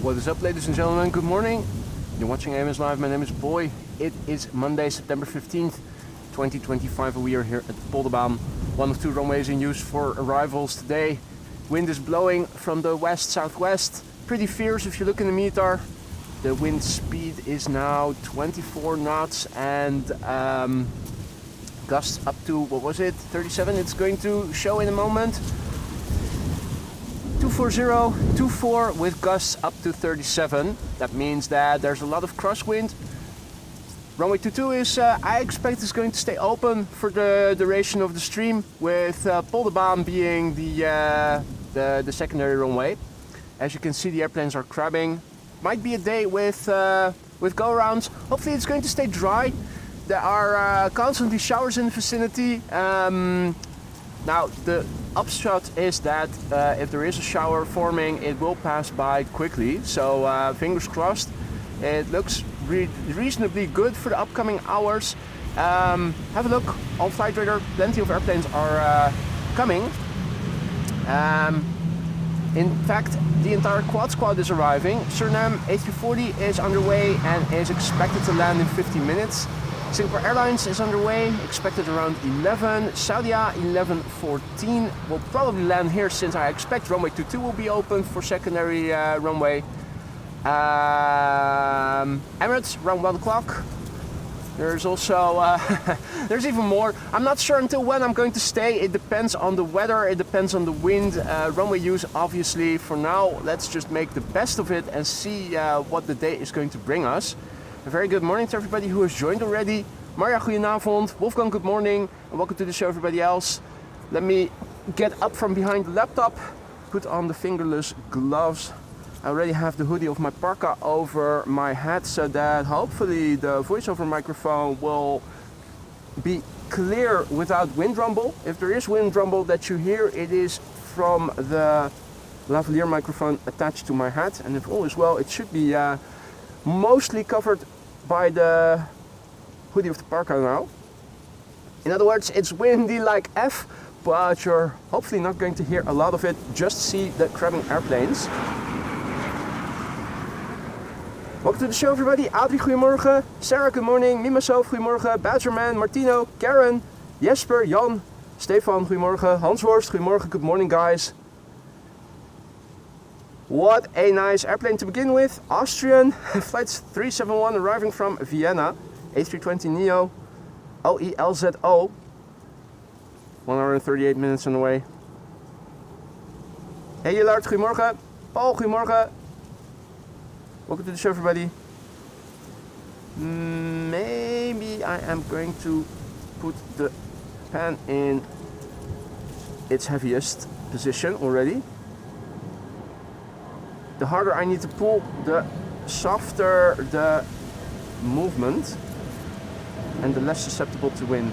What is up, ladies and gentlemen? Good morning. You're watching AMS Live. My name is Boy. It is Monday, September 15th, 2025. We are here at Polderbaan, one of two runways in use for arrivals today. Wind is blowing from the west-southwest. Pretty fierce if you look in the meter. The wind speed is now 24 knots and gusts up to, what was it, 37? It's going to show in a moment. 240, 24 with gusts up to 37. That means that there's a lot of crosswind. Runway 22 is, I expect, is going to stay open for the duration of the stream, with Polderbaan being the secondary runway. As you can see, the airplanes are crabbing. Might be a day with go-arounds. Hopefully it's going to stay dry. There are constantly showers in the vicinity. Now the upshot is that if there is a shower forming, it will pass by quickly. So fingers crossed. It looks reasonably good for the upcoming hours. Have a look on Flight Radar. Plenty of airplanes are coming. In fact, the entire quad squad is arriving. Suriname A380 is underway and is expected to land in 15 minutes. Singapore Airlines is underway, expected around 11. Saudia 11:14 will probably land here, since I expect runway 22 will be open for secondary runway. Emirates around 1 o'clock. There's also, there's even more. I'm not sure until when I'm going to stay. It depends on the weather, it depends on the wind. Runway use, obviously. For now, let's just make the best of it and see what the day is going to bring us. A very good morning to everybody who has joined already. Marja, goedenavond. Wolfgang, good morning. And welcome to the show, everybody else. Let me get up from behind the laptop, put on the fingerless gloves. I already have the hoodie of my parka over my head, so that hopefully the voiceover microphone will be clear without wind rumble. If there is wind rumble that you hear, it is from the lavalier microphone attached to my head. And if all is well, it should be mostly covered by the hoodie of the parka now. In other words, it's windy like F, but you're hopefully not going to hear a lot of it. Just see the crabbing airplanes. Welcome to the show, everybody. Adrie, goedemorgen. Sarah, good morning. Mimaself, goedemorgen. Badgerman, Martino, Karen, Jesper, Jan, Stefan, goedemorgen. Hans Horst, goedemorgen. Good morning, guys. What a nice airplane to begin with. Austrian, flight 371 arriving from Vienna. A320neo, OELZO. 1 hour and 38 minutes on the way. Hey Jillard, goedemorgen. Paul, goedemorgen. Welcome to the show, everybody. Maybe I am going to put the pan in its heaviest position already. The harder I need to pull, the softer the movement and the less susceptible to wind.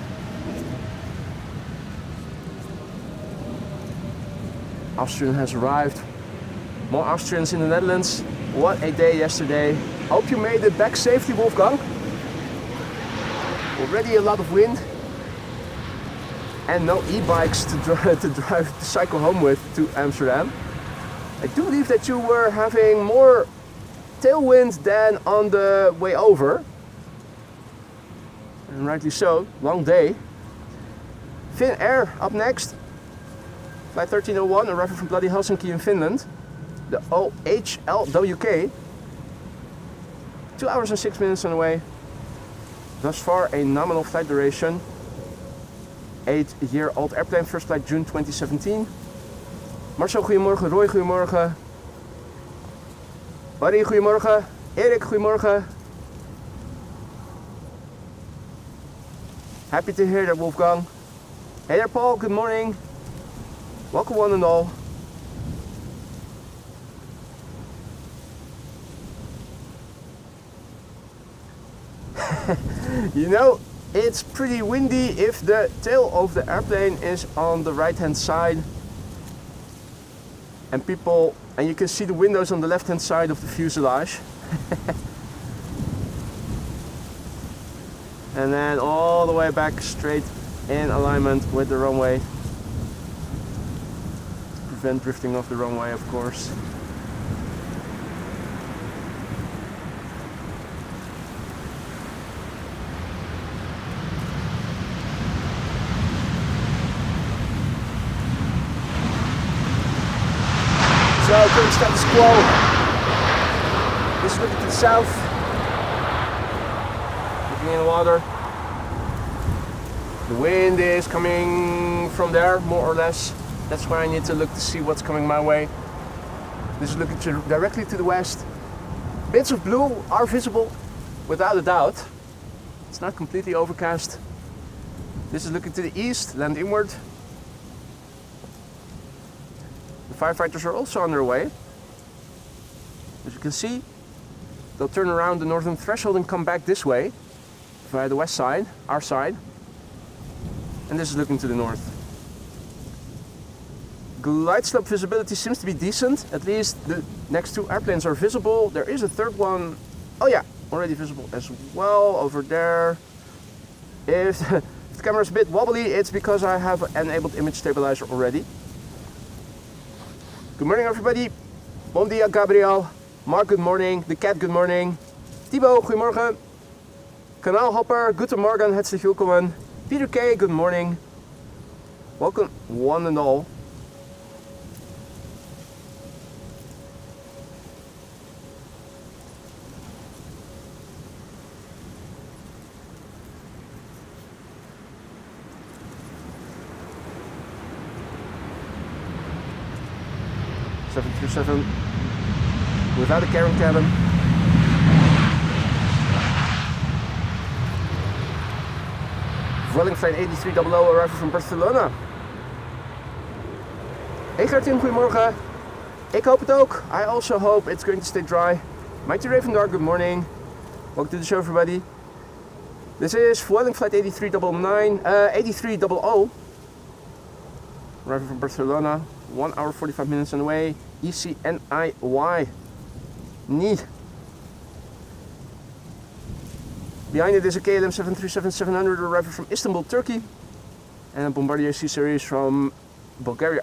Austrian has arrived. More Austrians in the Netherlands. What a day yesterday. Hope you made it back safely, Wolfgang. Already a lot of wind. And no e-bikes to cycle home with to Amsterdam. I do believe that you were having more tailwind than on the way over. And rightly so, long day. Finnair up next. Flight 1301 arriving from bloody Helsinki in Finland. The OHLWK. 2 hours and 6 minutes on the way. Thus far a nominal flight duration. 8-year-old airplane, first flight June 2017. Marcel, goedemorgen. Roy, goedemorgen. Barry, goedemorgen. Erik, goedemorgen. Happy to hear that, Wolfgang. Hey there, Paul. Good morning. Welcome, one and all. You know, it's pretty windy if the tail of the airplane is on the right-hand side. And you can see the windows on the left-hand side of the fuselage. And then all the way back straight in alignment with the runway. To prevent drifting off the runway, of course. So, current status quo. This is looking to the south. Looking in the water. The wind is coming from there, more or less. That's why I need to look to see what's coming my way. This is looking directly to the west. Bits of blue are visible, without a doubt. It's not completely overcast. This is looking to the east, land inward. The firefighters are also on their way. As you can see, they'll turn around the northern threshold and come back this way, via the west side, our side. And this is looking to the north. Glide slope visibility seems to be decent. At least the next two airplanes are visible. There is a third one. Oh yeah, already visible as well over there. If the camera's a bit wobbly, it's because I have enabled image stabilizer already. Good morning everybody. Bon dia Gabriel. Mark, good morning. The cat, good morning. Thibaut, goedemorgen. Kanaalhopper, guten Morgen, herzlich willkommen. Peter K, good morning. Welcome one and all. .737 without a carrying cabin. Vueling flight 8300 arriving from Barcelona. Hey Gertien, goedemorgen. Ik hoop het ook. I also hope it's going to stay dry. Mighty Ravendar, good morning. Welcome to the show everybody. This is Vueling flight 8300 arriving from Barcelona. 1 hour 45 minutes on the way. ECNIY. Nee. Behind it is a KLM 737-700 arriving from Istanbul, Turkey. And a Bombardier C-Series from Bulgaria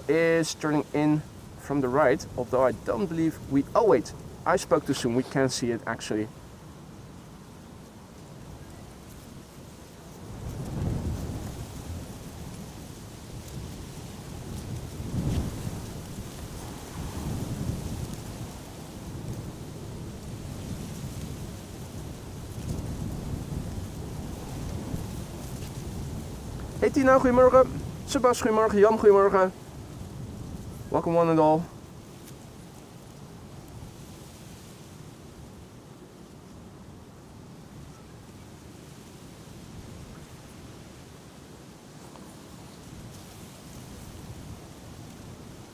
is turning in from the right. Although I don't believe we... Oh wait, I spoke too soon. We can't see it actually. Hey Tina, goedemorgen. Sebas, goedemorgen. Jan, goedemorgen. Welcome one and all.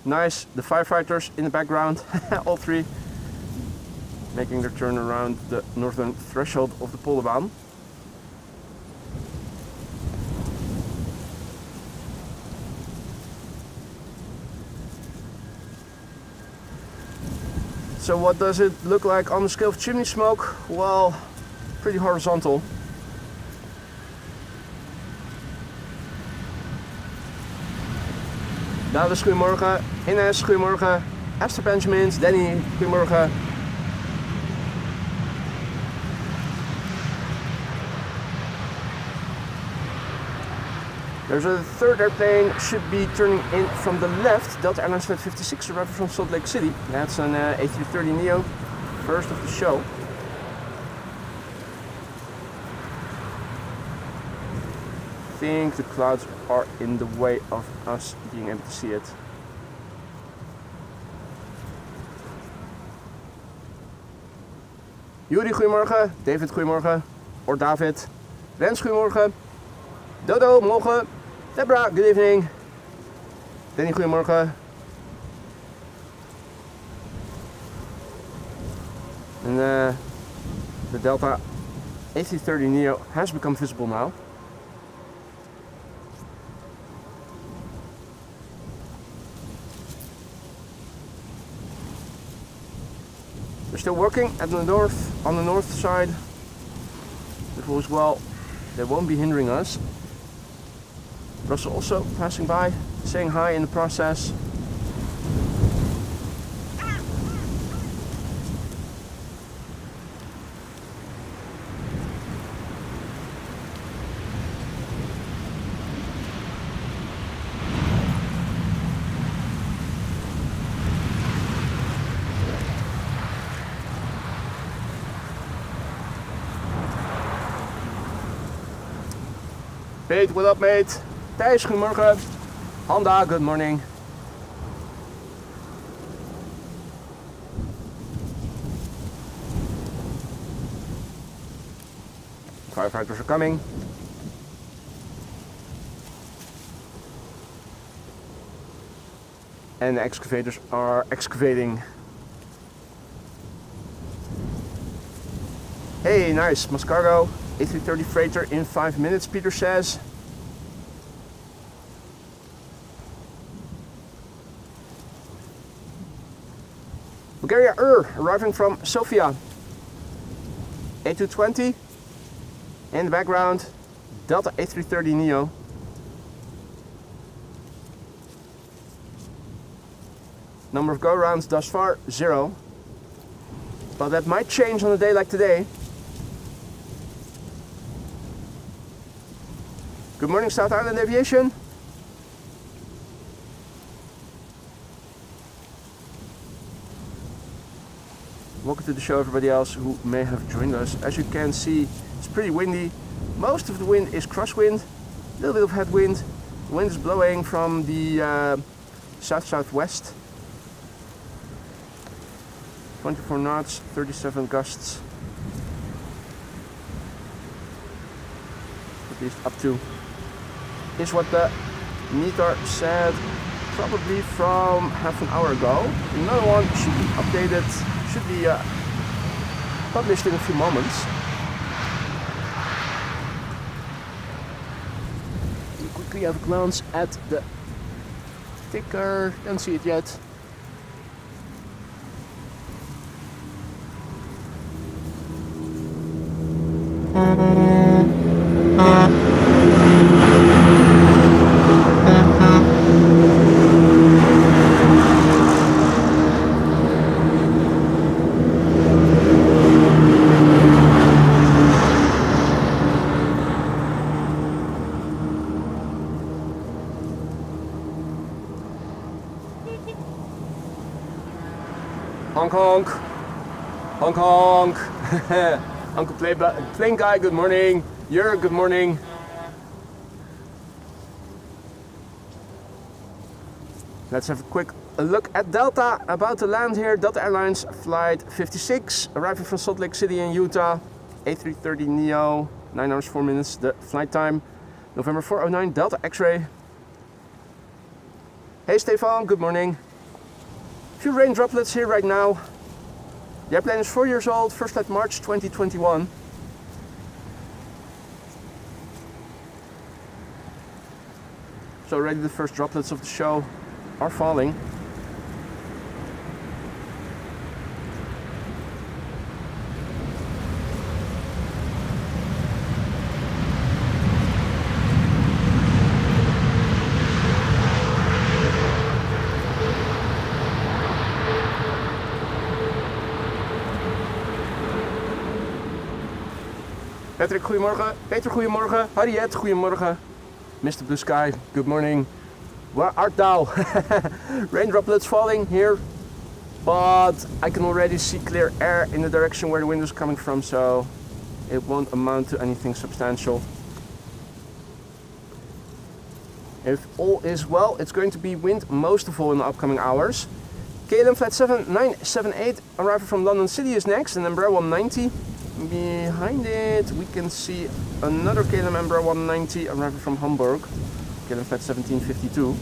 Nice, the firefighters in the background, all three, making their turn around the northern threshold of the Polderbaan. So what does it look like on the scale of chimney smoke? Well, pretty horizontal. Davis, goedemorgen. Ines, goedemorgen. Esther Benjamins, Danny, goedemorgen. There's a third airplane, should be turning in from the left. Delta Airlines Flight 56 arriving from Salt Lake City. That's an A330neo, first of the show. I think the clouds are in the way of us being able to see it. Juri, goedemorgen. David, goedemorgen. Or David. Rens, goedemorgen. Dodo, morgen. Deborah, good evening. Danny, goedemorgen. And the Delta A330neo has become visible now. They're still working at the north, on the north side. If all is well, they won't be hindering us. Russell also passing by, saying hi in the process. Pete, what up mate? Thijs, goedemorgen. Handa, good morning. Firefighters are coming. And the excavators are excavating. Hey, nice, Mascargo. A330 freighter in 5 minutes, Peter says. Bulgaria arriving from Sofia. A220. In the background, Delta A330 Neo. Number of go-rounds thus far, 0. But that might change on a day like today. Good morning, South Island Aviation. Welcome to the show, everybody else who may have joined us. As you can see, it's pretty windy. Most of the wind is crosswind, a little bit of headwind. The wind is blowing from the south-southwest. 24 knots, 37 gusts. At least up to. Is what the meter said probably from half an hour ago. Another one should be updated, should be published in a few moments. We quickly have a glance at the ticker, don't see it yet. Honk honk, honk honk. Uncle Plane Guy, good morning. You're good morning. Let's have a quick look at Delta. About to land here. Delta Airlines flight 56, arriving from Salt Lake City in Utah. A330 Neo, 9 hours 4 minutes. The flight time, November 409. Delta X-ray. Hey Stefan, good morning. Few rain droplets here right now. The airplane is 4 years old, first flight March 2021. So already the first droplets of the show are falling. Patrick, goedemorgen. Peter, goedemorgen. Harriet, goedemorgen. Mr. Blue Sky, good morning. Where art thou? Rain droplets falling here, but I can already see clear air in the direction where the wind is coming from, so it won't amount to anything substantial. If all is well, it's going to be wind most of all in the upcoming hours. KLM flight 7978 arriving from London City is next, and Embraer 190. Behind it we can see another KLM Embraer 190 arriving from Hamburg, KLM flight 1752.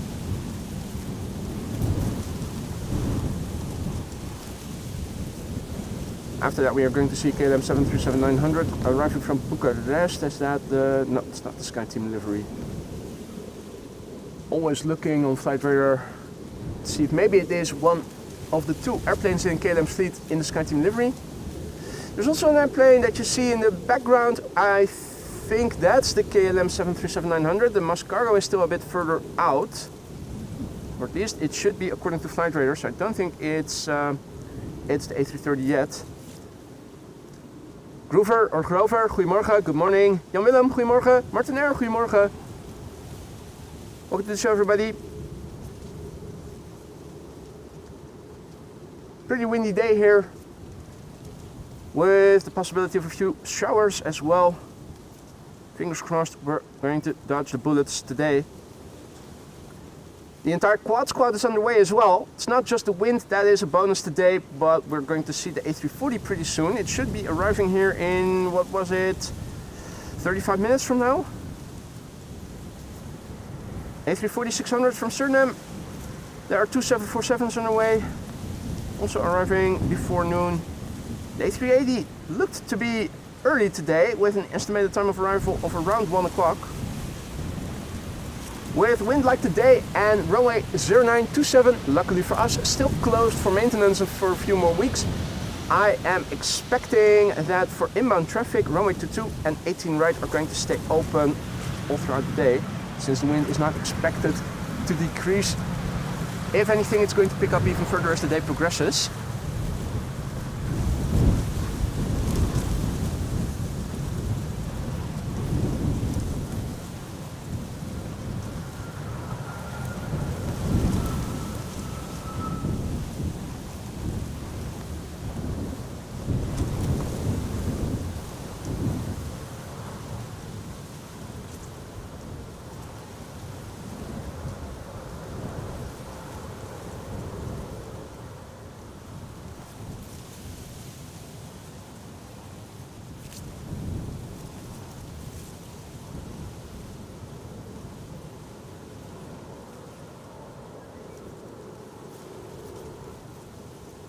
After that we are going to see KLM 737-900 arriving from Bucharest. Is that the... no, it's not the SkyTeam livery. Always looking on flight radar to see if maybe it is one of the two airplanes in KLM's fleet in the SkyTeam livery. There's also an airplane that you see in the background. I think that's the KLM 737-900. The Mascargo is still a bit further out. Or at least it should be according to flight radar. So I don't think it's the A330 yet. Grover, goedemorgen, good morning. Jan Willem, goedemorgen. Martinair, goedemorgen. Welcome to the show, everybody. Pretty windy day here, with the possibility of a few showers as well. Fingers crossed we're going to dodge the bullets today. The entire quad squad is underway as well. It's not just the wind that is a bonus today, but we're going to see the A340 pretty soon. It should be arriving here in, what was it, 35 minutes from now? A340-600 from Suriname. There are two 747s on the way, also arriving before noon. The A380 looked to be early today with an estimated time of arrival of around 1 o'clock. With wind like today and runway 0927, luckily for us, still closed for maintenance for a few more weeks, I am expecting that for inbound traffic, runway 22 and 18 right are going to stay open all throughout the day, since the wind is not expected to decrease. If anything, it's going to pick up even further as the day progresses.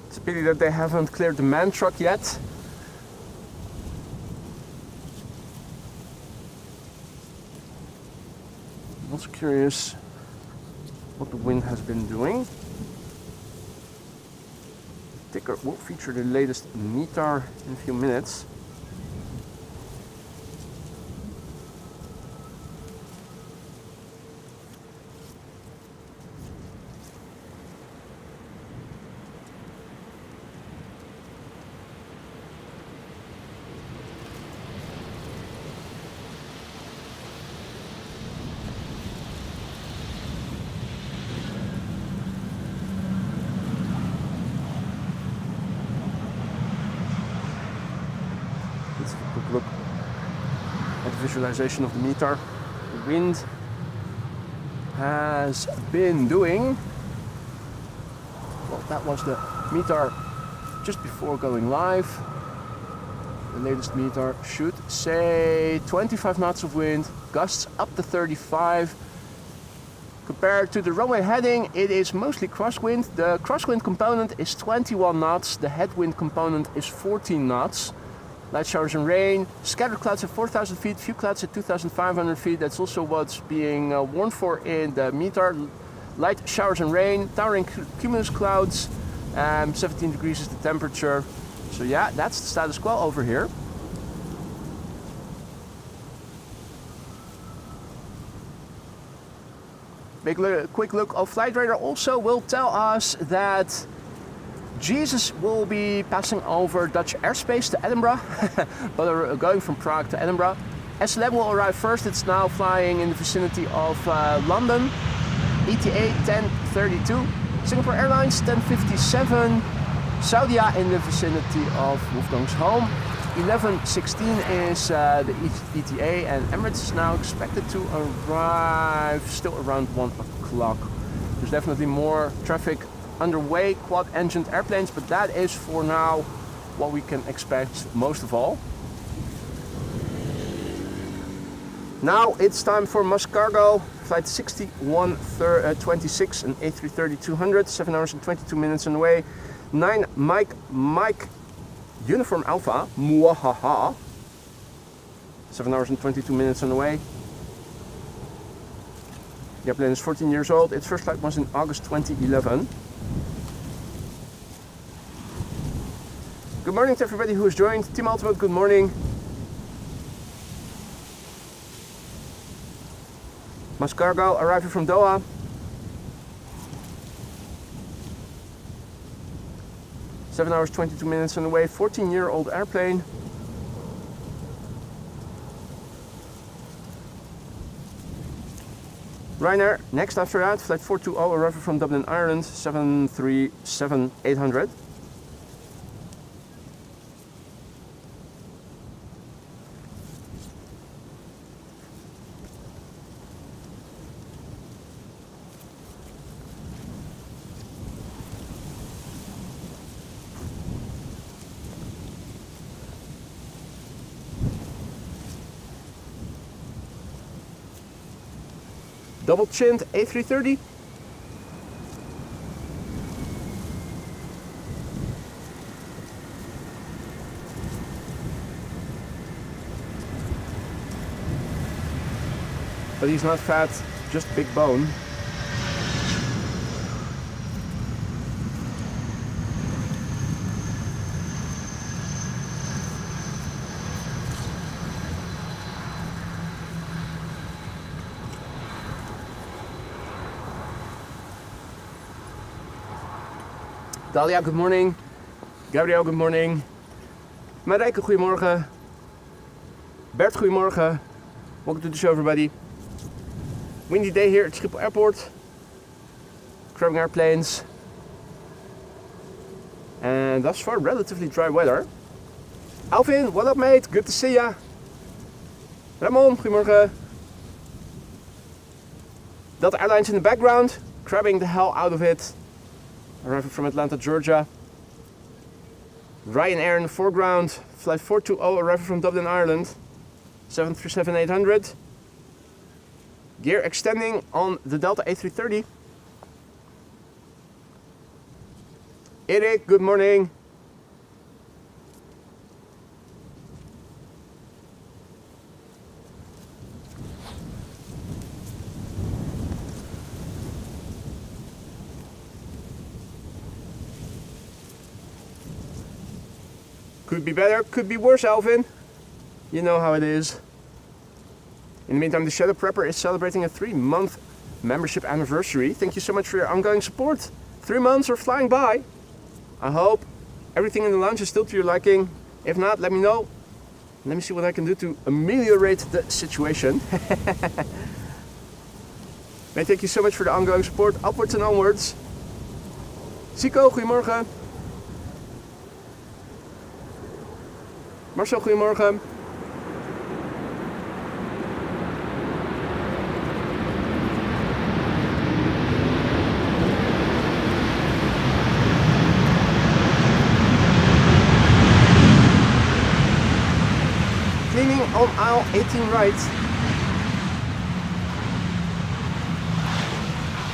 It's a pity that they haven't cleared the man truck yet. I'm also curious what the wind has been doing. The ticker will feature the latest METAR in a few minutes. Let's have a quick look at the visualization of the METAR. The wind has been doing, well, that was the METAR just before going live. The latest METAR should say 25 knots of wind, gusts up to 35. Compared to the runway heading, it is mostly crosswind. The crosswind component is 21 knots, the headwind component is 14 knots. Light showers and rain, scattered clouds at 4,000 feet, few clouds at 2,500 feet. That's also what's being warned for in the METAR. Light showers and rain, towering cumulus clouds, 17 degrees is the temperature. So yeah, that's the status quo over here. Quick look of flight radar also will tell us that Jesus will be passing over Dutch airspace to Edinburgh, but going from Prague to Edinburgh. SLM will arrive first. It's now flying in the vicinity of London. ETA 10:32. Singapore Airlines 10:57. Saudia in the vicinity of Wolfgang's home. 11:16 is the ETA, and Emirates is now expected to arrive still around 1 o'clock. There's definitely more traffic underway, quad-engined airplanes, but that is for now what we can expect most of all. Now it's time for Mascargo, flight 6126 and A330-200, 7 hours and 22 minutes on the way. 9 Mike Uniform Alpha, muahaha, 7 hours and 22 minutes on the way. The airplane is 14 years old. Its first flight was in August 2011. Good morning to everybody who has joined. Team Ultimate, good morning. Mascargo arriving from Doha. Seven hours, 22 minutes on the way. 14-year-old airplane. Ryanair, next after that, flight 420 arriving from Dublin, Ireland, 737-800. Double chinned A330. But he's not fat, just big bone. Dalia, good morning. Gabriel, good morning. Marijke, goedemorgen. Bert, goedemorgen. Welcome to the show, everybody. Windy day here at Schiphol Airport. Crabbing airplanes. And thus far, relatively dry weather. Alvin, what up, mate? Good to see ya. Ramon, goedemorgen. Delta Airlines in the background. Crabbing the hell out of it. Arriving from Atlanta, Georgia. Ryanair in the foreground. Flight 420 arriving from Dublin, Ireland. 737-800. Gear extending on the Delta A330. Erik, good morning. Could be better, could be worse, Alvin. You know how it is. In the meantime, the Shadow Prepper is celebrating a 3-month membership anniversary. Thank you so much for your ongoing support. 3 months are flying by. I hope everything in the lounge is still to your liking. If not, let me know. Let me see what I can do to ameliorate the situation. Mate, thank you so much for the ongoing support. Upwards and onwards. Zico, goedemorgen. Marcel, goedemorgen. Cleaning on aisle 18 right.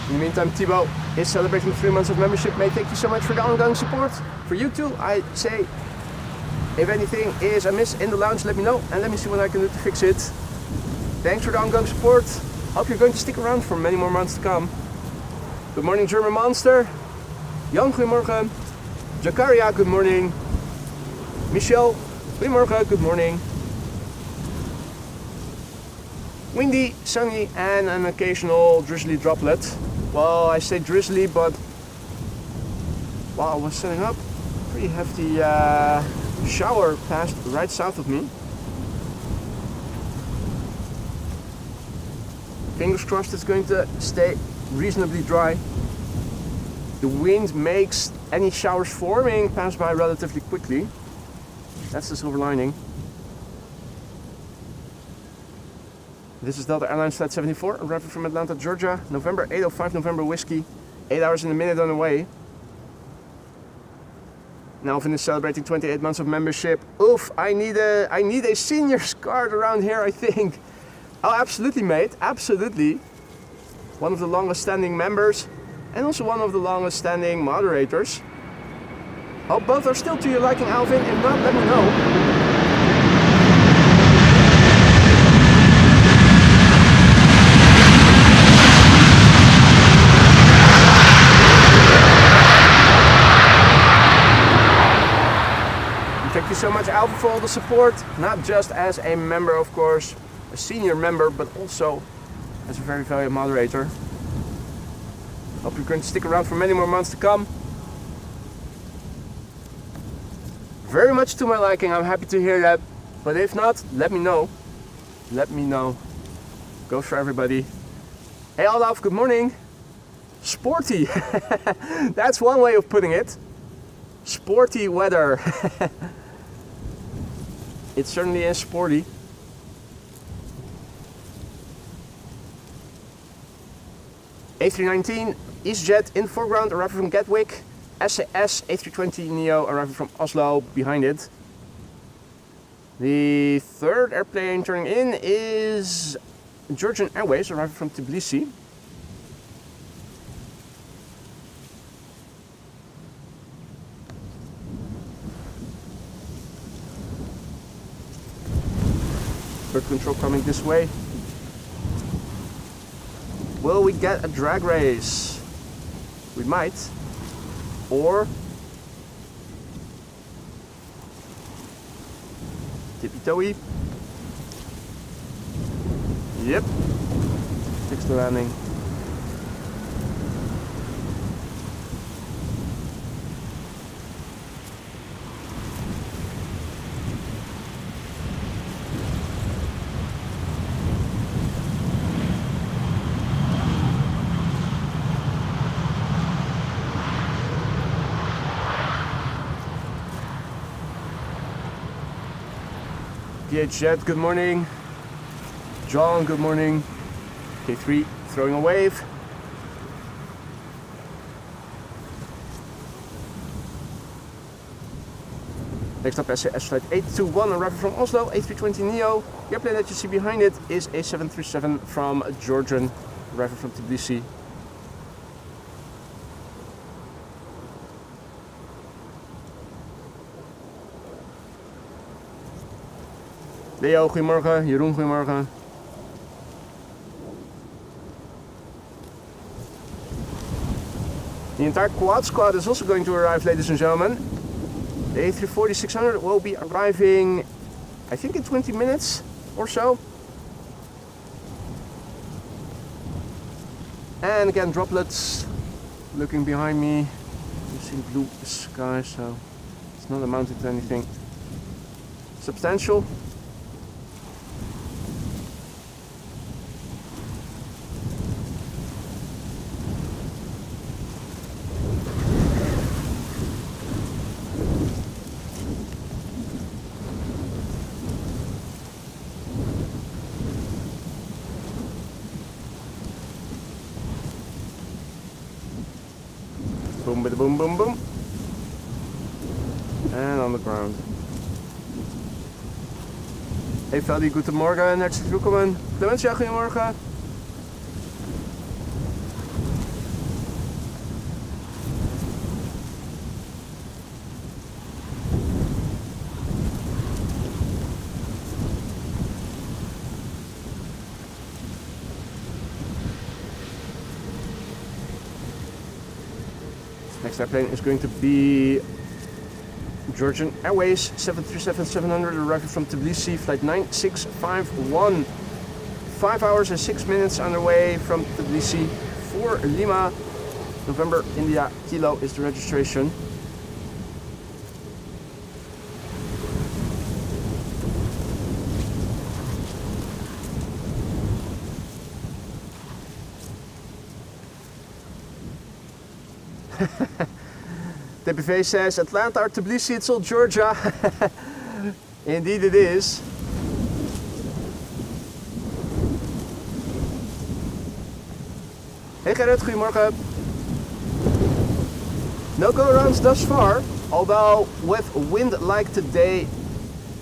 In the meantime, Thibaut is celebrating 3 months of membership. Mate, thank you so much for the ongoing support. For you too, I say, if anything is amiss in the lounge, let me know and let me see what I can do to fix it. Thanks for the ongoing support. Hope you're going to stick around for many more months to come. Good morning, German Monster. Jan, goedemorgen. Jakaria, good morning. Michelle, goedemorgen, good morning. Windy, sunny, and an occasional drizzly droplet. Well, I say drizzly, but while I was setting up, pretty hefty shower passed right south of me. Fingers crossed it's going to stay reasonably dry. The wind makes any showers forming pass by relatively quickly. That's the silver lining. This is Delta Airlines Flight 74, arriving from Atlanta, Georgia. November 805, November whiskey. 8 hours and a minute on the way. Now Alvin is celebrating 28 months of membership. Oof, I need a senior's card around here, I think. Oh, absolutely, mate, absolutely. One of the longest standing members and also one of the longest standing moderators. Hope both are still to your liking, Alvin. If not, let me know. Thank you so much, Alvin, for all the support. Not just as a member, of course, a senior member, but also as a very valuable moderator. Hope you're going to stick around for many more months to come. Very much to my liking, I'm happy to hear that. But if not, let me know. Let me know. Goes for everybody. Hey Olaf, good morning. Sporty. That's one way of putting it. Sporty weather. It certainly is sporty. A319 EasyJet in foreground, arriving from Gatwick. SAS A320 Neo arriving from Oslo behind it. The third airplane turning in is Georgian Airways arriving from Tbilisi. bird control coming this way. Will we get a drag race? We might. Or tippy-toey. Yep. Fix the landing. Jet, good morning. John, good morning. K3 throwing a wave. Next up, SAS flight 821, arriving from Oslo, A320neo. The airplane that you see behind it is a 737 from Georgian, arriving from Tbilisi. Leo, goedemorgen. Jeroen, goedemorgen. The entire quad squad is also going to arrive, ladies and gentlemen. The A340-600 will be arriving, I think, in 20 minutes or so. And again, droplets looking behind me. You see blue sky, so it's not amounting to anything substantial. Boom, bada boom, boom, boom. And on the ground. Hey Fadi, goedemorgen, herzlich willkommen. Clementia, goedemorgen. Next airplane is going to be Georgian Airways 737-700 arriving from Tbilisi, flight 9651. 5 hours and 6 minutes underway from Tbilisi for Lima. November India Kilo is the registration. TPV says Atlanta or Tbilisi, it's all Georgia. Indeed it is. Hey Gerrit, goedemorgen. No go-arounds thus far, although with wind like today,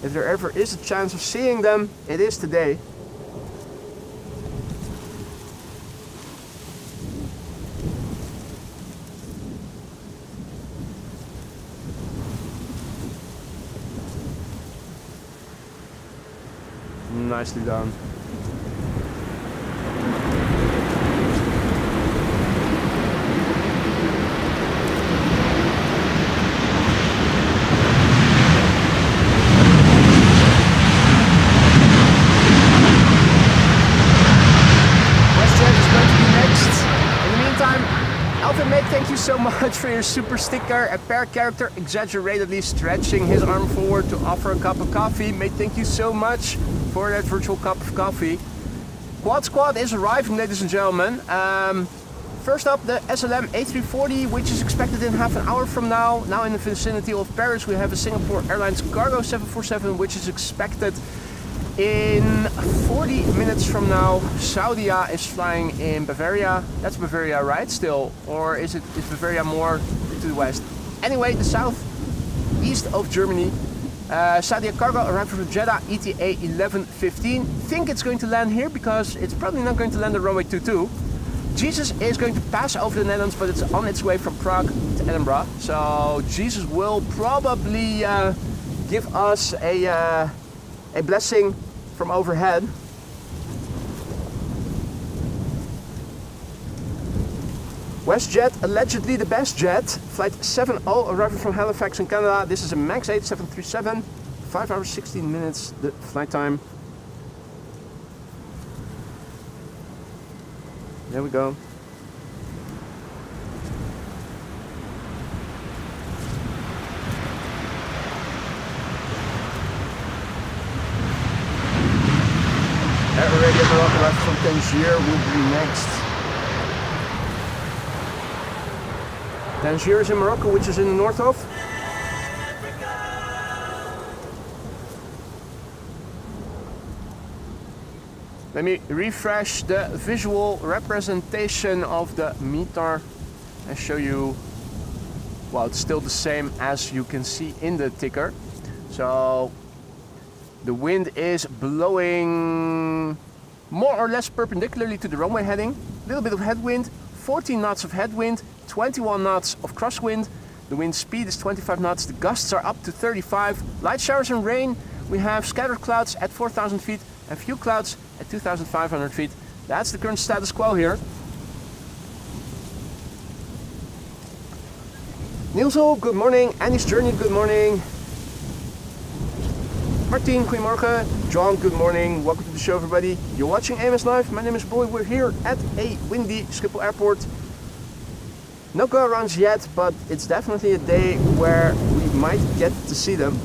if there ever is a chance of seeing them, it is today. Nicely done. Thank you so much for your super sticker. A pair character exaggeratedly stretching his arm forward to offer a cup of coffee. Mate, thank you so much for that virtual cup of coffee. Quad Squad is arriving, ladies and gentlemen. First up, the SLM A340, which is expected in half an hour from now. Now in the vicinity of Paris, we have a Singapore Airlines Cargo 747, which is expected in 40 minutes from now. Saudia is flying in Bavaria. That's Bavaria, right? Still, or is Bavaria more to the west? Anyway, the southeast of Germany. Saudia Cargo arrived from Jeddah, ETA 11:15. Think it's going to land here because it's probably not going to land at runway 22. Jesus is going to pass over the Netherlands, but it's on its way from Prague to Edinburgh. So Jesus will probably give us a blessing from overhead. WestJet, allegedly the best jet. Flight 70 arriving from Halifax in Canada. This is a MAX 8 737. 5 hours 16 minutes the flight time. There we go. Air Arabia Morocco from Tangier will be next. Tangier is in Morocco, which is in the north of. Let me refresh the visual representation of the METAR and show you, well, it's still the same as you can see in the ticker. So the wind is blowing more or less perpendicularly to the runway heading. A little bit of headwind, 14 knots of headwind, 21 knots of crosswind. The wind speed is 25 knots. The gusts are up to 35. Light showers and rain. We have scattered clouds at 4,000 feet and few clouds at 2,500 feet. That's the current status quo here. Nielso, good morning. Annie's Journey, good morning. Martin, goedemorgen. John, good morning. Welcome to the show, everybody. You're watching AMS Live. My name is Boy. We're here at a windy Schiphol Airport. No go-arounds yet, but it's definitely a day where we might get to see them.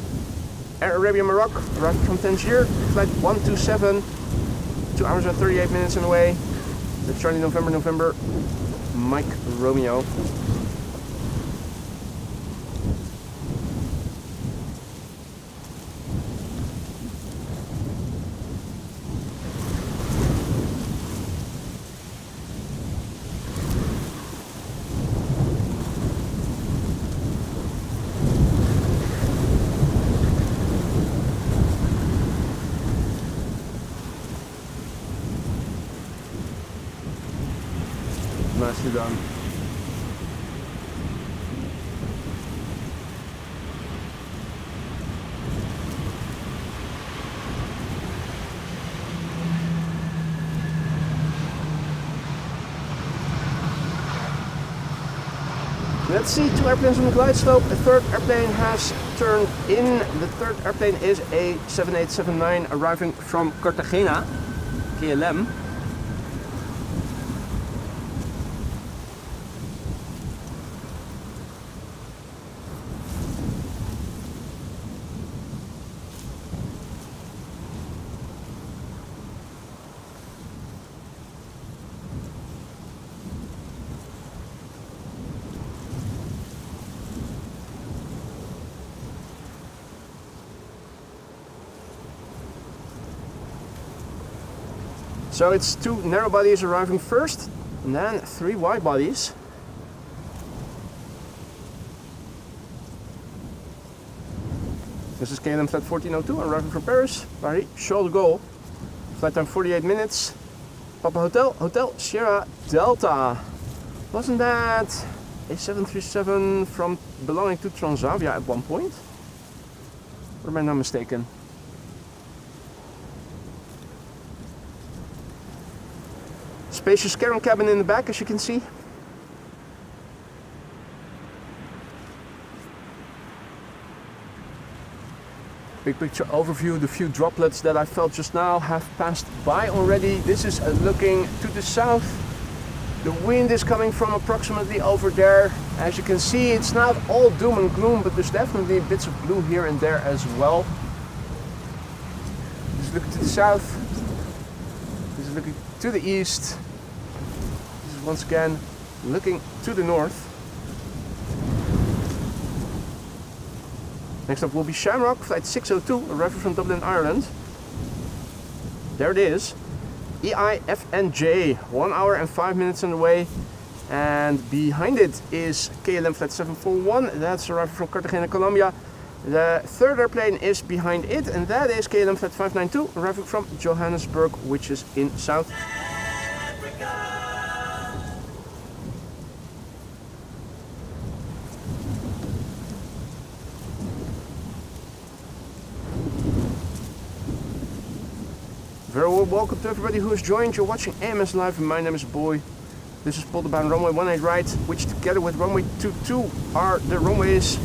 Air Arabia Morocco, arriving from Tangier, flight 127, 2 hours and 38 minutes on the way. That's Charlie November, Mike Romeo. Nicely done. Let's see, 2 airplanes on the glide slope. A third airplane has turned in. The third airplane is a 7879 arriving from Cartagena, KLM. So it's 2 narrow bodies arriving first, and then 3 wide bodies. This is KLM flight 1402, arriving from Paris, Paris, Charles de Gaulle. Flight time 48 minutes. Papa Hotel, Hotel Sierra Delta. Wasn't that a 737 from belonging to Transavia at one point? Or am I not mistaken? Spacious cabin cabin in the back, as you can see. Big picture overview. The few droplets that I felt just now have passed by already. This is looking to the south. The wind is coming from approximately over there. As you can see, it's not all doom and gloom, but there's definitely bits of blue here and there as well. This is looking to the south. This is looking to the east. Once again, looking to the north. Next up will be Shamrock, flight 602, arriving from Dublin, Ireland. There it is. EIFNJ, 1 hour and 5 minutes on the way. And behind it is KLM flight 741, that's arriving from Cartagena, Colombia. The third airplane is behind it, and that is KLM flight 592, arriving from Johannesburg, which is in South welcome to everybody who has joined. You're watching AMS Live and my name is Boy. This is Polderbaan Runway 18 right, which together with Runway 22 are the runways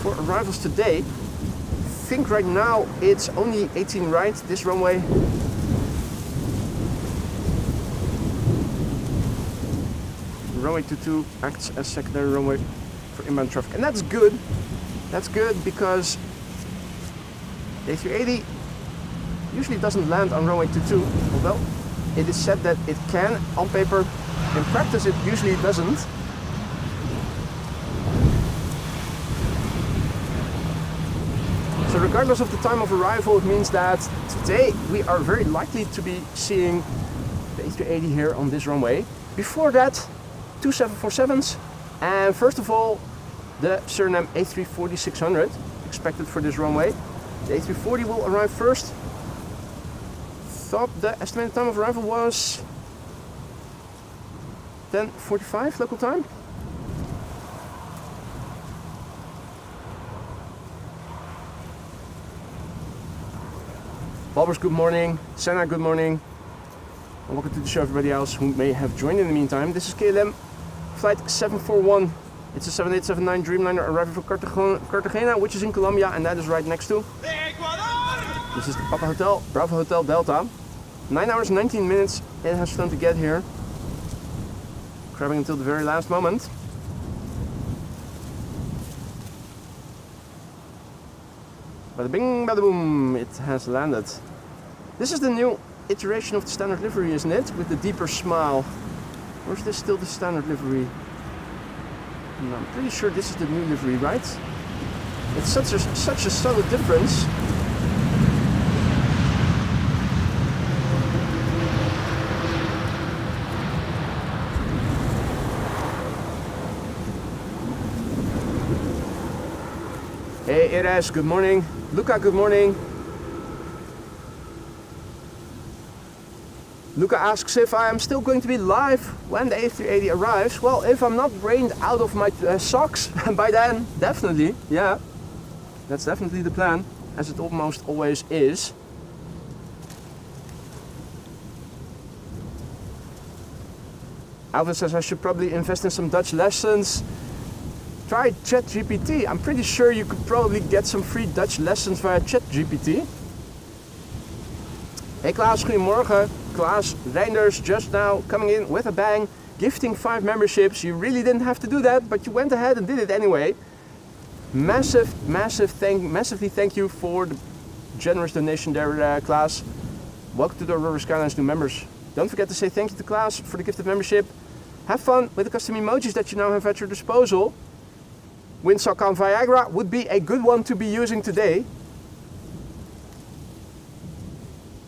for arrivals today. I think right now it's only 18 right, this runway. Runway 22 acts as secondary runway for inbound traffic, and that's good. That's good because the A380 usually doesn't land on runway 22, although it is said that it can on paper. In practice it usually doesn't. So regardless of the time of arrival, it means that today we are very likely to be seeing the A380 here on this runway. Before that, two 747s, and first of all the Suriname A340-600 expected for this runway. The A340 will arrive first. Thought the estimated time of arrival was 10:45 local time. Barbers, good morning. Senna, good morning. And welcome to the show, everybody else who may have joined in the meantime. This is KLM flight 741. It's a 7879 Dreamliner arriving from Cartagena, which is in Colombia, and that is right next to Ecuador. This is the Papa Hotel, Bravo Hotel Delta. 9 hours 19 minutes it has flown to get here. Crabbing until the very last moment. Bada bing, bada boom, it has landed. This is the new iteration of the standard livery, isn't it? With the deeper smile. Or is this still the standard livery? No, I'm pretty sure this is the new livery, right? It's such a subtle difference. Hey Eres, good morning. Luca, good morning. Luca asks if I am still going to be live when the A380 arrives. Well, if I'm not rained out of my socks by then, definitely, yeah. That's definitely the plan, as it almost always is. Alvin says I should probably invest in some Dutch lessons. Try ChatGPT. I'm pretty sure you could probably get some free Dutch lessons via ChatGPT. Hey Klaas, goedemorgen. Klaas Reinders just now coming in with a bang, gifting 5 memberships. You really didn't have to do that, but you went ahead and did it anyway. Massively thank you for the generous donation there, Klaas. Welcome to the Aurora Skylines new members. Don't forget to say thank you to Klaas for the gift of membership. Have fun with the custom emojis that you now have at your disposal. Windsock on Viagra would be a good one to be using today.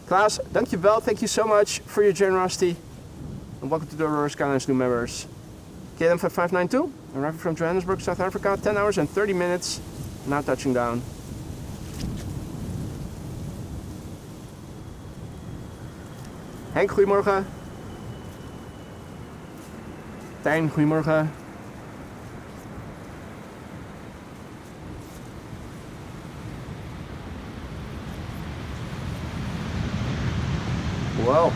Klaas, dankjewel. Thank you so much for your generosity. And welcome to the Aurora Skylines new members. KLM 5592, arriving from Johannesburg, South Africa, 10 hours and 30 minutes, now touching down. Henk, goedemorgen. Tijn, goedemorgen. Wow.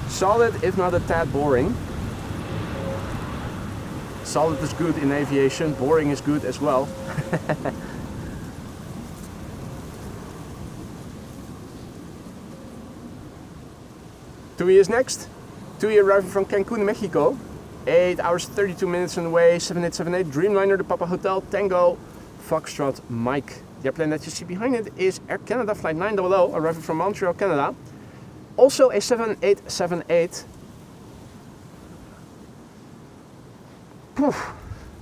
Solid, if not a tad boring. Solid is good in aviation, boring is good as well. Tui is next. Tui arriving from Cancun, Mexico. 8 hours 32 minutes on the way, 7878 Dreamliner, the Papa Hotel Tango Foxtrot Mike. The airplane that you see behind it is Air Canada Flight 900, arriving from Montreal, Canada. Also a 7878. Poof,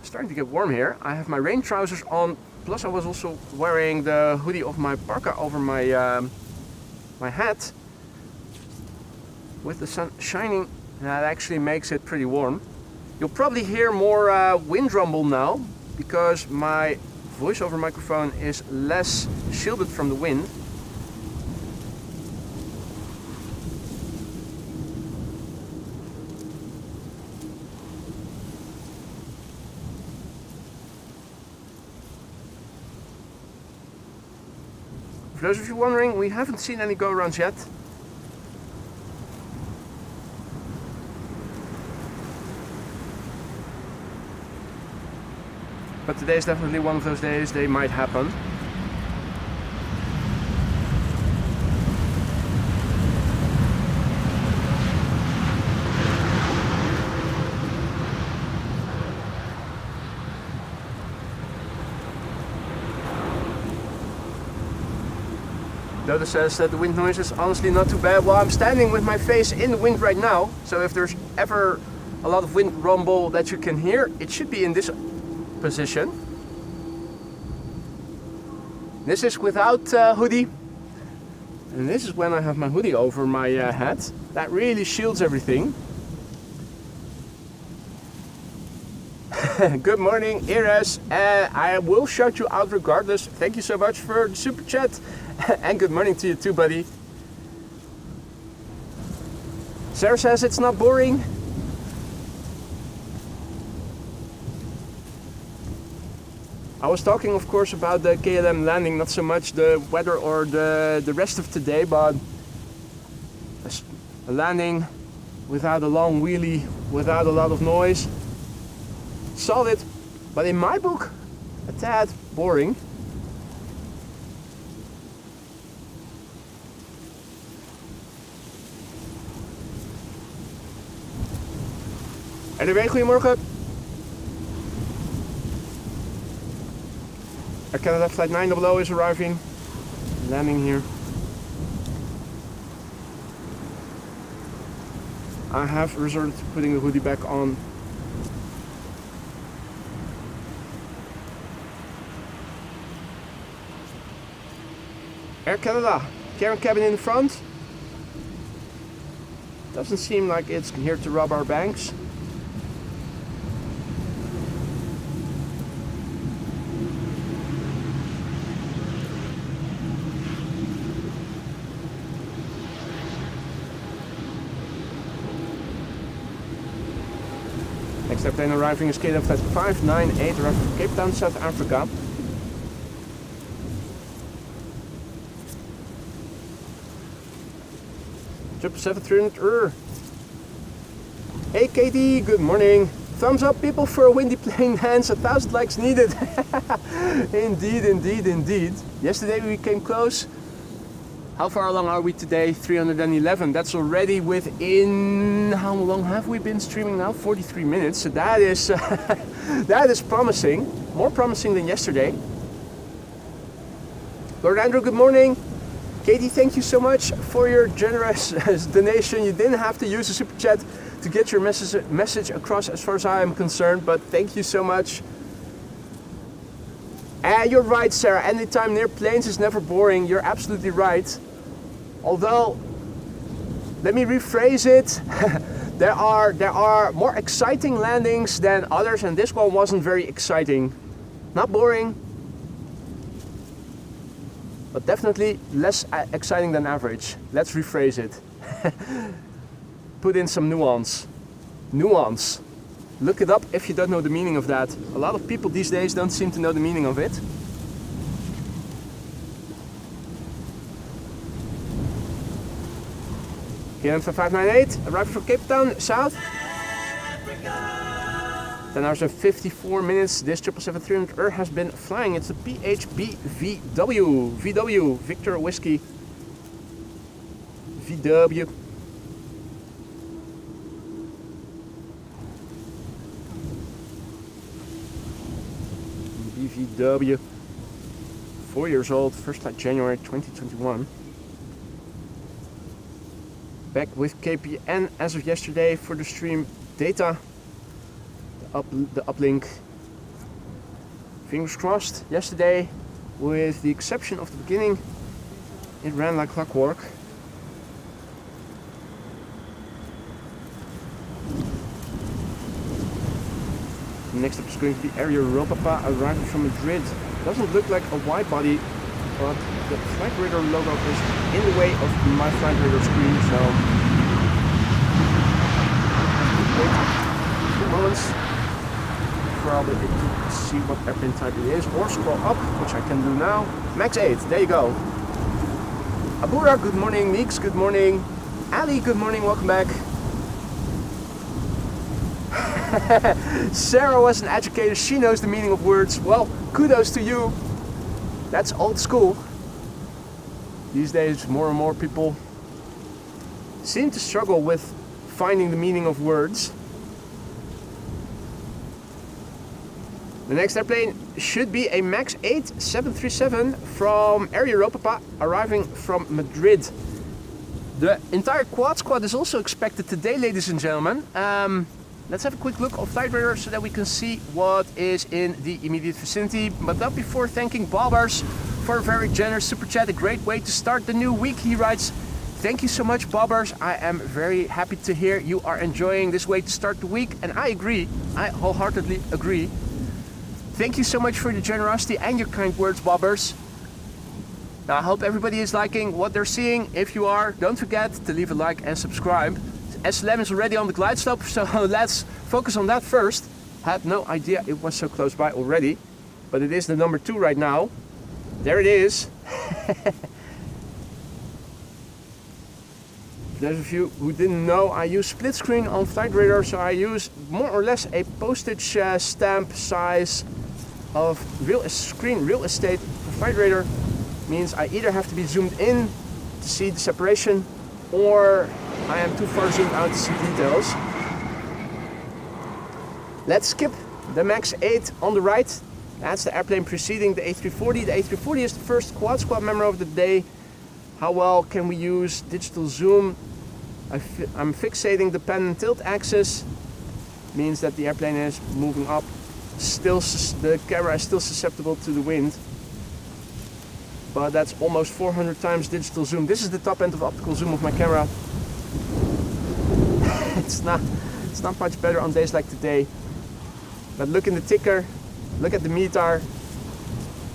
starting to get warm here. I have my rain trousers on, plus I was also wearing the hoodie of my parka over my my hat. With the sun shining, that actually makes it pretty warm. You'll probably hear more wind rumble now, because my voiceover microphone is less shielded from the wind. For those of you wondering, we haven't seen any go-arounds yet. But today is definitely one of those days they might happen. Dodo says that the wind noise is honestly not too bad. Well, I'm standing with my face in the wind right now, so if there's ever a lot of wind rumble that you can hear, it should be in this position. This is without hoodie, and this is when I have my hoodie over my head. That really shields everything. Good morning, Iris. I will shout you out regardless. Thank you so much for the super chat. And good morning to you too, buddy. Sarah says it's not boring. I was talking, of course, about the KLM landing, not so much the weather or the rest of today, but a landing without a long wheelie, without a lot of noise. Solid, but in my book, a tad boring. Anyway, goedemorgen. Air Canada flight 900 is arriving, landing here. I have resorted to putting the hoodie back on. Air Canada, cabin cabin in the front. Doesn't seem like it's here to rob our banks. Next airplane arriving is KLM flight 598, arriving from Cape Town, South Africa. Triple 300. Hey Katie, good morning. Thumbs up people for a windy plane, hands, 1,000 likes needed. Indeed, indeed, indeed. Yesterday we came close. How far along are we today? 311. That's already within, how long have we been streaming now? 43 minutes. So that is that is promising. More promising than yesterday. Lord Andrew, good morning. Katie, thank you so much for your generous donation. You didn't have to use a super chat to get your message across as far as I am concerned, but thank you so much. You're right, Sarah. Anytime near planes is never boring. You're absolutely right. Although, let me rephrase it. there are more exciting landings than others, and this one wasn't very exciting. Not boring, but definitely less exciting than average. Let's rephrase it. Put in some nuance. Nuance. Look it up if you don't know the meaning of that. A lot of people these days don't seem to know the meaning of it. KLM 598, arriving from Cape Town, South. 10 hours and 54 minutes. This 777-300 has been flying. It's the PHB VW. VW, Victor Whiskey. VW. VW. 4 years old, first flight January 2021. Back with KPN as of yesterday for the stream data. The uplink. Fingers crossed. Yesterday, with the exception of the beginning, it ran like clockwork. Next up is going to be Air Europa arriving from Madrid. Doesn't look like a wide body, but the flight radar logo is in the way of my flight radar screen, so wait a few moments before I'll be able to see what airplane type it is, or scroll up, which I can do now. Max 8, there you go. Abura, good morning. Meeks, good morning. Ali, good morning, welcome back. Sarah was an educator, she knows the meaning of words. Well, kudos to you. That's old school. These days, more and more people seem to struggle with finding the meaning of words. The next airplane should be a MAX 8 737 from Air Europa, arriving from Madrid. The entire quad squad is also expected today, ladies and gentlemen. Let's have a quick look of flight radar so that we can see what is in the immediate vicinity. But not before thanking Bobbers for a very generous super chat. A great way to start the new week, he writes. Thank you so much, Bobbers. I am very happy to hear you are enjoying this way to start the week. And I agree. I wholeheartedly agree. Thank you so much for the generosity and your kind words, Bobbers. Now, I hope everybody is liking what they're seeing. If you are, don't forget to leave a like and subscribe. SLM is already on the glide slope, so let's focus on that first. Had no idea it was so close by already, but it is the number 2 right now. There it is. There's a few who didn't know I use split screen on flight radar, so I use more or less a postage stamp size of real estate for flight radar. Means I either have to be zoomed in to see the separation, or I am too far zoomed out to see details. Let's skip the MAX 8 on the right. That's the airplane preceding the A340. The A340 is the first quad squad member of the day. How well can we use digital zoom? I'm fixating the pan and tilt axis. Means that the airplane is moving up. Still, the camera is still susceptible to the wind. But that's almost 400 times digital zoom. This is the top end of optical zoom of my camera. It's not much better on days like today. But look in the ticker, look at the METAR.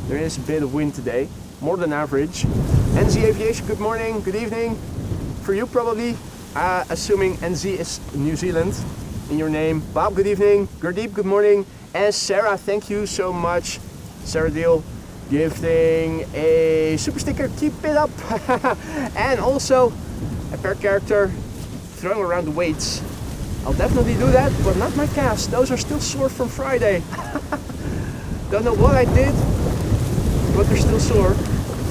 There is a bit of wind today, more than average. NZ Aviation, good morning, good evening. For you probably, assuming NZ is New Zealand in your name. Bob, good evening. Gurdeep, good morning. And Sarah, thank you so much. Sarah Deal, gifting a super sticker, keep it up. And also a pair character throwing around the weights. I'll definitely do that, but not my calves. Those are still sore from Friday. Don't know what I did, but they're still sore.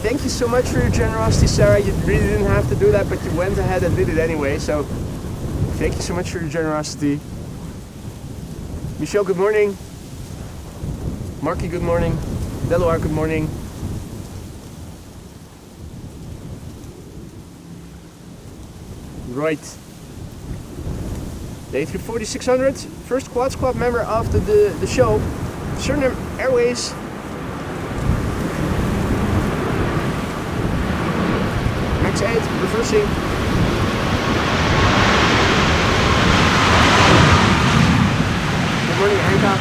Thank you so much for your generosity, Sarah. You really didn't have to do that, but you went ahead and did it anyway. So thank you so much for your generosity. Michelle, good morning. Marky, good morning. Deloar, good morning. Right. The A340-600, first quad squad member of the show. Suriname Airways. MAX 8, reversing. Good morning, Anka.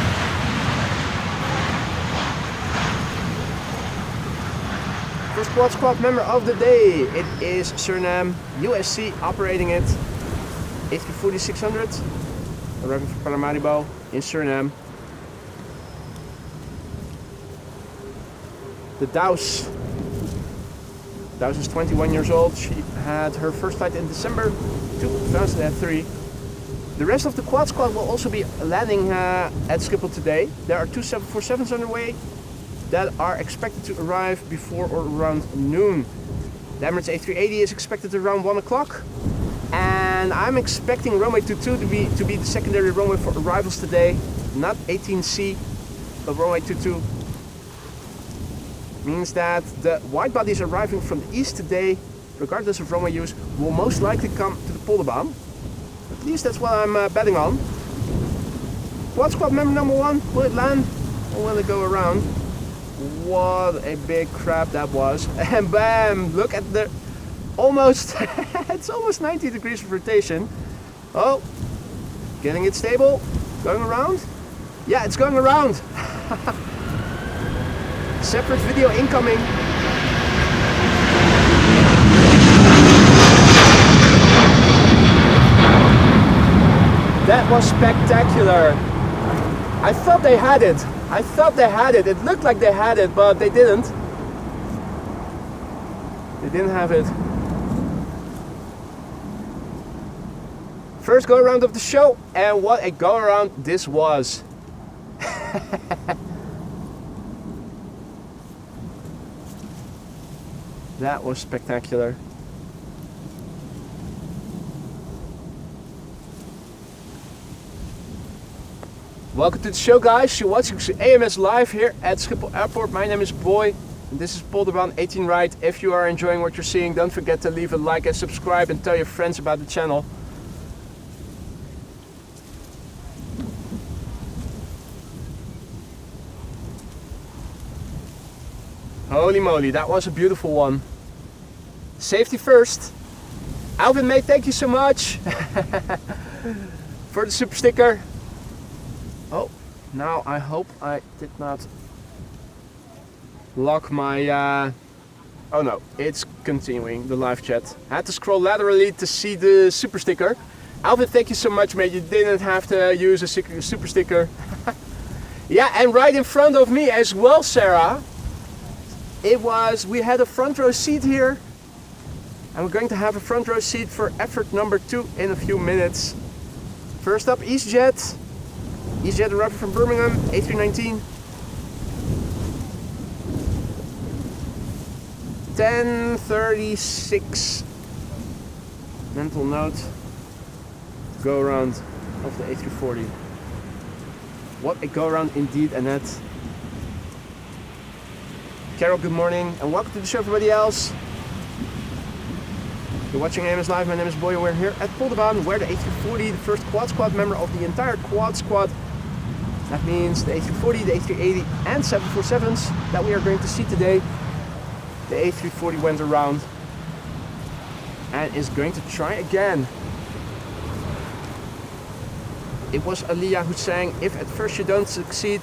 First quad squad member of the day. It is Suriname, USC operating it. A340-600, arriving from Paramaribo in Suriname. The Douse is 21 years old. She had her first flight in December 2003. The rest of the quad squad will also be landing at Schiphol today. There are 2 747s on the way that are expected to arrive before or around noon. The Emirates A380 is expected around 1 o'clock. And I'm expecting runway 22 to be the secondary runway for arrivals today. Not 18C, but runway 22. Means that the wide bodies arriving from the east today, regardless of runway use, will most likely come to the Polderbaan. At least that's what I'm betting on. Quad squad member number 1, will it land or will it go around? What a big crap that was. And bam, look at the almost, it's almost 90 degrees of rotation. Oh, getting it stable, going around. Yeah, it's going around. Separate video incoming. That was spectacular. I thought they had it. It looked like they had it, but they didn't. They didn't have it. First go around of the show, and what a go around this was. That was spectacular. Welcome to the show, guys. You're watching AMS live here at Schiphol Airport. My name is Boy, and this is Polderbaan 18 Ride. If you are enjoying what you're seeing, don't forget to leave a like and subscribe and tell your friends about the channel. Holy moly, that was a beautiful one. Safety first. Alvin, mate, thank you so much for the super sticker. Oh, now I hope I did not lock my... Oh no, it's continuing, the live chat. I had to scroll laterally to see the super sticker. Alvin, thank you so much, mate. You didn't have to use a super sticker. Yeah, and right in front of me as well, Sarah. We had a front row seat here, and we're going to have a front row seat for effort number 2 in a few minutes. First up, EasyJet. EasyJet arriving from Birmingham, A319. 10:36. Mental note. Go around of the A340. What a go around indeed, Annette. Carol, good morning, and welcome to the show, everybody else. You're watching AMS Live. My name is Boy, and we're here at Polderbaan, where the A340, the first Quad Squad member of the entire Quad Squad. That means the A340, the A380, and 747s that we are going to see today. The A340 went around and is going to try again. It was Aliyah who sang, "If at first you don't succeed,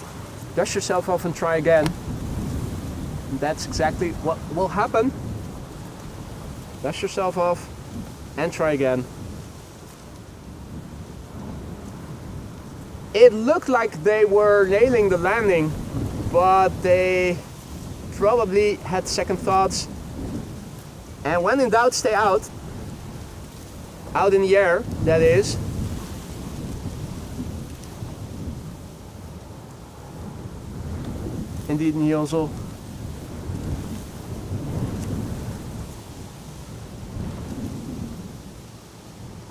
dust yourself off and try again." That's exactly what will happen. Dust yourself off and try again. It looked like they were nailing the landing, but they probably had second thoughts. And when in doubt, stay out. Out in the air, that is. Indeed, Nielzel.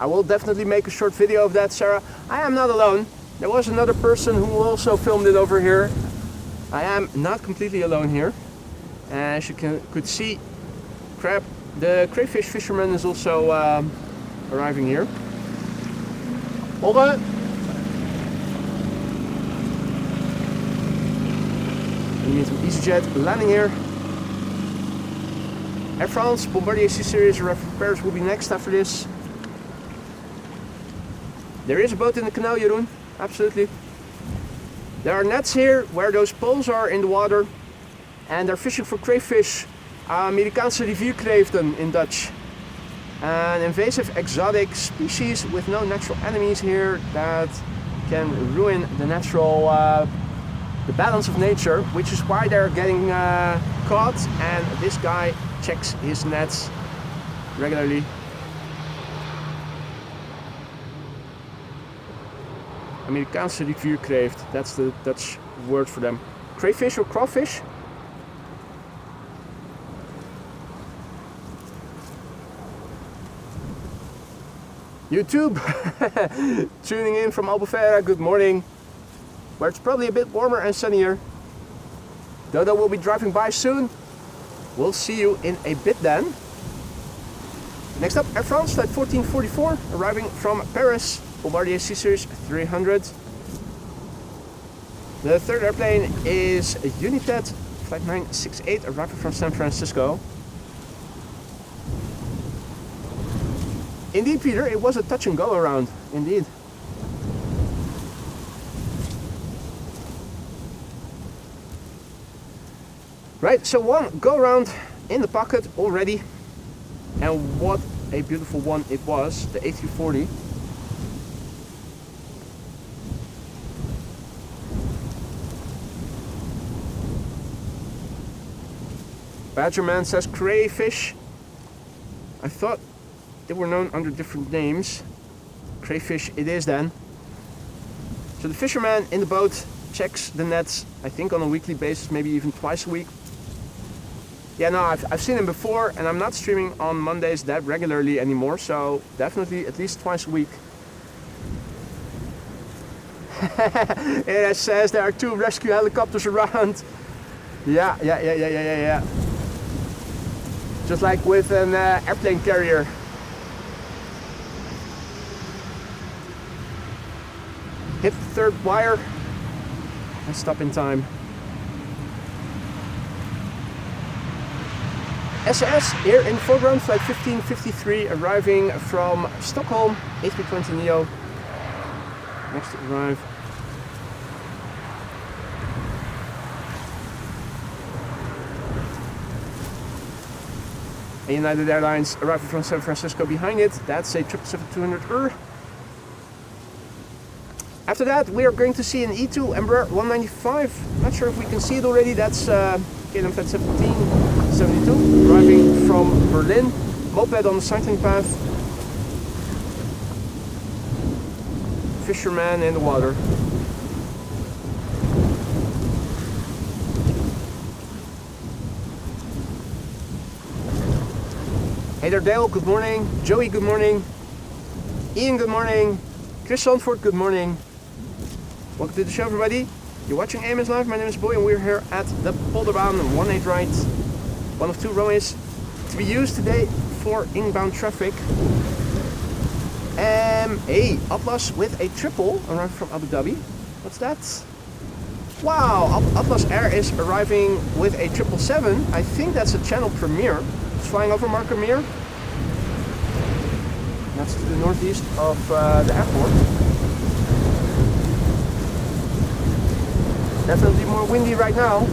I will definitely make a short video of that, Sarah. I am not alone. There was another person who also filmed it over here. I am not completely alone here. As you could see, the crayfish fisherman is also arriving here. Olga. We meet some EasyJet landing here. Air France, Bombardier C-Series, arriving from Paris will be next after this. There is a boat in the canal, Jeroen. Absolutely. There are nets here where those poles are in the water. And they're fishing for crayfish. Amerikaanse rivierkreeften in Dutch. An invasive exotic species with no natural enemies here that can ruin the natural, the balance of nature. Which is why they're getting caught. And this guy checks his nets regularly. Amerikaanse rivierkreeft, that's the Dutch word for them. Crayfish or crawfish? YouTube, tuning in from Albufeira, good morning. Where it's probably a bit warmer and sunnier. Dodo will be driving by soon. We'll see you in a bit then. Next up, Air France, flight 1444, arriving from Paris. Bombardier C-Series 300. The third airplane is United flight 968, arriving from San Francisco. Indeed, Peter, it was a touch and go around, indeed. Right, so one go around in the pocket already. And what a beautiful one it was, the A340. Badgerman says crayfish. I thought they were known under different names. Crayfish it is then. So the fisherman in the boat checks the nets, I think on a weekly basis, maybe even twice a week. Yeah, no, I've seen him before, and I'm not streaming on Mondays that regularly anymore, so definitely at least twice a week. It says there are 2 rescue helicopters around. Yeah. Just like with an airplane carrier. Hit the 3rd wire and stop in time. SAS here in foreground, flight 1553, arriving from Stockholm, A320neo. Next to arrive. And United Airlines arriving from San Francisco behind it. That's a 777-200. After that, we are going to see an E2 Embraer 195. Not sure if we can see it already. That's KLM Flight 1772, arriving from Berlin. Moped on the cycling path. Fisherman in the water. Hey there, Dale, good morning. Joey, good morning. Ian, good morning. Chris Sandford, good morning. Welcome to the show, everybody. You're watching AMS Live. My name is Boy, and we're here at the Polderbaan 18 right. One of 2 runways to be used today for inbound traffic. A Atlas with a triple arriving from Abu Dhabi. What's that? Wow, Atlas Air is arriving with a 777. I think that's a channel premiere. It's flying over Markham. That's to the northeast of the airport. Definitely more windy right now.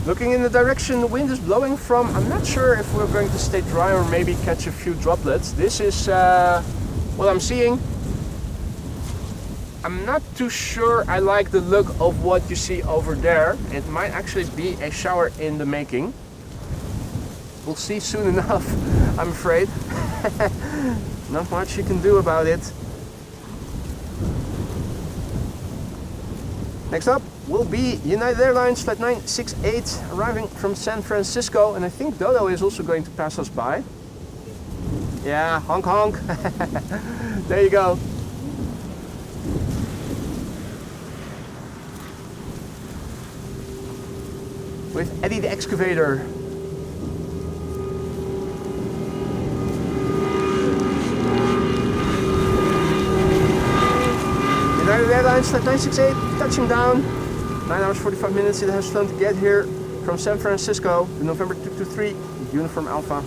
Looking in the direction the wind is blowing from, I'm not sure if we're going to stay dry or maybe catch a few droplets. This is what I'm seeing. I'm not too sure I like the look of what you see over there. It might actually be a shower in the making. We'll see soon enough, I'm afraid. Not much you can do about it. Next up will be United Airlines Flight 968 arriving from San Francisco, and I think Dodo is also going to pass us by. Yeah, honk honk. There you go. With Eddie the Excavator. United Airlines Flight 968 touching down. 9 hours 45 minutes it has flown to get here from San Francisco to November 223 Uniform Alpha.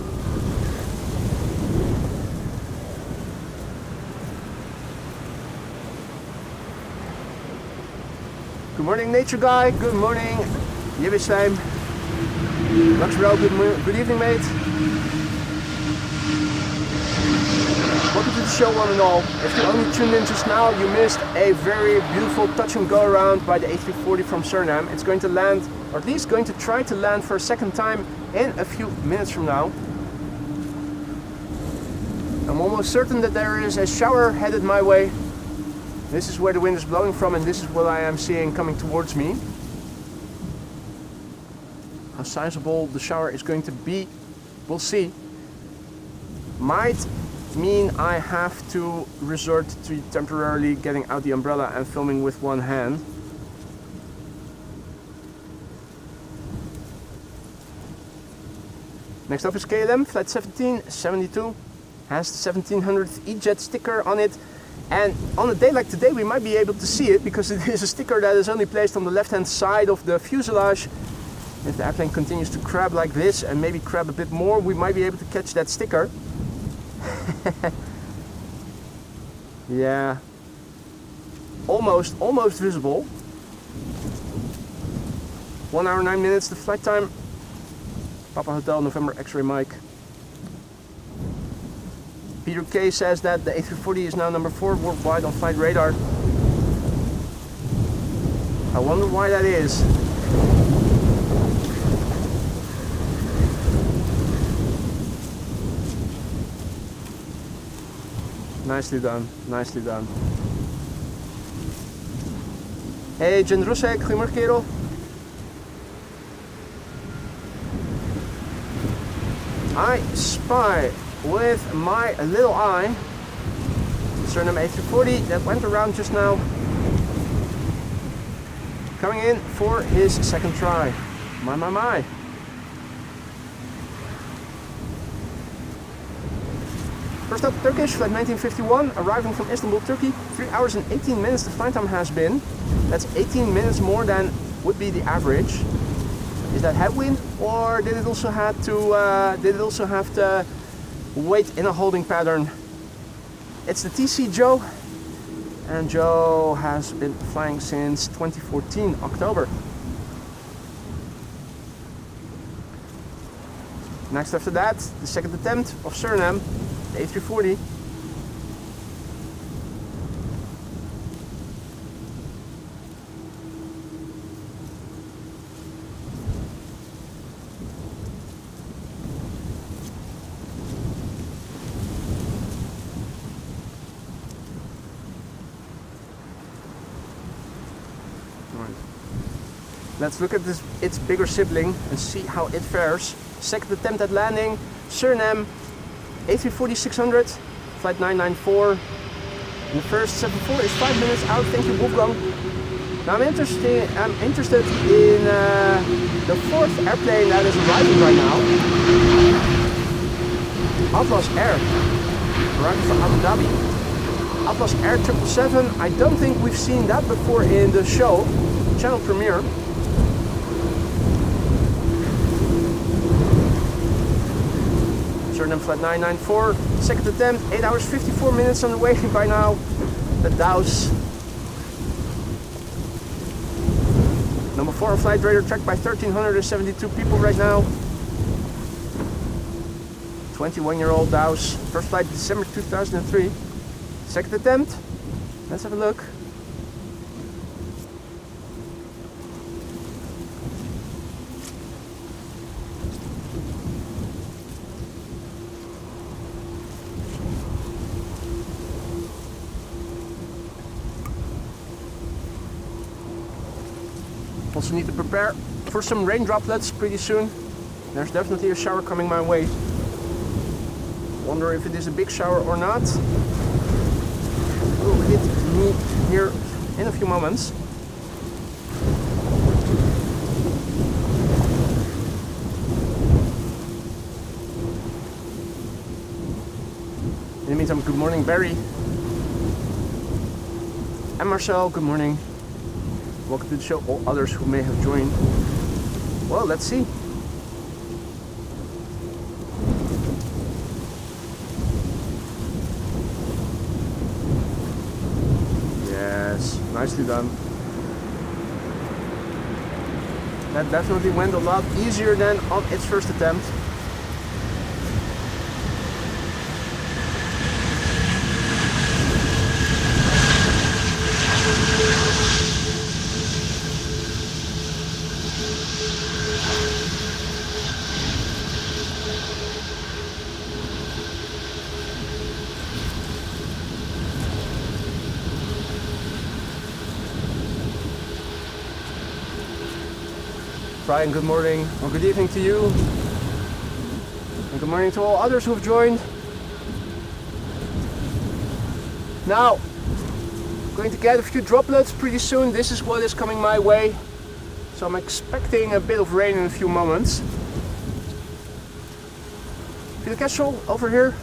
Good morning, Nature Guy. Good morning, Yivisheim. Lux Bro, good evening, mate. Welcome to the show, one and all. If you only tuned in just now, you missed a very beautiful touch and go around by the A340 from Suriname. It's going to land, or at least going to try to land for a second time in a few minutes from now. I'm almost certain that there is a shower headed my way. This is where the wind is blowing from, and this is what I am seeing coming towards me. How sizable the shower is going to be, we'll see. Might mean I have to resort to temporarily getting out the umbrella and filming with one hand. Next up is KLM Flight 1772. Has the 1700th E-Jet sticker on it. And on a day like today we might be able to see it because it is a sticker that is only placed on the left hand side of the fuselage. If the airplane continues to crab like this and maybe crab a bit more, we might be able to catch that sticker. Yeah, almost visible. 1 hour 9 minutes the flight time. Papa Hotel November X-ray Mike. Peter K says that the A340 is now number 4 worldwide on flight radar. I wonder why that is. Nicely done, nicely done. Hey, Jen Rusek, goedemorgen kerel. I spy with my little eye Amsterdam A380 that went around just now, coming in for his second try. My. First up, Turkish flight 1951, arriving from Istanbul, Turkey. 3 hours and 18 minutes the flight time has been. That's 18 minutes more than would be the average. Is that headwind, or did it also have to wait in a holding pattern? It's the TC Joe, and Joe has been flying since 2014 October. Next after that, the second attempt of Suriname, the A340. Let's look at its bigger sibling and see how it fares. Second attempt at landing, Suriname, A340-600, flight 994. And the first 74 is 5 minutes out. Thank you, Wolfgang. Now I'm interested in the fourth airplane that is arriving right now. Atlas Air, arriving from Abu Dhabi. Atlas Air 777. I don't think we've seen that before in the show, channel premiere. Suriname flight 994, second attempt, 8 hours 54 minutes on the way by now. The Dows. Number 4 on flight radar, tracked by 1,372 people right now. 21-year-old Dows. First flight December 2003. Second attempt. Let's have a look. Also need to prepare for some rain droplets pretty soon. There's definitely a shower coming my way. Wonder if it is a big shower or not. It will hit me here in a few moments. In the meantime, good morning Barry. And Marcel, good morning. Welcome to the show, all others who may have joined. Well, let's see. Yes, nicely done. That definitely went a lot easier than on its first attempt. Brian, good morning, or good evening to you. And good morning to all others who have joined. Now, I'm going to get a few droplets pretty soon. This is what is coming my way. So I'm expecting a bit of rain in a few moments. Peter Kessel over here.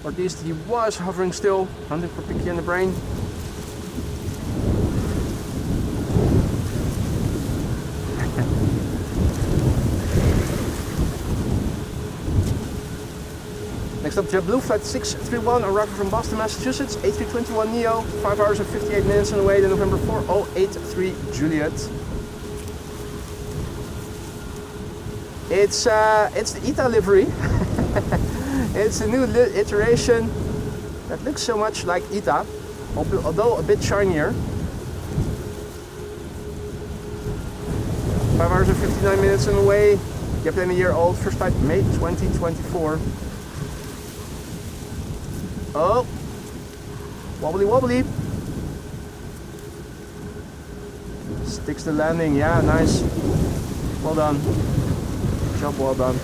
Or at least he was hovering still, hunting for Pinky in the brain. Next up, JetBlue flight 631, arriving from Boston, Massachusetts, A321neo, 5 hours and 58 minutes on the way to November 4083 Juliet. It's the ETA livery. It's a new iteration that looks so much like ETA, although a bit shinier. 5 hours and 59 minutes on the way. Airplane a year old, first flight May 2024. Oh, wobbly wobbly. Sticks the landing, yeah, nice. Well done. Good job, well done.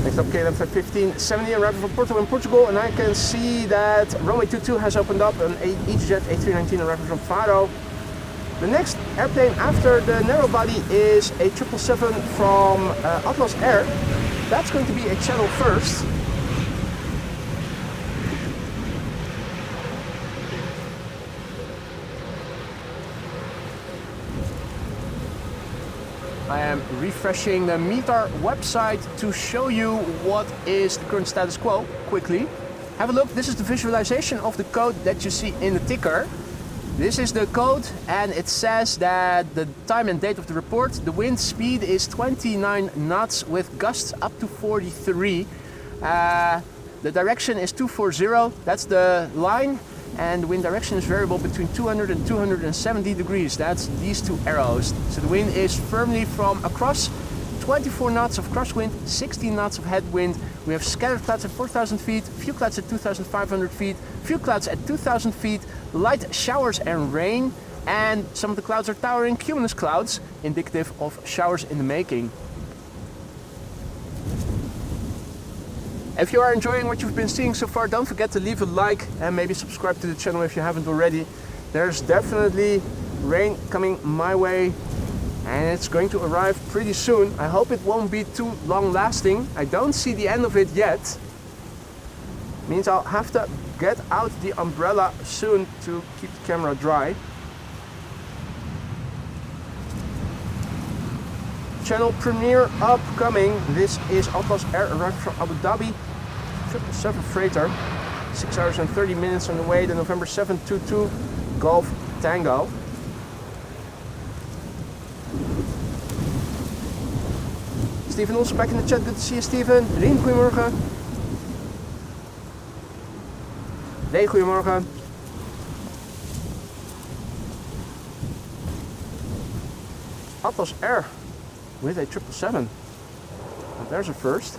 Next up, KLM Flight 1570, arriving from Porto in Portugal, and I can see that runway 22 has opened up, an EasyJet A380 arriving from Faro. The next airplane after the narrow body is a 777 from Atlas Air. That's going to be a channel first. I am refreshing the METAR website to show you what is the current status quo quickly. Have a look, this is the visualization of the code that you see in the ticker. This is the code and it says that the time and date of the report, the wind speed is 29 knots with gusts up to 43. The direction is 240, that's the line, and the wind direction is variable between 200 and 270 degrees. That's these two arrows. So the wind is firmly from across, 24 knots of crosswind, 16 knots of headwind. We have scattered clouds at 4,000 feet, few clouds at 2,500 feet, few clouds at 2,000 feet, light showers and rain, and some of the clouds are towering cumulus clouds, indicative of showers in the making. If you are enjoying what you've been seeing so far, don't forget to leave a like and maybe subscribe to the channel if you haven't already. There's definitely rain coming my way and it's going to arrive pretty soon. I hope it won't be too long lasting. I don't see the end of it yet. Means I'll have to get out the umbrella soon to keep the camera dry. Channel premiere upcoming. This is Atlas Air arriving from Abu Dhabi. 777 freighter. 6 hours and 30 minutes on the way. The November 722 Golf Tango. Steven also back in the chat. Good to see you, Steven. Rien, goedemorgen. Nee, goedemorgen. Atlas Air with a 777. Well, there's a first.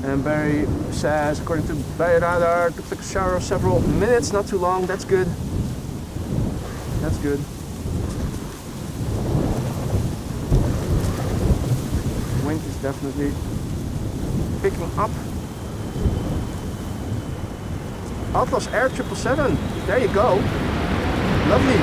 And Barry says, according to Radar, took a shower of several minutes, not too long. That's good. That's good. Wind is definitely picking up. Atlas Air 777. There you go. Lovely.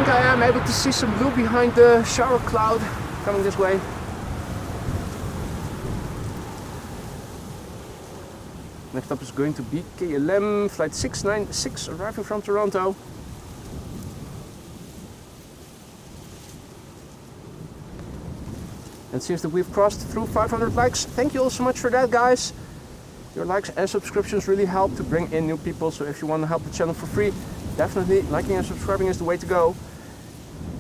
I'm able to see some blue behind the shower cloud coming this way. Next up is going to be KLM Flight 696 arriving from Toronto. And seems that we've crossed through 500 likes. Thank you all so much for that, guys. Your likes and subscriptions really help to bring in new people. So if you want to help the channel for free, definitely liking and subscribing is the way to go.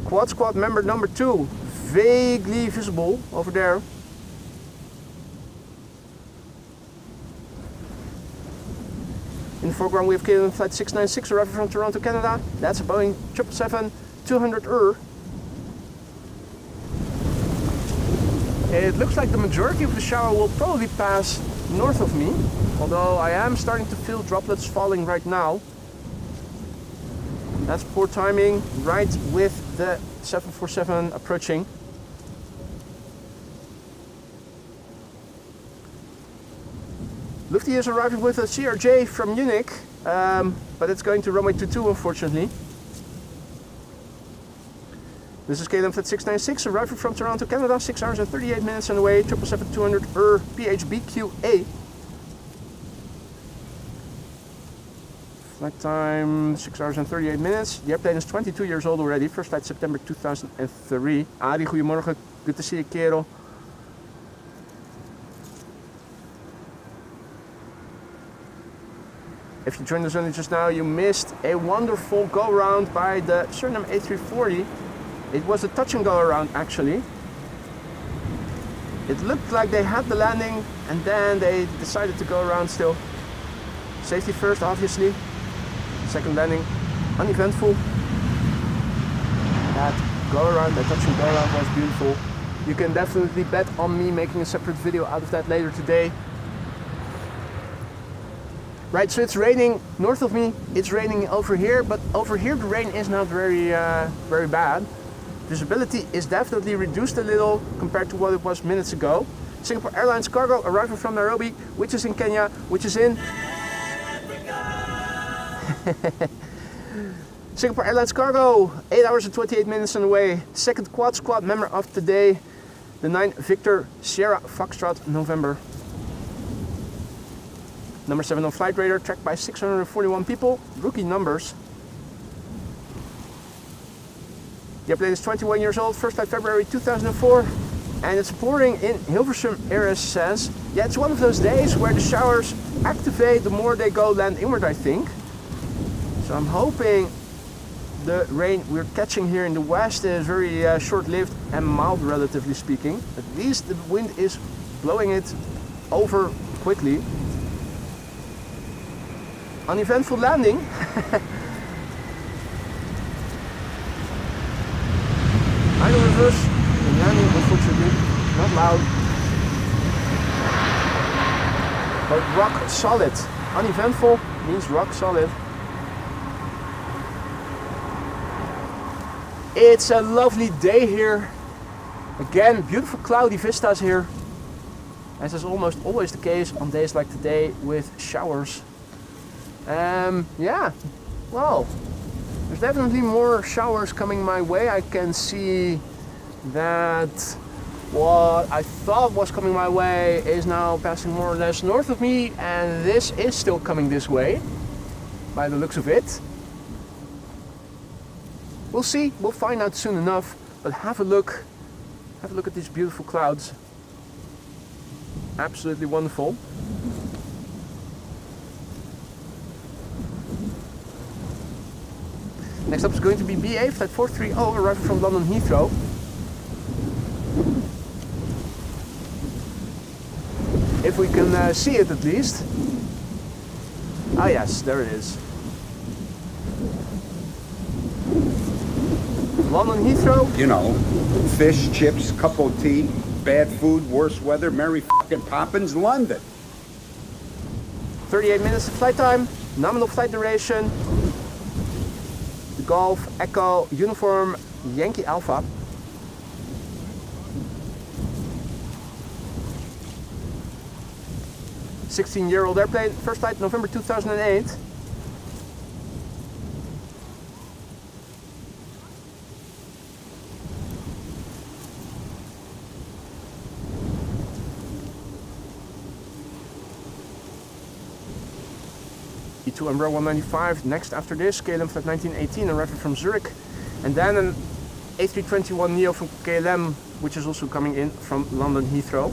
Quad Squad member number 2, vaguely visible over there. In the foreground we have KLM Flight 696 arriving from Toronto, Canada. That's a Boeing 777-200ER. It looks like the majority of the shower will probably pass north of me, although I am starting to feel droplets falling right now. That's poor timing, right with the 747 approaching. Lufty is arriving with a CRJ from Munich, but it's going to runway 22 unfortunately. This is KLM Flight 696 arriving from Toronto, Canada, 6 hours and 38 minutes on the way, 777-200ER PHBQA. Flight time 6 hours and 38 minutes. The airplane is 22 years old already. First flight September 2003. Adi, goedemorgen. Good to see you, kerel. If you joined us only just now, you missed a wonderful go-around by the Amsterdam A380. It was a touch and go around actually. It looked like they had the landing and then they decided to go around still. Safety first, obviously. Second landing, uneventful. That go around, that touch and go around was beautiful. You can definitely bet on me making a separate video out of that later today. Right, so it's raining north of me, it's raining over here, but over here the rain is not very bad. Visibility is definitely reduced a little compared to what it was minutes ago. Singapore Airlines cargo arriving from Nairobi, which is in Kenya, which is in Singapore Airlines cargo, 8 hours and 28 minutes on the way. Second quad squad member of today, the 9 Victor Sierra Foxtrot November. Number 7 on flight radar, tracked by 641 people, rookie numbers. The airplane is 21 years old, first flight February 2004, and it's pouring in Hilversum area, says. Yeah, it's one of those days where the showers activate the more they go land inward, I think. So I'm hoping the rain we're catching here in the west is very short-lived and mild, relatively speaking. At least the wind is blowing it over quickly. Uneventful landing. Idle reverse. The landing, unfortunately, not loud. But rock solid. Uneventful means rock solid. It's a lovely day here. Again, beautiful cloudy vistas here. As is almost always the case on days like today with showers. Yeah, well, there's definitely more showers coming my way. I can see that what I thought was coming my way is now passing more or less north of me, and this is still coming this way, by the looks of it. We'll see, we'll find out soon enough, but have a look at these beautiful clouds. Absolutely wonderful. Next up is going to be BA, flight 430, arriving from London Heathrow. If we can see it at least. Ah yes, there it is. London Heathrow. You know, fish, chips, cup of tea, bad food, worse weather, Mary fucking Poppins, London. 38 minutes of flight time, nominal flight duration. Golf, Echo, Uniform, Yankee Alpha. "16-year-old airplane, first flight November 2008. E2 Embraer 195, next after this, KLM flight 1918, arriving from Zurich. And then an A321neo from KLM, which is also coming in from London Heathrow.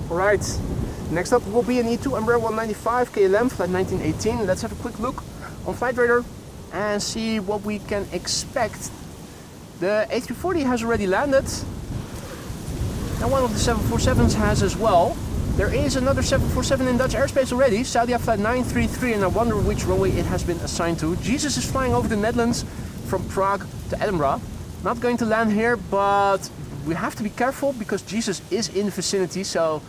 Alright, next up will be an E2 Embraer 195 KLM flight 1918. Let's have a quick look on flight radar and see what we can expect. The A340 has already landed, and one of the 747s has as well. There is another 747 in Dutch airspace already. Saudia flight 933, and I wonder which runway it has been assigned to. Jesus is flying over the Netherlands from Prague to Edinburgh. Not going to land here, but we have to be careful because Jesus is in the vicinity. So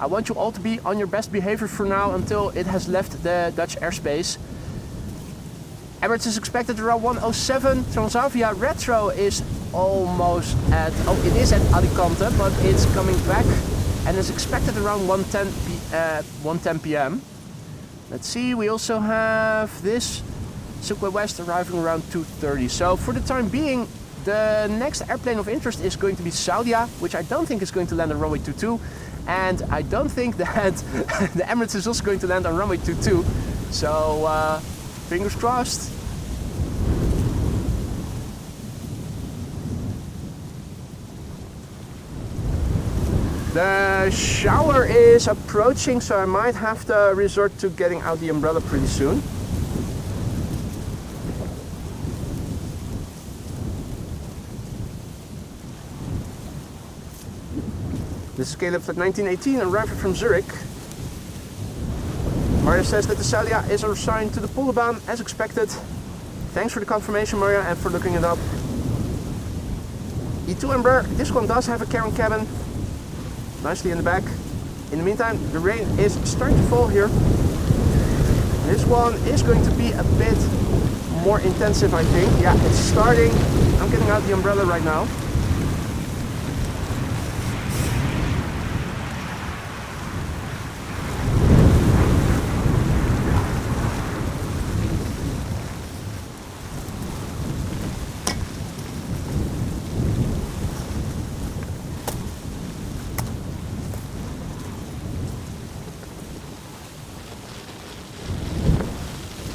I want you all to be on your best behavior for now until it has left the Dutch airspace. Emirates is expected around 107. Transavia Retro is almost at, oh, it is at Alicante, but it's coming back and is expected around 1:10 p.m. Let's see, we also have this Silkway West arriving around 2:30. So for the time being, the next airplane of interest is going to be Saudia, which I don't think is going to land on runway 22. And I don't think that the Emirates is also going to land on runway 22. So fingers crossed. The shower is approaching, so I might have to resort to getting out the umbrella pretty soon. This is Caleb flight 1918, arriving from Zurich. Maria says that the Saudia is assigned to the Polderbaan as expected. Thanks for the confirmation, Maria, and for looking it up. E2 Embraer, this one does have a Karen cabin. Nicely in the back. In the meantime, the rain is starting to fall here. This one is going to be a bit more intensive, I think. Yeah, it's starting. I'm getting out the umbrella right now.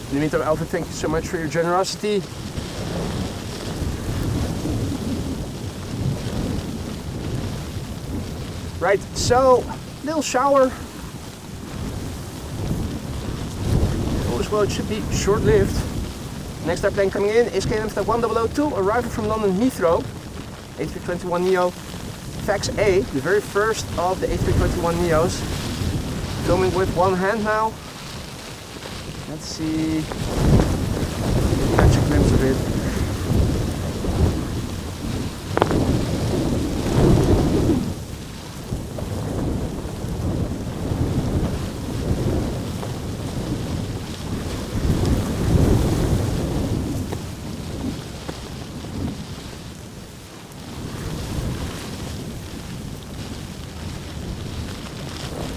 In the meantime, Alfred, thank you so much for your generosity. Right, so, little shower. All is well, it should be short-lived. Next airplane coming in is KLM 1002, arriving from London Heathrow. A321neo Fax A, the very first of the A321neos. Filming with one hand now. Let's see, catch a glimpse of it.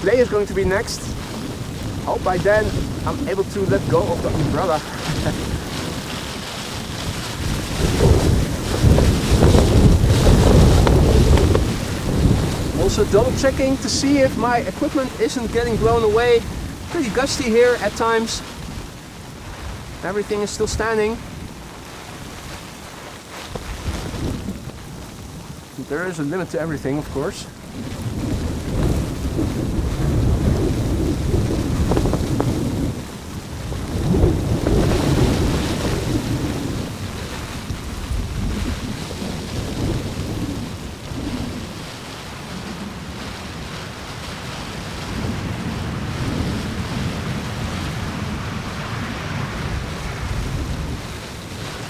Play is going to be next. Hope by then I'm able to let go of the umbrella. Also double checking to see if my equipment isn't getting blown away. Pretty gusty here at times. Everything is still standing. There is a limit to everything, of course.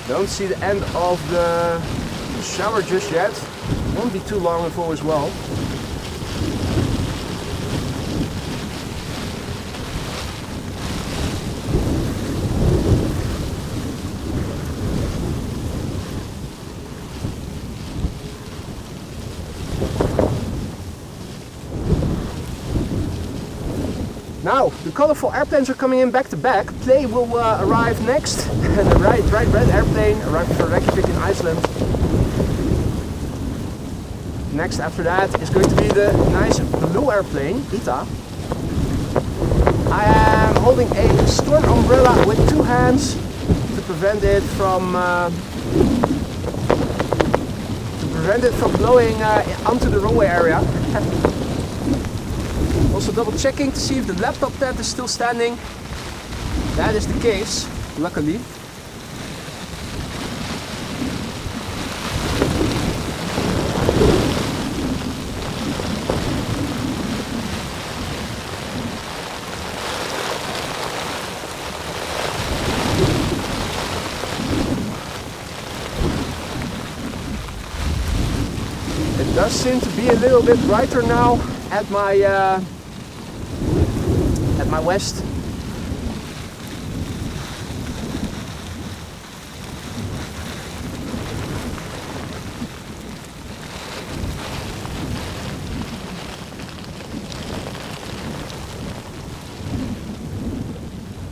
Don't see the end of the shower just yet. Won't be too long if all is well. Now, the colorful airplanes are coming in back to back. Play will arrive next. The bright red airplane arriving from Reykjavik in Iceland. Next after that is going to be the nice blue airplane, Ita. I am holding a storm umbrella with two hands to prevent it from blowing onto the runway area. Also double checking to see if the laptop tent is still standing. That is the case, luckily. does seem to be a little bit brighter now at my west.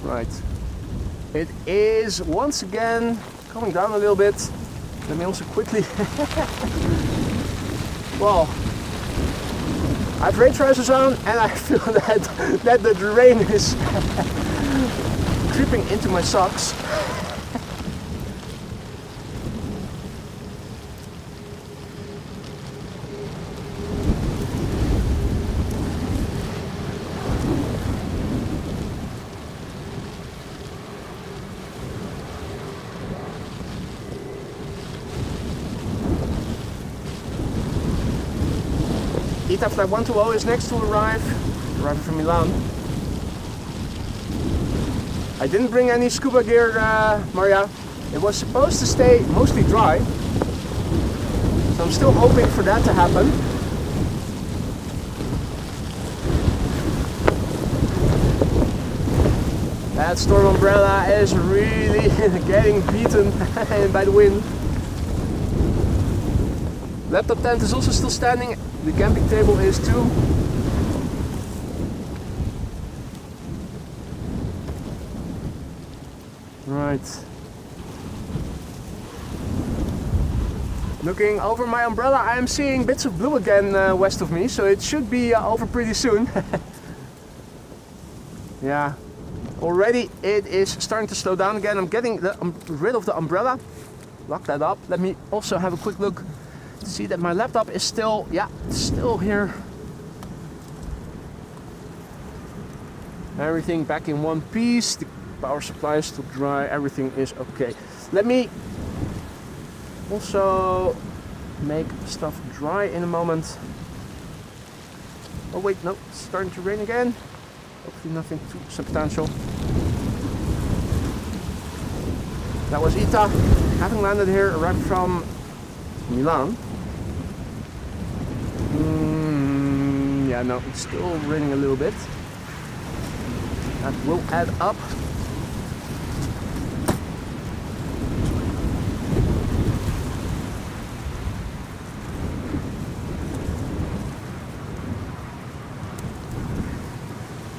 Right. It is once again coming down a little bit. Let me also quickly. Well, I have rain trousers on, and I feel that the rain is dripping into my socks. ETA flight 120 is next to arriving from Milan. I didn't bring any scuba gear, Maria. It was supposed to stay mostly dry, so I'm still hoping for that to happen. That storm umbrella is really getting beaten by the wind. Laptop tent is also still standing. The camping table is too. Right. Looking over my umbrella, I am seeing bits of blue again west of me, so it should be over pretty soon. Yeah. Already it is starting to slow down again. I'm getting rid of the umbrella. Lock that up. Let me also have a quick look. See that my laptop is still, yeah, still here. Everything back in one piece. The power supply is still dry. Everything is okay. Let me also make stuff dry in a moment. Oh wait, no, it's starting to rain again. Hopefully nothing too substantial. That was ETA, having landed here, arrived from Milan. Yeah, no, it's still raining a little bit. That will add up.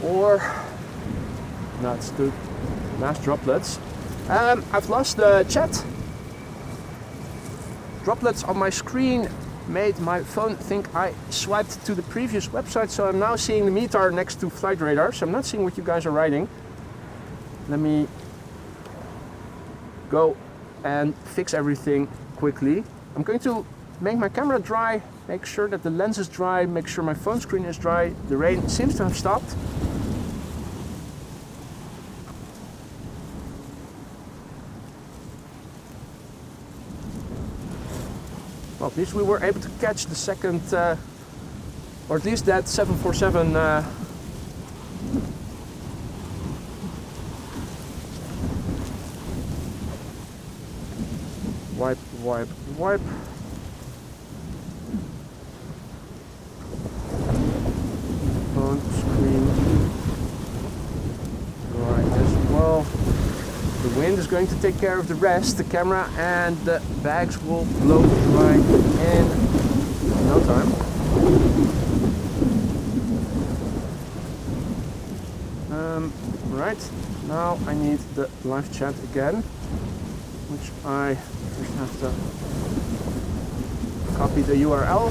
Or, no, it's the mass droplets. I've lost the chat. Droplets on my screen made my phone think I swiped to the previous website, so I'm now seeing the METAR next to flight radar, so I'm not seeing what you guys are writing. Let me go and fix everything quickly. I'm going to make my camera dry, make sure that the lens is dry, make sure my phone screen is dry. The rain seems to have stopped. Well, at least we were able to catch the second, or at least that 747 wipe. Phone screen dry as well. The wind is going to take care of the rest. The camera and the bags will blow dry in no time. Right, now I need the live chat again, which I just have to copy the URL.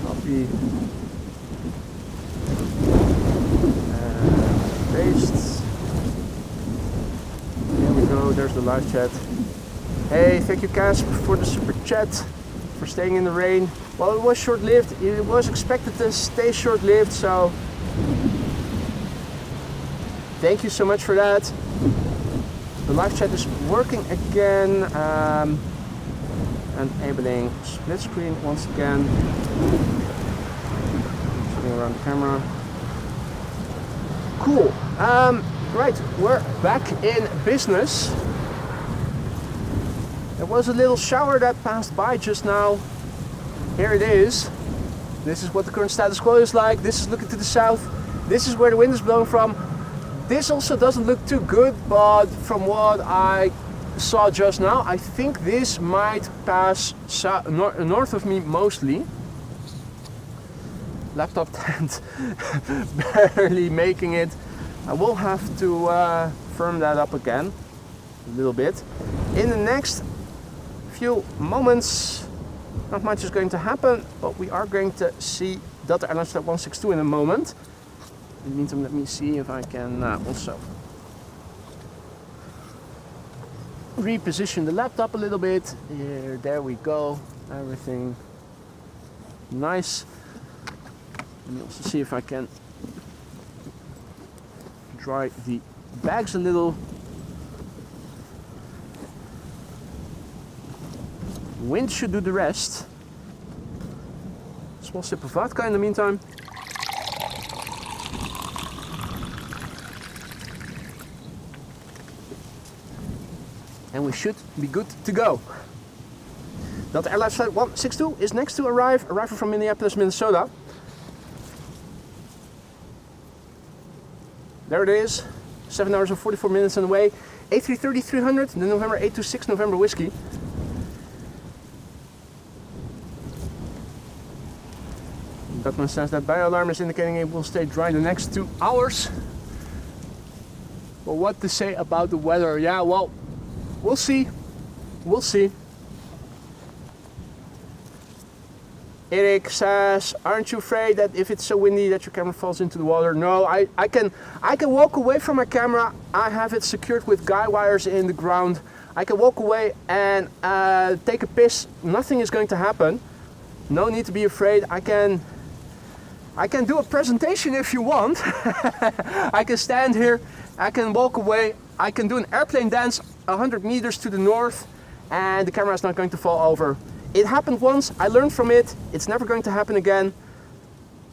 Copy. Paste. Here we go, there's the live chat. Hey, thank you Casp for the super chat, for staying in the rain. Well, it was short-lived, it was expected to stay short-lived, so thank you so much for that. The live chat is working again, enabling split screen once again. Sitting around the camera. Cool. Right, we're back in business. There was a little shower that passed by just now. Here it is. This is what the current status quo is like. This is looking to the south. This is where the wind is blowing from. This also doesn't look too good, but from what I saw just now, I think this might pass north of me mostly. Laptop tent barely making it. I will have to firm that up again a little bit. In the next few moments, not much is going to happen, but we are going to see Delta Airlines Flight 162 in a moment. In the meantime, let me see if I can also reposition the laptop a little bit. Here, there we go. Everything nice. Let me also see if I can dry the bags a little. Wind should do the rest. Small sip of vodka in the meantime. And we should be good to go. Delta Airlines Flight 162 is next to arrive, arriving from Minneapolis, Minnesota. There it is, 7 hours and 44 minutes on the way. A330-300, the November 826 November Whiskey. Gutman says that bio alarm is indicating it will stay dry the next 2 hours. Well, what to say about the weather? Yeah, well, we'll see. We'll see. Eric says, aren't you afraid that if it's so windy that your camera falls into the water? No, I can walk away from my camera. I have it secured with guy wires in the ground. I can walk away and take a piss. Nothing is going to happen. No need to be afraid. I can do a presentation if you want. I can stand here. I can walk away. I can do an airplane dance 100 meters to the north, and the camera is not going to fall over. It happened once, I learned from it, it's never going to happen again.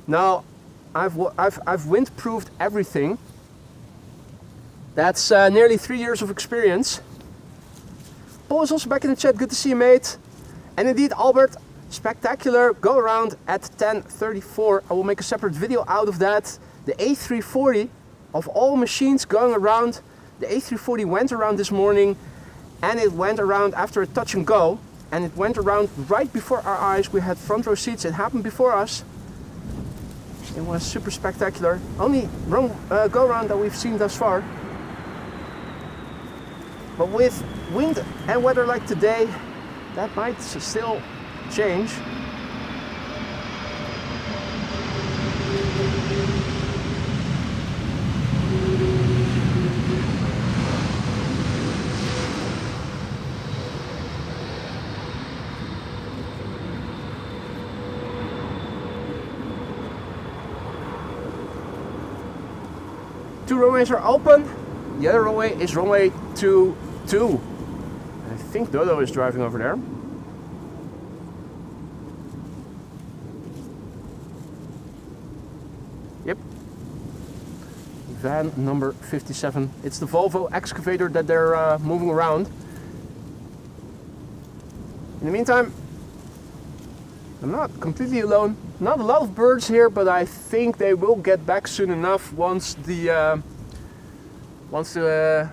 Now, I've windproofed everything. That's nearly 3 years of experience. Paul is also back in the chat, good to see you, mate. And indeed, Albert, spectacular go around at 10:34. I will make a separate video out of that. The A340, of all machines going around, the A340 went around this morning, and it went around after a touch and go. And it went around right before our eyes. We had front row seats. It happened before us. It was super spectacular. Only go around that we've seen thus far. But with wind and weather like today, that might still change. Two runways are open. The other runway is runway 22. I think Dodo is driving over there. Yep. Van number 57. It's the Volvo excavator that they're moving around. In the meantime, I'm not completely alone. Not a lot of birds here, but I think they will get back soon enough once the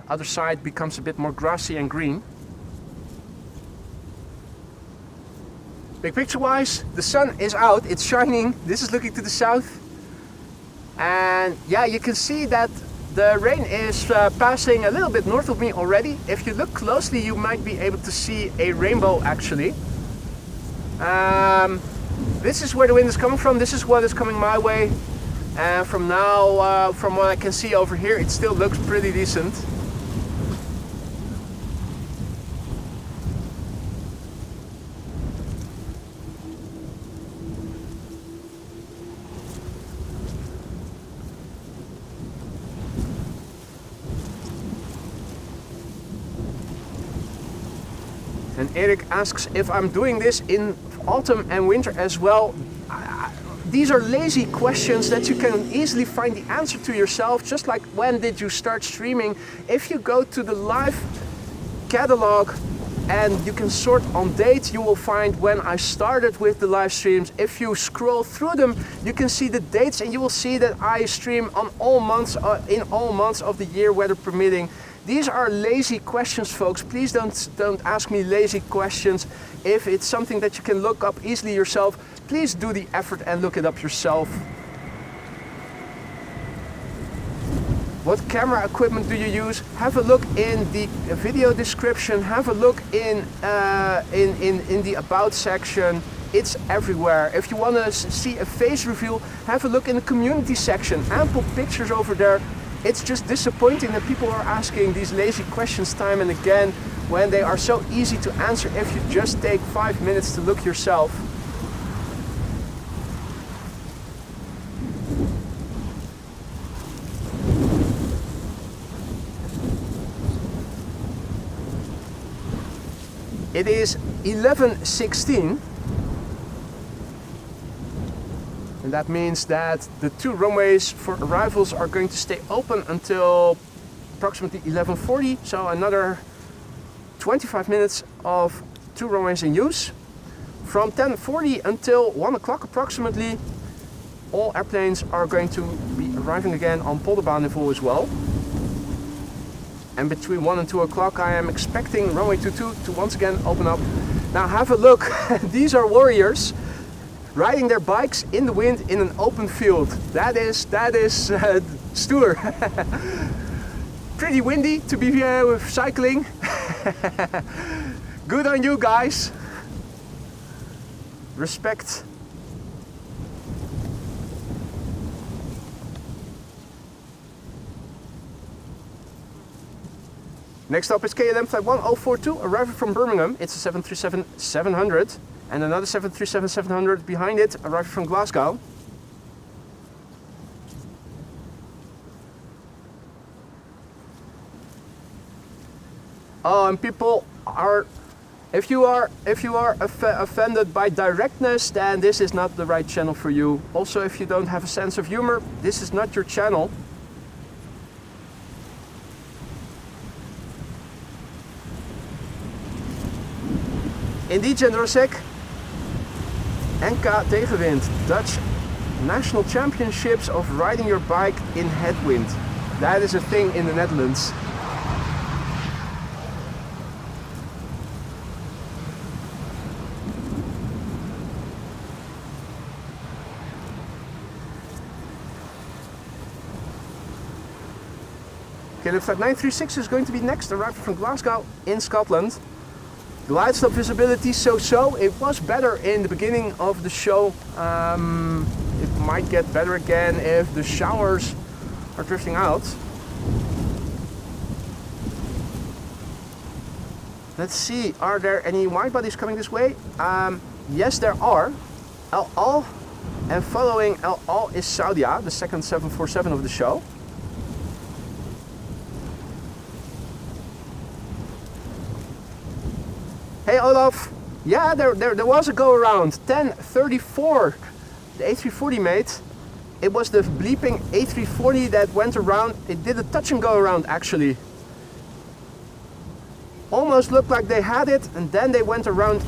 other side becomes a bit more grassy and green. Big picture wise, the sun is out, it's shining. This is looking to the south. And yeah, you can see that the rain is passing a little bit north of me already. If you look closely, you might be able to see a rainbow actually. This is where the wind is coming from. This is what is coming my way. And from now, from what I can see over here, it still looks pretty decent. And Eric asks if I'm doing this in autumn and winter as well. These are lazy questions that you can easily find the answer to yourself, just like when did you start streaming. If you go to the live catalog and you can sort on date. You will find when I started with the live streams. If you scroll through them, you can see the dates, and you will see that I stream on all months, in all months of the year, weather permitting. These are lazy questions, folks. Please don't ask me lazy questions. If it's something that you can look up easily yourself, please do the effort and look it up yourself. What camera equipment do you use? Have a look in the video description. Have a look in the about section. It's everywhere. If you want to see a face reveal, have a look in the community section. Ample pictures over there. It's just disappointing that people are asking these lazy questions time and again when they are so easy to answer if you just take 5 minutes to look yourself. It is 11:16. And that means that the 2 runways for arrivals are going to stay open until approximately 11:40. So another 25 minutes of 2 runways in use. From 10:40 until 1 o'clock approximately, all airplanes are going to be arriving again on Polderbaan as well. And between 1 and 2 o'clock I am expecting runway 22 to once again open up. Now have a look. These are warriors riding their bikes in the wind in an open field. That is stoer. Pretty windy to be with cycling. Good on you guys. Respect. Next up is KLM flight 1042 arriving from Birmingham. It's a 737-700 and another 737-700 behind it arriving from Glasgow. Oh, and people are, if you are offended by directness, then this is not the right channel for you. Also, if you don't have a sense of humor, this is not your channel. Indeed, Jendrosek. NK tegenwind. Dutch National Championships of riding your bike in headwind. That is a thing in the Netherlands. Okay, the flight 936 is going to be next, arriving from Glasgow in Scotland. Glide slope visibility so-so. It was better in the beginning of the show. It might get better again if the showers are drifting out. Let's see, are there any wide bodies coming this way? Yes, there are. El Al, and following El Al is Saudia, the second 747 of the show. Hey Olaf, yeah, there was a go around. 10:34, the A340 mate. It was the bleeping A340 that went around. It did a touch and go around actually. Almost looked like they had it and then they went around.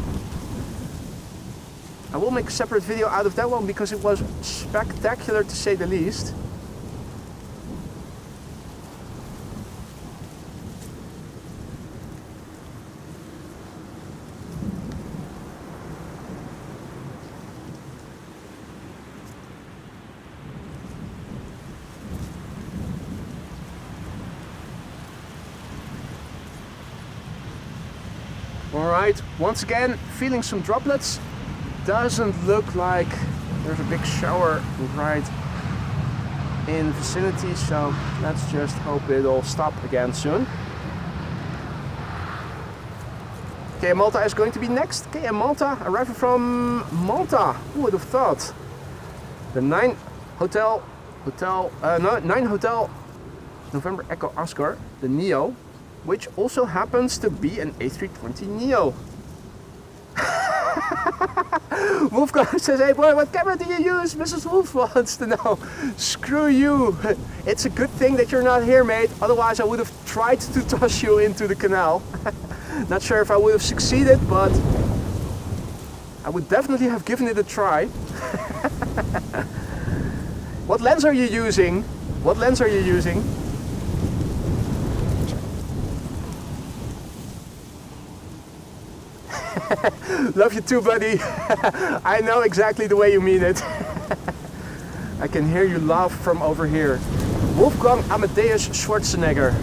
I will make a separate video out of that one because it was spectacular to say the least. Alright, once again, feeling some droplets. Doesn't look like there's a big shower right in the vicinity, so let's just hope it'll stop again soon. KM Malta is going to be next. KM Malta arriving from Malta. Who would have thought? The 9 Hotel November Echo Oscar, the Neo, which also happens to be an A320 Neo. Wolfgang says, hey boy, what camera do you use? Mrs. Wolf wants to know. Screw you. It's a good thing that you're not here, mate. Otherwise I would have tried to toss you into the canal. Not sure if I would have succeeded, but I would definitely have given it a try. What lens are you using? What lens are you using? Love you too, buddy. I know exactly the way you mean it. I can hear you laugh from over here. Wolfgang Amadeus Schwarzenegger.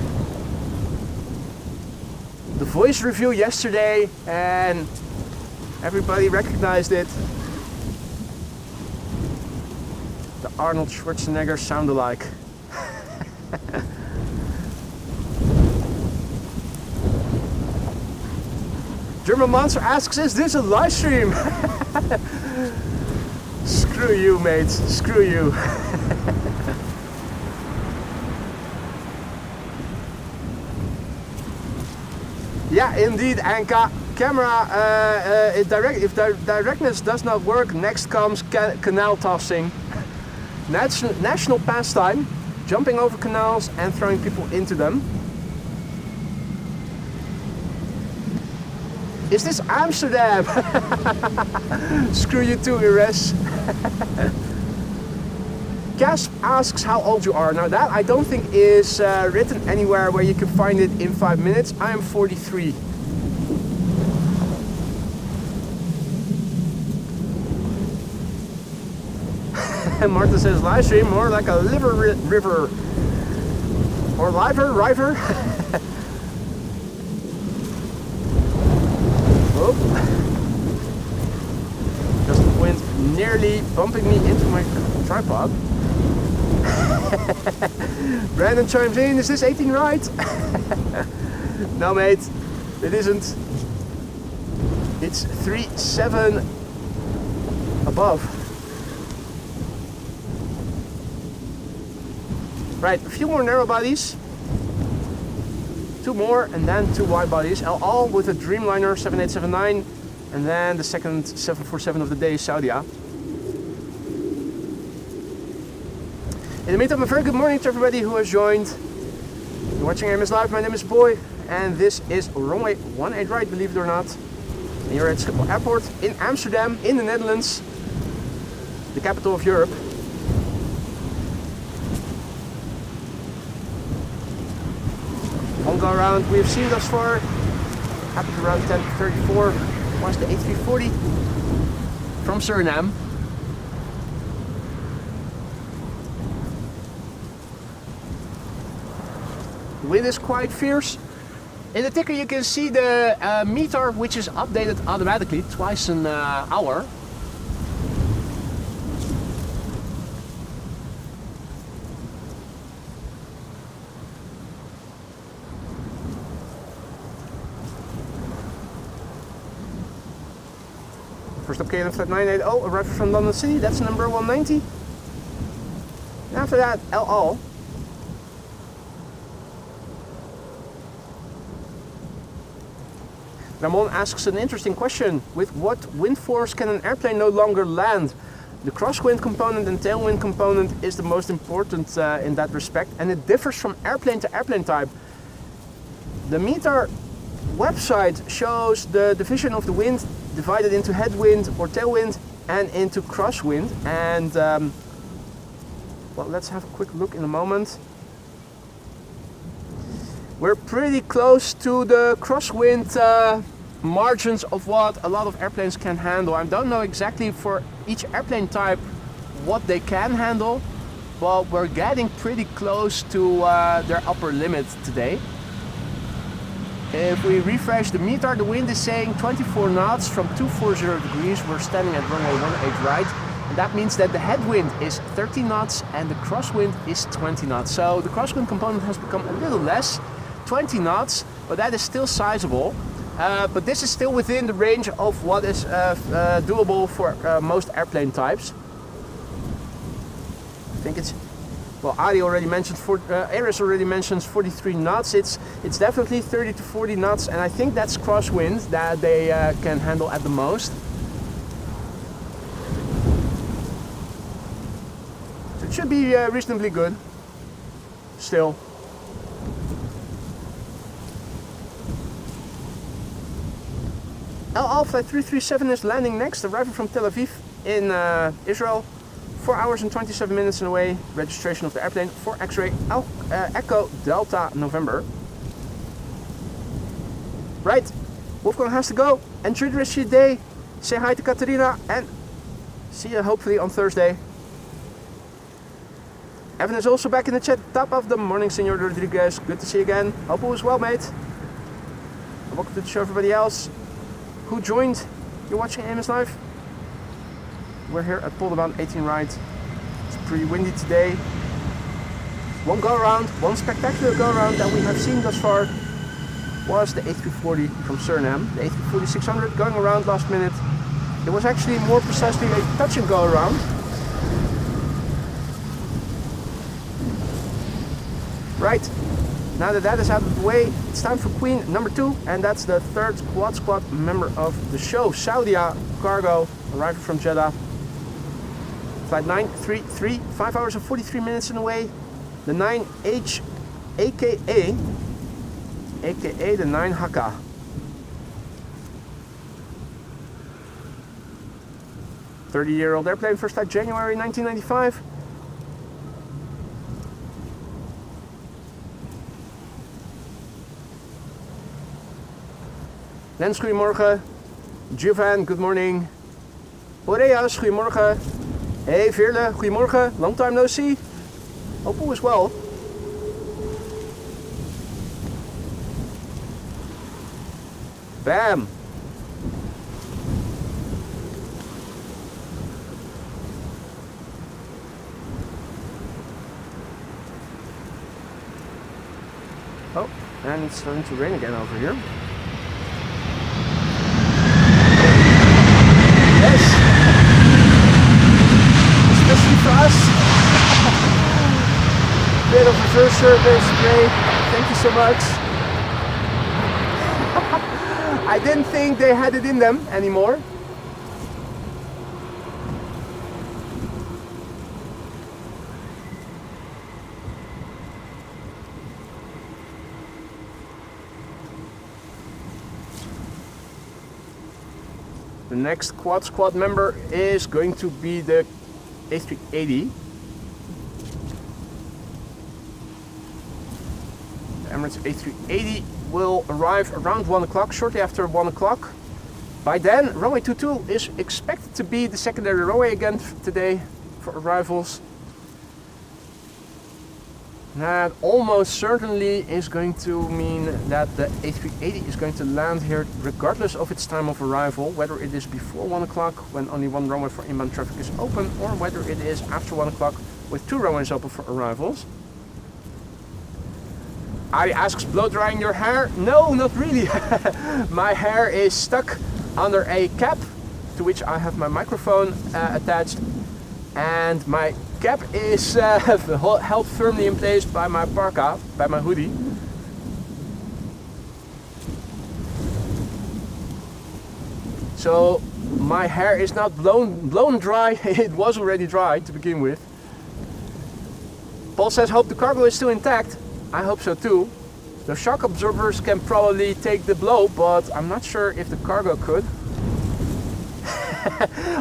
The voice review yesterday and everybody recognized it. The Arnold Schwarzenegger sound-alike. German Monster asks, is this a live stream? Screw you, mates. Screw you. Yeah, indeed, Anka. Camera, if directness does not work, next comes canal tossing. National pastime, jumping over canals and throwing people into them. Is this Amsterdam? Screw you too, Ires. Gasp asks how old you are. Now that I don't think is written anywhere where you can find it in 5 minutes. I am 43. And Martha says live stream more like a river. Or river. Oh. Just the wind nearly bumping me into my tripod. Brandon chimes in, is this 18 right? No mate, it isn't. It's 3.7 above. Right, a few more narrow bodies. 2 more and then 2 wide bodies. All with a Dreamliner 7879 and then the second 747 of the day, Saudia. In the meantime, a very good morning to everybody who has joined. You're watching AMS Live, my name is Boy and this is Runway 18 right, believe it or not. And you're at Schiphol Airport in Amsterdam, in the Netherlands, the capital of Europe. One go around we have seen thus far happened around 10:34. Was the A340 from Suriname. The wind is quite fierce. In the ticker you can see the meter, which is updated automatically twice an hour. First up KLM flight 980, arriving from London City, that's number 190. And after that, El Al. Ramon asks an interesting question. With what wind force can an airplane no longer land? The crosswind component and tailwind component is the most important in that respect, and it differs from airplane to airplane type. The METAR website shows the division of the wind divided into headwind or tailwind and into crosswind, and well, let's have a quick look in a moment. We're pretty close to the crosswind margins of what a lot of airplanes can handle. I don't know exactly for each airplane type what they can handle, but we're getting pretty close to their upper limit today. If we refresh the METAR, the wind is saying 24 knots from 240 degrees. We're standing at runway 18 right. And that means that the headwind is 30 knots and the crosswind is 20 knots. So the crosswind component has become a little less, 20 knots, but that is still sizable. But this is still within the range of what is doable for most airplane types. I think it's, well, Ari already mentioned, Aris already mentions 43 knots. It's definitely 30 to 40 knots, and I think that's crosswind that they can handle at the most. So it should be reasonably good still. El Al flight 337 is landing next, arriving from Tel Aviv in Israel. 4 hours and 27 minutes away. Registration of the airplane for X-ray Echo Delta November. Right, Wolfgang has to go. Enjoy the rest of your day. Say hi to Katerina and see you hopefully on Thursday. Evan is also back in the chat. Top of the morning, Senor Rodriguez. Good to see you again. Hope all is well, mate. And welcome to the show, everybody else who joined. You're watching AMS Live. We're here at Polderbaan 18 ride. It's pretty windy today. One go around, one spectacular go around that we have seen thus far was the A340 from Suriname. The A340-600 going around last minute. It was actually more precisely a touch and go around. Right, now that that is out of the way, it's time for Queen number 2, and that's the third Quad Squad member of the show, Saudia Cargo, arriving from Jeddah. Flight 933, 5 hours and 43 minutes away. The 9H, aka the 9 Hakka. Thirty-year-old airplane, first flight January 1995. Lens, goedemorgen. Jovan, good morning. Boreas, goedemorgen. Hey Veerle, goedemorgen. Long time no see. Hope all is well. Bam. Oh, and it's starting to rain again over here. Yes. Especially for us. Bit of reverse service, great. Thank you so much. I didn't think they had it in them anymore. The next Quad Squad member is going to be the A380. The Emirates A380 will arrive around 1 o'clock, shortly after 1 o'clock. By then, runway 22 is expected to be the secondary runway again today for arrivals. That almost certainly is going to mean that the A380 is going to land here regardless of its time of arrival, whether it is before 1 o'clock when only one runway for inbound traffic is open, or whether it is after 1 o'clock with 2 runways open for arrivals. Ari asks, blow drying your hair? No, not really. My hair is stuck under a cap to which I have my microphone attached, and my cap is held firmly in place by my parka, by my hoodie. So my hair is not blown dry. It was already dry to begin with. Paul says, hope the cargo is still intact. I hope so too. The shock absorbers can probably take the blow, but I'm not sure if the cargo could.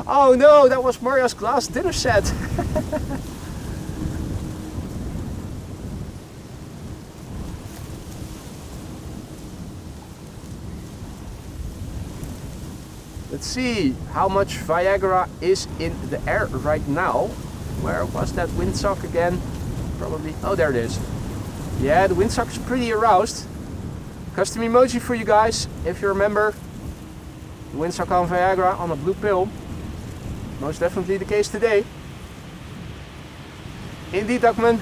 Oh no, that was Mario's glass dinner set. Let's see how much Viagra is in the air right now. Where was that windsock again? Probably, oh there it is. Yeah, the windsock is pretty aroused. Custom emoji for you guys, if you remember. The windsock on Viagra on a blue pill. Most definitely the case today. Indeed, Duckman.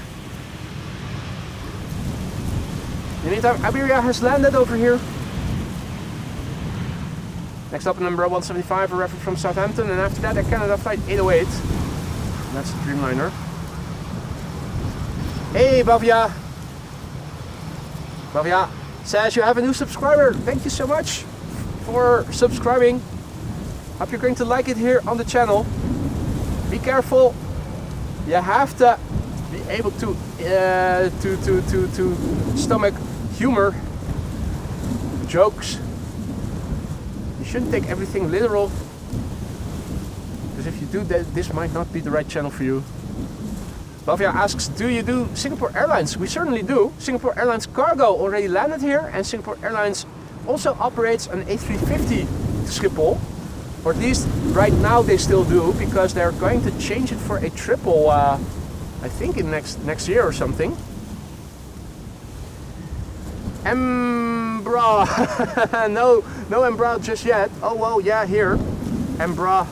In the meantime, Iberia has landed over here. Next up, number 175, arriving from Southampton, and after that, a Canada flight 808. And that's the Dreamliner. Hey, Bavia. Bavia says you have a new subscriber. Thank you so much for subscribing. Hope you're going to like it here on the channel. Be careful. You have to be able to stomach humor, jokes. You shouldn't take everything literal, because if you do that, this might not be the right channel for you. Bavia asks, do you do Singapore Airlines? We certainly do. Singapore Airlines Cargo already landed here, and Singapore Airlines also operates an A350 to Schiphol. Or at least right now they still do, because they're going to change it for a triple, I think in next year or something. Embra, no Embra just yet. Oh well, yeah, here, Embra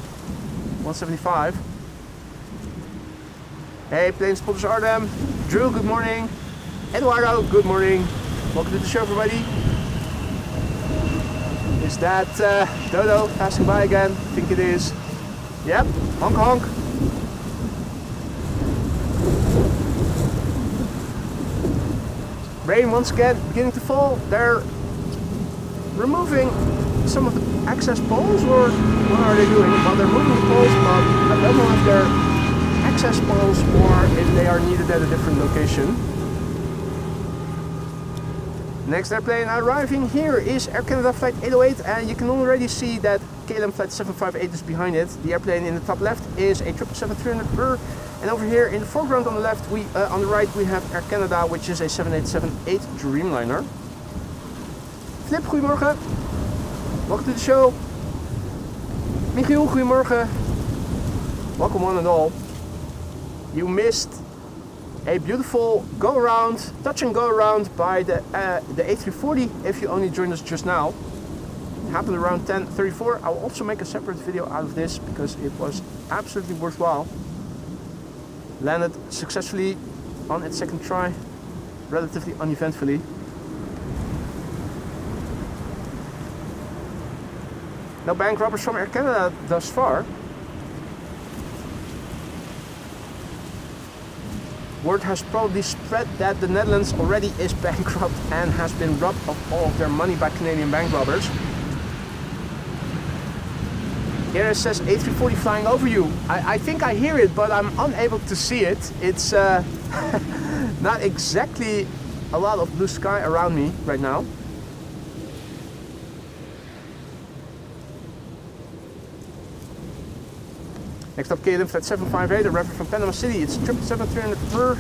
175. Hey, plane spotters Artem. Drew, good morning. Eduardo, good morning. Welcome to the show, everybody. Is that Dodo passing by again? I think it is. Yep, honk honk. Rain once again beginning to fall. They're removing some of the access poles, or what are they doing? Well, they're moving the poles, but I don't know if they're access poles or if they are needed at a different location. Next airplane arriving here is Air Canada Flight 808, and you can already see that KLM Flight 758 is behind it. The airplane in the top left is a 777-300 and over here in the foreground on the left, on the right we have Air Canada, which is a 7878 Dreamliner. Flip, goedemorgen. Welcome to the show. Michiel, goedemorgen. Welcome one and all. You missed a beautiful go-around, touch and go-around by the A340 if you only joined us just now. It happened around 10:34. I'll also make a separate video out of this because it was absolutely worthwhile. Landed successfully on its second try, relatively uneventfully. No bank robbers from Air Canada thus far. Word has probably spread that the Netherlands already is bankrupt and has been robbed of all of their money by Canadian bank robbers. Here it says A340 flying over you. I think I hear it, but I'm unable to see it. It's not exactly a lot of blue sky around me right now. Next up, KLM Flight 758, arriving from Panama City. It's 777-300 per.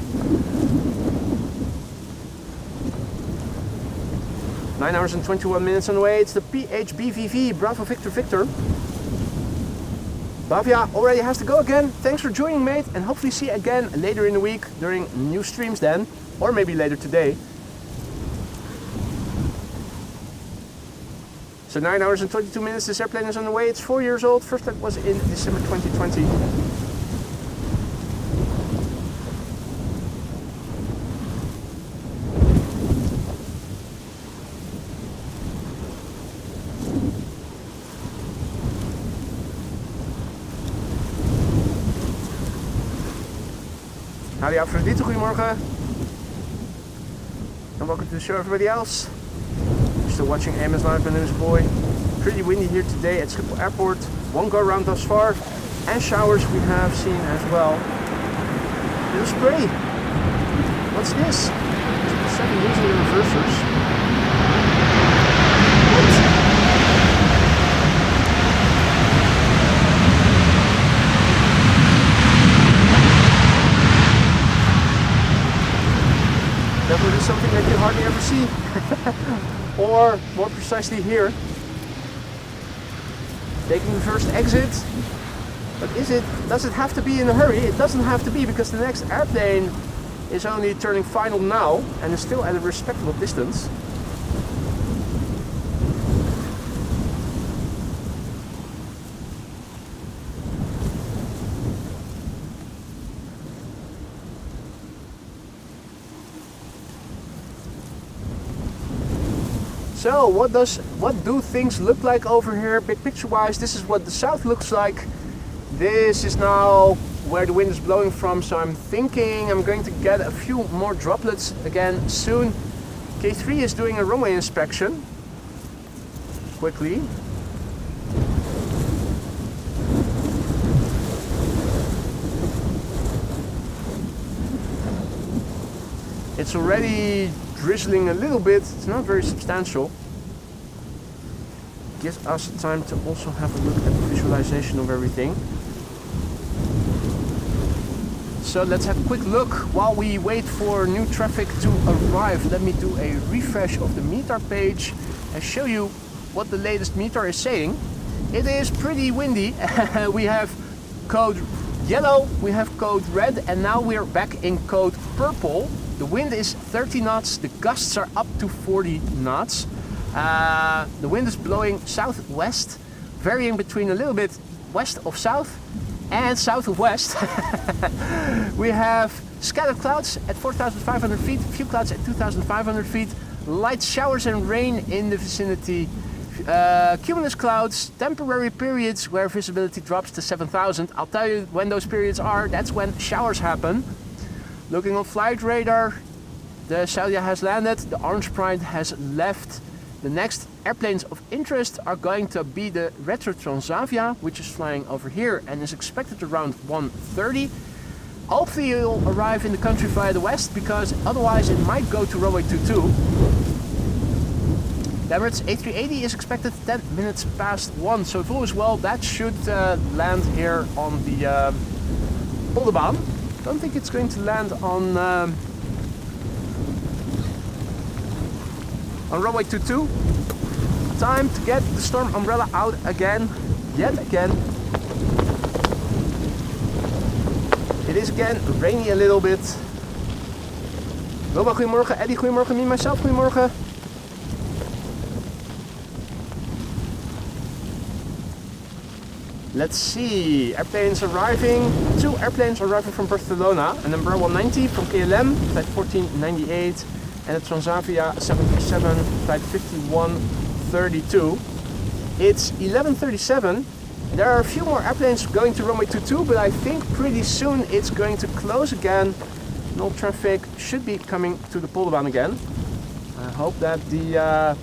9 hours and 21 minutes on the way. It's the PHBVV, Bravo Victor Victor. Bavia already has to go again. Thanks for joining, mate, and hopefully see you again later in the week during new streams then, or maybe later today. So 9 hours and 22 minutes, this airplane is on the way. It's 4 years old. First flight was in December 2020. Howdy Afrodite, goedemorgen. And welcome to the show, everybody else. Still watching AMS Live, my name is Boy. Pretty windy here today at Schiphol Airport. One go around thus far, and showers we have seen as well. Little spray. What's this? Second losing the reversers. What? Definitely something that you hardly ever see. Or more precisely here, taking the first exit. But does it have to be in a hurry? It doesn't have to be, because the next airplane is only turning final now and is still at a respectable distance. So what do things look like over here, big picture wise? This is what the south looks like. This is now where the wind is blowing from, so I'm thinking I'm going to get a few more droplets again soon. K3 is doing a runway inspection quickly. It's already drizzling a little bit. It's not very substantial. gives us time to also have a look at the visualization of everything. So let's have a quick look while we wait for new traffic to arrive. Let me do a refresh of the METAR page and show you what the latest METAR is saying. It is pretty windy. We have code yellow, we have code red, and now we're back in code purple. The wind is 30 knots, the gusts are up to 40 knots. The wind is blowing southwest, varying between a little bit west of south and south of west. We have scattered clouds at 4,500 feet, few clouds at 2,500 feet, light showers and rain in the vicinity, cumulus clouds, temporary periods where visibility drops to 7,000. I'll tell you when those periods are, that's when showers happen. Looking on flight radar, the Saudia has landed, the Orange Pride has left. The next airplanes of interest are going to be the Retro Transavia, which is flying over here and is expected around 1:30. Hopefully you'll arrive in the country via the west, because otherwise it might go to runway 22. The Emirates A380 is expected 10 minutes past 1, so if all is well, that should land here on the Polderbaan. Don't think it's going to land on runway 22. Time to get the storm umbrella out again, yet again. It is again rainy a little bit. Wilma, goedemorgen. Eddie, goedemorgen. Me, myself, goedemorgen. Let's see, airplanes arriving. 2 airplanes arriving from Barcelona. An Embraer 190 from KLM, flight 1498. And a Transavia 737, flight 5132. It's 11:37. There are a few more airplanes going to runway 22, but I think pretty soon it's going to close again. No traffic should be coming to the Polderbaan again. I hope that the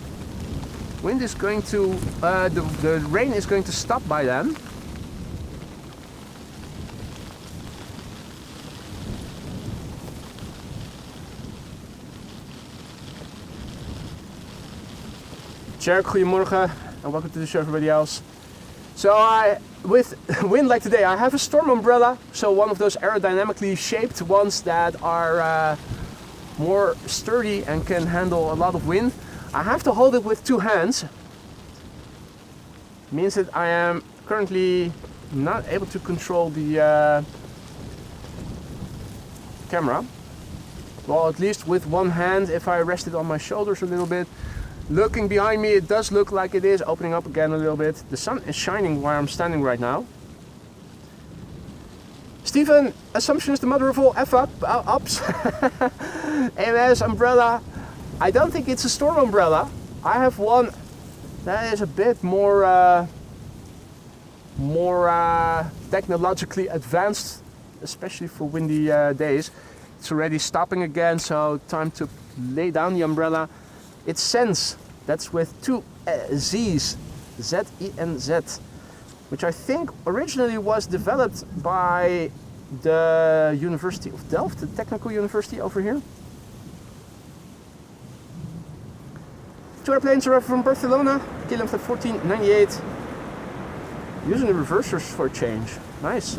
wind is going to, the rain is going to stop by then. Jarek, goedemorgen, and welcome to the show, everybody else. So with wind like today, I have a storm umbrella, so one of those aerodynamically shaped ones that are more sturdy and can handle a lot of wind. I have to hold it with 2 hands. Means that I am currently not able to control the camera. Well, at least with one hand, if I rest it on my shoulders a little bit. Looking behind me, it does look like it is opening up again a little bit. The sun is shining where I'm standing right now. Stephen, assumption is the mother of all F-ups. AMS umbrella. I don't think it's a storm umbrella. I have one that is a bit more technologically advanced, especially for windy days. It's already stopping again, so time to lay down the umbrella. It's Sense, that's with 2 Z's, Z-E-N-Z, which I think originally was developed by the University of Delft, the technical university over here. 2 airplanes arrived from Barcelona, KLM flight 1498, using the reversers for a change. Nice.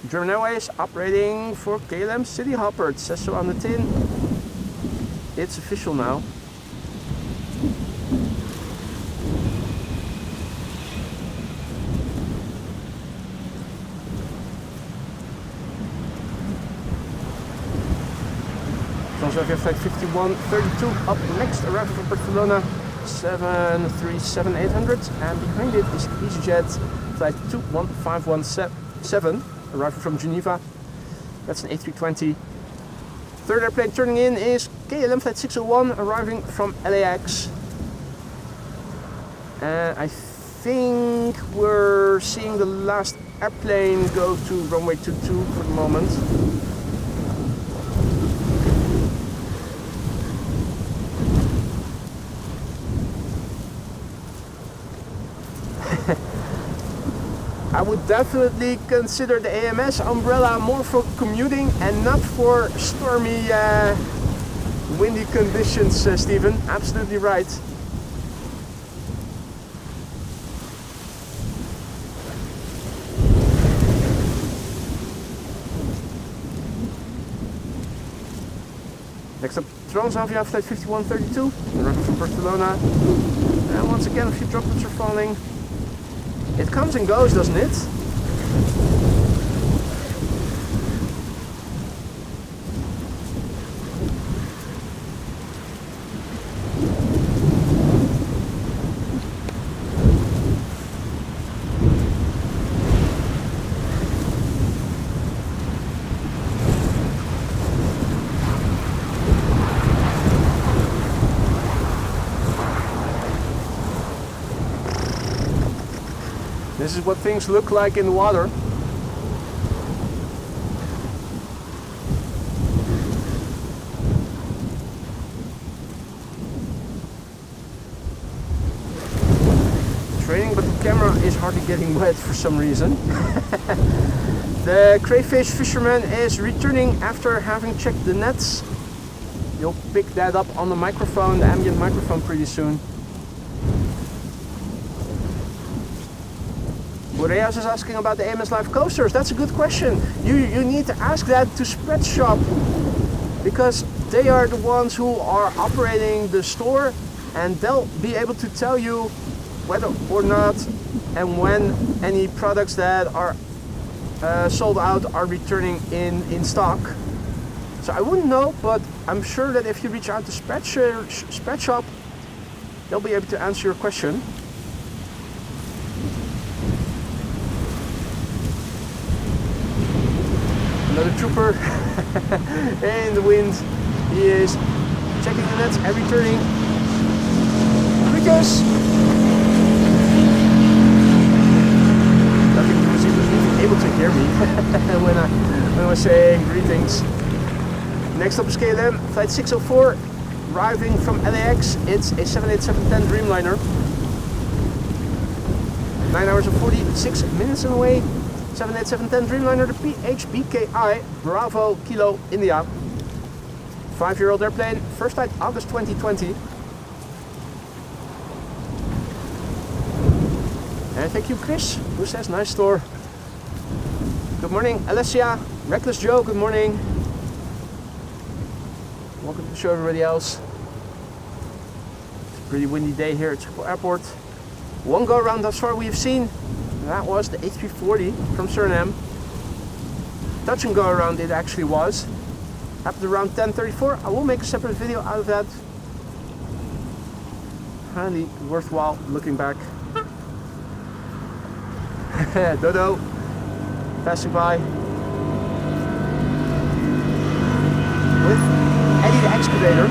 German Airways operating for KLM City Hopper. It says so on the tin. It's official now. Transavia flight 5132 up next, arriving from Barcelona, 737-800, and behind it is EasyJet flight 21517. Arriving from Geneva, that's an A320. Third airplane turning in is KLM flight 601, arriving from LAX. And I think we're seeing the last airplane go to runway 22 for the moment. I would definitely consider the AMS umbrella more for commuting and not for stormy windy conditions, Steven. Absolutely right. Next up, Transavia flight 5132, running from Barcelona. And once again, a few droplets are falling. It comes and goes, doesn't it? This is what things look like in the water. Training, but the camera is hardly getting wet for some reason. The crayfish fisherman is returning after having checked the nets. You'll pick that up on the microphone, the ambient microphone, pretty soon. Boreas is asking about the AMS Live coasters. That's a good question. You need to ask that to Spreadshop, because they are the ones who are operating the store, and they'll be able to tell you whether or not and when any products that are sold out are returning in stock. So I wouldn't know, but I'm sure that if you reach out to Spreadshop, they'll be able to answer your question. Another trooper in the wind. He is checking the nets and returning. Greetings! I think he was even able to hear me when I was saying greetings. Next up is KLM, flight 604, arriving from LAX. It's a 787-10 Dreamliner. 9 hours and 46 minutes on the way. 787-10 Dreamliner, the PHBKI Bravo Kilo India. 5-year-old airplane, first flight August 2020. And thank you, Chris, who says nice store. Good morning, Alessia, Reckless Joe, good morning. Welcome to the show, everybody else. It's a pretty windy day here at Schiphol Airport. One go around thus far we have seen. That was the A340 from Suriname. Touch and go around it actually was. Happened around 10:34. I will make a separate video out of that. Highly worthwhile looking back. Dodo, passing by. With Eddie the Excavator.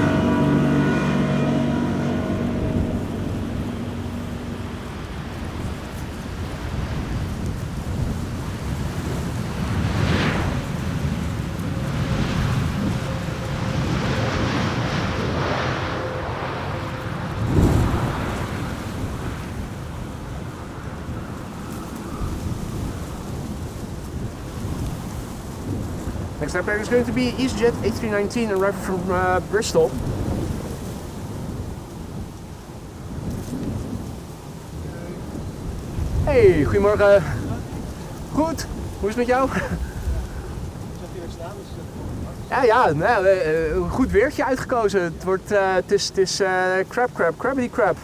Next airplane is going to be EasyJet A319, arriving from Bristol. Hey, goedemorgen. Goed, hoe is het met jou? Ja, een goed weertje uitgekozen. Het is crabbity crab.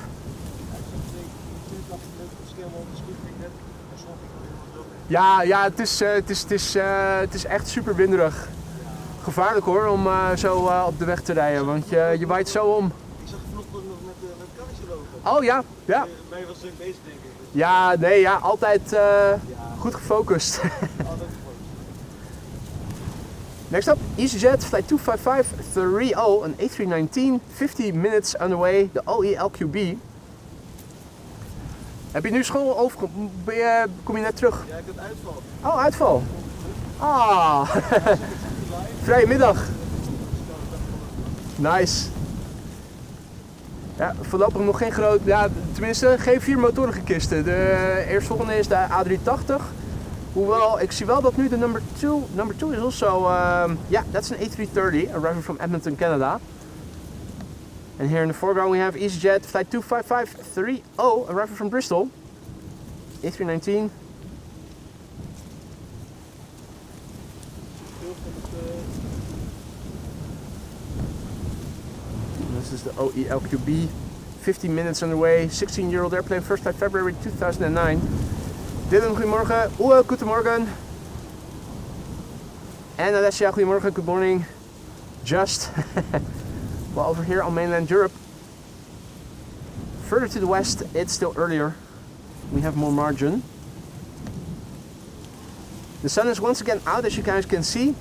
Ja, het is echt super winderig. Gevaarlijk hoor, om zo op de weg te rijden, want je waait zo om. Ik zag vanochtend nog met het karretje lopen. Oh ja. Ben je wel druk bezig, denk ik? Ja, altijd goed gefocust. Altijd Next up, EasyJet flight 25530, een A319, 50 minutes underway, de OE-LQB. Heb je nu school of kom je net terug? Ja, ik heb uitval. Oh, uitval. Ah, vrije middag. Nice. Ja, voorlopig nog geen groot, ja, tenminste geen 4 motorige kisten. De eerstvolgende is de A380. Hoewel, ik zie wel dat nu de number 2 is also, yeah, that's an A330, arriving from Edmonton, Canada. And here in the foreground we have EasyJet flight 25530 arriving from Bristol. A319. This is the OELQB. 15 minutes underway, 16-year-old airplane, first flight February 2009. Dylan, goedemorgen. Uwe, goedemorgen. And Alessia, goedemorgen, good morning. Just. Well, over here on mainland Europe, further to the west, it's still earlier. We have more margin. The sun is once again out, as you guys can see.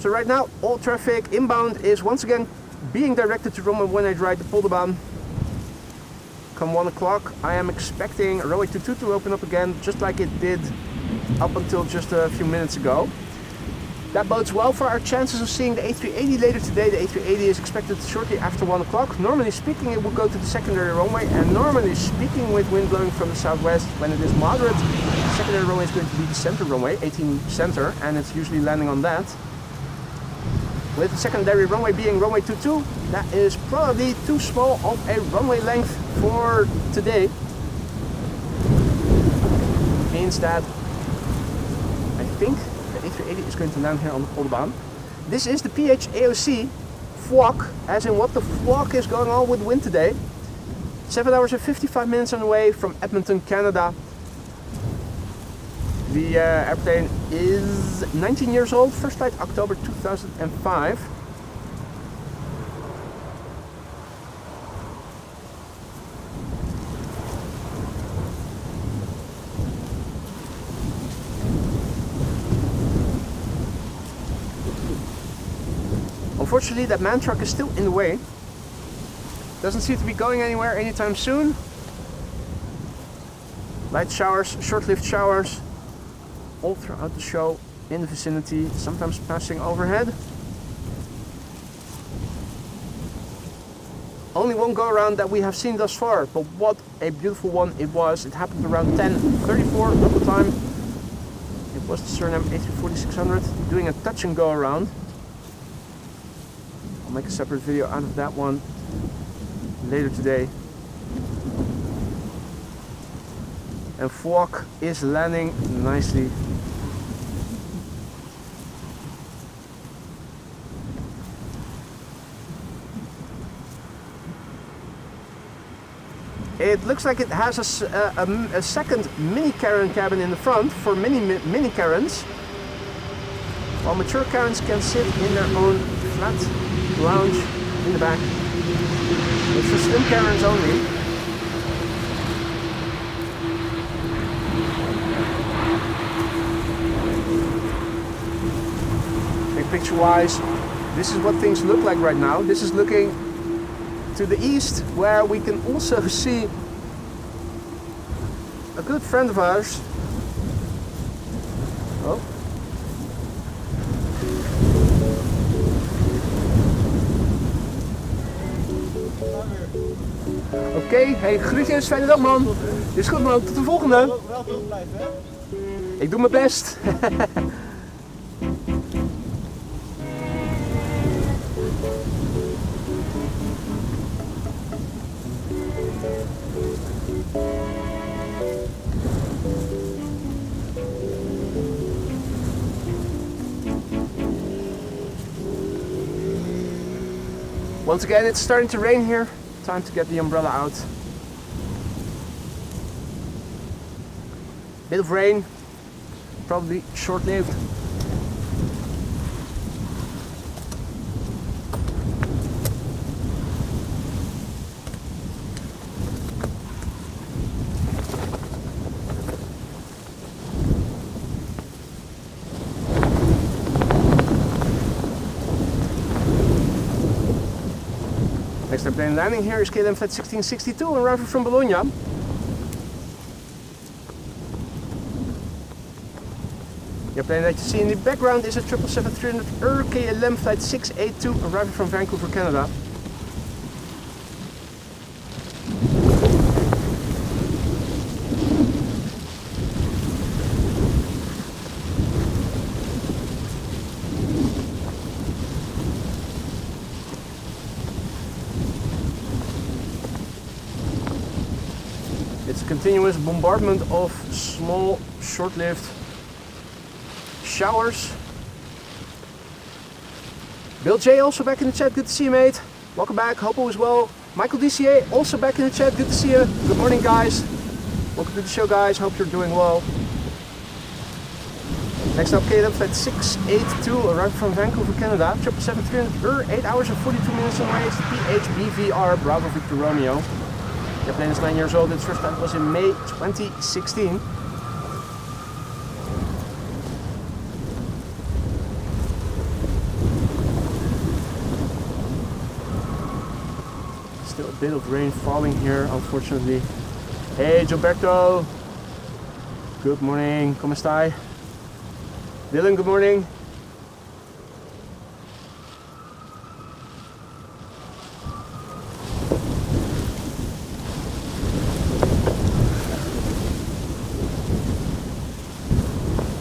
So right now, all traffic inbound is once again being directed to Runway 18 right, the Polderbaan. Come 1 o'clock, I am expecting Runway 22 to open up again, just like it did up until just a few minutes ago. That bodes well for our chances of seeing the A380 later today. The A380 is expected shortly after 1 o'clock. Normally speaking, it will go to the secondary runway, and normally speaking, with wind blowing from the southwest, when it is moderate, the secondary runway is going to be the center runway, 18 center, and it's usually landing on that. With the secondary runway being runway 22, that is probably too small of a runway length for today. Means that I think the A380 is going to land here on the Polderbaan. This is the PHAOC FWOC, as in what the FWOC is going on with wind today. 7 hours and 55 minutes on the way from Edmonton, Canada. The airplane is 19 years old, first flight October 2005. Unfortunately, that man truck is still in the way. Doesn't seem to be going anywhere anytime soon. Light showers, short-lived showers, all throughout the show in the vicinity, sometimes passing overhead. Only one go around that we have seen thus far, but what a beautiful one it was. It happened around 10:34 local time. It was the Suriname A340-600 doing a touch and go around. I'll make a separate video out of that one later today. And FWOC is landing nicely. It looks like it has a second mini Karen cabin in the front for mini Karens, while mature Karens can sit in their own flat lounge in the back. It's for slim Karens only. Big picture wise, this is what things look like right now. This is looking to the east, where we can also see a good friend of ours. Oh. Oké, hey, groetjes, fijne dag man. Is goed man, tot de volgende. Wel terug blijven, hè? Ik doe mijn best. Once again, it's starting to rain here. Time to get the umbrella out. Bit of rain, probably short-lived. Next airplane landing here is KLM Flight 1662, arriving from Bologna. The airplane that you see in the background is a 777-300 KLM Flight 682, arriving from Vancouver, Canada. continuous bombardment of small, short-lived showers. Bill J also back in the chat, good to see you, mate. Welcome back, hope all is well. Michael DCA also back in the chat, good to see you. Good morning, guys. Welcome to the show, guys, hope you're doing well. Next up, Caleb, flight 682, arrived from Vancouver, Canada. 777-300, 8 hours and 42 minutes on way. It's the PHBVR, Bravo Victor Romeo. The plane is 9 years old. Its first flight was in May 2016. Still a bit of rain falling here, unfortunately. Hey, Gilberto. Good morning. Come stai? Dylan, good morning.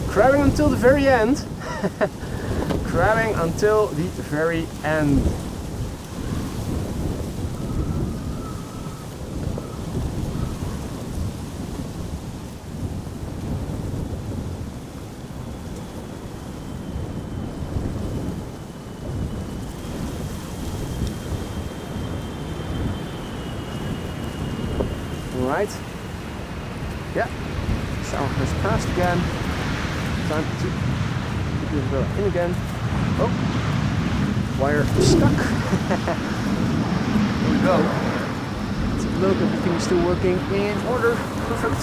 Crabbing until the very end. Crabbing until the very end. Right. Yeah. Shower has passed again. Time to put the umbrella in again. Oh, wire stuck. There we go. Let's look, everything is still working in order. Perfect.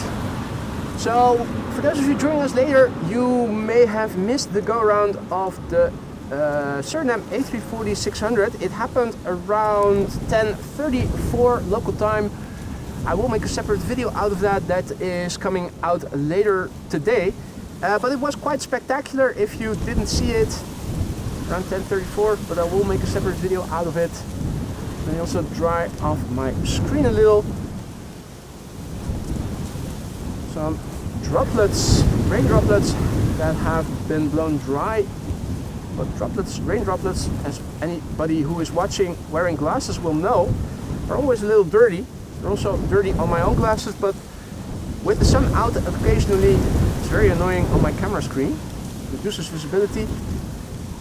So, for those of you joining us later, you may have missed the go-around of the Suriname A380-600. It happened around 10:34 local time. I will make a separate video out of that. That is coming out later today. But it was quite spectacular if you didn't see it around 10:34, but I will make a separate video out of it. Let me also dry off my screen a little. Some droplets, rain droplets that have been blown dry. But droplets, rain droplets, as anybody who is watching wearing glasses will know, are always a little dirty. They're also dirty on my own glasses, but with the sun out occasionally, it's very annoying on my camera screen. Reduces visibility.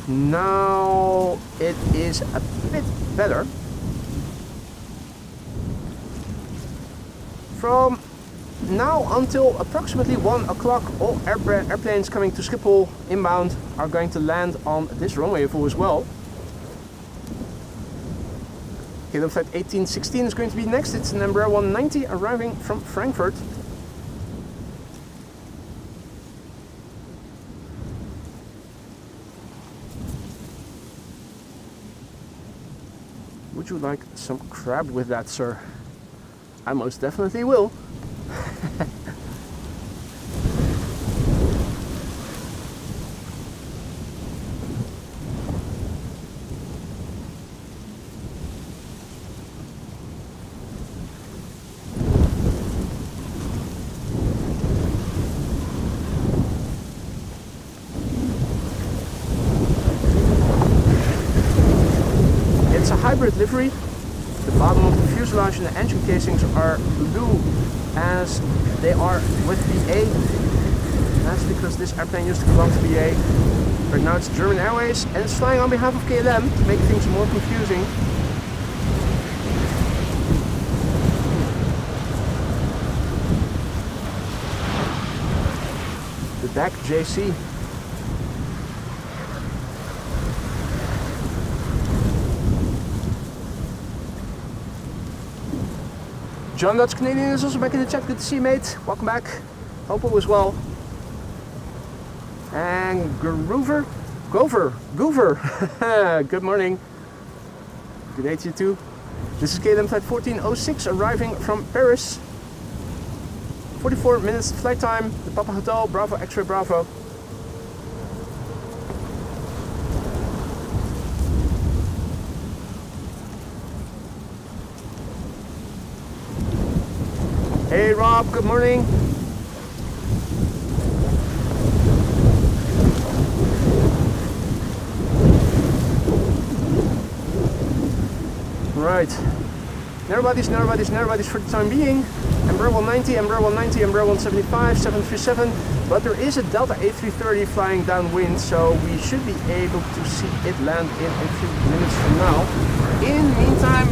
Now it is a bit better. From now until approximately 1 o'clock, all airplanes coming to Schiphol inbound are going to land on this runway as well. KLM flight 1816 is going to be next. It's an Embraer 190 arriving from Frankfurt. Would you like some crab with that, sir? I most definitely will. Hybrid livery. The bottom of the fuselage and the engine casings are blue as they are with BA. That's because this airplane used to belong to BA. Right now it's German Airways and it's flying on behalf of KLM to make things more confusing. The DAC JC. John Dutch Canadian is also back in the chat. Good to see you, mate. Welcome back. Hope all is well. And Goover. Good morning. Good day to you too. This is KLM flight 1406 arriving from Paris. 44 minutes flight time. The Papa Hotel, Bravo, X-Ray Bravo. Hey Rob, good morning. Right. Everybody's for the time being. Embraer 190, Embraer 190, Embraer 175, 737, but there is a Delta A330 flying downwind, so we should be able to see it land in a few minutes from now. In the meantime,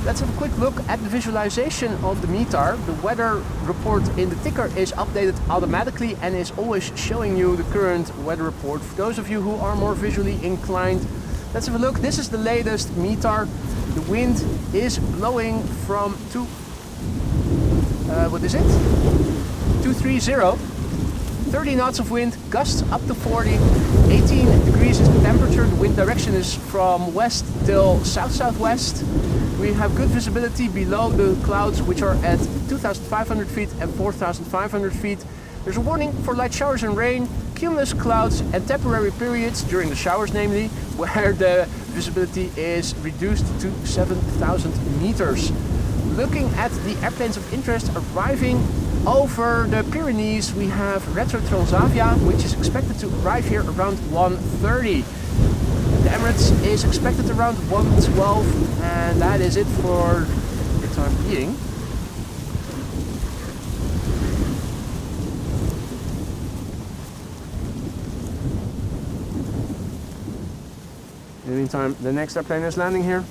let's have a quick look at the visualization of the METAR. The weather report in the ticker is updated automatically and is always showing you the current weather report. For those of you who are more visually inclined, let's have a look. This is the latest METAR. The wind is blowing from 230, 30 knots of wind, gusts up to 40, 18 degrees is the temperature. The wind direction is from west till south-southwest. We have good visibility below the clouds, which are at 2,500 feet and 4,500 feet. There's a warning for light showers and rain, cumulus clouds and temporary periods during the showers, namely, where the visibility is reduced to 7,000 meters. Looking at the airplanes of interest arriving over the Pyrenees, we have Retro Transavia, which is expected to arrive here around 1:30. The Emirates is expected around 1:12, and that is it for the time being. In the meantime, the next airplane is landing here.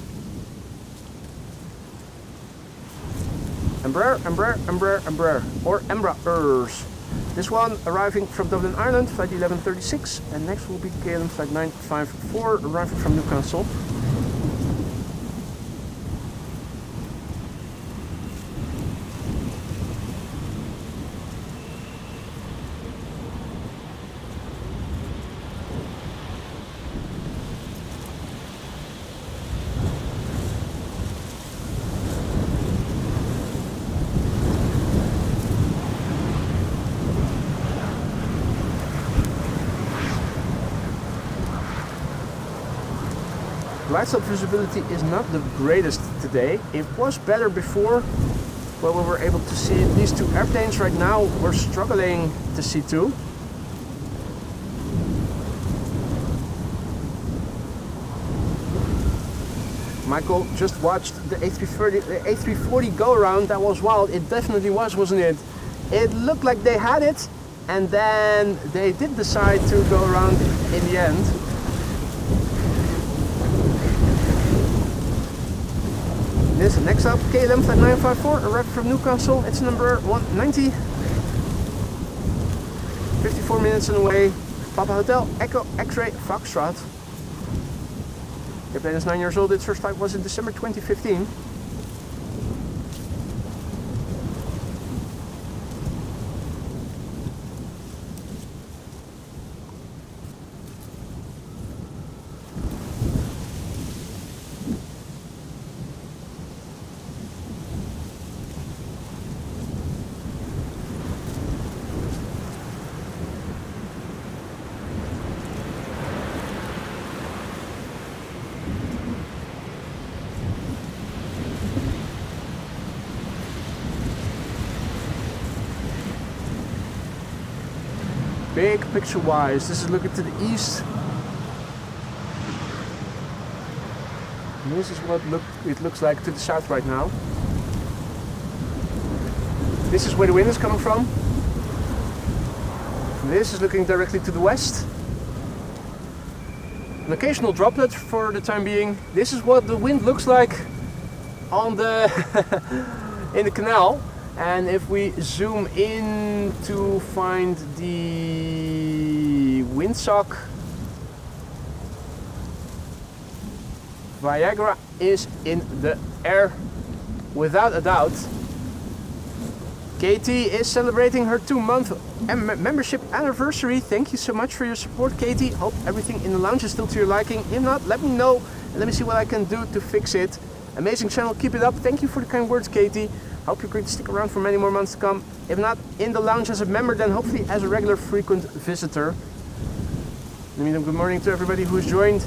Embraer, Embraer, Embraer, Embraer, or Embraers. This one arriving from Dublin, Ireland, flight 1136, and next will be KLM flight 954, arriving from Newcastle. Lights up visibility is not the greatest today. It was better before, where we were able to see these two airplanes. Right now we're struggling to see two. Michael just watched the A340 go around. That was wild. It definitely was, wasn't it? It looked like they had it, and then they did decide to go around in the end. This next up, KLM flight 954, arrived from Newcastle. It's number 190. 54 minutes on the way. Papa Hotel, Echo, X-Ray, Foxtrot. The airplane is 9 years old. Its first flight was in December 2015. Big picture wise, this is looking to the east. And this is what it looks like to the south right now. This is where the wind is coming from. This is looking directly to the west. An occasional droplet for the time being. This is what the wind looks like on the in the canal. And if we zoom in to find the windsock, Viagra is in the air without a doubt. Katie is celebrating her 2-month membership anniversary. Thank you so much for your support, Katie. Hope everything in the lounge is still to your liking. If not, let me know and let me see what I can do to fix it. Amazing channel, keep it up. Thank you for the kind words, Katie. Hope you're going to stick around for many more months to come. If not in the lounge as a member, then hopefully as a regular frequent visitor. Let me know good morning to everybody who's joined.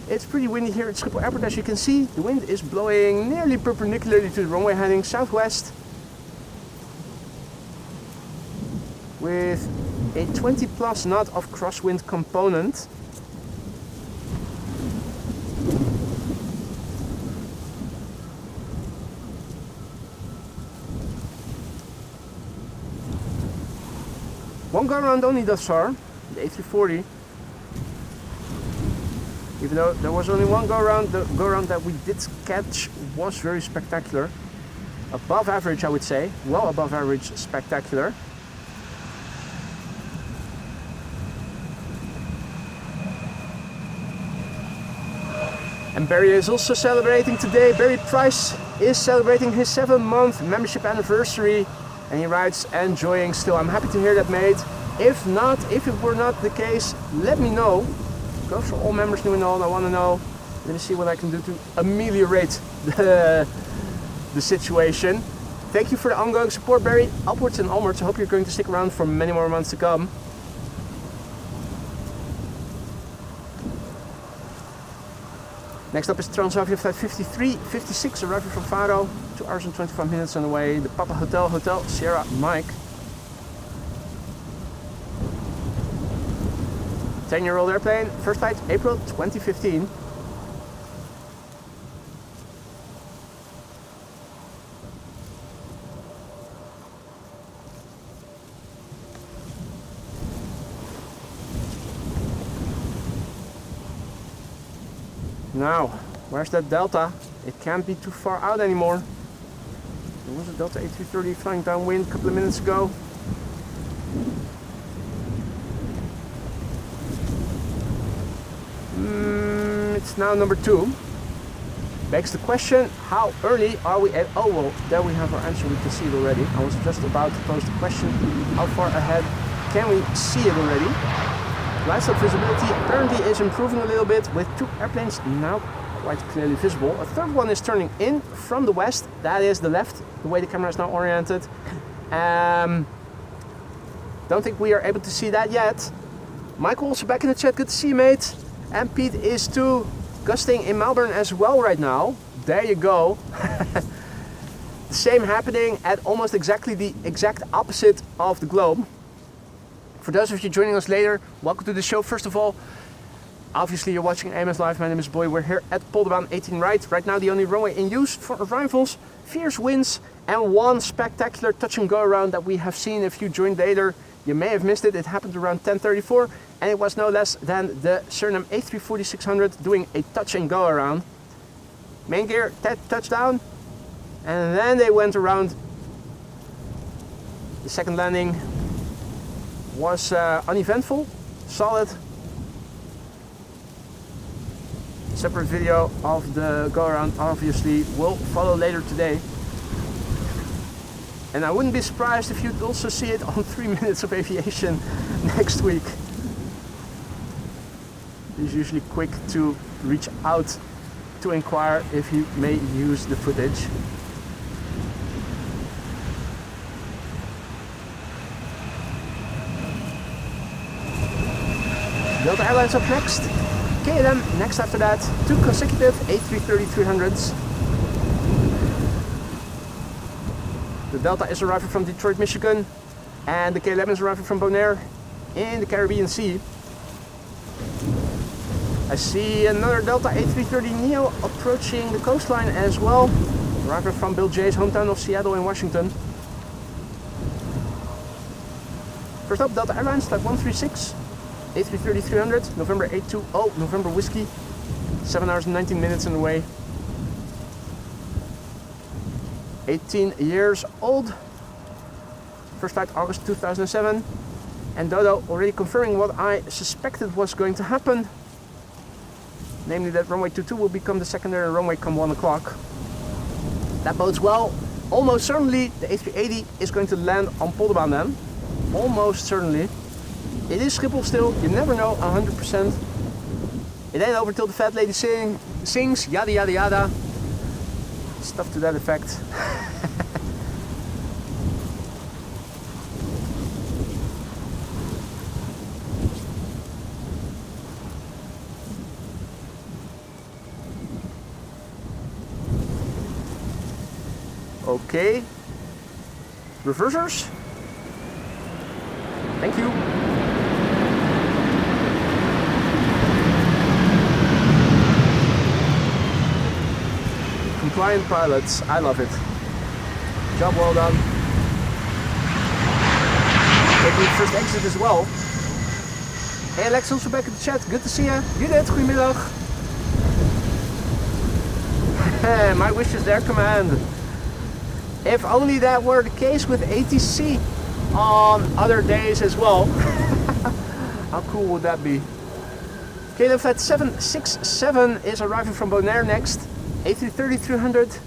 It's pretty windy here at Schiphol Airport, as you can see. The wind is blowing nearly perpendicularly to the runway, heading southwest, with a 20 plus knot of crosswind component. One go around only thus far, the A340. Even though there was only one go around, the go around that we did catch was very spectacular. Above average, I would say. Well above average spectacular. And Barry is also celebrating today. Barry Price is celebrating his 7-month membership anniversary. And he writes, enjoying still. I'm happy to hear that, mate. If not, if it were not the case, let me know. Goes for all members new and old. I want to know. Let me see what I can do to ameliorate the situation. Thank you for the ongoing support, Barry. Upwards and onwards. I hope you're going to stick around for many more months to come. Next up is Transavia flight 5356, arriving from Faro. 2 hours and 25 minutes on the way. The Papa Hotel, Hotel Sierra Mike. 10-year-old airplane, first flight April 2015. Now, where's that Delta? It can't be too far out anymore. There was a Delta A330 flying downwind a couple of minutes ago. It's now number 2. Begs the question, how early are we at? Oh well, there we have our answer, we can see it already. I was just about to pose the question, how far ahead can we see it already? Lights-up visibility apparently is improving a little bit with 2 airplanes now quite clearly visible. A third one is turning in from the west, that is the left, the way the camera is now oriented. Don't think we are able to see that yet. Michael also back in the chat, good to see you, mate. And Pete is too, gusting in Melbourne as well right now. There you go. The same happening at almost exactly the exact opposite of the globe. For those of you joining us later, welcome to the show. First of all, obviously you're watching AMS Live. My name is Boy. We're here at Polderbaan 18 right. Right now the only runway in use for arrivals, fierce winds, and one spectacular touch and go around that we have seen. If you joined later, you may have missed it. It happened around 10:34, and it was no less than the Suriname A340-600 doing a touch and go around. Main gear, touchdown, and then they went around. The second landing was uneventful, solid. Separate video of the go around obviously will follow later today. And I wouldn't be surprised if you'd also see it on 3 Minutes of Aviation next week. He's usually quick to reach out to inquire if he may use the footage. Delta Airlines up next, KLM next after that, 2 consecutive A330-300s. The Delta is arriving from Detroit, Michigan, and the KLM is arriving from Bonaire in the Caribbean Sea. I see another Delta A330neo approaching the coastline as well, arriving from Bill J's hometown of Seattle in Washington. First up, Delta Airlines, flight 136. A330-300, November 820, November Whiskey, 7 hours and 19 minutes on the way. 18 years old. First flight August 2007. And Dodo already confirming what I suspected was going to happen. Namely that runway 22 will become the secondary runway come 1 o'clock. That bodes well. Almost certainly the A380 is going to land on Polderbaan then. Almost certainly. It is Schiphol still, you never know 100%. It ain't over till the fat lady sings, yada yada yada. Stuff to that effect. Okay. Reversers. Thank you. Compliant pilots, I love it. Job well done. making the first exit as well. Hey Alex, also back in the chat. Good to see you. Judith, goedemiddag. My wish is their command. If only that were the case with ATC on other days as well. How cool would that be? KLM Flight 767 is arriving from Bonaire next. A330-300.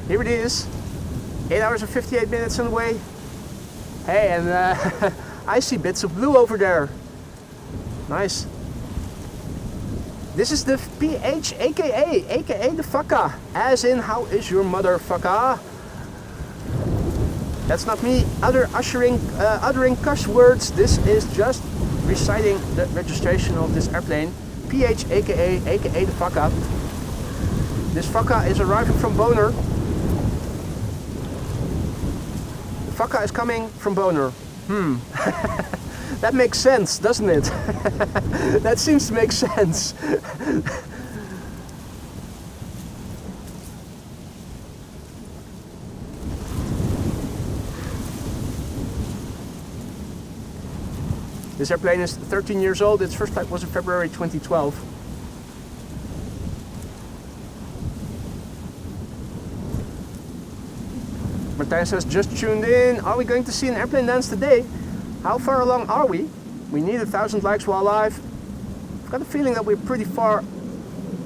Here it is. 8 hours and 58 minutes on the way. Hey, and I see bits of blue over there. Nice. This is the PH, aka the fucka. As in, how is your motherfucker? That's not me uttering cuss words. This is just reciting the registration of this airplane. PH, aka the fucka. This fucka is arriving from Bonaire. The fucka is coming from Bonaire. That makes sense, doesn't it? That seems to make sense. This airplane is 13 years old. Its first flight was in February 2012. Martijn says, just tuned in. Are we going to see an airplane dance today? How far along are we? We need 1,000 likes while live. I've got a feeling that we're pretty far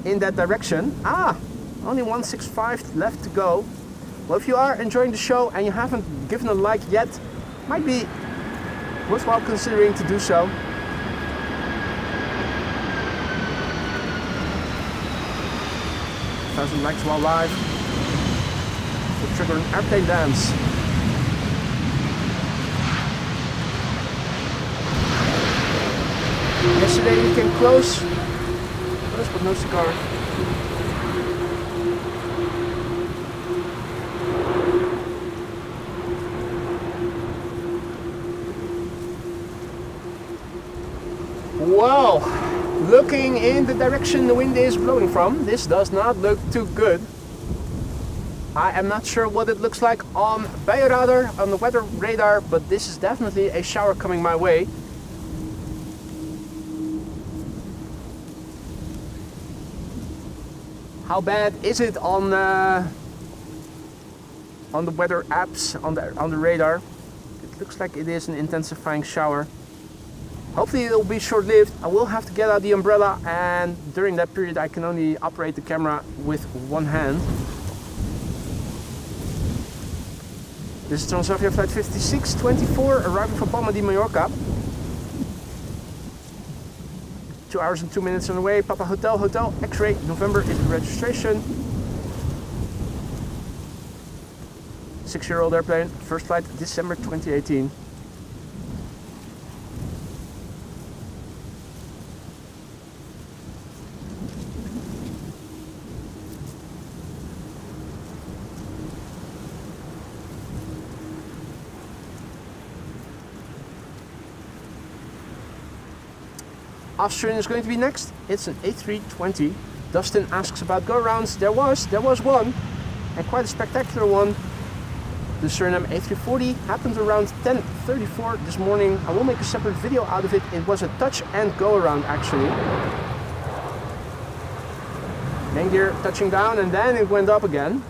in that direction. Only 165 left to go. Well, if you are enjoying the show and you haven't given a like yet, might be worthwhile considering to do so. 1,000 likes while live will trigger an airplane dance. Yesterday we came close but no cigar. Well, looking in the direction the wind is blowing from, this does not look too good. I am not sure what it looks like on Buienradar, on the weather radar, but this is definitely a shower coming my way. How bad is it on the weather apps, on the radar? It looks like it is an intensifying shower. Hopefully it will be short-lived. I will have to get out the umbrella, and during that period I can only operate the camera with one hand. This is Transavia Flight 5624, arriving from Palma de Mallorca. 2 hours and 2 minutes on the way. Papa Hotel, Hotel, X-Ray, November is the registration. 6-year-old airplane, first flight December 2018. Austrian is going to be next. It's an A320. Dustin asks about go-arounds. There was one, and quite a spectacular one. The Suriname A340 happened around 10:34 this morning. I will make a separate video out of it. It was a touch and go-around actually. Main gear touching down and then it went up again.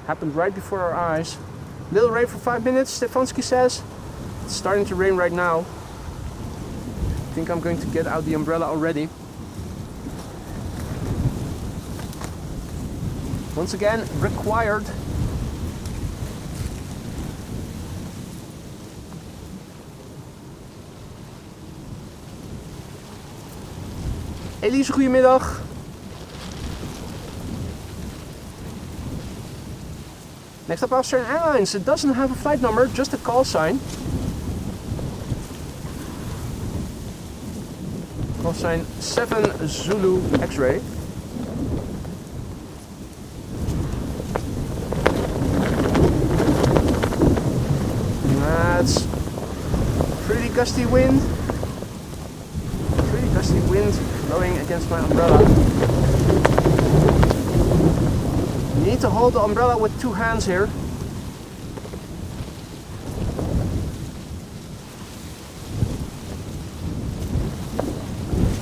Happened right before our eyes. Little rain for 5 minutes, Stefanski says. It's starting to rain right now. I think I'm going to get out the umbrella already. Once again, required. Elise, goedemiddag. Next up, Austrian Airlines. It doesn't have a flight number, just a call sign. Call sign 7 Zulu X-Ray. That's pretty gusty wind. Pretty gusty wind blowing against my umbrella. You need to hold the umbrella with 2 hands here.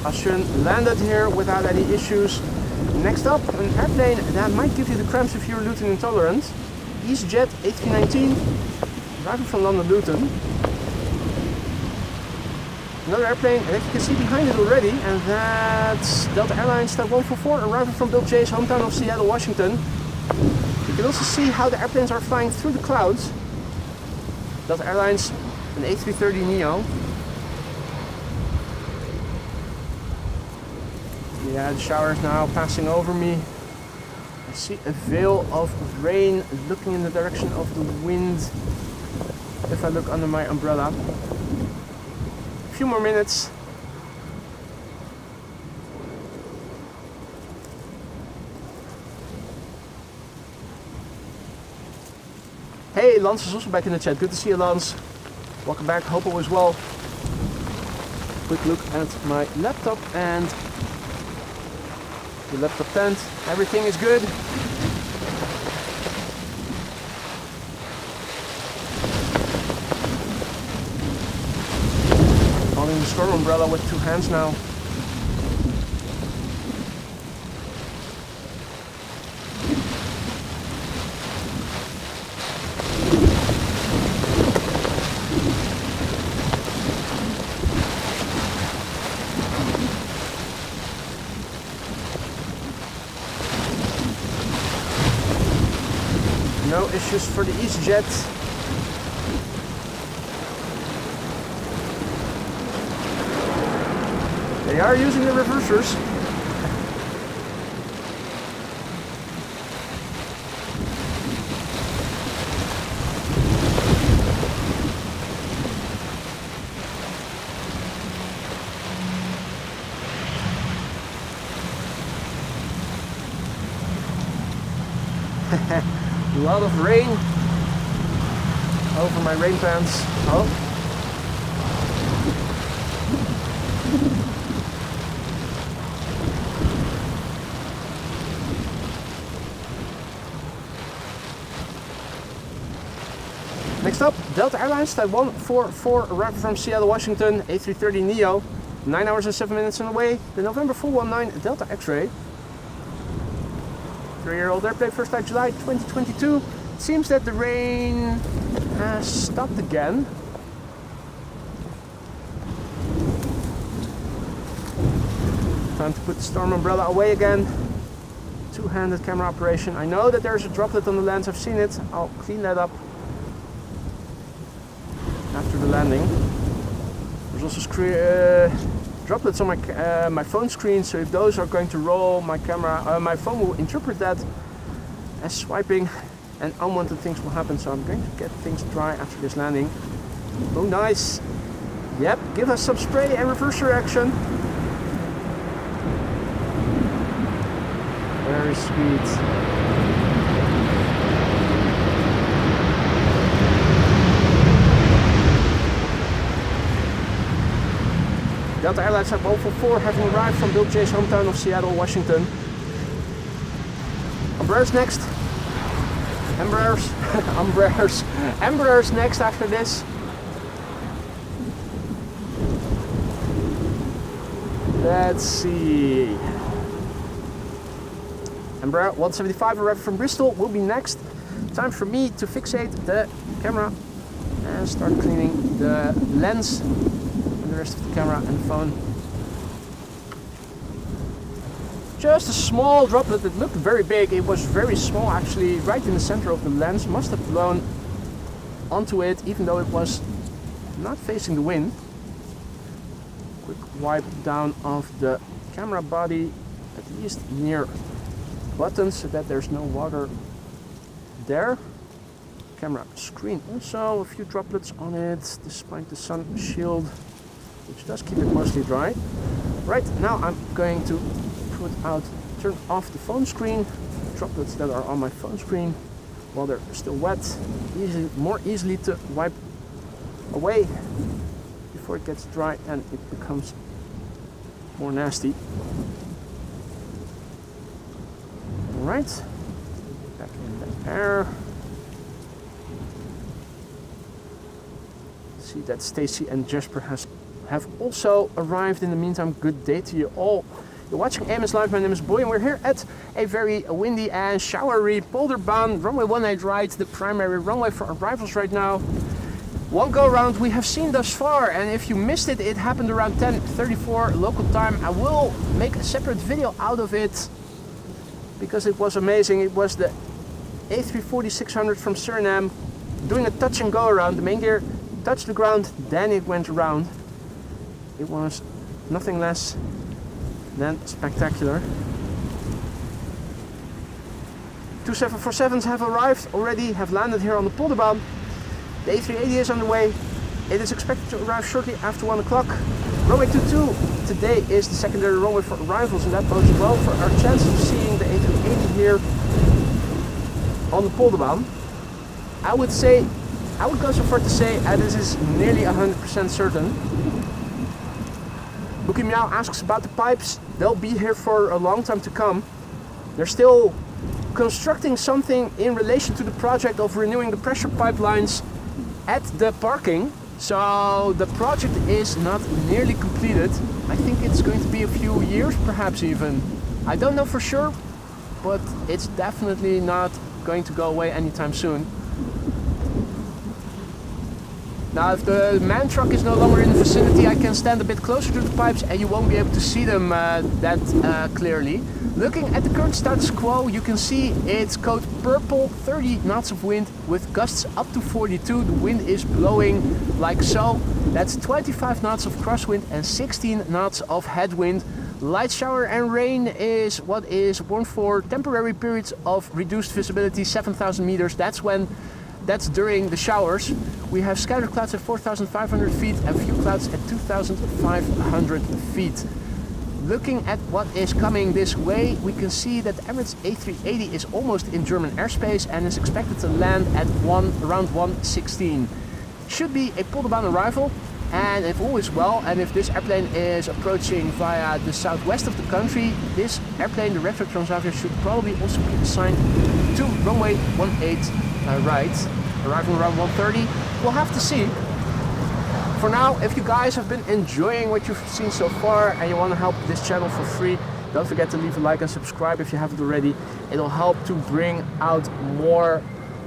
Austrian landed here without any issues. Next up, an airplane that might give you the cramps if you're Luton intolerant. EasyJet A319, arriving from London Luton. Another airplane that you can see behind it already, and that's Delta Airlines Type 144, arriving from Bill J's hometown of Seattle, Washington. You can also see how the airplanes are flying through the clouds. Delta Airlines, an A330neo. Yeah, the shower is now passing over me. I see a veil of rain looking in the direction of the wind. If I look under my umbrella. A few more minutes. Hey, Lance is also back in the chat. Good to see you, Lance. Welcome back. Hope all is well. Quick look at my laptop and the laptop tent. Everything is good. Holding the storm umbrella with two hands now. No issues for the EasyJet. They are using the reversers. A lot of rain over my rain pants. Oh. Next up, Delta Airlines Type 144, arrived from Seattle, Washington, A330neo, 9 hours and 7 minutes on the way, the November 419 Delta X-Ray. 3-year-old airplane, first flight July 2022. It seems that the rain has stopped again. Time to put the storm umbrella away again. Two-handed camera operation. I know that there's a droplet on the lens, I've seen it. I'll clean that up after the landing. There's also droplets on my phone screen, so if those are going to roll, my camera, my phone will interpret that as swiping, and unwanted things will happen. So I'm going to get things dry after this landing. Oh, nice! Yep, give us some spray and reverser action. Very sweet. Delta Airlines Type 144 having arrived from Bill J's hometown of Seattle, Washington. Embraers next. Embraers next after this. Let's see. Embraer 175 arrived from Bristol will be next. Time for me to fixate the camera and start cleaning the lens. The rest of the camera and the phone. Just a small droplet. It looked very big. It was very small actually, right in the center of the lens. Must have blown onto it, even though it was not facing the wind. Quick wipe down of the camera body, at least near buttons, so that there's no water there. Camera screen also a few droplets on it, despite the sun shield, which does keep it mostly dry. Right, now I'm going to turn off the phone screen, droplets that are on my phone screen while they're still wet, more easily to wipe away before it gets dry and it becomes more nasty. Alright, back in the air. See that Stacy and Jesper have also arrived in the meantime. Good day to you all. You're watching AMS Live. My name is Boy and we're here at a very windy and showery Polderbaan runway 18 right, the primary runway for arrivals right now. One go around we have seen thus far, and if you missed it, it happened around 10:34 local time. I will make a separate video out of it because it was amazing. It was the A340-600 from Suriname doing a touch and go around. The main gear touched the ground, then it went around. It was nothing less than spectacular. 2 747s have arrived already, have landed here on the Polderbaan. The A380 is on the way. It is expected to arrive shortly after 1 o'clock. Runway 22 today is the secondary runway for arrivals, and that bodes well for our chances of seeing the A380 here on the Polderbaan. I would go so far to say this is nearly 100% certain. Bookie Meow asks about the pipes. They'll be here for a long time to come. They're still constructing something in relation to the project of renewing the pressure pipelines at the parking. So the project is not nearly completed. I think it's going to be a few years, perhaps even. I don't know for sure, but it's definitely not going to go away anytime soon. Now, if the man truck is no longer in the vicinity, I can stand a bit closer to the pipes and you won't be able to see them that clearly. Looking at the current status quo, you can see it's code purple, 30 knots of wind with gusts up to 42. The wind is blowing like so. That's 25 knots of crosswind and 16 knots of headwind. Light shower and rain is what is warned for. Temporary periods of reduced visibility, 7,000 meters. That's during the showers. We have scattered clouds at 4,500 feet and few clouds at 2,500 feet. Looking at what is coming this way, we can see that the Emirates A380 is almost in German airspace and is expected to land at around 1:16. Should be a Polderbaan arrival, and if all is well, and if this airplane is approaching via the southwest of the country, this airplane, the Raptor Transavia, should probably also be assigned to runway 18 right, arriving around 1:30. We'll have to see. For now, if you guys have been enjoying what you've seen so far and you want to help this channel for free, don't forget to leave a like and subscribe if you haven't already. It'll help to bring out more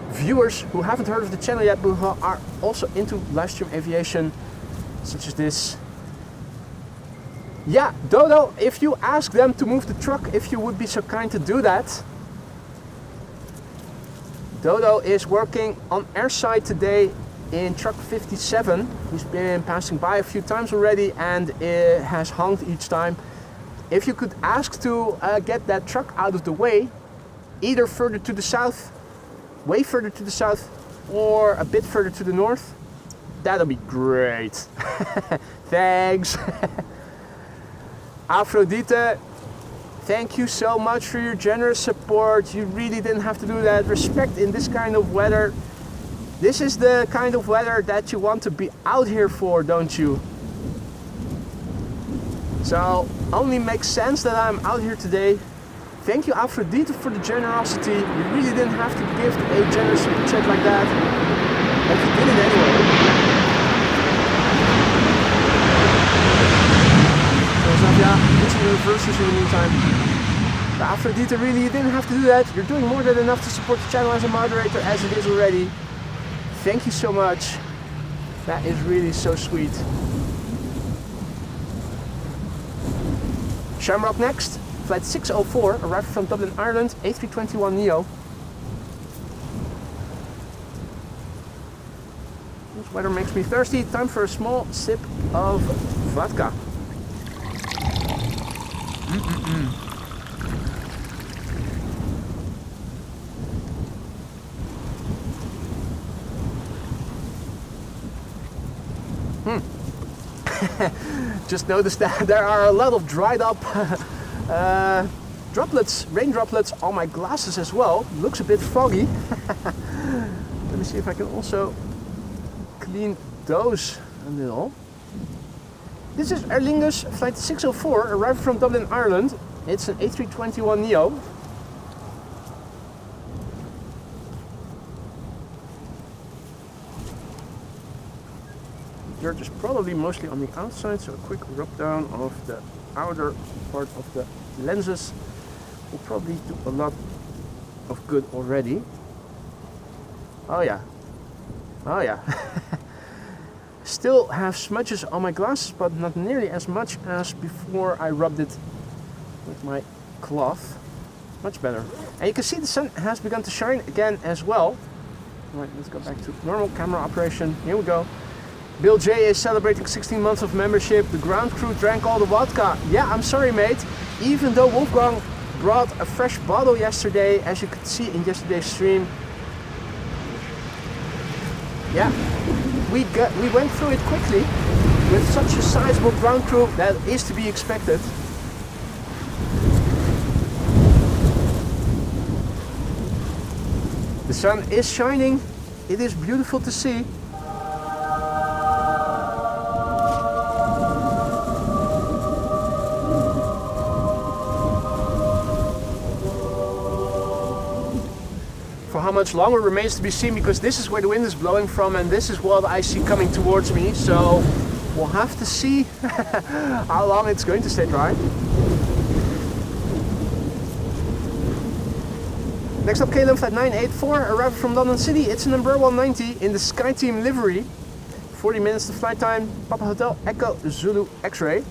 viewers who haven't heard of the channel yet, but who are also into livestream aviation, such as this. Yeah, Dodo, if you ask them to move the truck, if you would be so kind to do that. Dodo is working on airside today in truck 57. He's been passing by a few times already and it has honked each time. If you could ask to get that truck out of the way, either further to the south, way further to the south, or a bit further to the north, that'll be great. Thanks. Aphrodite, thank you so much for your generous support. You really didn't have to do that. Respect in this kind of weather. This is the kind of weather that you want to be out here for, don't you? So, only makes sense that I'm out here today. Thank you, Aphrodite, for the generosity. You really didn't have to give a generous super chat like that. But you did it anyway. So, yeah, it's in reverses in the meantime. But Aphrodite, really, you didn't have to do that. You're doing more than enough to support the channel as a moderator, as it is already. Thank you so much. That is really so sweet. Shamrock next. Flight 604, arrived from Dublin, Ireland, A321neo. This weather makes me thirsty. Time for a small sip of vodka. Just noticed that there are a lot of dried up droplets, rain droplets on my glasses as well. Looks a bit foggy. Let me see if I can also clean those a little. This is Aer Lingus flight 604, arrived from Dublin, Ireland. It's an A321neo. dirt is probably mostly on the outside, so a quick rub down of the outer part of the lenses will probably do a lot of good already. Oh yeah, oh yeah. Still have smudges on my glasses, but not nearly as much as before I rubbed it with my cloth. Much better. And you can see the sun has begun to shine again as well. Alright, let's go back to normal camera operation. Here we go. Bill J is celebrating 16 months of membership. The ground crew drank all the vodka. Yeah, I'm sorry, mate. Even though Wolfgang brought a fresh bottle yesterday, as you could see in yesterday's stream. Yeah, we went through it quickly. With such a sizable ground crew, that is to be expected. The sun is shining. It is beautiful to see. For how much longer remains to be seen, because this is where the wind is blowing from and this is what I see coming towards me, so we'll have to see how long it's going to stay dry. Next up, KLM flight 984, arriving from London City. It's an Embraer 190 in the SkyTeam livery. 40 minutes to flight time, Papa Hotel Echo Zulu X-ray.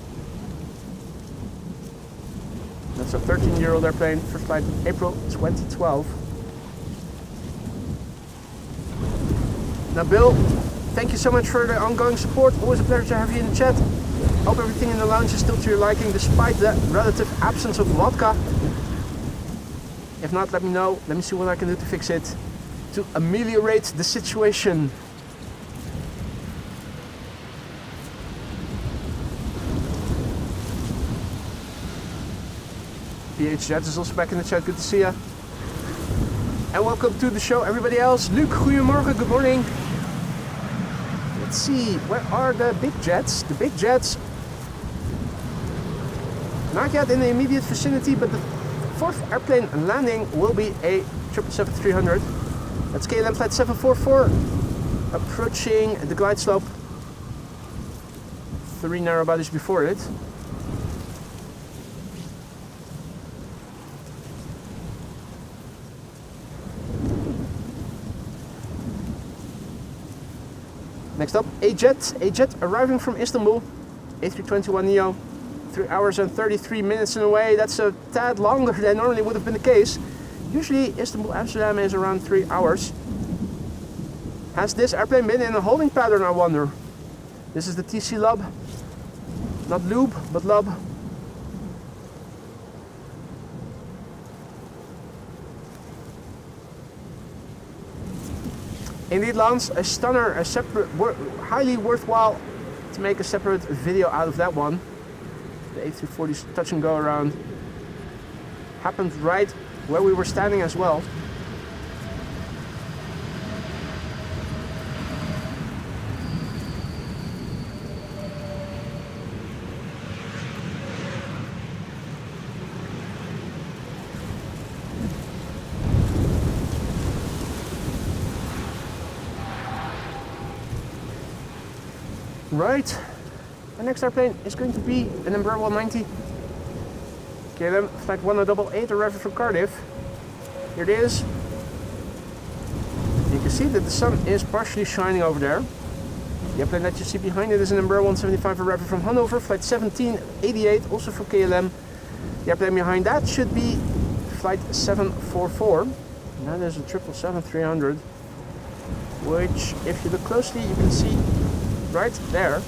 That's a 13-year-old airplane, first flight April 2012. Now Bill, thank you so much for the ongoing support. Always a pleasure to have you in the chat. Hope everything in the lounge is still to your liking despite the relative absence of vodka. If not, let me know. Let me see what I can do to fix it, to ameliorate the situation. PH Jet is also back in the chat. Good to see you. And welcome to the show, everybody else. Luke, goedemorgen, good morning. Let's see, where are the big jets? The big jets, not yet in the immediate vicinity, but the fourth airplane landing will be a 777-300. That's KLM flight 744, approaching the glide slope. 3 narrow bodies before it. Next up, a jet arriving from Istanbul, A321neo, 3 hours and 33 minutes in a way. That's a tad longer than normally would have been the case. Usually Istanbul, Amsterdam is around 3 hours. Has this airplane been in a holding pattern, I wonder? This is the TC Lub, not lube, but lub. Indeed, Lance, a stunner, a separate, highly worthwhile to make a separate video out of that one. The A340's touch and go around happened right where we were standing as well. Right, the next airplane is going to be an Embraer 190. KLM flight 1088 arriving from Cardiff. Here it is. You can see that the sun is partially shining over there. The airplane that you see behind it is an Embraer 175 arriving from Hanover, flight 1788, also for KLM. The airplane behind that should be flight 744. Now there's a 777-300, which, if you look closely, you can see right there.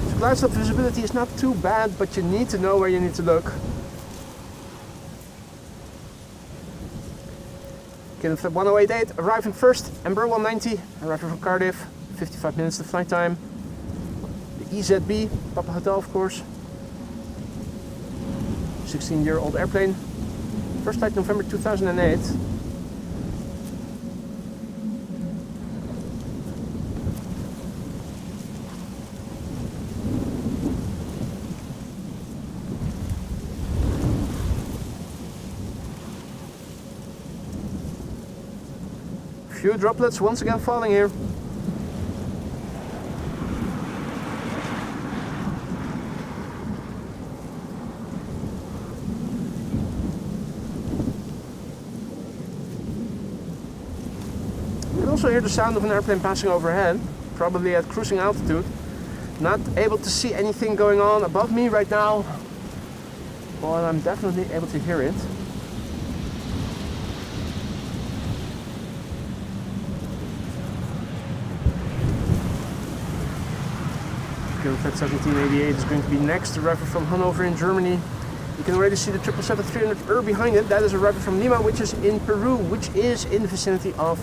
So glide slope visibility is not too bad, but you need to know where you need to look. KLM flight 1088 arriving first, Embraer 190 arriving from Cardiff, 55 minutes to flight time. The EZB, Papa Hotel of course. 16-year-old airplane. First flight November 2008. Few droplets once again falling here. You can also hear the sound of an airplane passing overhead, probably at cruising altitude. Not able to see anything going on above me right now, but I'm definitely able to hear it. Flight 1788 is going to be next, arrival from Hanover in Germany. You can already see the 777-300 behind it. That is a arrival from Lima, which is in Peru, which is in the vicinity of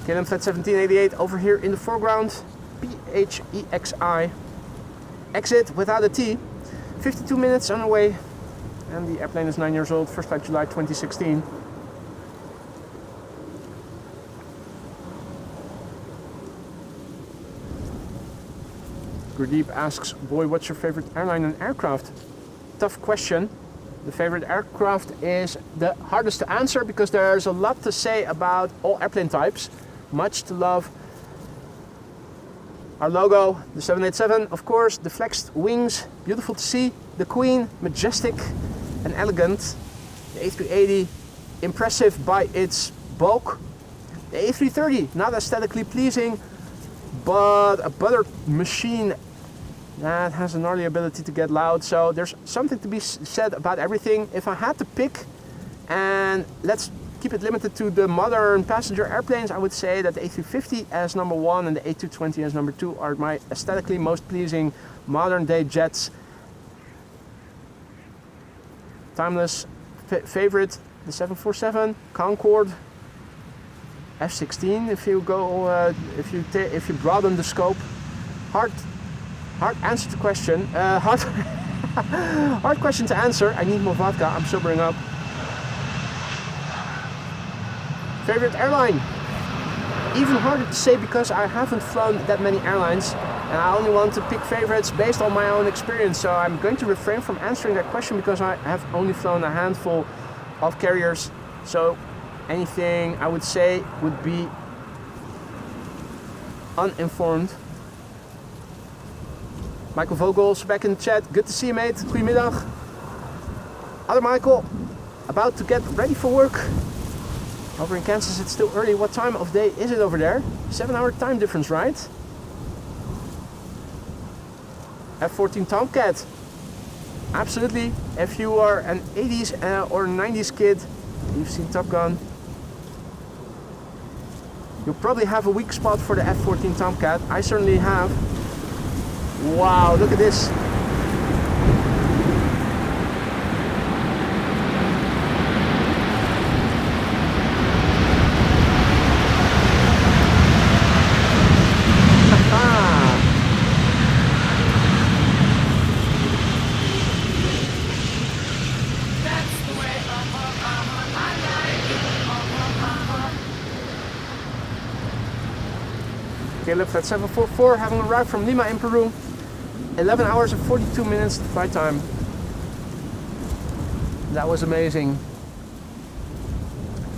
KLM Flight 1788 over here in the foreground. PHEXI. Exit without a T. 52 minutes on the way. And the airplane is 9 years old. First flight July 2016. Gurdeep asks, boy, what's your favorite airline and aircraft? Tough question. The favorite aircraft is the hardest to answer because there's a lot to say about all airplane types. Much to love. Our logo, the 787, of course, the flexed wings, beautiful to see. The Queen, majestic and elegant. The A380, impressive by its bulk. The A330, not aesthetically pleasing, but a butter machine that has a gnarly ability to get loud. So there's something to be said about everything. If I had to pick, and let's keep it limited to the modern passenger airplanes, I would say that the A350 as number one and the A220 as number two are my aesthetically most pleasing modern day jets. Timeless favorite, the 747, Concorde, F-16 if you go, if you broaden the scope. Hard answer to question. Hard question to answer. I need more vodka. I'm sobering up. Favorite airline? Even harder to say because I haven't flown that many airlines, and I only want to pick favorites based on my own experience. So I'm going to refrain from answering that question because I have only flown a handful of carriers. So anything I would say would be uninformed. Michael Vogels back in the chat. Good to see you, mate. Goedemiddag. Other Michael, about to get ready for work. Over in Kansas it's still early. What time of day is it over there? 7-hour time difference, right? F-14 Tomcat. Absolutely. If you are an 80s or 90s kid, you've seen Top Gun, you'll probably have a weak spot for the F-14 Tomcat. I certainly have. Wow, look at this. KLM Flight 744 having arrived from Lima in Peru. 11 hours and 42 minutes flight time. That was amazing.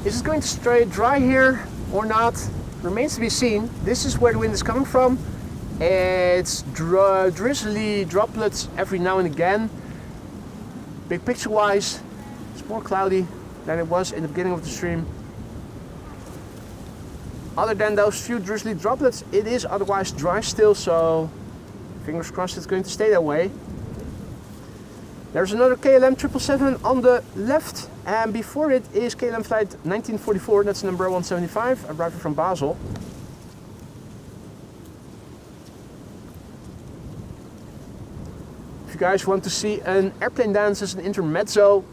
Is it going to stay dry here or not? Remains to be seen. This is where the wind is coming from. It's drizzly droplets every now and again. Big picture wise, it's more cloudy than it was in the beginning of the stream. Other than those few drizzly droplets, it is otherwise dry still, so fingers crossed it's going to stay that way. There's another KLM 777 on the left, and before it is KLM flight 1944, that's number 175, arriving from Basel. If you guys want to see an airplane dance as an intermezzo,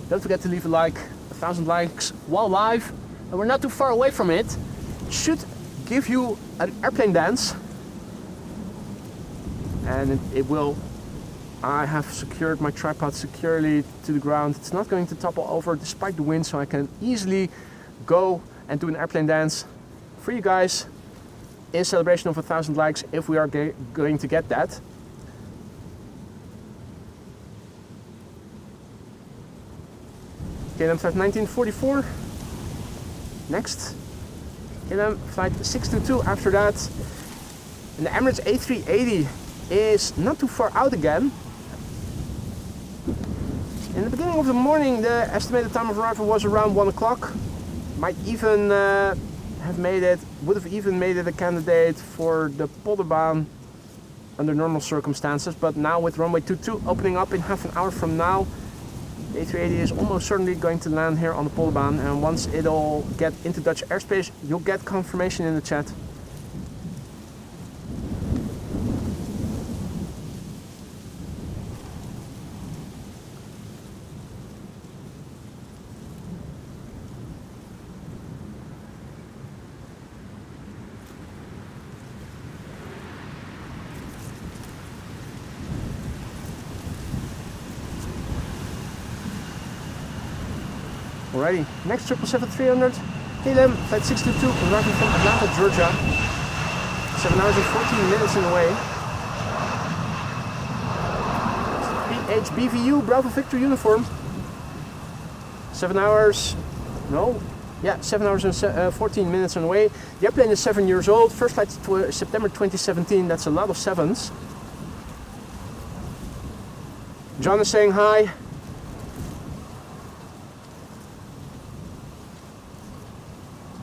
don't forget to leave a like. 1,000 likes while live, and we're not too far away from it. Should give you an airplane dance. And it will. I have secured my tripod securely to the ground. It's not going to topple over despite the wind, so I can easily go and do an airplane dance for you guys in celebration of 1,000 likes if we are going to get that. KLM flight 1944. Next. KLM flight 622 after that. And the Emirates A380 is not too far out again. In the beginning of the morning, the estimated time of arrival was around 1 o'clock. Might even would have even made it a candidate for the Polderbaan under normal circumstances. But now with runway 22 opening up in half an hour from now, the A380 is almost certainly going to land here on the Polderbaan. And once it'll get into Dutch airspace, you'll get confirmation in the chat. Alrighty, next 777-300, KLM flight 622, arriving from Atlanta, Georgia. 7 hours and 14 minutes in the way. PHBVU, Bravo Victor uniform. 7 hours, no, yeah, 7 hours and 14 minutes on the way. The airplane is 7 years old, first flight September 2017, that's a lot of sevens. John is saying hi.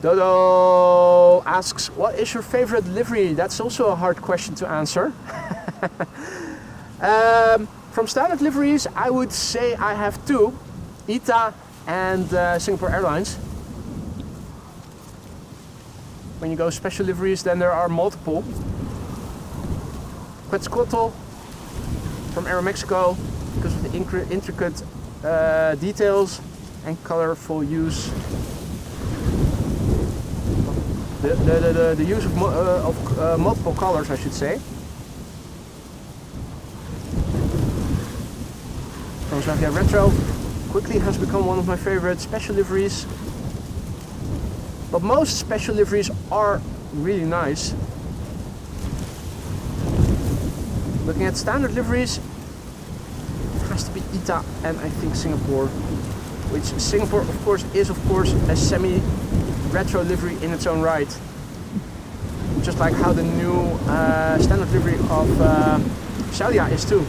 Dodo asks, what is your favorite livery? That's also a hard question to answer. From standard liveries, I would say I have two, ITA and Singapore Airlines. When you go special liveries, then there are multiple. Quetzalcoatl from Aeromexico, because of the intricate details and colorful use. The use of multiple colors, I should say. Transavia Retro quickly has become one of my favorite special liveries. But most special liveries are really nice. Looking at standard liveries, it has to be ITA and I think Singapore. Which Singapore, of course, is a semi-retro livery in its own right. Just like how the new standard livery of Celia is too.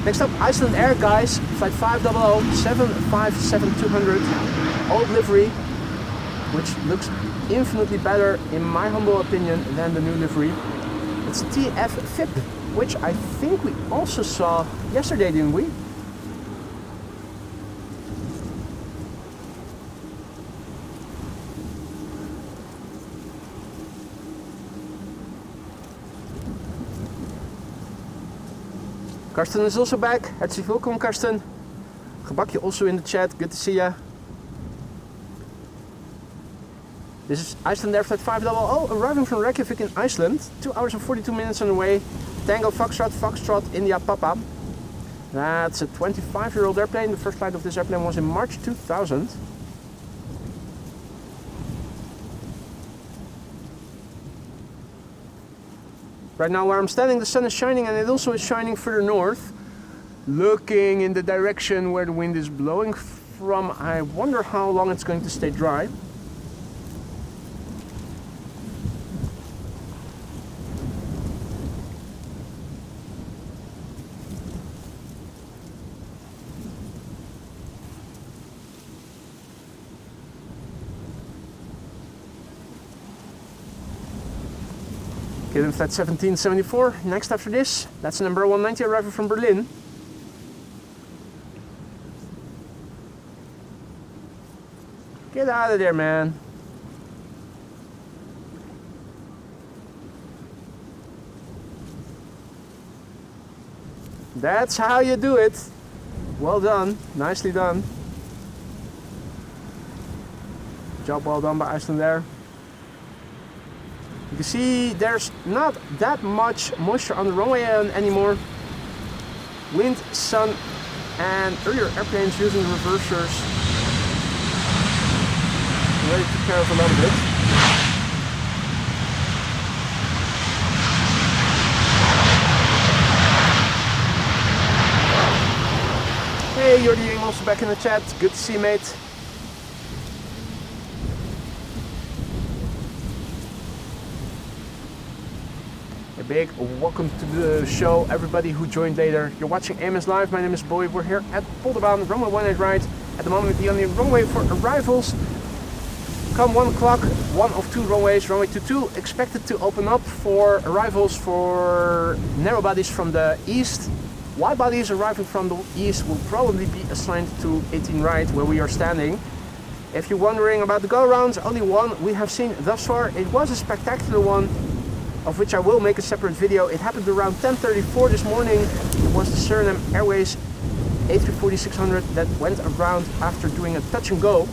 Next up, Iceland Air, guys, flight 500, 757-200, old livery, which looks infinitely better, in my humble opinion, than the new livery. It's TF FIP, which I think we also saw yesterday, didn't we? Karsten is also back. Herzlich welkom, Karsten. Gebakje also in the chat. Good to see ya. This is Iceland Air Flight 500, arriving from Reykjavik in Iceland. 2 hours and 42 minutes on the way. Tango Foxtrot, Foxtrot, India Papa. That's a 25-year-old airplane. The first flight of this airplane was in March 2000. Right now where I'm standing, the sun is shining, and it also is shining further north. Looking in the direction where the wind is blowing from, I wonder how long it's going to stay dry. KLM flight 1774, next after this, that's the number 190 arriving from Berlin. Get out of there, man. That's how you do it. Well done, nicely done. Job well done by Iceland Air. You can see there's not that much moisture on the runway anymore. Wind, sun, and earlier airplanes using reversers already took care of a lot of it. Hey, you're the also back in the chat. Good to see you, mate. A big welcome to the show, everybody who joined later. You're watching AMS Live. My name is Boy. We're here at Polderbaan, runway 18 right. At the moment, the only runway for arrivals. Come 1 o'clock, one of two runways, runway 22, expected to open up for arrivals for narrow bodies from the east. Wide bodies arriving from the east will probably be assigned to 18 right, where we are standing. If you're wondering about the go-arounds, only one we have seen thus far. It was a spectacular one, of which I will make a separate video. It happened around 10:34 this morning. It was the Suriname Airways A380-600 that went around after doing a touch and go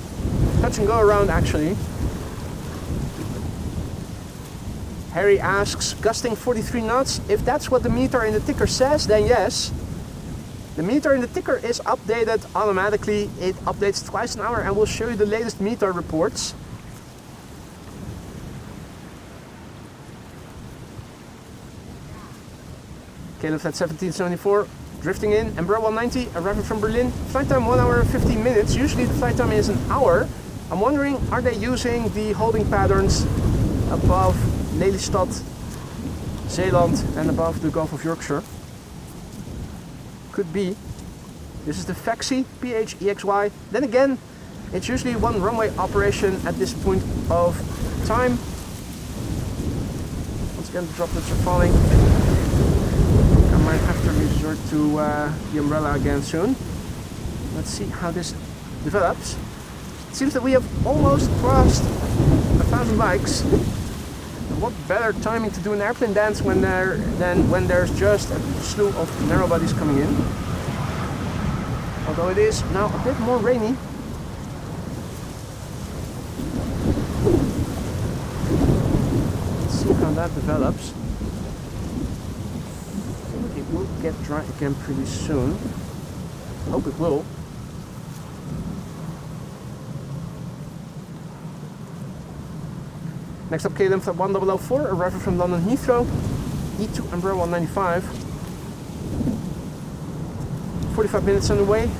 around actually. Harry asks, gusting 43 knots. If that's what the meter in the ticker says, then yes. The meter in the ticker is updated automatically. It updates twice an hour and will show you the latest meter reports. Caleb at 1774, drifting in, Embraer 190, arriving from Berlin. Flight time 1 hour and 15 minutes. Usually the flight time is an hour. I'm wondering, are they using the holding patterns above Lelystad, Zeeland and above the Gulf of Yorkshire? Could be. This is the Faxi, PHEXY. Then again, it's usually one runway operation at this point of time. Once again, the droplets are falling. I might have to resort to the umbrella again soon. Let's see how this develops. It seems that we have almost crossed 1,000 likes. What better timing to do an airplane dance than when there's just a slew of narrow bodies coming in. Although it is now a bit more rainy. Let's see how that develops. It will get dry again pretty soon. I hope it will. Next up, KLM Flight 1004, arriving from London Heathrow, E2 Embraer 195. 45 minutes on the way.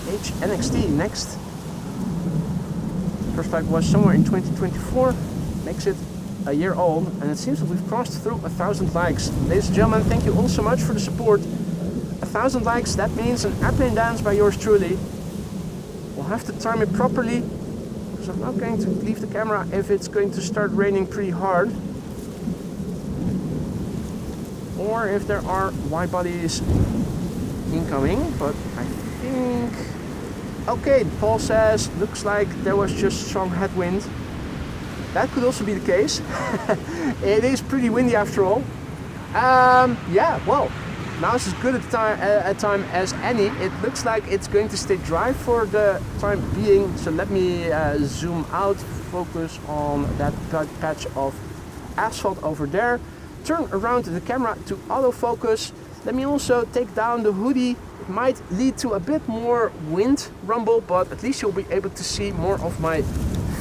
HNXT next. First flight was somewhere in 2024, makes it a year old, and it seems that we've crossed through 1,000 likes. Ladies and gentlemen, thank you all so much for the support. 1,000 likes, that means an airplane dance by yours truly. We'll have to time it properly, because I'm not going to leave the camera if it's going to start raining pretty hard. Or if there are wide bodies incoming, but I think... Okay, Paul says, looks like there was just strong headwind. That could also be the case. It is pretty windy after all. Yeah, well, now is as good a time as any. It looks like it's going to stay dry for the time being. So let me zoom out, focus on that patch of asphalt over there. Turn around the camera to autofocus. Let me also take down the hoodie. It might lead to a bit more wind rumble, but at least you'll be able to see more of my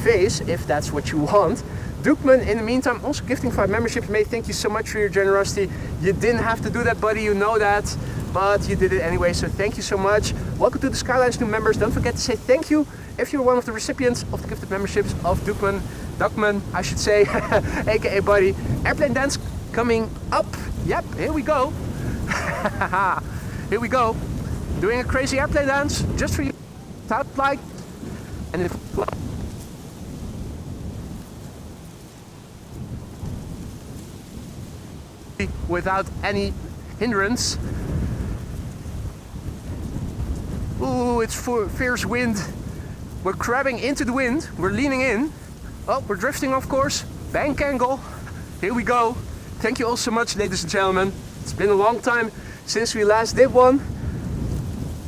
face if that's what you want. Dukman, in the meantime, also gifting 5 memberships. Mate, thank you so much for your generosity. You didn't have to do that, buddy, you know that, but you did it anyway, so thank you so much. Welcome to the Skylines new members. Don't forget to say thank you if you're one of the recipients of the gifted memberships of Dukman, I should say, aka buddy. Airplane dance coming up. Yep, here we go. Here we go. Doing a crazy airplane dance just for you. Without light and if without any hindrance. Ooh, it's fierce wind. We're crabbing into the wind. We're leaning in. Oh, we're drifting, of course. Bank angle. Here we go. Thank you all so much, ladies and gentlemen. It's been a long time since we last did one.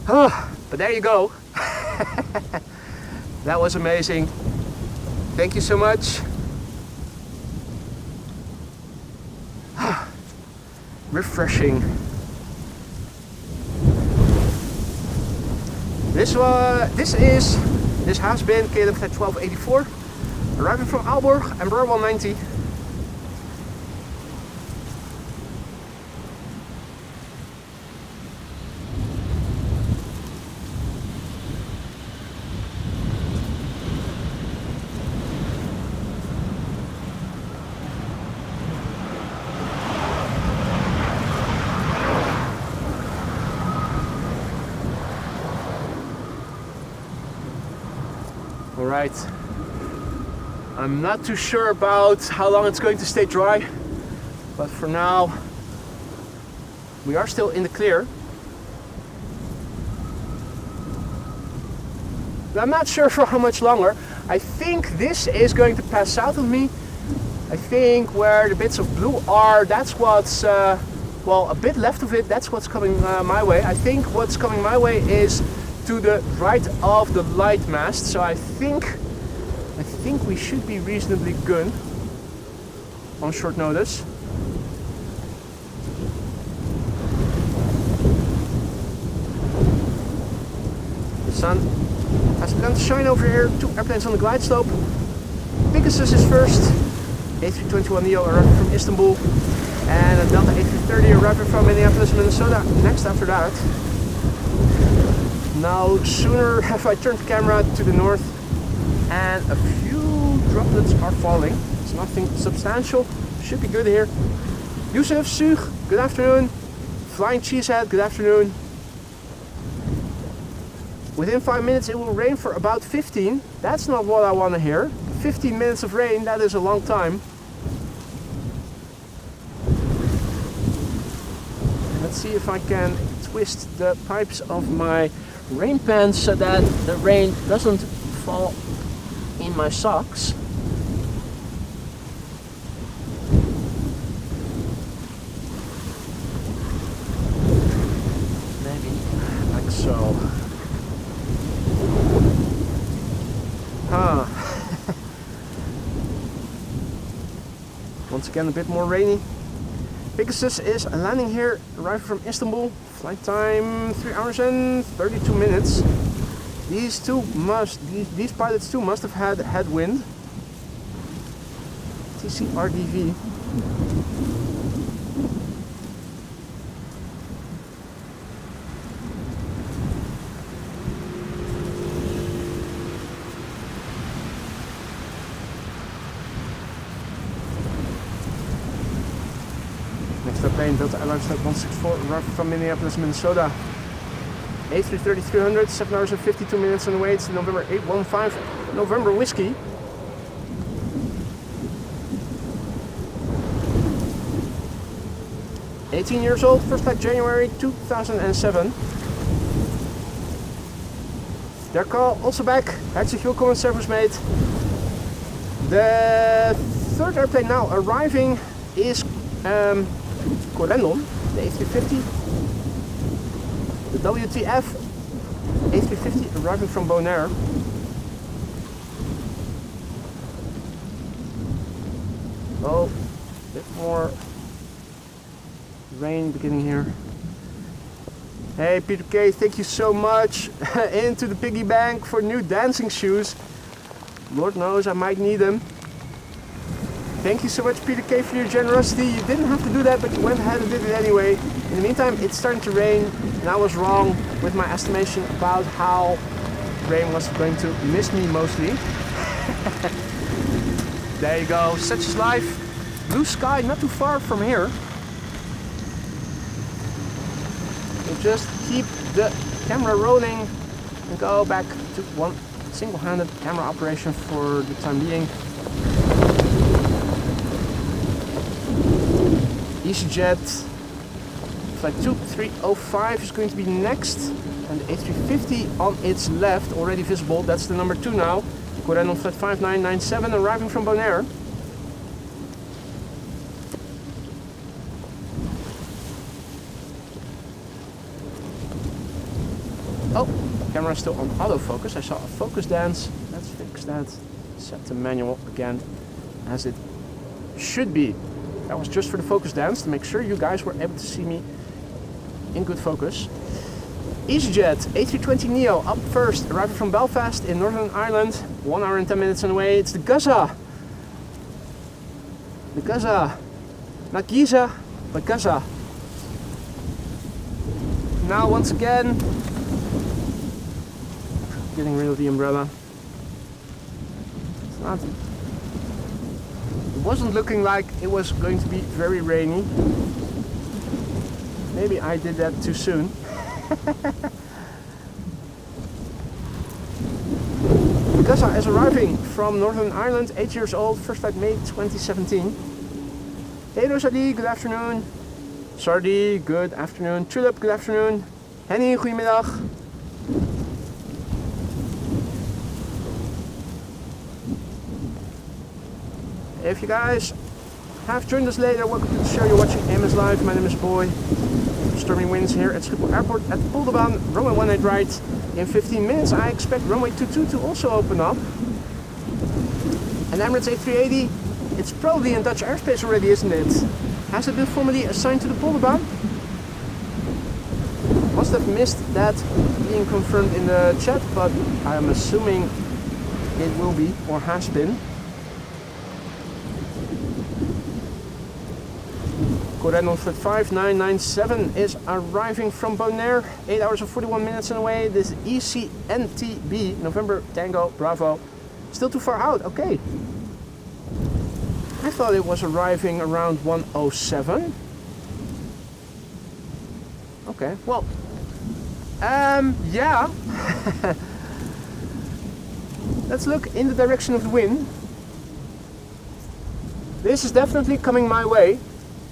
Oh, but there you go. That was amazing. Thank you so much. Refreshing. This has been KLM Flight 1284, arriving from Aalborg, Embraer 190. Alright. I'm not too sure about how long it's going to stay dry, but for now we are still in the clear. But I'm not sure for how much longer. I think this is going to pass south of me. I think where the bits of blue are, that's what's, well, a bit left of it, that's what's coming my way. I think what's coming my way is to the right of the light mast. So I think we should be reasonably good on short notice. The sun has begun to shine over here. 2 airplanes on the glide slope. Pegasus is first. A321neo arriving from Istanbul. And a Delta A330 arriving from Minneapolis, Minnesota. Next after that. Now sooner have I turned the camera to the north. And a few droplets are falling. It's nothing substantial. Should be good here. Yusuf Sugh, good afternoon. Flying Cheesehead, good afternoon. Within 5 minutes it will rain for about 15. That's not what I want to hear. 15 minutes of rain, that is a long time. Let's see if I can twist the pipes of my rain pants so that the rain doesn't fall in my socks. Maybe like so. Once again a bit more rainy. Pegasus is landing here, arriving from Istanbul. Flight time 3 hours and 32 minutes. These pilots too must have had headwind. TCRDV. Next airplane, Delta Airlines Flight 164, arriving from Minneapolis, Minnesota. A330-300, 7 hours and 52 minutes on the way. It's the November 815 November Whiskey. "18 years old, first flight January 2007. Their call also back. Herzlich willkommen, service mate. The third airplane now arriving is Corendon, the A350. The WTF A350 arriving from Bonaire. Oh, a bit more rain beginning here. Hey Peter K, thank you so much. Into the piggy bank for new dancing shoes. Lord knows I might need them. Thank you so much Peter K for your generosity. You didn't have to do that, but you went ahead and did it anyway. In the meantime, it's starting to rain, and I was wrong with my estimation about how rain was going to miss me mostly. There you go, such is life. Blue sky not too far from here. We'll just keep the camera rolling and go back to one single-handed camera operation for the time being. EasyJet flight 2305 is going to be next, and the A350 on its left, already visible, that's the number 2 now. Corendon flight 5997 arriving from Bonaire. Oh, camera still on autofocus. I saw a focus dance. Let's fix that. Set to manual again, as it should be. That was just for the focus dance, to make sure you guys were able to see me in good focus. EasyJet A320neo up first, arriving from Belfast in Northern Ireland. 1 hour and 10 minutes on the way. It's the Gaza. The Gaza. Not Giza, but Gaza. Now once again, getting rid of the umbrella. It's not... It wasn't looking like it was going to be very rainy. Maybe I did that too soon. Gaza is arriving from Northern Ireland, 8 years old, first flight May 2017. Hey Rosalie, good afternoon. Sardi, good afternoon. Tulip, good afternoon. Henny, goedemiddag. If you guys have joined us later, welcome to the show. You're watching AMS Live. My name is Boy. Stormy winds here at Schiphol Airport at Polderbaan. Runway 18 right. In 15 minutes, I expect runway 22 to also open up. And Emirates A380, it's probably in Dutch airspace already, isn't it? Has it been formally assigned to the Polderbaan? Must have missed that being confirmed in the chat, but I am assuming it will be or has been. Corendon Flight 5997 is arriving from Bonaire, 8 hours and 41 minutes away. This is ECNTB, November Tango Bravo. Still too far out, okay. I thought it was arriving around 107. Okay, well, yeah. Let's look in the direction of the wind. This is definitely coming my way.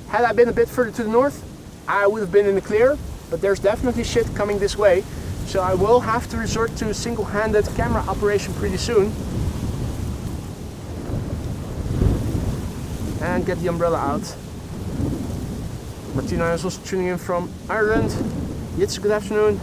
Had I been a bit further to the north, I would have been in the clear, but there's definitely shit coming this way. So I will have to resort to single-handed camera operation pretty soon. And get the umbrella out. Martina is also tuning in from Ireland. Jitse, good afternoon.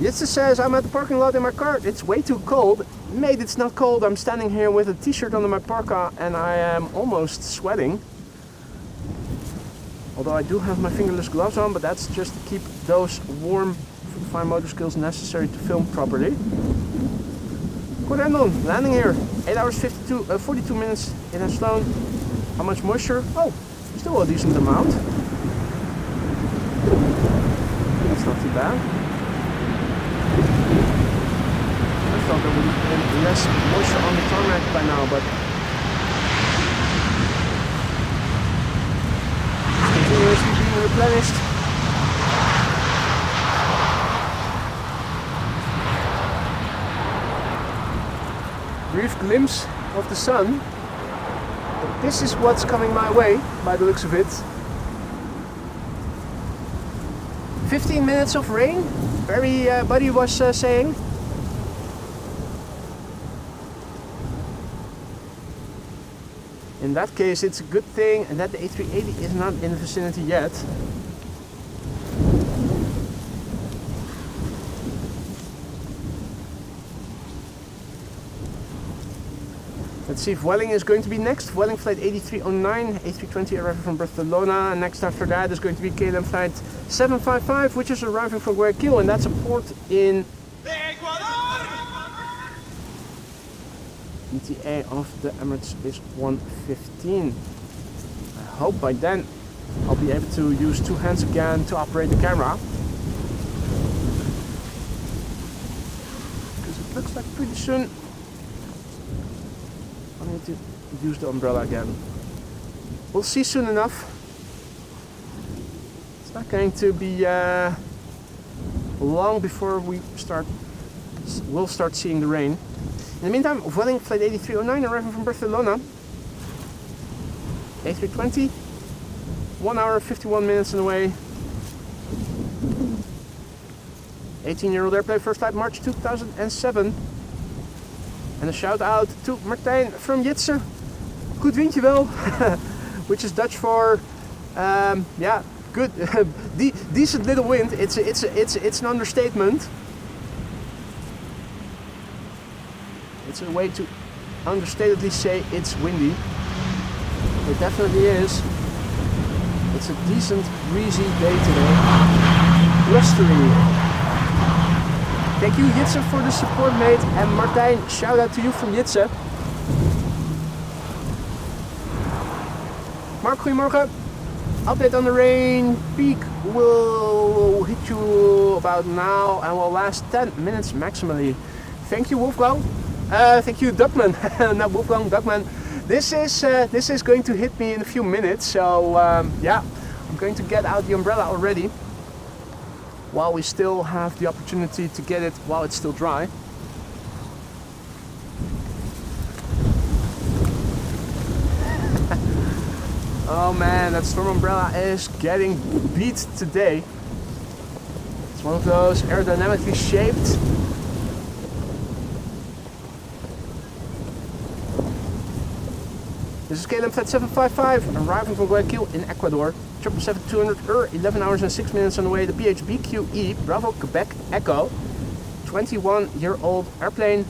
Jitse says, I'm at the parking lot in my car. It's way too cold. Mate, it's not cold. I'm standing here with a t-shirt under my parka and I am almost sweating. Although I do have my fingerless gloves on, but that's just to keep those warm for the fine motor skills necessary to film properly. Corendon, landing here. 8 hours 42 minutes. It has flown. How much moisture? Oh, still a decent amount. That's not too bad. I thought there would have been less moisture on the tarmac by now, but it's continuously being replenished. Brief glimpse of the sun. But this is what's coming my way, by the looks of it. 15 minutes of rain, very Buddy was saying. In that case, it's a good thing that the A380 is not in the vicinity yet. Let's see if Welling is going to be next. Welling flight 8309, A320 arriving from Barcelona. And next after that is going to be KLM flight 755, which is arriving from Guayaquil, and that's a port in ETA of the Emirates is 115. I hope by then I'll be able to use two hands again to operate the camera. Because it looks like pretty soon I need to use the umbrella again. We'll see soon enough. It's not going to be long before we'll start seeing the rain. In the meantime, Welling flight 8309 arriving from Barcelona. A320, 1 hour 51 minutes on the way. 18-year-old airplane, first flight March 2007. And a shout out to Martijn from Jitse. Goed windje wel, which is Dutch for yeah, good, decent little wind. It's an understatement. It's a way to understatedly say it's windy. It definitely is. It's a decent, breezy day today. Blustery. Thank you, Jitse, for the support, mate. And Martijn, shout out to you from Jitse. Mark, goedemorgen. Update on the rain. Peak will hit you about now and will last 10 minutes maximally. Thank you, Wolfgang. Thank you, Duckman. Not Wolfgang, Duckman. This is going to hit me in a few minutes, so yeah, I'm going to get out the umbrella already. while we still have the opportunity to get it while it's still dry. Oh man, that storm umbrella is getting beat today. It's one of those aerodynamically shaped. This is KLM Flight 755, arriving from Guayaquil in Ecuador. 777-200 11 hours and 6 minutes on the way. The PHBQE Bravo Quebec Echo. 21-year-old airplane.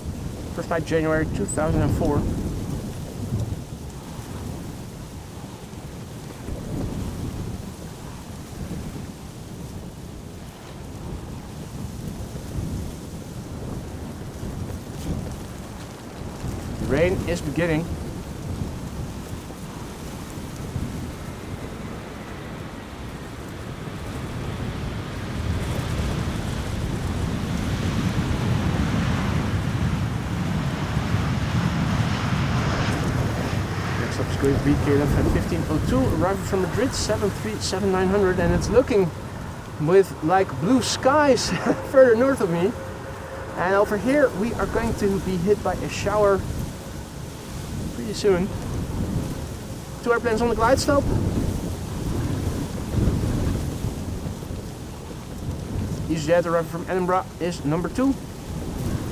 First flight January 2004. The rain is beginning. Going to be KLM Flight 1502, arriving from Madrid, 737-900, and it's looking with like blue skies further north of me. And over here we are going to be hit by a shower pretty soon. 2 airplanes on the glide slope. EasyJet arriving from Edinburgh is number 2.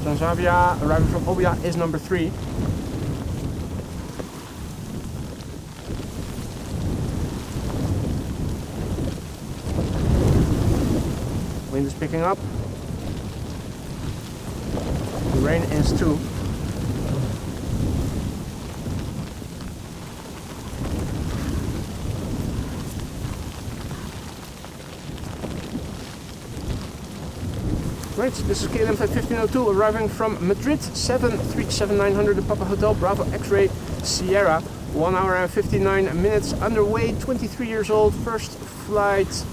Transavia arriving from Obia is number 3. Wind is picking up. The rain is too. Great, this is KLM Flight 1502 arriving from Madrid, 737-900 the Papa Hotel Bravo X-Ray Sierra. 1 hour and 59 minutes underway, 23 years old, first flight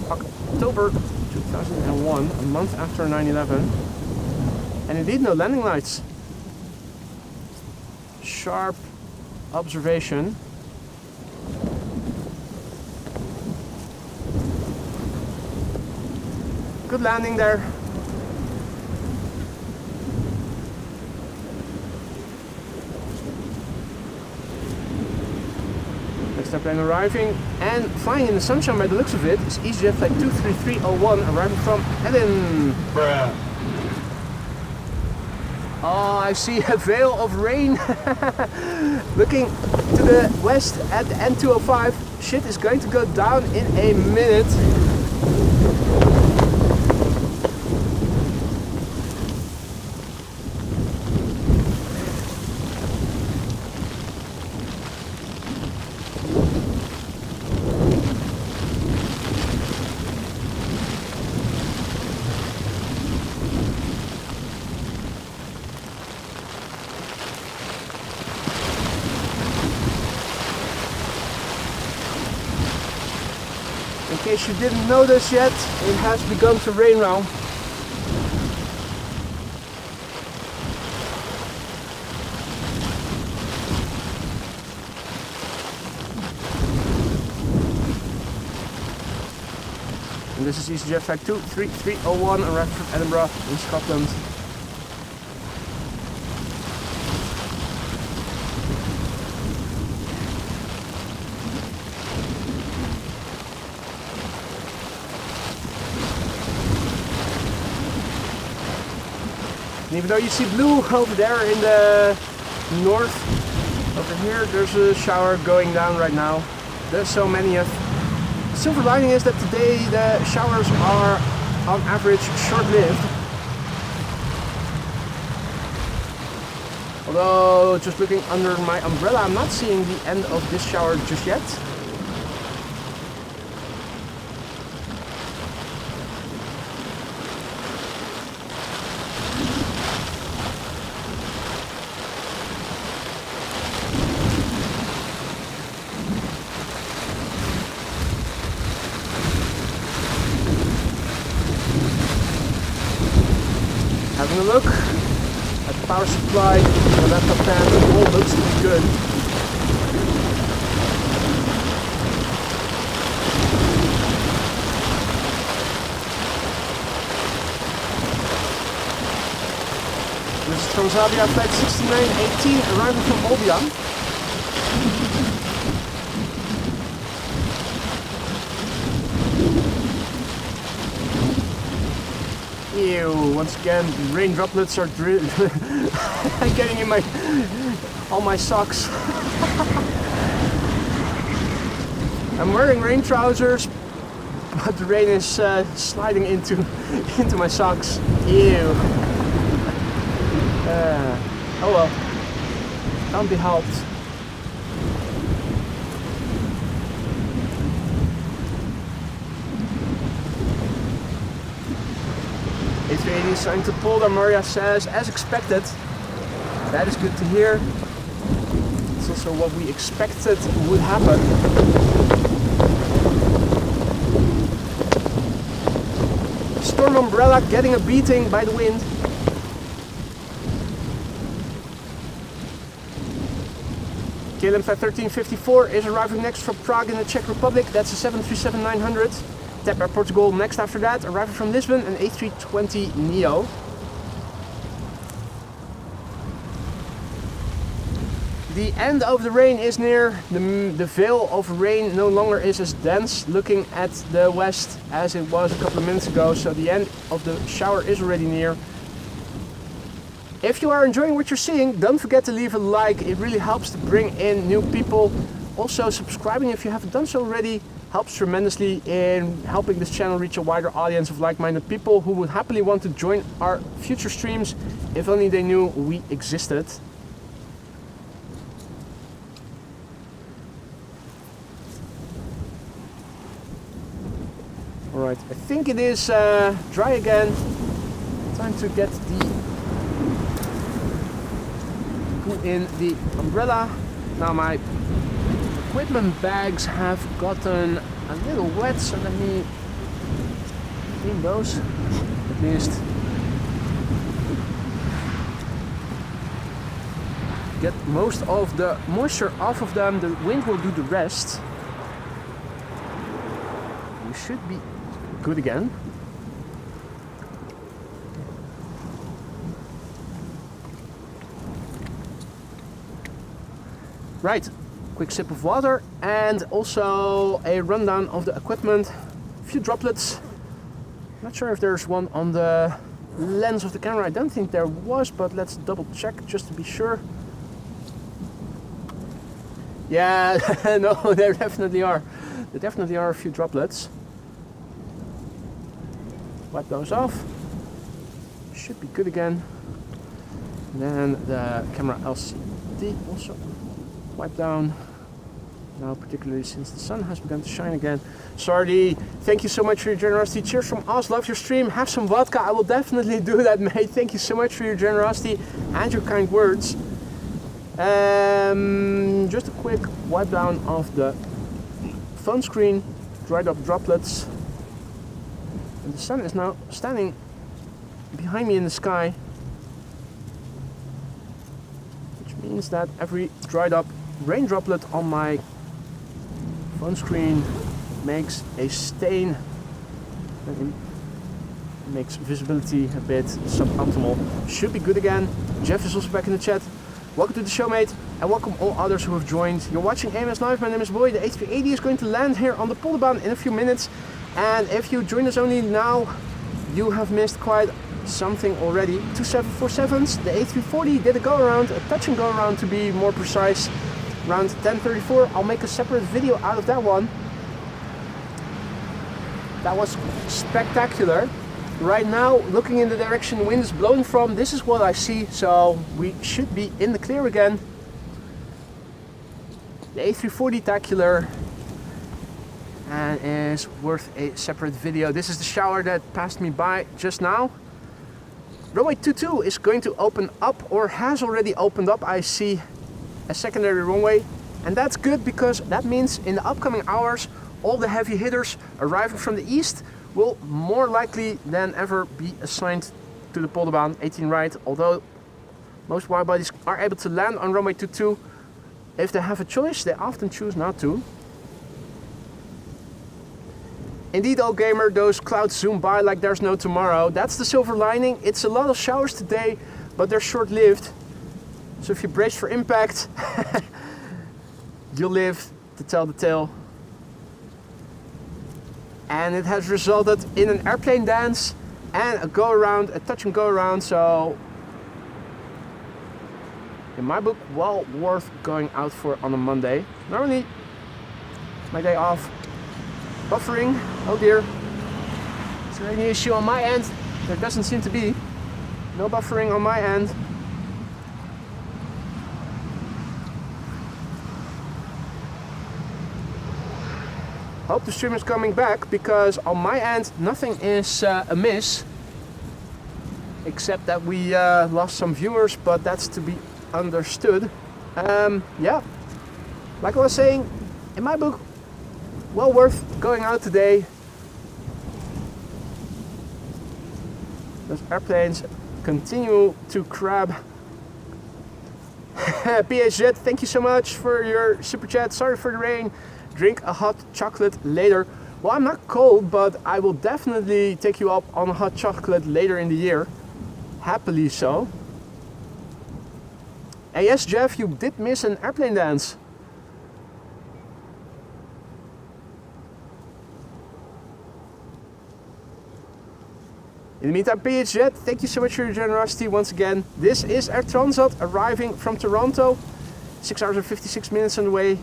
October 2001, a month after 9/11, and indeed no landing lights. Sharp observation. Good landing there. Next airplane arriving and flying in the sunshine by the looks of it is EasyJet Flight 23301 arriving from Edinburgh. Oh, I see a veil of rain looking to the west at the N205. Shit is going to go down in a minute. In case you didn't notice yet, it has begun to rain now. And this is EasyJet Flight 23301 arriving from Edinburgh in Scotland. And even though you see blue over there in the north, over here there's a shower going down right now. There's so many of. The silver lining is that today the showers are on average short-lived. Although just looking under my umbrella, I'm not seeing the end of this shower just yet. Having a look at the power supply, the laptop fan, it all looks to be good. Transavia flight 6918 arriving from Polderbaan. Ew, once again, rain droplets are getting in all my socks. I'm wearing rain trousers, but the rain is sliding into my socks. Ew. Oh well, can't be helped. A380 assigned to Polderbaan, Maria says, as expected. That is good to hear. It's also what we expected would happen. Storm umbrella getting a beating by the wind. KLM flight 1354 is arriving next from Prague in the Czech Republic. That's a 737-900. TAP Air Portugal next after that, arriving from Lisbon, an A320 Neo. The end of the rain is near. The veil of rain no longer is as dense looking at the west as it was a couple of minutes ago, so the end of the shower is already near. If you are enjoying what you're seeing, don't forget to leave a like. It really helps to bring in new people. Also, subscribing if you haven't done so already helps tremendously in helping this channel reach a wider audience of like-minded people who would happily want to join our future streams if only they knew we existed. Alright, I think it is dry again. Time to get in the umbrella. Now my equipment bags have gotten a little wet, so let me clean those at least. Get most of the moisture off of them. The wind will do the rest. You should be good again. Right, quick sip of water and also a rundown of the equipment. A few droplets. Not sure if there's one on the lens of the camera. I don't think there was, but let's double check just to be sure. Yeah, no, there definitely are. There definitely are a few droplets. Wipe those off. Should be good again. And then the camera LCD also wipe down. Now, particularly since the sun has begun to shine again. Sardi, thank you so much for your generosity. Cheers from Oz. Love your stream. Have some vodka. I will definitely do that, mate. Thank you so much for your generosity and your kind words. Just a quick wipe down of the phone screen. Dried up droplets. And the sun is now standing behind me in the sky, which means that every dried up rain droplet on my phone screen makes a stain and makes visibility a bit suboptimal. Should be good again. Jeff is also back in the chat. Welcome to the show, mate, and welcome all others who have joined. You're watching AMS Live. My name is Boy. The A380 is going to land here on the Polderbaan in a few minutes. And if you join us only now, you have missed quite something already. 2 747s, the A340 did a go around, a touch and go around to be more precise, around 10:34. I'll make a separate video out of that one. That was spectacular. Right now, looking in the direction the wind is blowing from, this is what I see, so we should be in the clear again. The A340-tacular and is worth a separate video. This is the shower that passed me by just now. Runway 22 is going to open up, or has already opened up. I see a secondary runway, and that's good because that means in the upcoming hours all the heavy hitters arriving from the east will more likely than ever be assigned to the Polderbaan 18 right, although most widebodies are able to land on runway 22. If they have a choice, they often choose not to. Indeed, old gamer, those clouds zoom by like there's no tomorrow. That's the silver lining. It's a lot of showers today, but they're short-lived. So if you brace for impact, you'll live to tell the tale. And it has resulted in an airplane dance and a go around, a touch and go around. So in my book, well worth going out for on a Monday. Normally, my day off. Buffering, oh dear. Is there any issue on my end? There doesn't seem to be. No buffering on my end. Hope the stream is coming back, because on my end nothing is amiss. Except that we lost some viewers, but that's to be understood. Yeah, like I was saying, in my book, well worth going out today. Those airplanes continue to crab. PHZ, thank you so much for your super chat. Sorry for the rain. Drink a hot chocolate later. Well, I'm not cold, but I will definitely take you up on a hot chocolate later in the year. Happily so. And yes, Jeff, you did miss an airplane dance. In the meantime, PHZ, thank you so much for your generosity once again. This is Air Transat arriving from Toronto. 6 hours and 56 minutes on the way.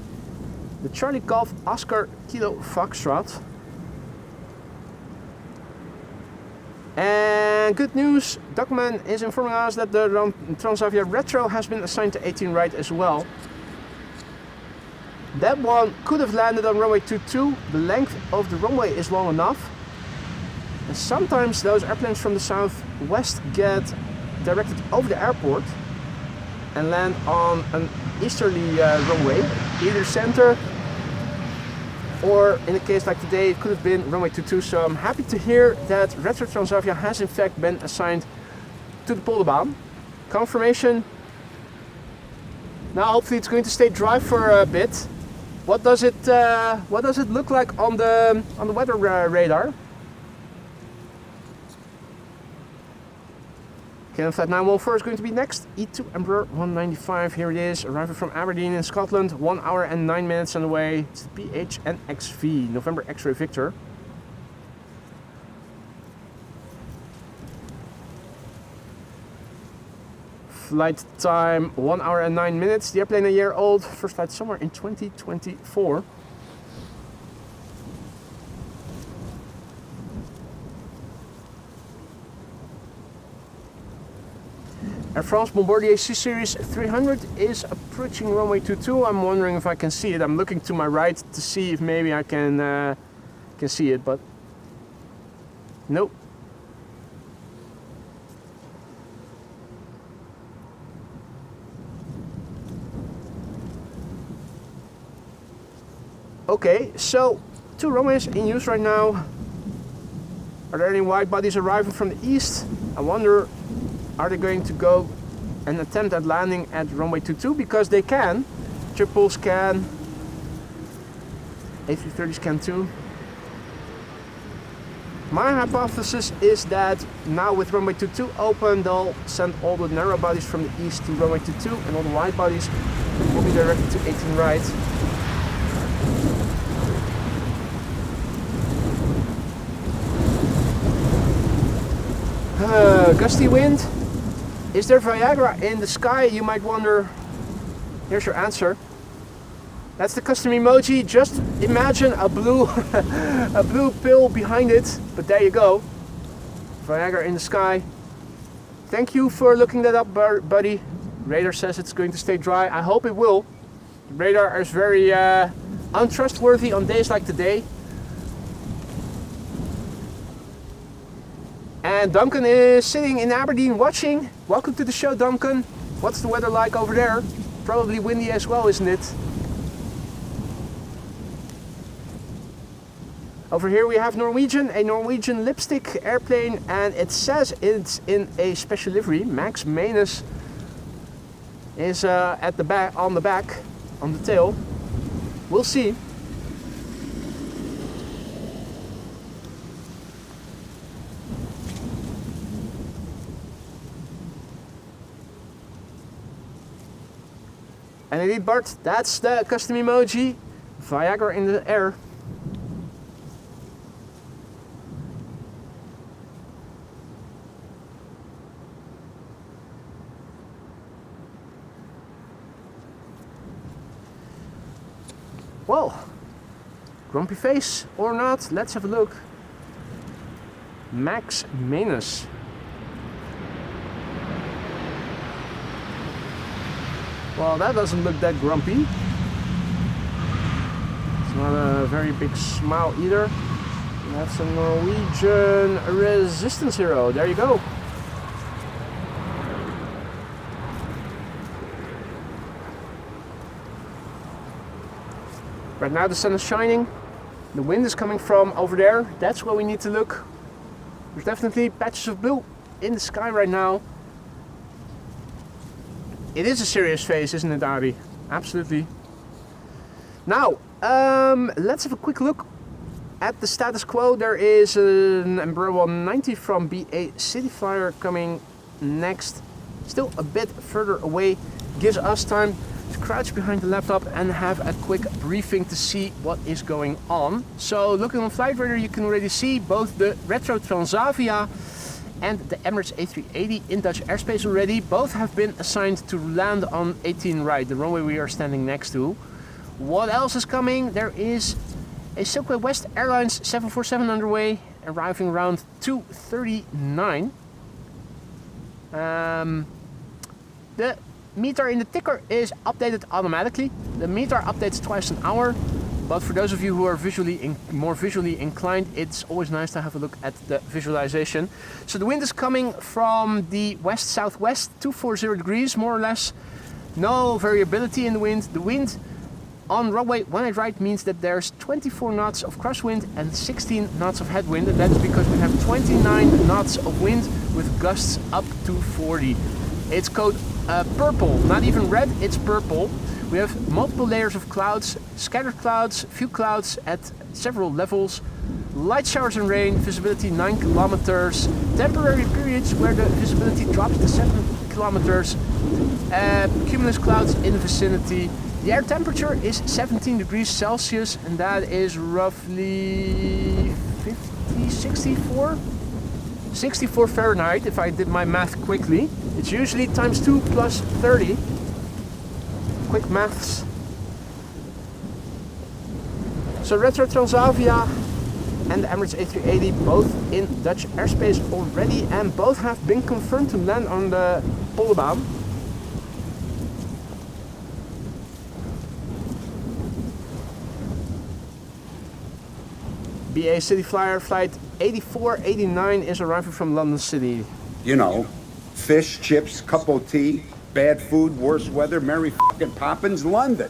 The Charlie Golf Oscar Kilo Foxtrot. And good news, Duckman is informing us that the Transavia Retro has been assigned to 18 right as well. That one could have landed on runway 22. The length of the runway is long enough. And sometimes those airplanes from the southwest get directed over the airport and land on an easterly runway, either center, or in a case like today, it could have been runway 22. So I'm happy to hear that Retro Transavia has in fact been assigned to the Polderbaan. Confirmation. Now hopefully it's going to stay dry for a bit. What does it look like on the weather radar? KLM Flight 914 is going to be next. E2 Embraer 195, here it is, arriving from Aberdeen in Scotland. 1 hour and 9 minutes on the way. It's the PHNXV, November X-Ray Victor. Flight time 1 hour and 9 minutes. The airplane a year old. First flight somewhere in 2024. Air France Bombardier C-Series 300 is approaching runway 22. I'm wondering if I can see it. I'm looking to my right to see if maybe I can see it, but nope. Okay, so 2 runways in use right now. Are there any wide bodies arriving from the east? I wonder, are they going to go and attempt at landing at runway 22? Because they can. Triples can. A330s can too. My hypothesis is that now with runway 22 open, they'll send all the narrow bodies from the east to runway 22 and all the wide bodies will be directed to 18 right. Gusty wind. Is there Viagra in the sky? You might wonder. Here's your answer. That's the custom emoji. Just imagine a blue a blue pill behind it. But there you go. Viagra in the sky. Thank you for looking that up, buddy. Radar says it's going to stay dry. I hope it will. The radar is very untrustworthy on days like today. And Duncan is sitting in Aberdeen watching. Welcome to the show, Duncan. What's the weather like over there? Probably windy as well, isn't it? Over here we have Norwegian, a Norwegian lipstick airplane, and it says it's in a special livery. Max Manus is at the back, on the tail. We'll see. And indeed, Bart, that's the custom emoji. Viagra in the air. Well, grumpy face or not, let's have a look. Max Manus. Well, that doesn't look that grumpy. It's not a very big smile either. That's a Norwegian resistance hero. There you go. Right now the sun is shining. The wind is coming from over there. That's where we need to look. There's definitely patches of blue in the sky right now. It is a serious face, isn't it, Ari? Absolutely. Now, let's have a quick look at the status quo. There is an Embraer 190 from BA City Flyer coming next. Still a bit further away. Gives us time to crouch behind the laptop and have a quick briefing to see what is going on. So looking on Flight Radar, you can already see both the Retro Transavia and the Emirates A380 in Dutch airspace already. Both have been assigned to land on 18 right, the runway we are standing next to. What else is coming? There is a Silkway West Airlines 747 underway, arriving around 2:39. The meter in the ticker is updated automatically. The meter updates twice an hour, but for those of you who are more visually inclined, it's always nice to have a look at the visualization. So the wind is coming from the west-southwest, 240 degrees more or less. No variability in the wind. The wind on runway 18 right means that there's 24 knots of crosswind and 16 knots of headwind, and that is because we have 29 knots of wind with gusts up to 40. It's code purple, not even red, it's purple. We have multiple layers of clouds, scattered clouds, few clouds at several levels, light showers and rain, visibility 9 kilometers, temporary periods where the visibility drops to 7 kilometers, cumulus clouds in the vicinity. The air temperature is 17 degrees Celsius, and that is roughly 64 Fahrenheit, if I did my math quickly. It's usually times 2 plus 30. Quick maths. So Retro Transavia and the Emirates A380 both in Dutch airspace already, and both have been confirmed to land on the Polderbaan. BA City Flyer flight 8489 is arriving from London City. You know, fish, chips, cup of tea, bad food, worse weather, Mary fucking Poppins, London.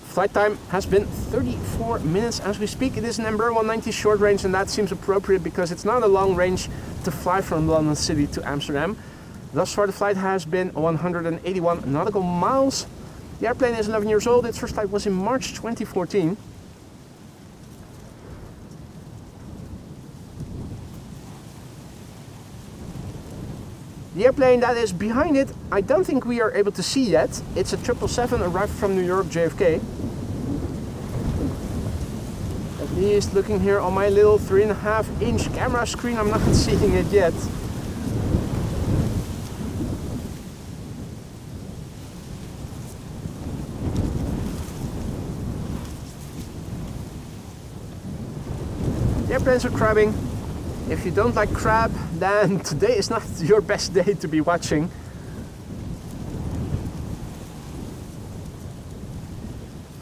Flight time has been 34 minutes as we speak. It is an Embraer 190 short range, and that seems appropriate because it's not a long range to fly from London City to Amsterdam. Thus far the flight has been 181 nautical miles. The airplane is 11 years old. Its first flight was in March 2014. The airplane that is behind it, I don't think we are able to see yet. It's a 777 arrived from New York JFK. At least looking here on my little 3.5-inch camera screen, I'm not seeing it yet. The airplanes are crabbing. If you don't like crab, then today is not your best day to be watching.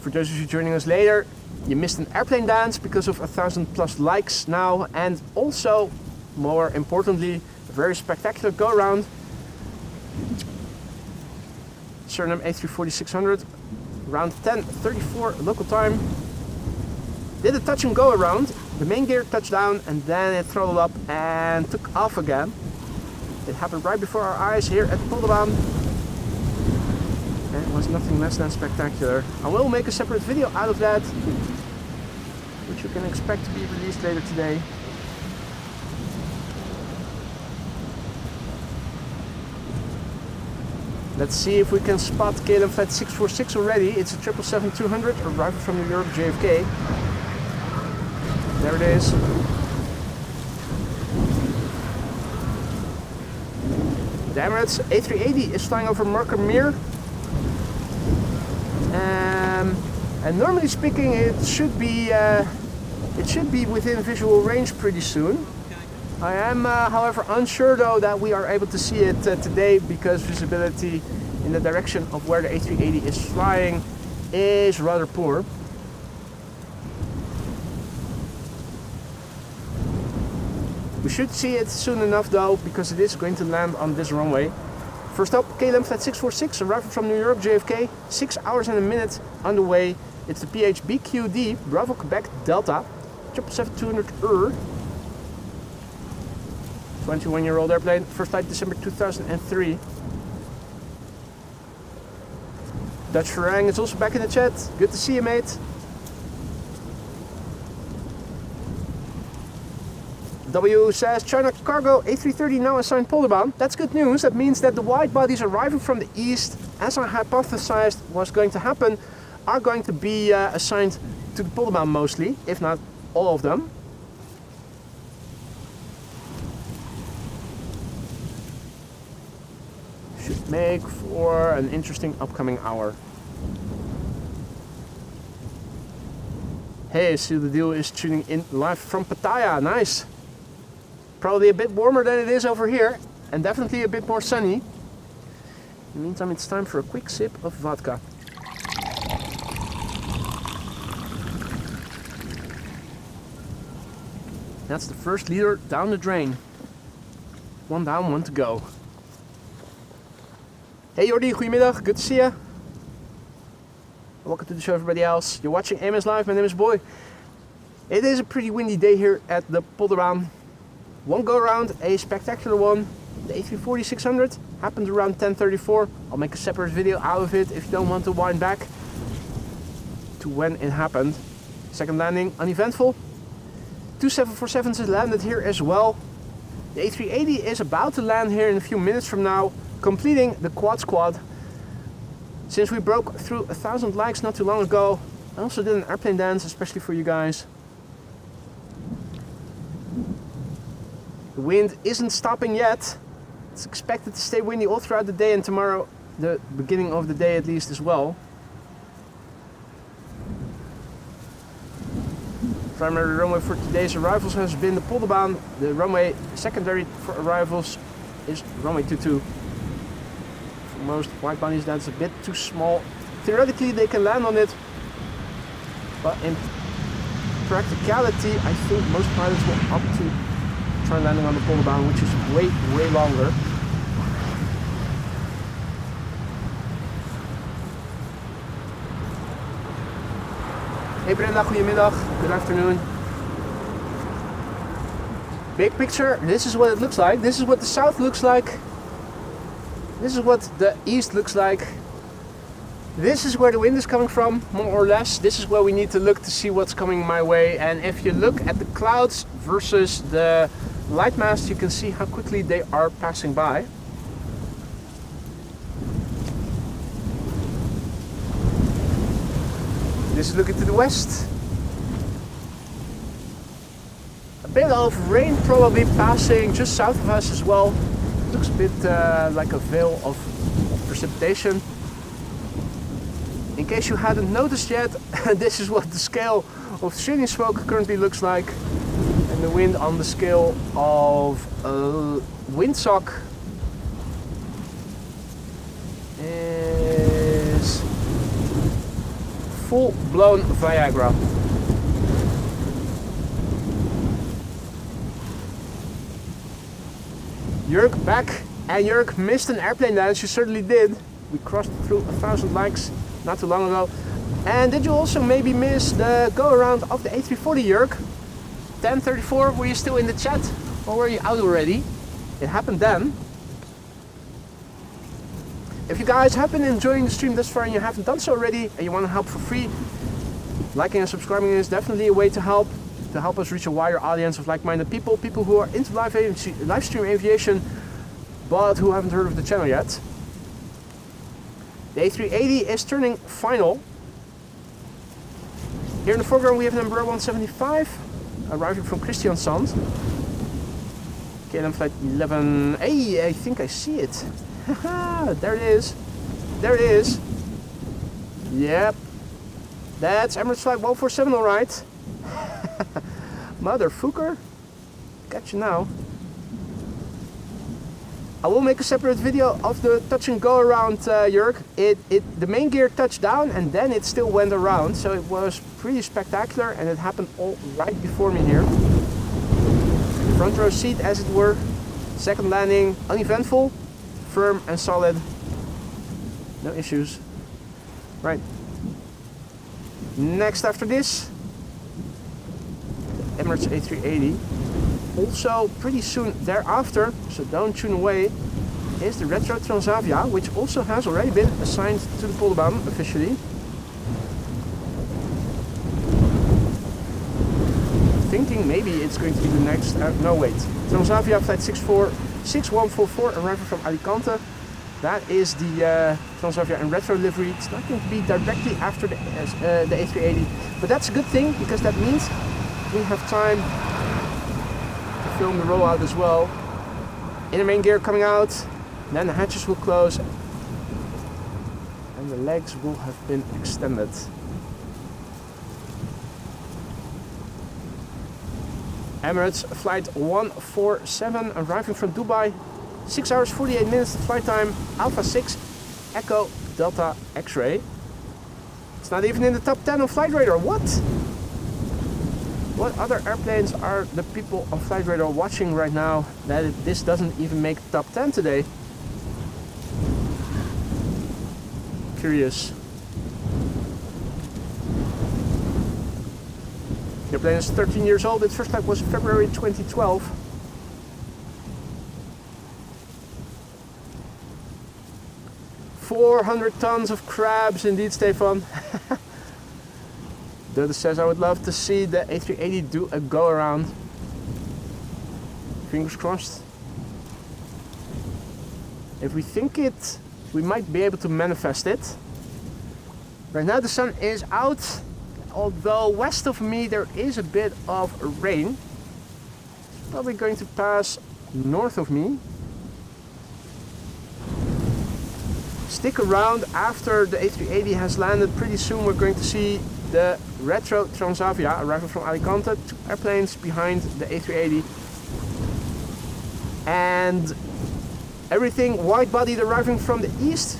For those of you joining us later, you missed an airplane dance because of 1,000+ likes now, and also, more importantly, a very spectacular go-around. Suriname A340-600, around 10:34 local time. Did a touch and go around. The main gear touched down and then it throttled up and took off again. It happened right before our eyes here at Polderbaan. And it was nothing less than spectacular. I will make a separate video out of that, which you can expect to be released later today. Let's see if we can spot KLM Flight 646 already. It's a 777-200 arriving from New York JFK. There it is. The Emirates A380 is flying over Markermeer. And normally speaking, it should be within visual range pretty soon. I am, however, unsure though that we are able to see it today because visibility in the direction of where the A380 is flying is rather poor. We should see it soon enough though, because it is going to land on this runway. First up, KLM Flight 646 arriving from New York JFK, 6 hours and a minute on the way. It's the PHBQD Bravo Quebec Delta 777-200 21-year-old airplane, first flight December 2003. Dutch Farang is also back in the chat. Good to see you, mate. W says China Cargo A330 now assigned Polderbaan. That's good news. That means that the wide bodies arriving from the east, as I hypothesized was going to happen, are going to be assigned to the Polderbaan mostly, if not all of them. Should make for an interesting upcoming hour. Hey, see the deal is tuning in live from Pattaya. Nice. Probably a bit warmer than it is over here, and definitely a bit more sunny. In the meantime, it's time for a quick sip of vodka. That's the first liter down the drain. One down, one to go. Hey Jordi, goedemiddag, good to see you. Welcome to the show, everybody else. You're watching AMS Live, my name is Boy. It is a pretty windy day here at the Polderbaan. One go around, a spectacular one. The A340-600 happened around 10:34. I'll make a separate video out of it if you don't want to wind back to when it happened. Second landing, uneventful. 2 747s has landed here as well. The A380 is about to land here in a few minutes from now, completing the quad squad. Since we broke through 1,000 likes not too long ago, I also did an airplane dance, especially for you guys. The wind isn't stopping yet. It's expected to stay windy all throughout the day and tomorrow, the beginning of the day at least as well. Primary runway for today's arrivals has been the Polderbaan. The runway secondary for arrivals is runway 22. For most wide bodies that's a bit too small. Theoretically they can land on it, but in practicality I think most pilots will opt to try landing on the Polderbaan, which is way longer. Hey Brenda, goedemiddag, good afternoon. Big picture, this is what it looks like. This is what the south looks like. This is what the east looks like. This is where the wind is coming from, more or less. This is where we need to look to see what's coming my way. And if you look at the clouds versus the light mast, you can see how quickly they are passing by. This is looking to the west. A bit of rain probably passing just south of us as well. Looks a bit like a veil of precipitation. In case you hadn't noticed yet, this is what the scale of shooting smoke currently looks like. And the wind on the scale of windsock is full-blown Viagra. Jurk back, and Jurk missed an airplane dance. You certainly did. We crossed through 1,000 likes not too long ago. And did you also maybe miss the go-around of the A340, Jurk? 10:34, were you still in the chat or were you out already? It happened then. If you guys have been enjoying the stream thus far and you haven't done so already and you want to help for free, liking and subscribing is definitely a way to help us reach a wider audience of like-minded people who are into live stream aviation but who haven't heard of the channel yet. The A380 is turning final. Here in the foreground we have number 175, arriving from Christiansand. KLM flight 11A, I think I see it. Haha, there it is. There it is. Yep. That's Emirates flight 147, alright. Motherfucker. Got you now. I will make a separate video of the touch and go around, Jörg. The main gear touched down and then it still went around, so it was pretty spectacular and it happened all right before me here. Front row seat, as it were. Second landing, uneventful, firm and solid. No issues. Right. Next after this, the Emirates A380. Also pretty soon thereafter, so don't tune away, is the Retro Transavia, which also has already been assigned to the Polderbaan officially. Thinking maybe it's going to be the next, no wait, Transavia flight 6144 arriving from Alicante. That is the Transavia in retro livery. It's not going to be directly after the A380, but that's a good thing because that means we have time to film the rollout as well. Inner main gear coming out, then the hatches will close and the legs will have been extended. Emirates flight 147 arriving from Dubai. 6 hours 48 minutes flight time, Alpha 6 Echo Delta X-ray. It's not even in the top 10 on Flight Radar. What? What other airplanes are the people on Flight Radar watching right now that this doesn't even make the top 10 today? Curious. The airplane is 13 years old. Its first flight was February 2012. "400 tons of crabs," indeed, Stefan. Dodo says, I would love to see the A380 do a go around. Fingers crossed. If we think it, we might be able to manifest it. Right now the sun is out, although west of me there is a bit of rain. It's probably going to pass north of me. Stick around after the A380 has landed. Pretty soon we're going to see the Retro Transavia arriving from Alicante. 2 airplanes behind the A380. And everything wide-bodied arriving from the east,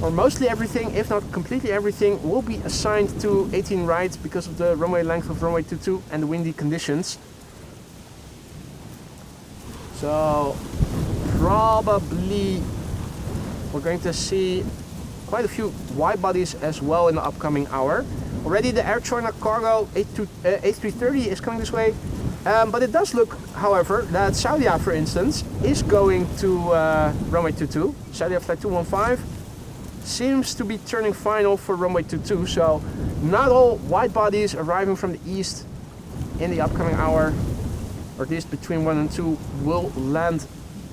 or mostly everything, if not completely everything, will be assigned to 18 right because of the runway length of runway 22 and the windy conditions. So probably we're going to see quite a few wide bodies as well in the upcoming hour. Already the Air China Cargo A330 is coming this way. But it does look, however, that Saudia, for instance, is going to runway 22. Saudia flight 215 seems to be turning final for runway 22. So not all wide bodies arriving from the east in the upcoming hour, or at least between 1 and 2, will land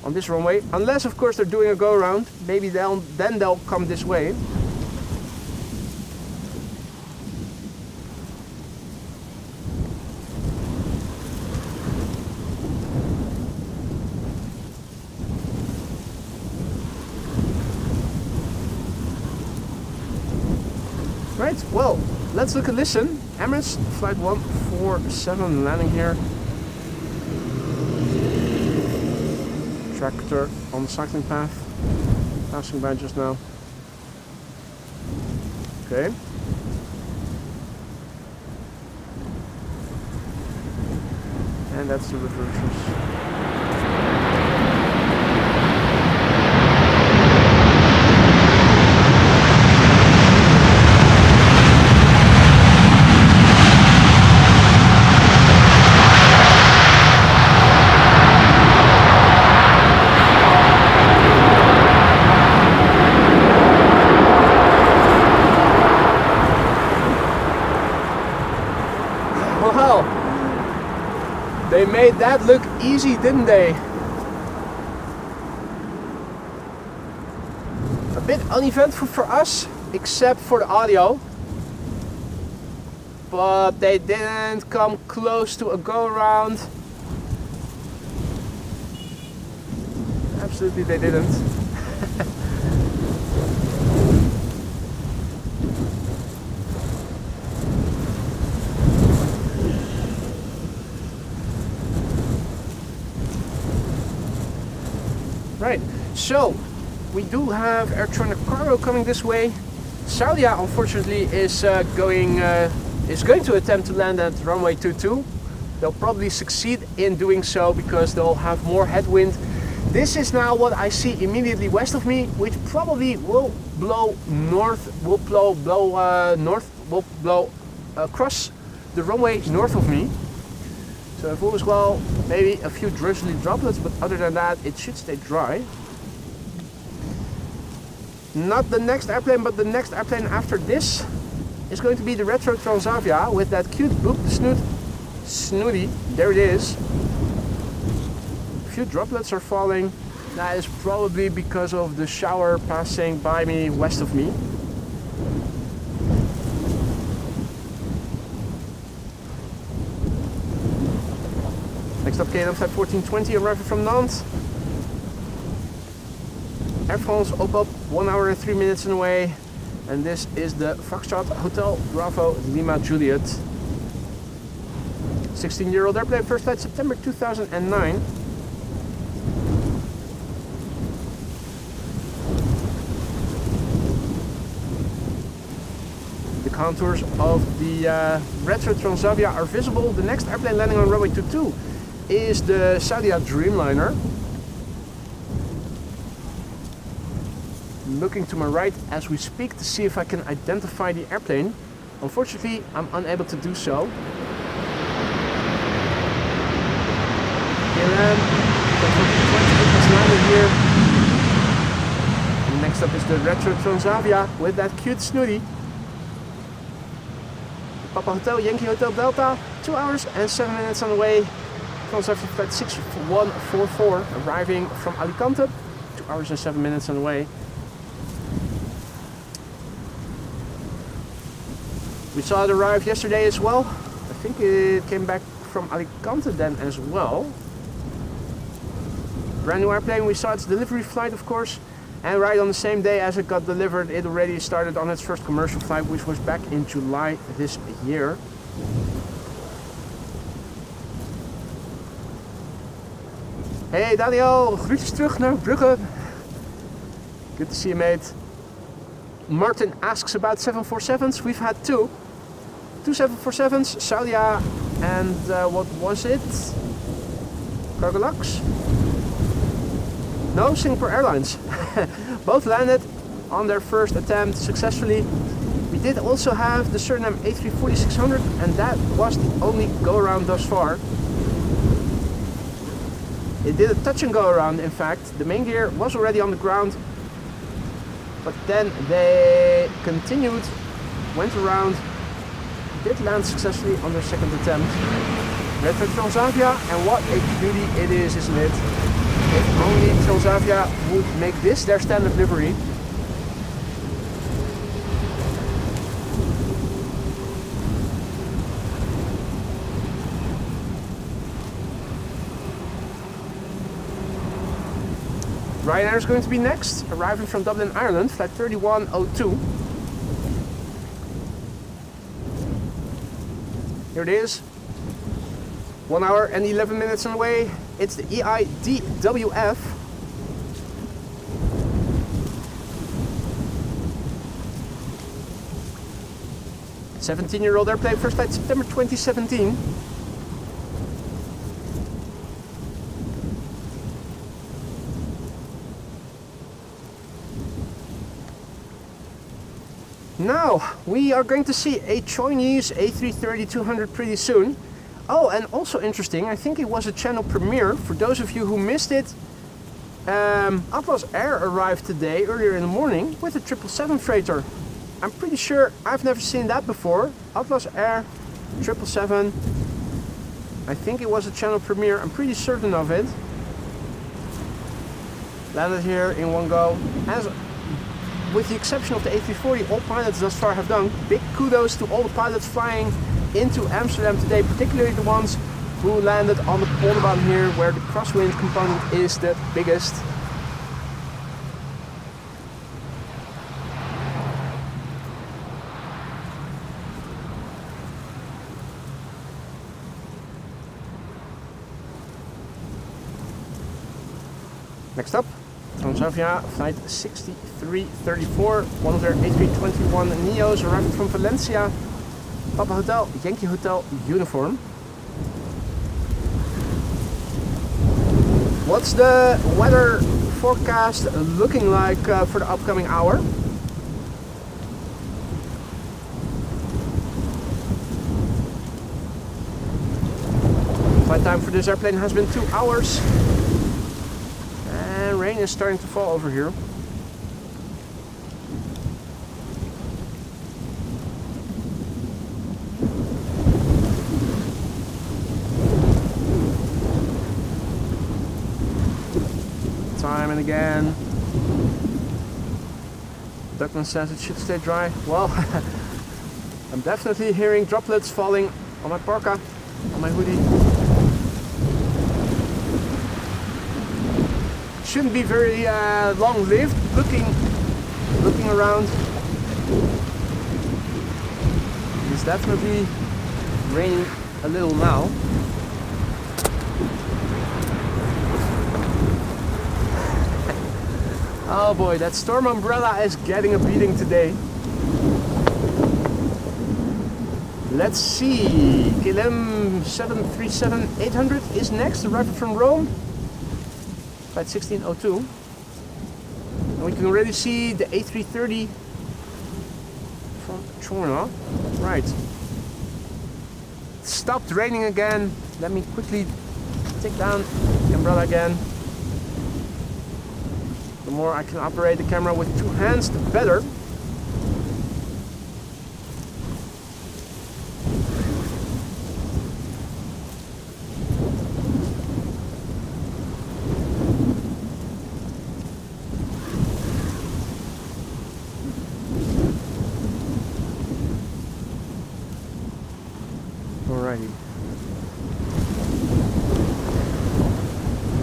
on this runway, unless of course they're doing a go around. Maybe then they'll come this way. Right, well, let's look and listen. Emirates flight 147 landing here. Tractor on the cycling path, passing by just now. Okay. And that's the reverses. They made that look easy, didn't they? A bit uneventful for us, except for the audio. But they didn't come close to a go-around. Absolutely they didn't. Right, so we do have air traffic cargo coming this way. Saudia unfortunately is going to attempt to land at runway 22. They'll probably succeed in doing so because they'll have more headwind. This is now what I see immediately west of me, which probably will blow north, will blow across the runway north of me. So if all is well, maybe a few drizzly droplets, but other than that, it should stay dry. Not the next airplane, but the next airplane after this is going to be the Retro Transavia with that cute boop snooty. There it is. A few droplets are falling. That is probably because of the shower passing by me west of me. Next up, KLM flight 1420 arriving from Nantes. Air France up 1 hour and 3 minutes away. And this is the Foxtrot Hotel Bravo Lima Juliet. 16-year-old airplane, first flight September 2009. The contours of the Retro Transavia are visible. The next airplane landing on runway 22 is the Saudia Dreamliner. Looking to my right as we speak to see if I can identify the airplane. Unfortunately, I'm unable to do so. KLM 1420 has landed here. And next up is the Retro Transavia with that cute snooty. Papa Hotel, Yankee Hotel Delta, 2 hours and 7 minutes on the way. Transavia flight 6144 arriving from Alicante, 2 hours and 7 minutes on the way. We saw it arrive yesterday as well. I think it came back from Alicante then as well. Brand new airplane, we saw its delivery flight of course. And right on the same day as it got delivered, it already started on its first commercial flight, which was back in July this year. Hey Daniel, groetjes terug naar Brugge. Good to see you, mate. Martin asks about 747s. We've had two 747s, Saudia and what was it? Cargolux? No, Singapore Airlines. Both landed on their first attempt successfully. We did also have the Suriname A340-600 and that was the only go-around thus far. It did a touch and go around, in fact. The main gear was already on the ground, but then they continued, went around, did land successfully on their second attempt. Retro Transavia, and what a beauty it is, isn't it? If only Transavia would make this their standard livery. Ryanair is going to be next, arriving from Dublin, Ireland, flight 3102. Here it is. 1 hour and 11 minutes on the way. It's the EIDWF. "17-year-old airplane, first flight September 2017. Now, we are going to see a Chinese A330-200 pretty soon. Oh, and also interesting, I think it was a channel premiere. For those of you who missed it, Atlas Air arrived today, earlier in the morning, with a 777 freighter. I'm pretty sure I've never seen that before. Atlas Air 777. I think it was a channel premiere, I'm pretty certain of it. Landed here in one go. As with the exception of the A340, all pilots thus far have done. Big kudos to all the pilots flying into Amsterdam today, particularly the ones who landed on the Polderbaan here, where the crosswind component is the biggest. Next up, Transavia flight 6334, one of their A321 Neos arrived from Valencia. Papa Hotel, Yankee Hotel uniform. What's the weather forecast looking like for the upcoming hour? Flight time for this airplane has been 2 hours. And rain is starting to fall over here. Time and again. Duckman says it should stay dry. Well, I'm definitely hearing droplets falling on my parka, on my hoodie. Shouldn't be very long-lived. Looking around, it's definitely raining a little now. Oh boy, that storm umbrella is getting a beating today. Let's see, KLM 737-800 is next, arriving from Rome. Flight 1602. And we can already see the A330 from China. Right. It stopped raining again. Let me quickly take down the umbrella again. The more I can operate the camera with 2 hands, the better. Alrighty.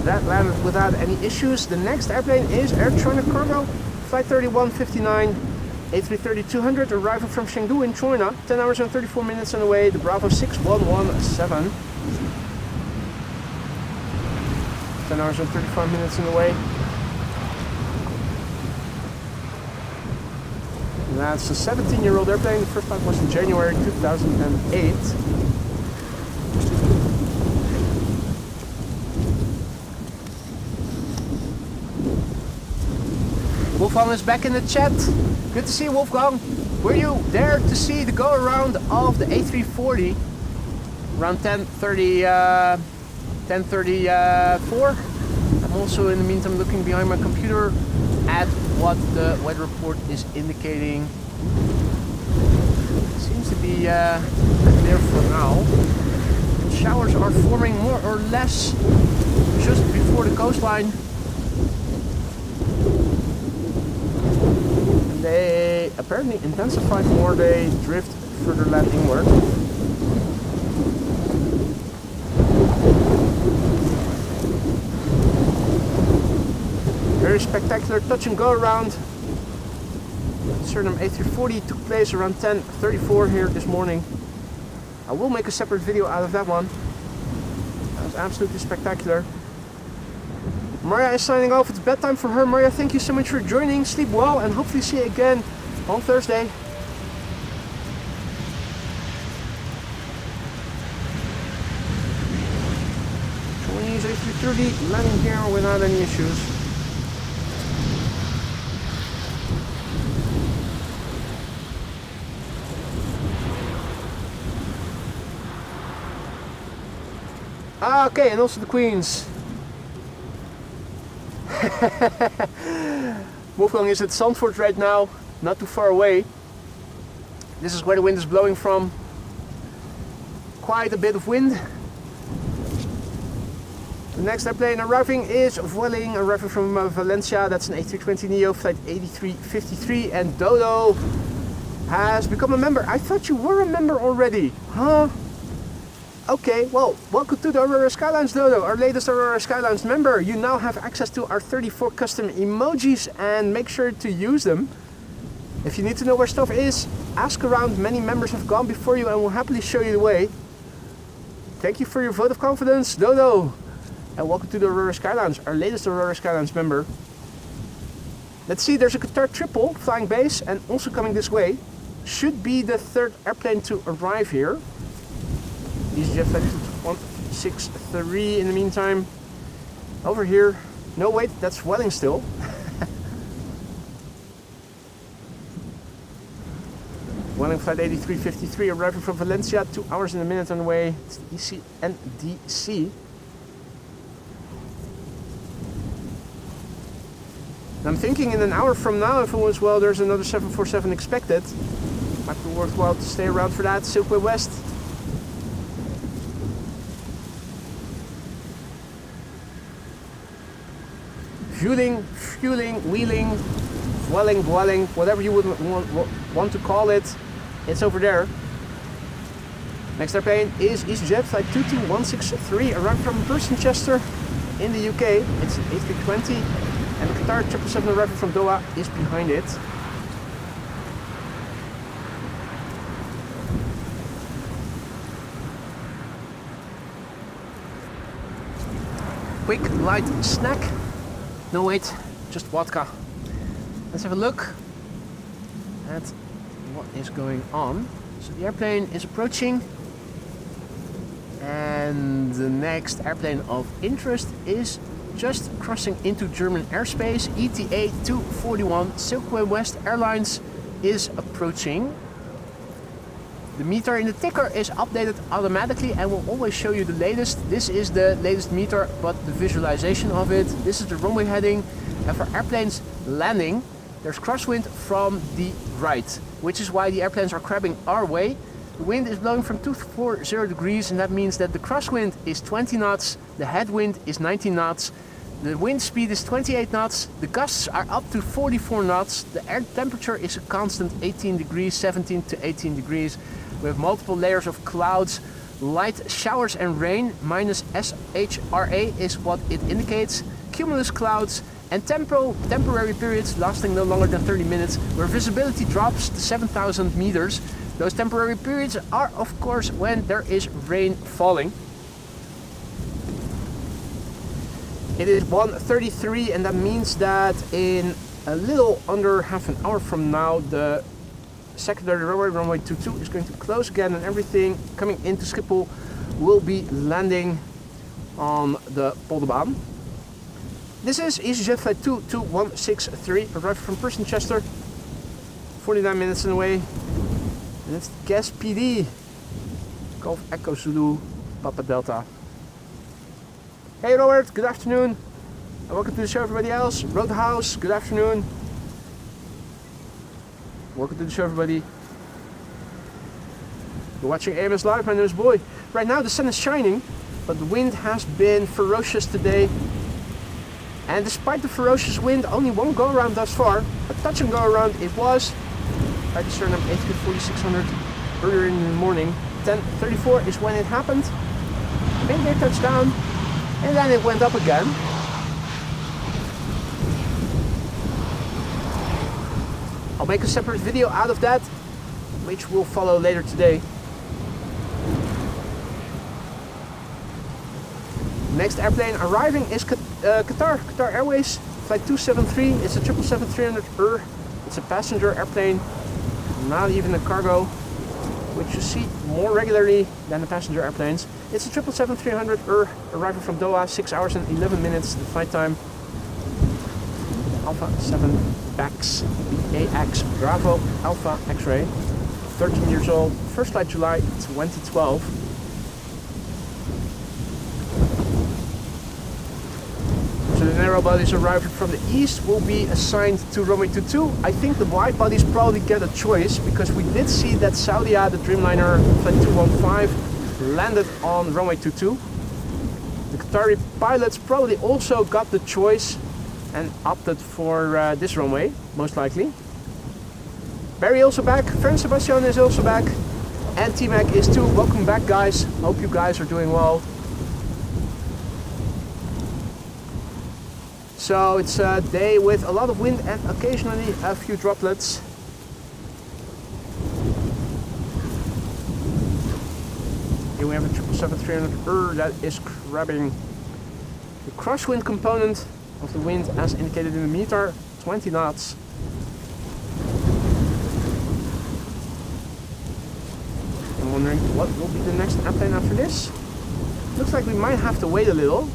That landed without any issues. The next airplane is Air China Cargo, Flight 3159, A330-200, arriving from Chengdu in China, 10 hours and 34 minutes on the way, the Bravo 6117. 10 hours and 35 minutes on the way. And that's a 17-year-old airplane. The first flight was in January 2008. Wolfgang is back in the chat. Good to see you, Wolfgang. Were you there to see the go around of the A340 around 10:34? I'm also in the meantime looking behind my computer at what the weather report is indicating. It seems to be clear for now. And showers are forming more or less just before the coastline. They apparently intensified more, they drift further landward. Very spectacular touch and go around. Amsterdam A340 took place around 10:34 here this morning. I will make a separate video out of that one. That was absolutely spectacular. Maria is signing off. It's bedtime for her. Maria, thank you so much for joining. Sleep well and hopefully see you again on Thursday. Chinese A330 landing here without any issues. Ah, okay, and also the Queens. Wolfgang is at Zandvoort right now, not too far away. This is where the wind is blowing from. Quite a bit of wind. The next airplane arriving is Vueling, arriving from Valencia. That's an A320neo, flight 8353, and Dodo has become a member. I thought you were a member already, huh? Okay, well, welcome to the Aurora Skylines, Dodo, our latest Aurora Skylines member. You now have access to our 34 custom emojis, and make sure to use them. If you need to know where stuff is, ask around. Many members have gone before you and will happily show you the way. Thank you for your vote of confidence, Dodo. And welcome to the Aurora Skylines, our latest Aurora Skylines member. Let's see, there's a Qatar triple flying base and also coming this way. Should be the third airplane to arrive here. EasyJet flight 163 in the meantime. Over here. No, wait, that's Vueling still. Vueling flight 8353 arriving from Valencia, 2 hours and a minute on the way. It's the ECNDC. I'm thinking in an hour from now, if all is well, there's another 747 expected. Might be worthwhile to stay around for that. Silkway West. Fueling, wheeling, Vueling, whatever you would want to call it. It's over there. Next airplane is EasyJet flight 22163, arrived from Manchester in the UK. It's an A320. And the Qatar 777 arriving from Doha is behind it. Quick light snack. No wait, just vodka. Let's have a look at what is going on. So the airplane is approaching. And the next airplane of interest is just crossing into German airspace. ETA 241 Silkway West Airlines is approaching. The meter in the ticker is updated automatically and will always show you the latest. This is the latest meter, but the visualization of it. This is the runway heading, and for airplanes landing, there's crosswind from the right, which is why the airplanes are crabbing our way. The wind is blowing from 240 degrees, and that means that the crosswind is 20 knots, the headwind is 19 knots, the wind speed is 28 knots, the gusts are up to 44 knots, the air temperature is a constant 18 degrees, 17 to 18 degrees. We have multiple layers of clouds, light showers and rain, minus SHRA is what it indicates, cumulus clouds, and temporary periods lasting no longer than 30 minutes, where visibility drops to 7,000 meters. Those temporary periods are, of course, when there is rain falling. It is 1:33, and that means that in a little under half an hour from now, the secondary runway 22 is going to close again, and everything coming into Schiphol will be landing on the Polderbaan. This is EasyJet flight 22163, arrived from Manchester, 49 minutes on the way. And it's Gas PD, Golf Echo Zulu, Papa Delta. Hey Robert, good afternoon. And welcome to the show, everybody else. Roadhouse, good afternoon. Welcome to the show, everybody. You're watching AMS Live, my name is Boy. Right now the sun is shining, but the wind has been ferocious today. And despite the ferocious wind, only one go around thus far. A touch and go around it was. I discerned them 4600 earlier in the morning. 10:34 is when it happened. Made their touchdown, and then it went up again. I'll make a separate video out of that, which will follow later today. Next airplane arriving is Qatar Airways, flight 273. It's a 777-300. It's a passenger airplane, not even a cargo, which you see more regularly than the passenger airplanes. It's a 777-300 arriving from Doha, 6 hours and 11 minutes the flight time. Alpha 7 BAX, BAX Bravo Alpha X-ray, 13 years old, first flight July 2012. So the narrow bodies arriving from the east will be assigned to runway 22. I think the wide bodies probably get a choice, because we did see that Saudia, the Dreamliner flight 215, landed on runway 22. The Starry pilots probably also got the choice and opted for this runway, most likely. Barry also back, Fran Sebastian is also back, and T-Mac is too. Welcome back, guys. Hope you guys are doing well. So it's a day with a lot of wind and occasionally a few droplets. Here we have a 777-300 that is grabbing the crosswind component of the wind as indicated in the meter, 20 knots. I'm wondering what will be the next airplane after this. Looks like we might have to wait a little.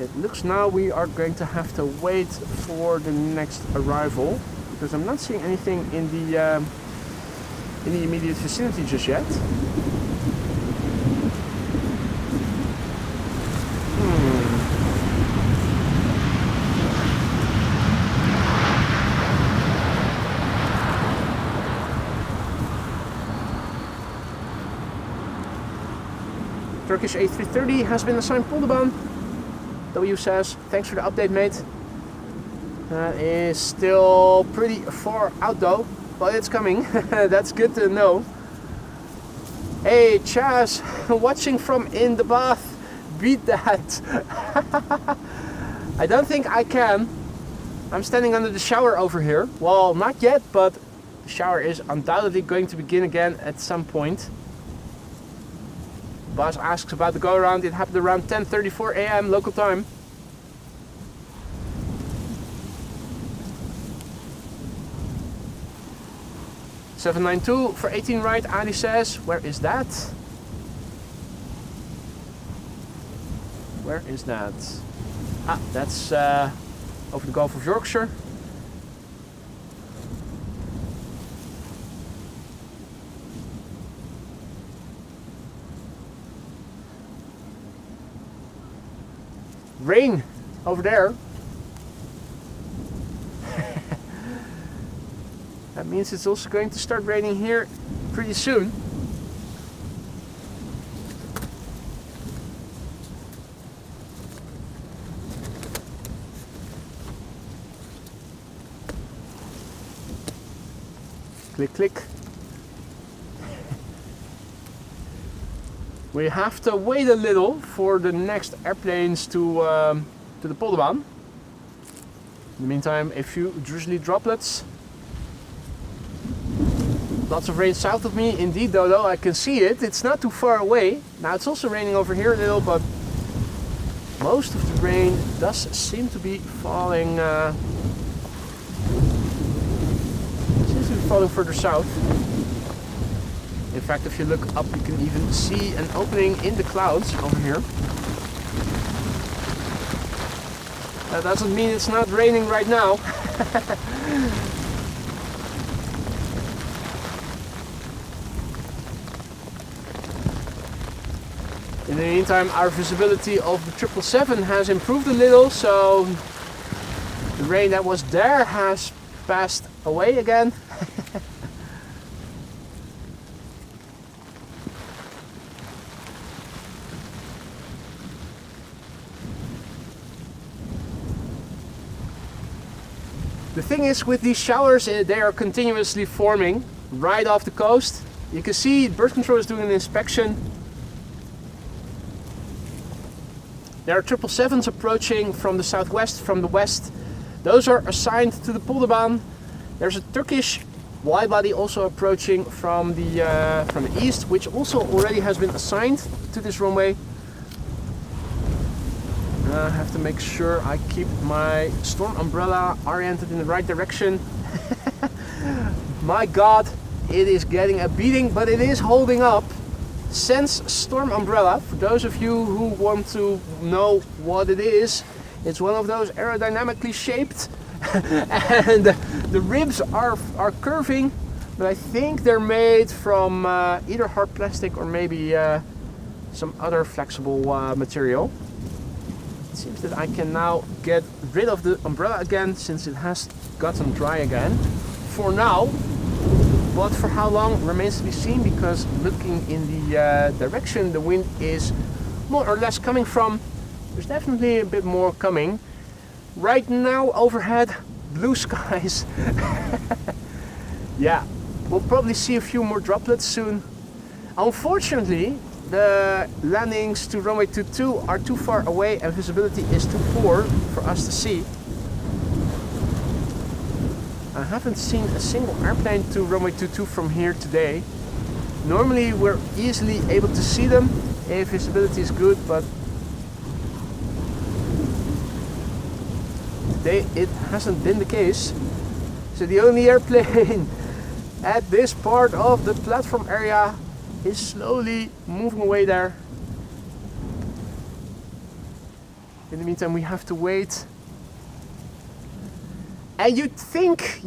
It looks now we are going to have to wait for the next arrival because I'm not seeing anything in the immediate vicinity just yet. Turkish A380 has been assigned Polderbaan. W says, thanks for the update, mate. That is still pretty far out though, but it's coming. That's good to know. Hey Chaz, watching from in the bath. Beat that. I don't think I can. I'm standing under the shower over here. Well, not yet, but the shower is undoubtedly going to begin again at some point. Boss asks about the go around. It happened around 10:34 a.m. local time. $792 for 18 right. Ali says, where is that? Where is that? Ah, that's over the Gulf of Yorkshire. Rain over there. That means it's also going to start raining here pretty soon. Click, click. We have to wait a little for the next airplanes to the Polderbaan. In the meantime, a few drizzly droplets. Lots of rain south of me. Indeed, though, I can see it. It's not too far away. Now it's also raining over here a little, but most of the rain does seem to be falling. Seems to be falling further south. In fact, if you look up, you can even see an opening in the clouds over here. That doesn't mean it's not raining right now. In the meantime, our visibility of the 777 has improved a little, so the rain that was there has passed away again. The thing is, with these showers, they are continuously forming right off the coast. You can see bird control is doing an inspection. There are 777s approaching from the southwest, from the west. Those are assigned to the Polderbaan. There's a Turkish widebody also approaching from the east, which also already has been assigned to this runway. I have to make sure I keep my storm umbrella oriented in the right direction. My God, it is getting a beating, but it is holding up. Sense storm umbrella, for those of you who want to know what it is, it's one of those aerodynamically shaped and the ribs are curving, but I think they're made from either hard plastic or maybe some other flexible material. It seems that I can now get rid of the umbrella again since it has gotten dry again. For now, but for how long remains to be seen, because looking in the direction the wind is more or less coming from, there's definitely a bit more coming. Right now overhead, blue skies. Yeah, we'll probably see a few more droplets soon. Unfortunately, the landings to runway 22 are too far away and visibility is too poor for us to see. I haven't seen a single airplane to runway 22 from here today. Normally we're easily able to see them if visibility is good, but today it hasn't been the case. So the only airplane at this part of the platform area is slowly moving away there. In the meantime, we have to wait. And you'd think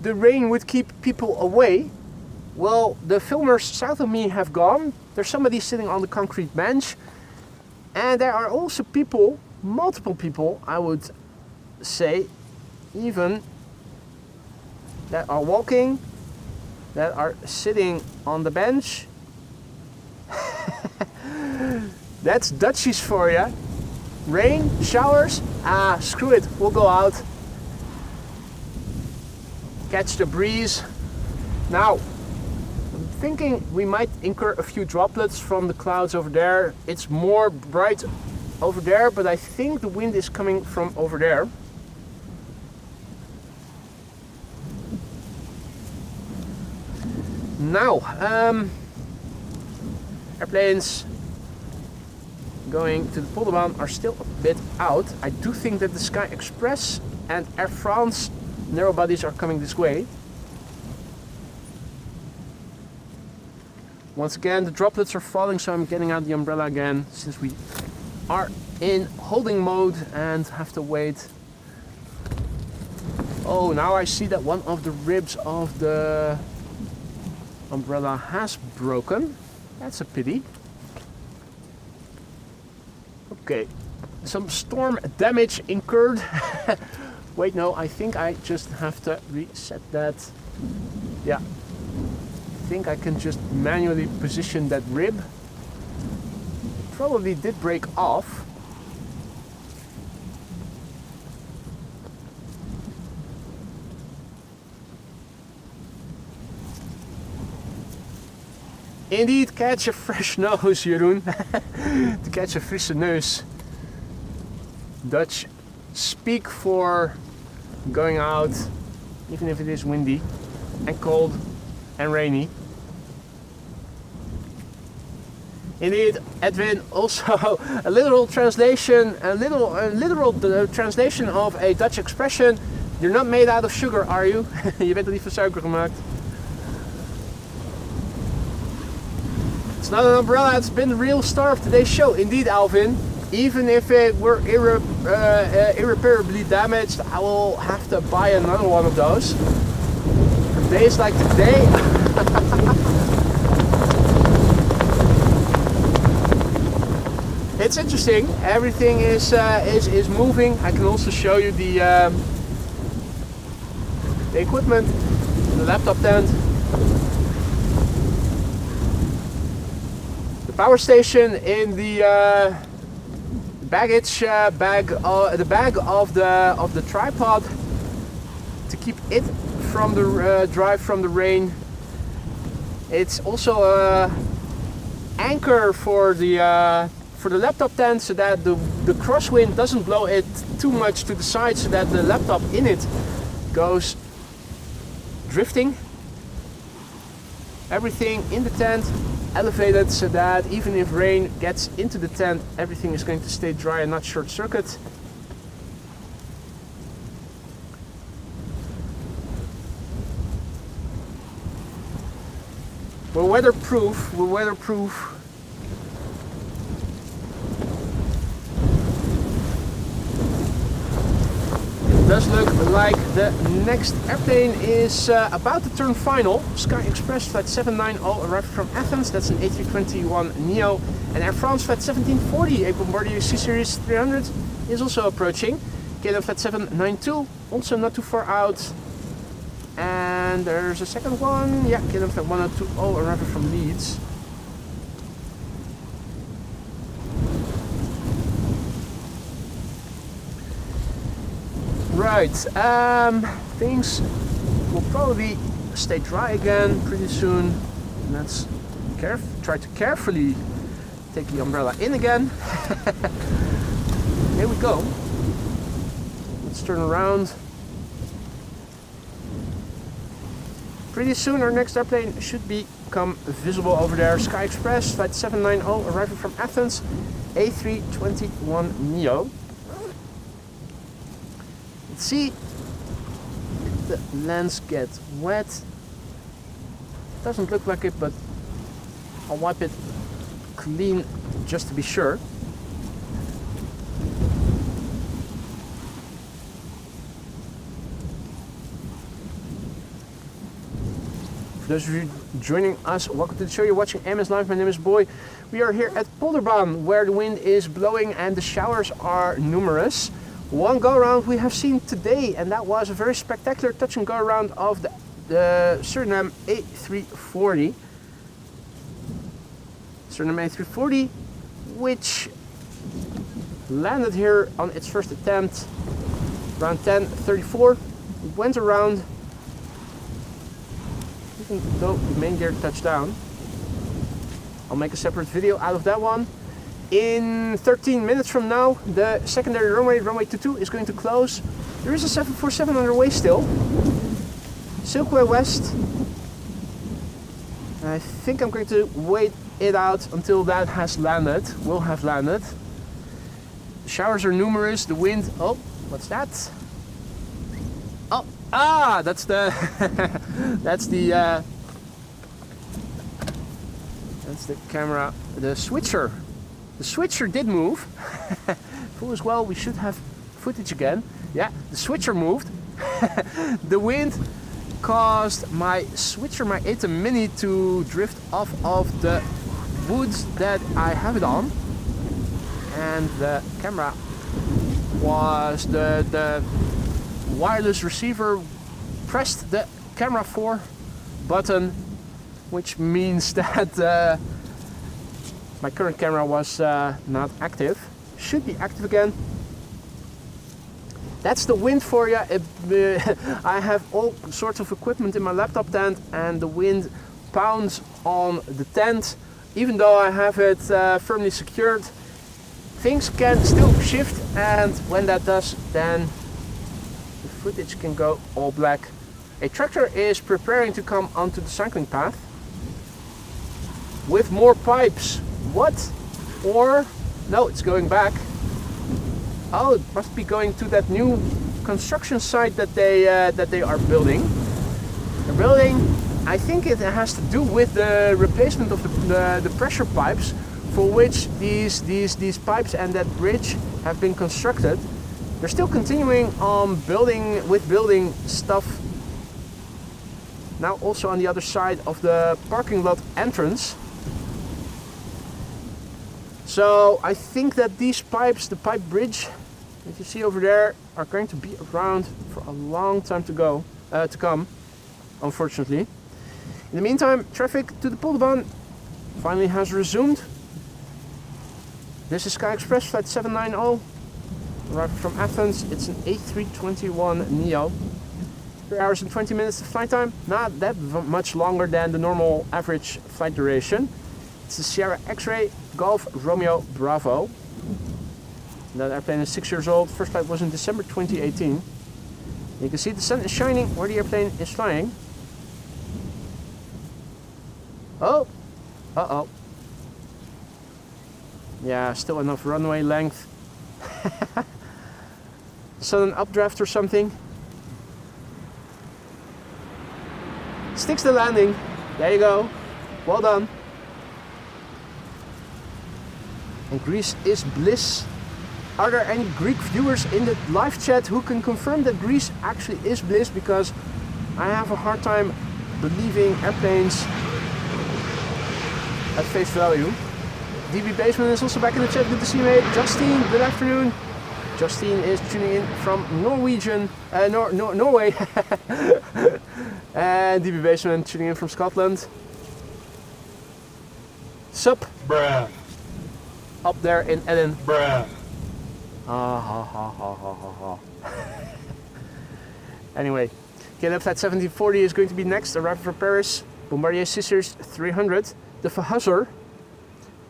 the rain would keep people away. Well, the filmers south of me have gone. There's somebody sitting on the concrete bench. And there are also people, multiple people, I would say, even, that are walking, that are sitting on the bench. That's Dutchies for you. Rain, showers, screw it, we'll go out. Catch the breeze. Now, I'm thinking we might incur a few droplets from the clouds over there. It's more bright over there, but I think the wind is coming from over there. Now, airplanes going to the Polderbaan are still a bit out. I do think that the Sky Express and Air France narrow bodies are coming this way. Once again, the droplets are falling, so I'm getting out the umbrella again, since we are in holding mode and have to wait. Oh, now I see that one of the ribs of the umbrella has broken. That's a pity. Okay, some storm damage incurred. Wait, no, I think I just have to reset that. Yeah, I think I can just manually position that rib. It probably did break off. Indeed, catch a fresh nose, Jeroen. To catch a frisse neus. Dutch speak for going out, even if it is windy and cold and rainy. Indeed, Edwin, also a literal translation, translation of a Dutch expression. You're not made out of sugar, are you? Je bent er niet van suiker gemaakt. It's not an umbrella, it's been the real star of today's show. Indeed, Alvin. Even if it were irreparably damaged, I will have to buy another one of those. For days like today. It's interesting. Everything is moving. I can also show you the equipment, the laptop tent. The power station in the baggage bag, the bag of the tripod to keep it from the dry from the rain. It's also a anchor for the laptop tent, so that the crosswind doesn't blow it too much to the side, so that the laptop in it goes drifting. Everything in the tent elevated, so that even if rain gets into the tent, everything is going to stay dry and not short circuit. We're weatherproof. It does look like the next airplane is about to turn final. Sky Express flight 790 arrived from Athens. That's an A321neo And Air France Flight 1740, a Bombardier C Series 300, is also approaching. KLM Flight 792, also not too far out. And there's a second one, yeah, KLM Flight 1020 arriving from Leeds. Right, things will probably stay dry again pretty soon. Let's try to carefully take the umbrella in again. Here we go. Let's turn around. Pretty soon our next airplane should become visible over there. Sky Express Flight 790 arriving from Athens, A321neo. Let's see if the lens gets wet. Doesn't look like it, but I'll wipe it clean just to be sure. For those of you joining us, welcome to the show. You're watching MS Live. My name is Boy. We are here at Polderbaan, where the wind is blowing and the showers are numerous. One go around we have seen today, and that was a very spectacular touch and go around of the Suriname A340. Suriname A340, which landed here on its first attempt around 10:34. Went around, even though the main gear touched down. I'll make a separate video out of that one. In 13 minutes from now, the secondary runway, runway 22, is going to close. There is a 747 underway still. Silkway West. I think I'm going to wait it out until that has landed, will have landed. The showers are numerous, the wind, oh, what's that? Oh, that's the, that's the camera, the switcher. The switcher did move. Full as well, we should have footage again. Yeah, the switcher moved. The wind caused my switcher, my ATEM Mini, to drift off of the woods that I have it on. And the camera was, the wireless receiver pressed the camera 4 button, which means that my current camera was not active. Should be active again. That's the wind for you. I have all sorts of equipment in my laptop tent, and the wind pounds on the tent. Even though I have it firmly secured, things can still shift, and when that does, then the footage can go all black. A tractor is preparing to come onto the cycling path with more pipes. What? Or no, it's going back. Oh, it must be going to that new construction site that they are building. They're building. I think it has to do with the replacement of the pressure pipes, for which these pipes and that bridge have been constructed. They're still continuing on building stuff. Now also on the other side of the parking lot entrance. So I think that these pipes, the pipe bridge that you see over there, are going to be around for a long time to come, unfortunately. In the meantime, traffic to the Polderbaan finally has resumed. This is Sky Express Flight 790, arriving from Athens. It's an A321neo. 3 hours and 20 minutes of flight time, not that much longer than the normal average flight duration. It's the Sierra X-Ray Golf Romeo Bravo. That airplane is 6 years old. First flight was in December 2018. You can see the sun is shining where the airplane is flying. Oh, uh-oh. Yeah, still enough runway length. Sudden updraft or something. Sticks the landing. There you go. Well done. And Greece is bliss. Are there any Greek viewers in the live chat who can confirm that Greece actually is bliss? Because I have a hard time believing airplanes at face value. DB Basement is also back in the chat. Good to see you, mate. Justine, good afternoon. Justine is tuning in from Norway. And DB Basement tuning in from Scotland. Sup? Bruh. Up there in Eden. Bruh. Anyway, KLM Flight 1740 is going to be next, arriving from Paris. Bombardier Scissors 300, the Verhasser.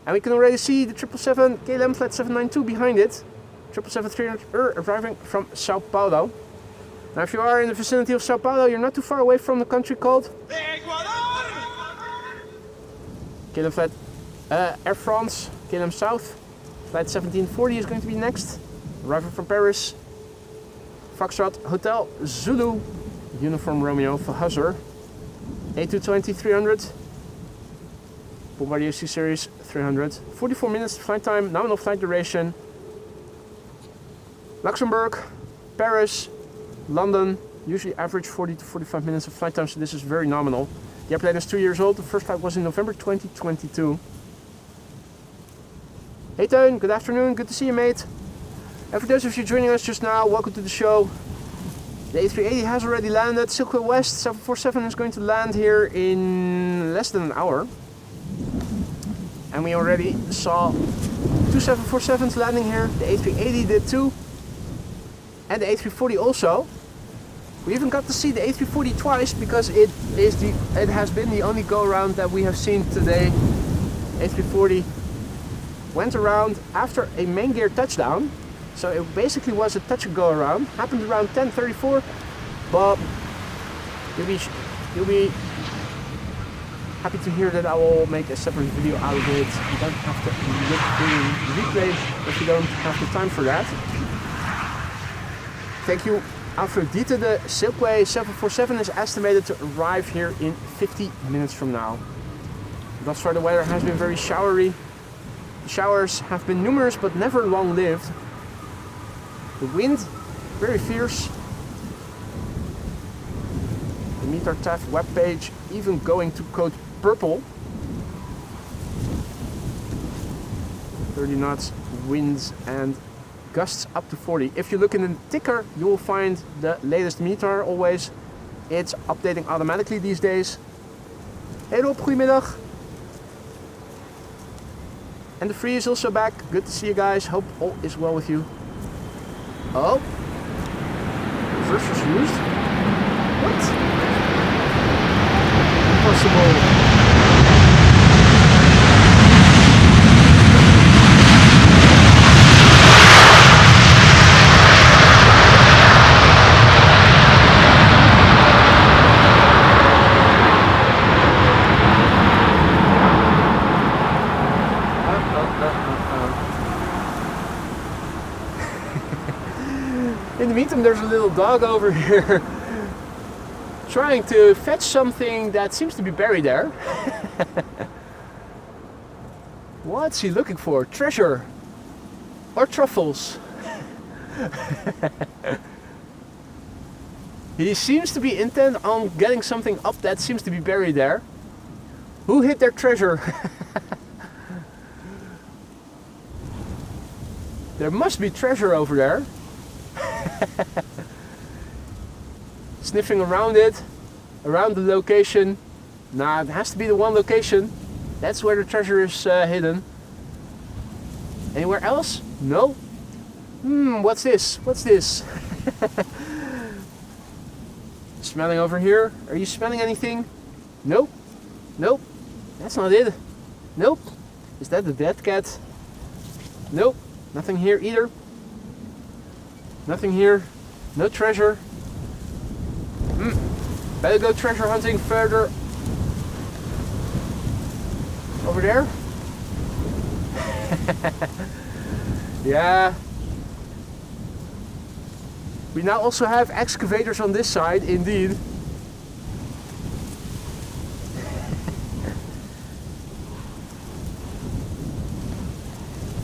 And we can already see the 777 KLM Flight 792 behind it. 777-300 arriving from Sao Paulo. Now if you are in the vicinity of Sao Paulo, you're not too far away from the country called KLM Flight Air France, KLM South. Flight 1740 is going to be next, arriving from Paris. Foxtrot Hotel Zulu, Uniform Romeo Verhasser. A220-300, Bombardier C-Series 300. 44 minutes flight time, nominal flight duration. Luxembourg, Paris, London, usually average 40 to 45 minutes of flight time, so this is very nominal. The airplane is 2 years old, the first flight was in November 2022. Hey Teun, good afternoon, good to see you, mate. And for those of you joining us just now, welcome to the show. The A380 has already landed. Silkway West 747 is going to land here in less than an hour. And we already saw 2 747s landing here. The A380 did too. And the A340 also. We even got to see the A340 twice because it has been the only go-around that we have seen today. A340 went around after a main gear touchdown. So it basically was a touch and go around. Happened around 10:34, but you'll be happy to hear that I will make a separate video out of it. You don't have to look the replay if you don't have the time for that. Thank you, Aphrodite. The Silkway 747 is estimated to arrive here in 50 minutes from now. Thus far the weather has been very showery. The showers have been numerous but never long-lived. The wind, very fierce. The Meet Our TAF webpage even going to code purple. 30 knots, winds and gusts up to 40. If you look in the ticker, you will find the latest METAR always. It's updating automatically these days. Hey Rob, goedemiddag. And the free is also back. Good to see you guys. Hope all is well with you. Oh, reverse was used? What? Impossible. In the meantime, there's a little dog over here trying to fetch something that seems to be buried there. What's he looking for? Treasure or truffles? He seems to be intent on getting something up that seems to be buried there. Who hid their treasure? There must be treasure over there. Sniffing around it, around the location. Nah, it has to be the one location. That's where the treasure is hidden. Anywhere else? No. What's this? What's this? Smelling over here. Are you smelling anything? Nope. Nope. That's not it. Nope. Is that the dead cat? Nope. Nothing here either. Nothing here. No treasure. Better go treasure hunting further over there. Yeah. We now also have excavators on this side, indeed.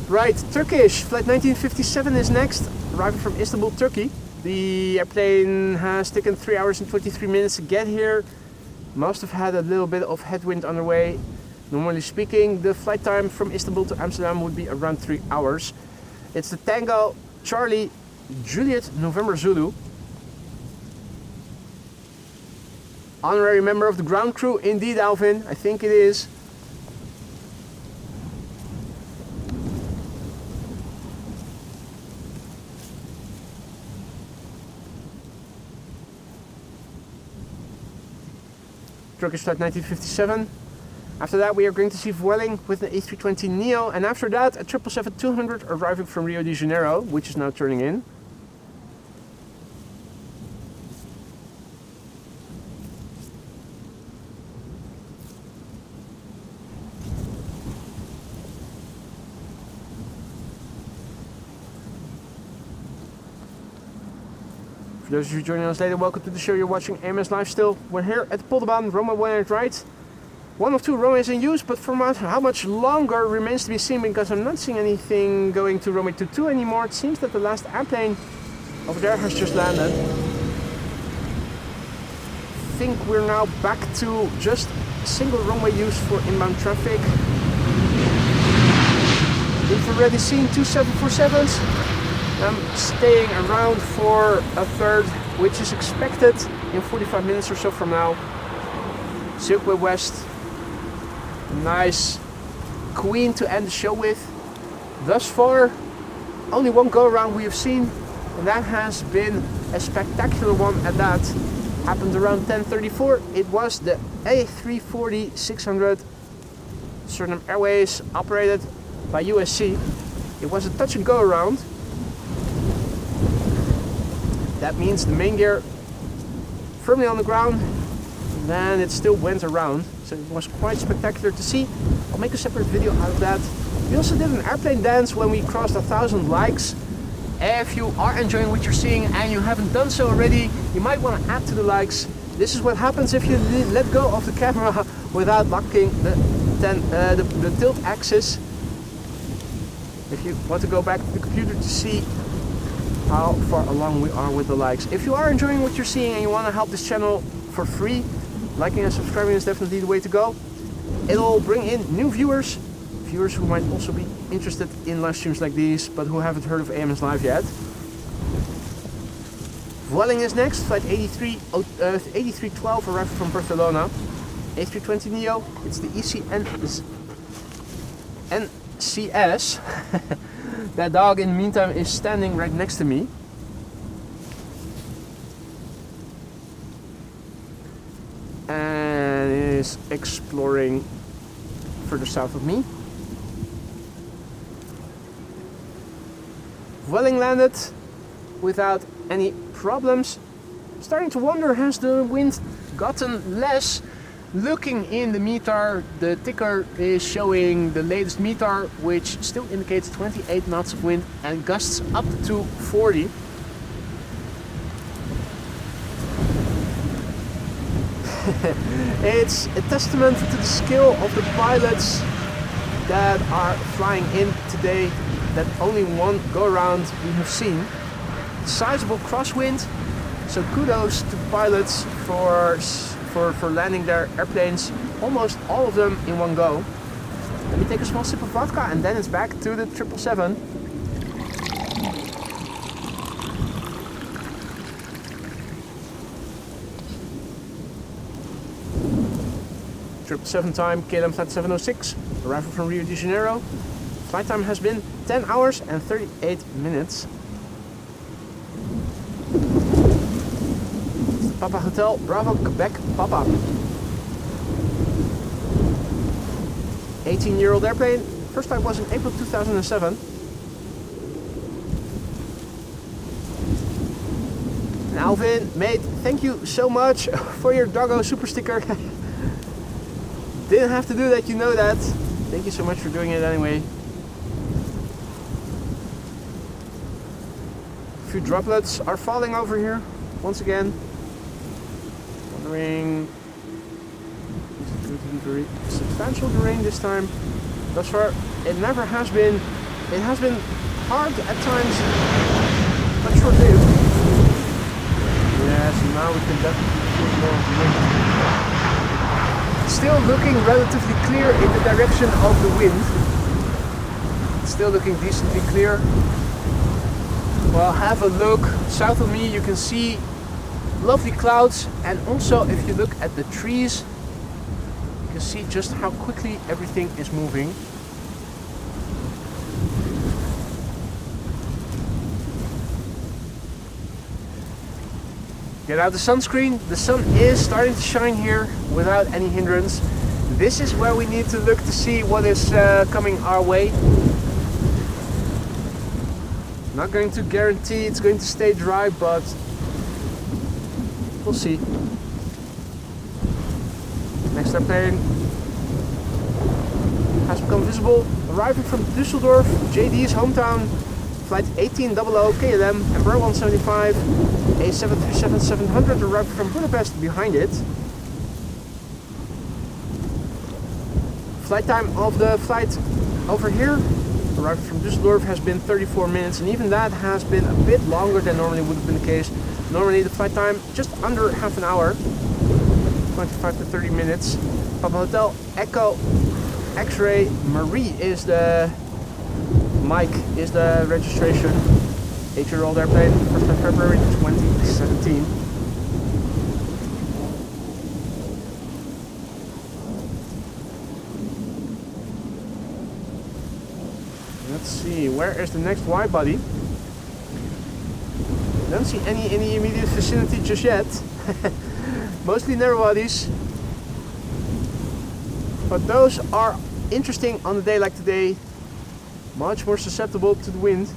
Right, Turkish. Flight 1957 is next, arriving from Istanbul, Turkey. The airplane has taken 3 hours and 23 minutes to get here. Must have had a little bit of headwind on the way. Normally speaking, the flight time from Istanbul to Amsterdam would be around 3 hours. It's the Tango Charlie Juliet November Zulu. Honorary member of the ground crew, indeed, Alvin, I think it is. Turkish flight 1957. After that we are going to see Vueling with the A320neo, and after that a 777-200 arriving from Rio de Janeiro, which is now turning in. For those of you joining us later, welcome to the show. You're watching AMS Live still. We're here at the Polderbaan, runway 1 right. One of two runways in use, but for how much longer remains to be seen, because I'm not seeing anything going to runway 22 anymore. It seems that the last airplane over there has just landed. I think we're now back to just single runway use for inbound traffic. We've already seen two 747s. I'm staying around for a third, which is expected in 45 minutes or so from now. Silkway West, nice queen to end the show with. Thus far, only one go around we have seen, and that has been a spectacular one at that. Happened around 10:34. It was the A340-600 Suriname Airways, operated by USC. It was a touch and go around. That means the main gear firmly on the ground, and then it still went around. So it was quite spectacular to see. I'll make a separate video out of that. We also did an airplane dance when we crossed 1,000 likes. If you are enjoying what you're seeing and you haven't done so already, you might want to add to the likes. This is what happens if you let go of the camera without locking the tilt axis. If you want to go back to the computer to see how far along we are with the likes. If you are enjoying what you're seeing and you want to help this channel for free, liking and subscribing is definitely the way to go. It'll bring in new viewers who might also be interested in live streams like these, but who haven't heard of AMS Live yet. Vueling is next, flight 8312 arrived from Barcelona. A320neo, it's the NCS. That dog in the meantime is standing right next to me. And is exploring further south of me. Vueling landed without any problems. Starting to wonder, has the wind gotten less? Looking in the METAR, the ticker is showing the latest METAR, which still indicates 28 knots of wind and gusts up to 40. It's a testament to the skill of the pilots that are flying in today, that only one go around we have seen. Sizable crosswind, so kudos to pilots for landing their airplanes, almost all of them in one go. Let me take a small sip of vodka and then it's back to the 777. Time, KLM flight 706, arrival from Rio de Janeiro. Flight time has been 10 hours and 38 minutes. Papa Hotel, Bravo, Quebec, Papa. 18-year-old airplane. First flight was in April 2007. And Alvin, mate, thank you so much for your doggo super sticker. Didn't have to do that, you know that. Thank you so much for doing it anyway. A few droplets are falling over here once again. Wondering, is it going to be very substantial the rain this time? Thus far, it never has been. It has been hard at times, but short-lived. Yes, now we can definitely feel more of the wind. Still looking relatively clear in the direction of the wind. Still looking decently clear. Well, have a look. South of me you can see lovely clouds, and also if you look at the trees, you can see just how quickly everything is moving. Get out the sunscreen. The sun is starting to shine here without any hindrance. This is where we need to look to see what is coming our way. Not going to guarantee it's going to stay dry, but we'll see. Next airplane has become visible. Arriving from Düsseldorf, JD's hometown. Flight 1800 KLM, Embraer 175, A737-700 arriving from Budapest behind it. Flight time of the flight over here, arriving from Düsseldorf, has been 34 minutes, and even that has been a bit longer than normally would have been the case. Normally the flight time just under half an hour, 25 to 30 minutes. Papa Hotel Echo X-Ray Marie is the Mike is the registration. 8-year-old airplane, 1st of February 2017. Let's see, where is the next wide body? Don't see any immediate vicinity just yet. Mostly narrow bodies. But those are interesting on a day like today. Much more susceptible to the wind.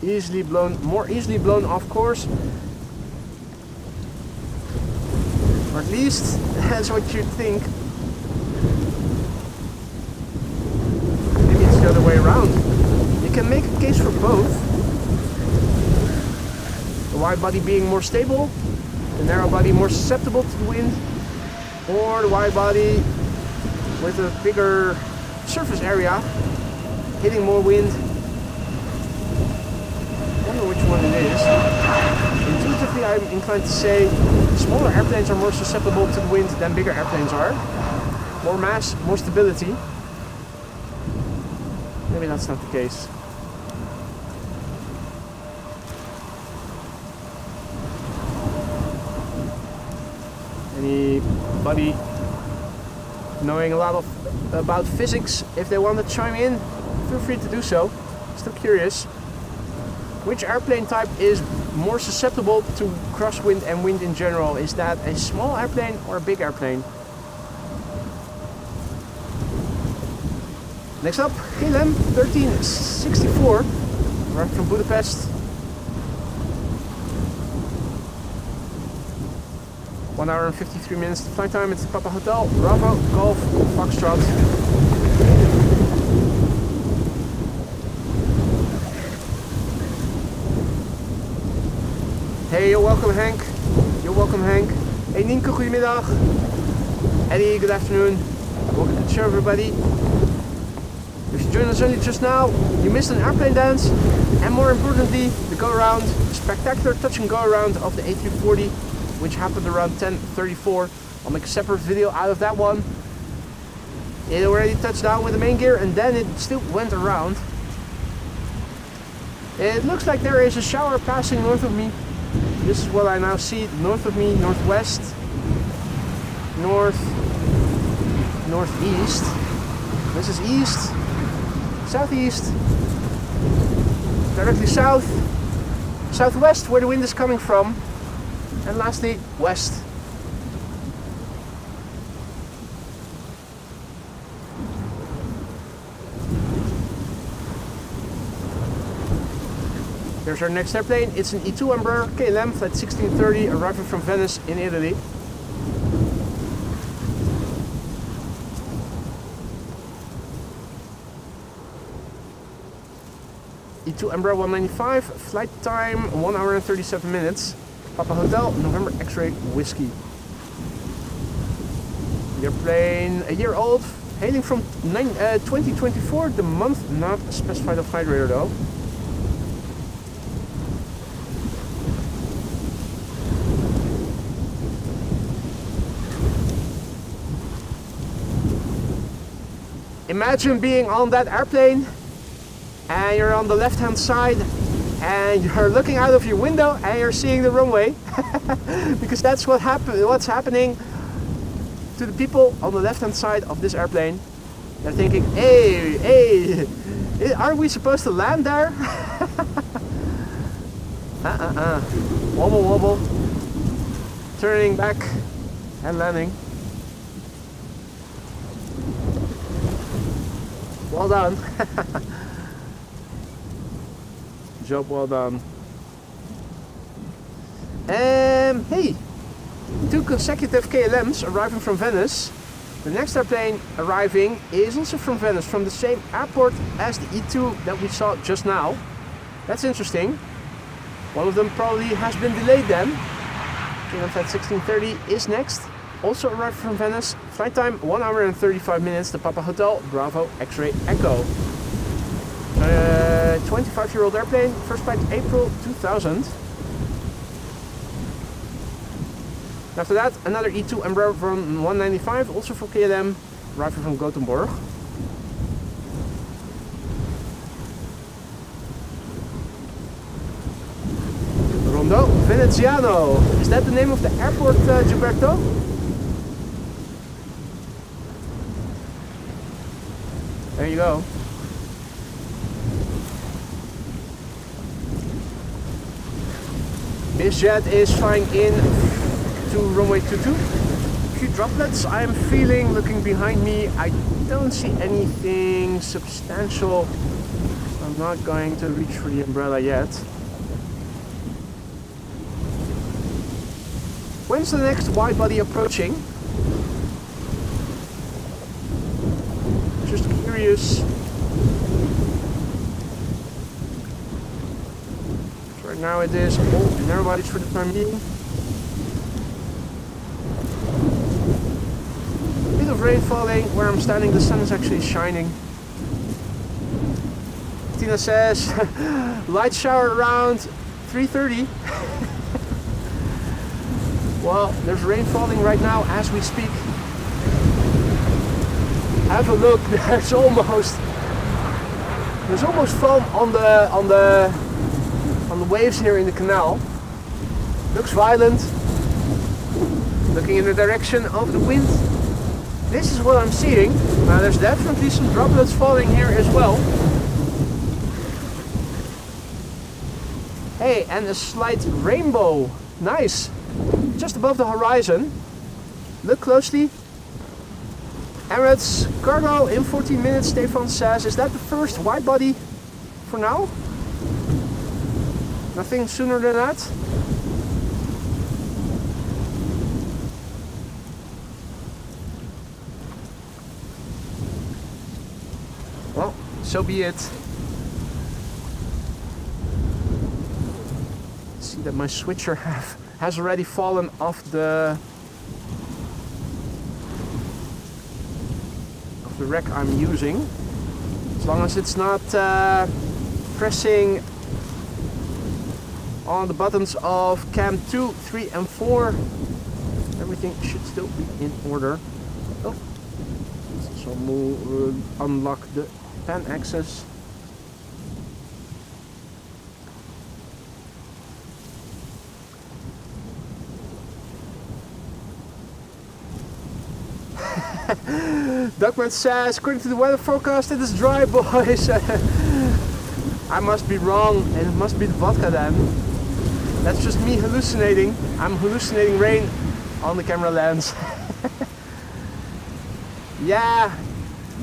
Easily blown, more easily blown off course. Or at least that's what you think. Maybe it's the other way around. You can make a case for both. The wide body being more stable, the narrow body more susceptible to the wind, or the wide body with a bigger surface area hitting more wind. I wonder which one it is. Intuitively, I'm inclined to say smaller airplanes are more susceptible to the wind than bigger airplanes are. More mass, more stability. Maybe that's not the case. Anybody knowing a lot about physics, if they want to chime in, feel free to do so. Still curious. Which airplane type is more susceptible to crosswind and wind in general? Is that a small airplane or a big airplane? Next up, KLM 1364, right from Budapest. 1 hour and 53 minutes to flight time. It's Papa Hotel, Bravo, Golf, Foxtrot. Hey, you're welcome, Hank. You're welcome, Hank. Hey, Nienke, goedemiddag. Eddie, good afternoon. Welcome to the show, everybody. If you joined us only just now, you missed an airplane dance, and more importantly, the go-around, spectacular touch and go-around of the A340, which happened around 10:34. I'll make a separate video out of that one. It already touched down with the main gear, and then it still went around. It looks like there is a shower passing north of me. This is what I now see north of me, northwest, north, northeast. This is east, southeast, directly south, southwest where the wind is coming from, and lastly, west. Here's our next airplane. It's an E2 Embraer KLM flight 1630 arriving from Venice in Italy. E2 Embraer 195, flight time 1 hour and 37 minutes. Papa Hotel, November X-Ray Whiskey. The airplane a year old, hailing from 2024, the month not specified of flight radar though. Imagine being on that airplane and you're on the left hand side and you're looking out of your window and you're seeing the runway. Because that's what's happening to the people on the left hand side of this airplane. They're thinking, hey, aren't we supposed to land there? Wobble wobble, turning back and landing. Well done. Job well done. Hey, 2 consecutive KLMs arriving from Venice. The next airplane arriving is also from Venice, from the same airport as the E2 that we saw just now. That's interesting. One of them probably has been delayed then. KLM Flight 1630 is next. Also arrived from Venice. Flight time 1 hour and 35 minutes. The Papa Hotel, Bravo, X-Ray, Echo. 25-year-old airplane. First flight April 2000. After that, another E2 Embraer from 195, also for KLM, arriving from Gothenburg. Rondo Veneziano. Is that the name of the airport, Gilberto? There you go. BizJet is flying in to runway 22. Few droplets I'm feeling. Looking behind me, I don't see anything substantial. I'm not going to reach for the umbrella yet. When's the next wide body approaching? Just curious. So right now it is all narrow bodies for the time being. Of rain falling. Where I'm standing, the sun is actually shining. Tina says light shower around 3:30. Well, there's rain falling right now as we speak. Have a look. There's almost foam on the waves here in the canal. Looks violent. Looking in the direction of the wind. This is what I'm seeing. There's definitely some droplets falling here as well. Hey, and a slight rainbow. Nice. Just above the horizon. Look closely. Emirates cargo in 14 minutes, Stefan says. Is that the first wide body for now? Nothing sooner than that? Well, so be it. See that my switcher has already fallen off the rack I'm using. As long as it's not pressing on the buttons of cam 2, 3 and 4, everything should still be in order. Oh, so unlock the pan access. Duckman says, according to the weather forecast, it is dry, boys. I must be wrong, and it must be the vodka then. That's just me hallucinating. I'm hallucinating rain on the camera lens. Yeah,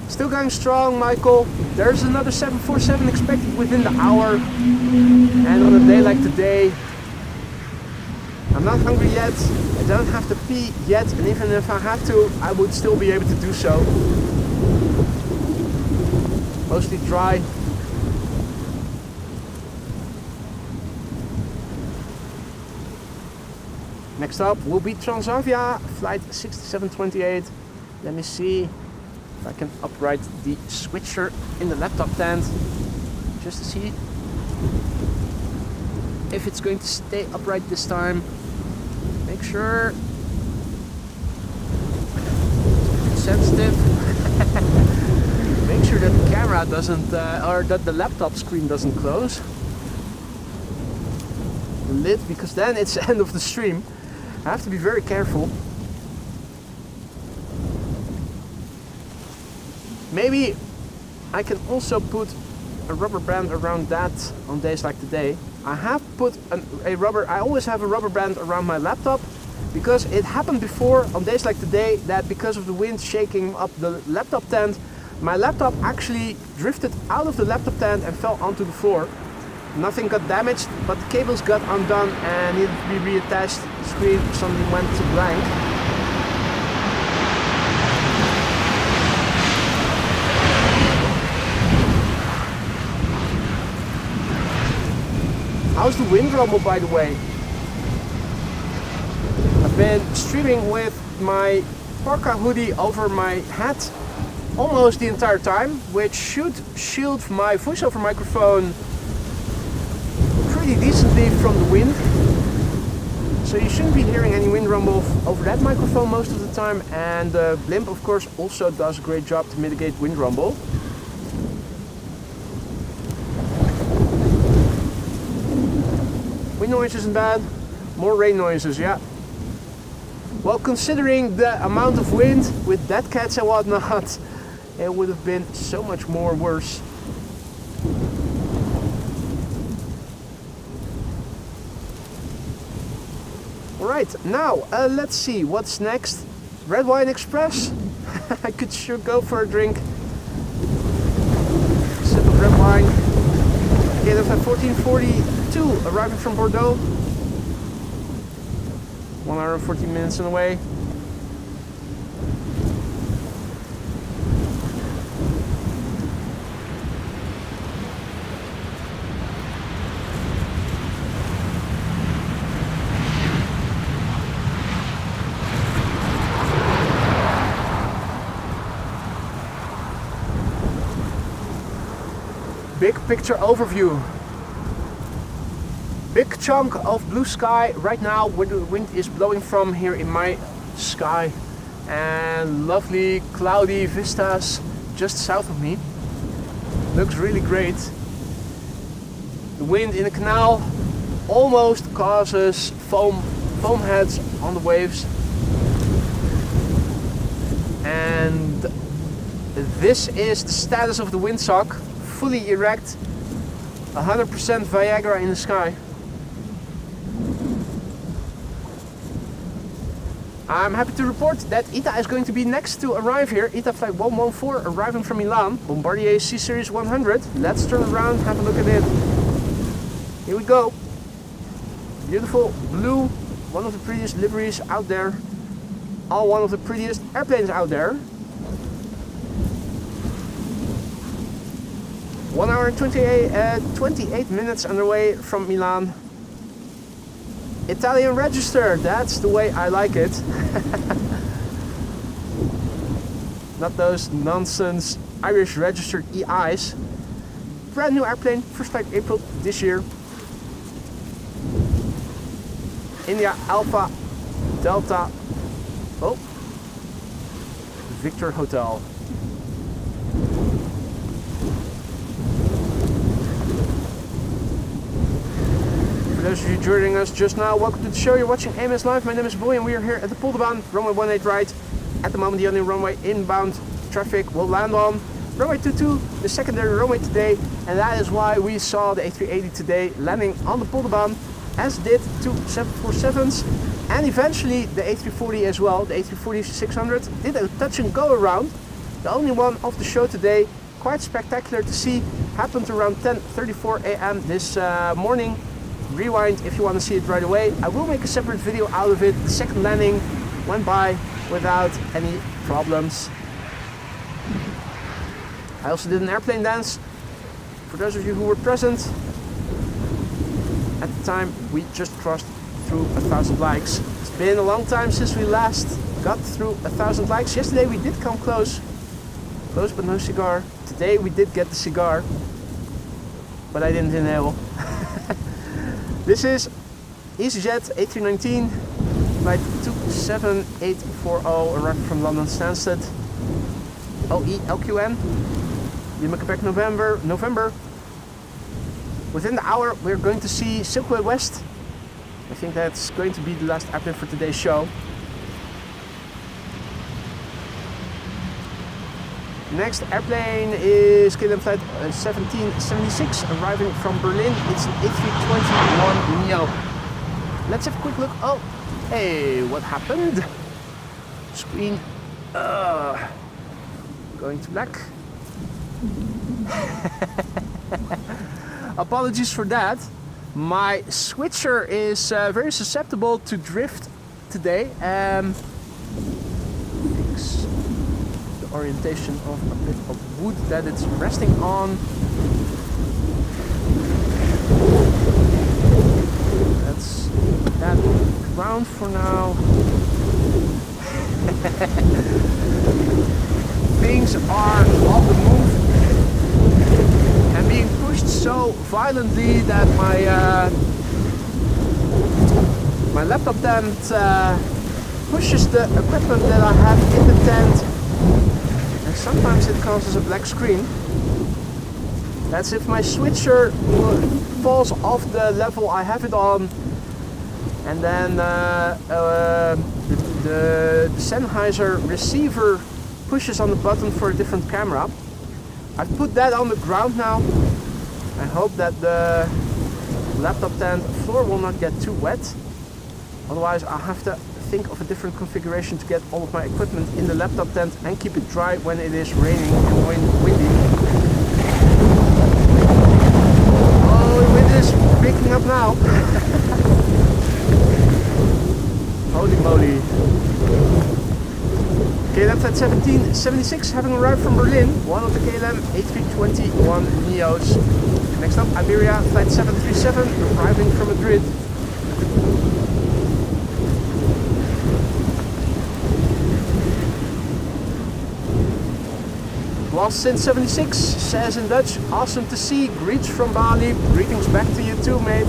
still going strong, Michael. There's another 747 expected within the hour. And on a day like today, I'm not hungry yet. I don't have to pee yet, and even if I had to, I would still be able to do so. Mostly dry. Next up will be Transavia, flight 6728. Let me see if I can upright the switcher in the laptop stand, just to see if it's going to stay upright this time. Make sure it's sensitive. make sure that the camera doesn't, or that the laptop screen doesn't close. The lid, because then it's the end of the stream. I have to be very careful. Maybe I can also put a rubber band around that on days like today. I have put I always have a rubber band around my laptop, because it happened before on days like today that because of the wind shaking up the laptop tent, my laptop actually drifted out of the laptop tent and fell onto the floor. Nothing got damaged, but the cables got undone and needed to be reattached. The screen suddenly went to blank. How's the wind rumble, by the way? I've been streaming with my parka hoodie over my hat almost the entire time, which should shield my voiceover microphone pretty decently from the wind. So you shouldn't be hearing any wind rumble over that microphone most of the time, and the blimp of course also does a great job to mitigate wind rumble. Wind noise isn't bad, more rain noises, yeah. Well, considering the amount of wind with dead cats and whatnot, it would have been so much more worse. Alright, now let's see what's next. Red Wine Express. I could sure go for a drink. Sip of red wine. Again, at 14:42, arriving from Bordeaux. 1 hour and 14 minutes on the way. Big picture overview. Big chunk of blue sky right now where the wind is blowing from here in my sky, and lovely cloudy vistas just south of me. Looks really great. The wind in the canal almost causes foam heads on the waves, and this is the status of the windsock. Fully erect, 100% Viagra in the sky. I'm happy to report that ITA is going to be next to arrive here. ITA flight 114 arriving from Milan. Bombardier C Series 100. Let's turn around, have a look at it. Here we go. Beautiful blue, one of the prettiest liveries out there. All one of the prettiest airplanes out there. 1 hour and 28 minutes underway from Milan. Italian register, that's the way I like it. Not those nonsense Irish registered EIs. Brand new airplane, first flight April this year. India Alpha Delta. Oh, Victor Hotel. For those of you joining us just now, welcome to the show. You're watching AMS Live. My name is Boy and we are here at the Polderbaan, runway 18 right. At the moment the only runway inbound traffic will land on. Runway 22, the secondary runway today, and that is why we saw the A380 today landing on the Polderbaan, as did two 747s, and eventually the A340 as well. The A340-600 did a touch and go around. The only one of the show today, quite spectacular to see, happened around 10:34 a.m. this morning. Rewind if you want to see it right away. I will make a separate video out of it. The second landing went by without any problems. I also did an airplane dance. For those of you who were present, at the time we just crossed through 1,000 likes. It's been a long time since we last got through 1,000 likes. Yesterday we did come close but no cigar. Today we did get the cigar, but I didn't inhale. This is EasyJet A319, flight 27840, arriving from London Stansted, OE LQN. Lima, Quebec, November. Within the hour, we're going to see Silkway West. I think that's going to be the last airplane for today's show. Next airplane is KLM flight 1776, arriving from Berlin. It's an A321neo. Let's have a quick look. Oh, hey, what happened? Screen going to black. Apologies for that. My switcher is very susceptible to drift today. Fix the orientation of a bit of wood that it's resting on. Let's put that on the ground for now. Things are on the move and being pushed so violently that my laptop tent pushes the equipment that I have in the tent, and sometimes it causes a black screen. That's if my switcher falls off the level I have it on, and then the Sennheiser receiver pushes on the button for a different camera. I've put that on the ground now. I hope that the laptop tent floor will not get too wet. Otherwise I'll have to think of a different configuration to get all of my equipment in the laptop tent and keep it dry when it is raining and windy. Oh, the wind is picking up now. Holy moly. KLM flight 1776 having arrived from Berlin, one of the KLM A321neos. Next up, Iberia flight 737 arriving from Madrid. Lost since 76 says in Dutch, awesome to see, greets from Bali, greetings back to you too, mate.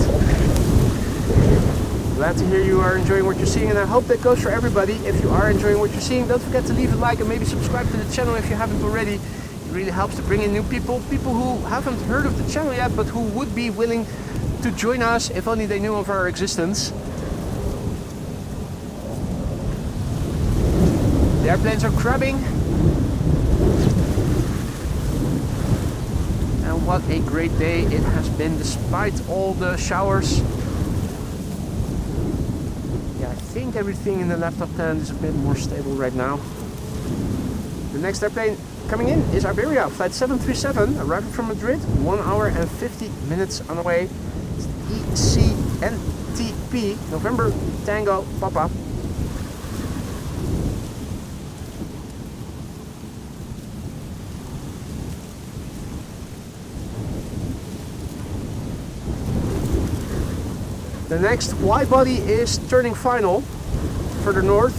Glad to hear you are enjoying what you're seeing, and I hope that goes for everybody. If you are enjoying what you're seeing, don't forget to leave a like and maybe subscribe to the channel if you haven't already. It really helps to bring in new people who haven't heard of the channel yet, but who would be willing to join us if only they knew of our existence. The airplanes are crabbing. And what a great day it has been despite all the showers. I think everything in the laptop tent is a bit more stable right now. The next airplane coming in is Iberia, flight 737, arriving from Madrid, 1 hour and 50 minutes on the way. It's ECNTP, November Tango Papa. The next wide body is turning final further north.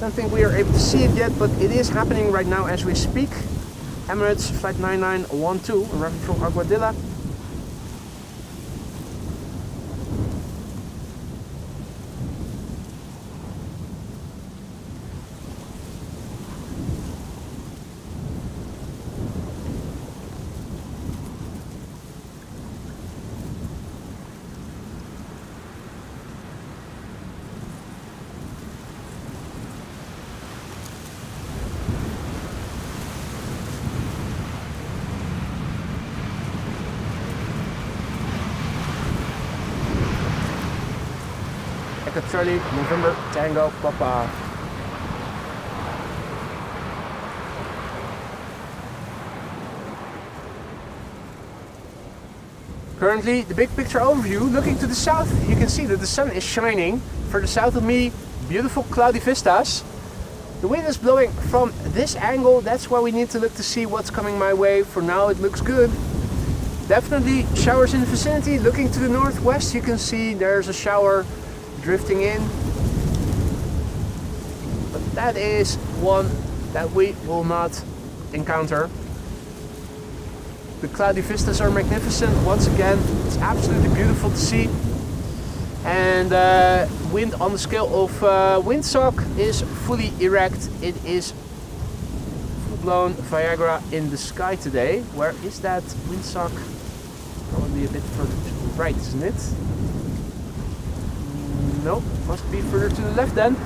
Don't think we are able to see it yet, but it is happening right now as we speak. Emirates flight 9912 arriving from Aguadilla. Charlie, November Tango Papa. Currently, the big picture overview, looking to the south, you can see that the sun is shining. Further south of me, beautiful cloudy vistas. The wind is blowing from this angle, that's why we need to look to see what's coming my way. For now it looks good. Definitely showers in the vicinity. Looking to the northwest, you can see there's a shower drifting in, but that is one that we will not encounter. The cloudy vistas are magnificent. Once again, it's absolutely beautiful to see, and wind on the scale of windsock is fully erect. It is full-blown Viagra in the sky today. Where is that windsock? Probably a bit further to the right, isn't it? Nope, must be further to the left then.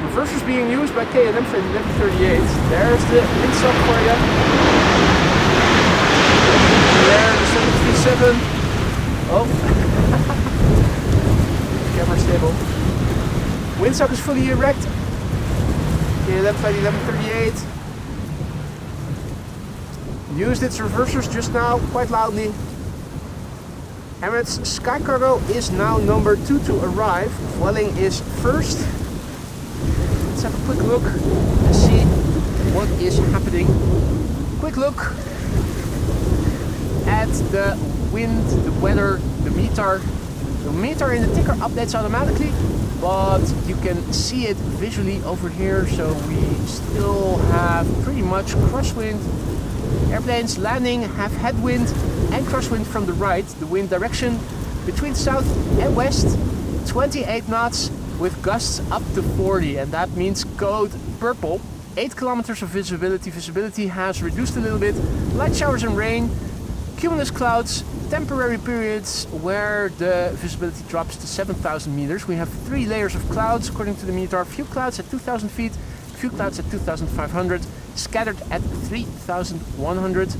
Reversers being used by K&M 1138. There's the windsock for you. There, the 737. Oh. Camera stable. Windsock is fully erect. KLM flight 1138 used its reversers just now quite loudly. Emirates Sky Cargo is now number 2 to arrive. Vueling is first. Let's have a quick look and see what is happening. Quick look at the wind, the weather, the meter. The meter in the ticker updates automatically, but you can see it visually over here. So we still have pretty much crosswind. Airplanes landing have headwind and crosswind from the right. The wind direction between south and west, 28 knots with gusts up to 40, and that means code purple. 8 kilometers of visibility. Visibility has reduced a little bit. Light showers and rain, cumulus clouds, temporary periods where the visibility drops to 7,000 meters. We have 3 layers of clouds according to the meter. Few clouds at 2,000 feet, few clouds at 2,500, scattered at 3,100.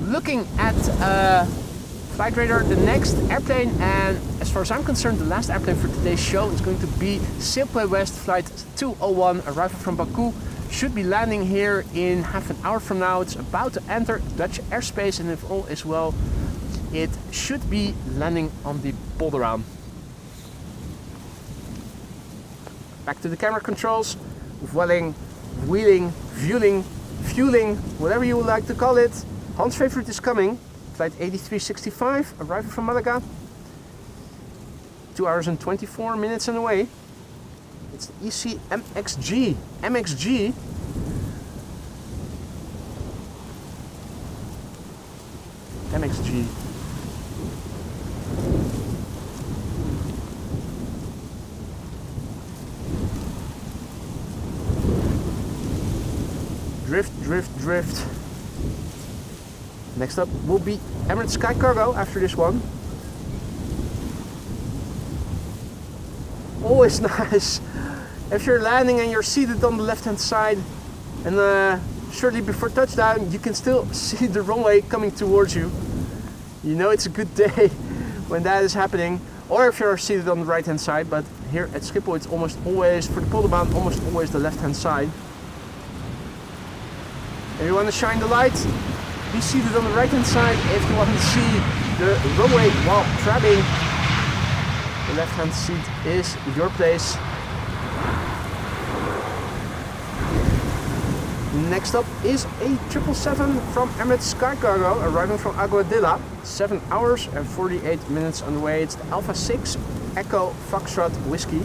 Looking at flight radar, the next airplane, and as far as I'm concerned, the last airplane for today's show is going to be Sailplay West Flight 201, arrival from Baku. Should be landing here in half an hour from now. It's about to enter Dutch airspace, and if all is well, it should be landing on the Polderbaan. Back to the camera controls. Vueling, wheeling, fueling, whatever you would like to call it. Hans' favorite is coming. Flight 8365, arriving from Malaga. 2 hours and 24 minutes on the way. It's the EC MXG. MXG. Drift. Next up will be Emirates Sky Cargo after this one. Always nice if you're landing and you're seated on the left hand side, and shortly before touchdown you can still see the runway coming towards you. You know it's a good day when that is happening. Or if you're seated on the right hand side, but here at Schiphol it's almost always, for the Polderbaan, almost always the left hand side. If you want to shine the light, be seated on the right hand side. If you want to see the runway while crabbing, the left hand seat is your place. Next up is a 777 from Emirates Sky Cargo, arriving from Aguadilla. 7 hours and 48 minutes on the way. It's the Alpha 6 Echo Foxtrot Whiskey.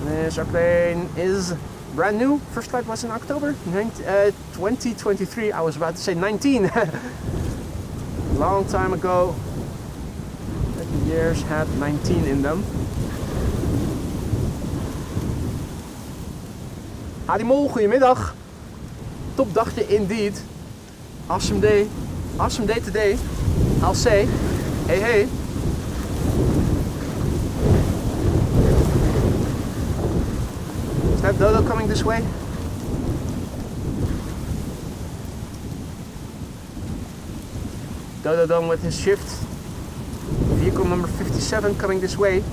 This airplane is brand new. First flight was in October 2023. I was about to say 19. Long time ago. 30 years had 19 in them. Adi Mol, goedemiddag. Topdagje indeed. Awesome day. Awesome day today. I'll say. Hey. Is that Dodo coming this way? Dodo done with his shift. Vehicle number 57 coming this way.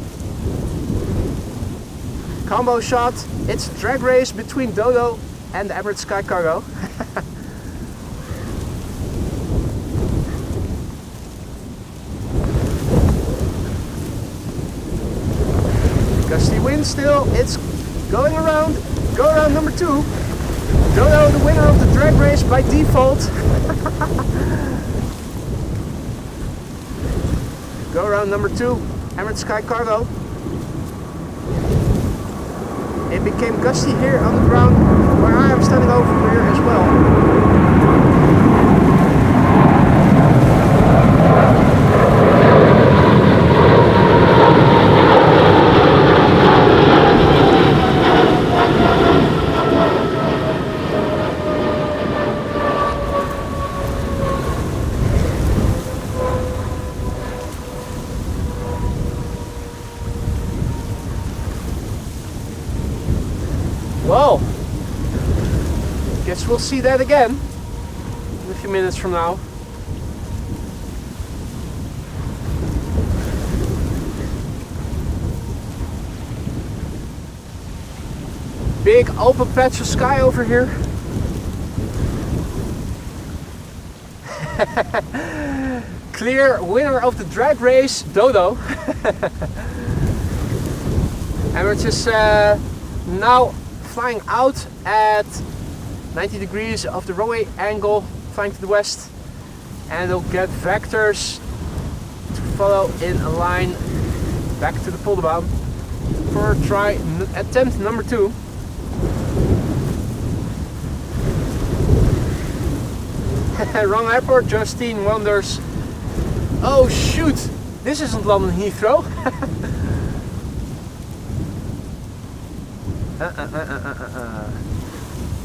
Combo shot. It's a drag race between Dodo and the Emirates Sky Cargo. Gusty wind still. It's going around. Go around number 2. Dodo, the winner of the drag race by default. Go around number 2. Emirates Sky Cargo. It became gusty here on the ground where I am standing over here as well. Guess we'll see that again in a few minutes from now. Big open patch of sky over here. Clear winner of the drag race, Dodo. And we're just now flying out at 90 degrees of the runway angle, flying to the west, and we'll get vectors to follow in a line back to the Polderbaan for try attempt number 2. Wrong airport, Justine wonders. Oh shoot, this isn't London Heathrow.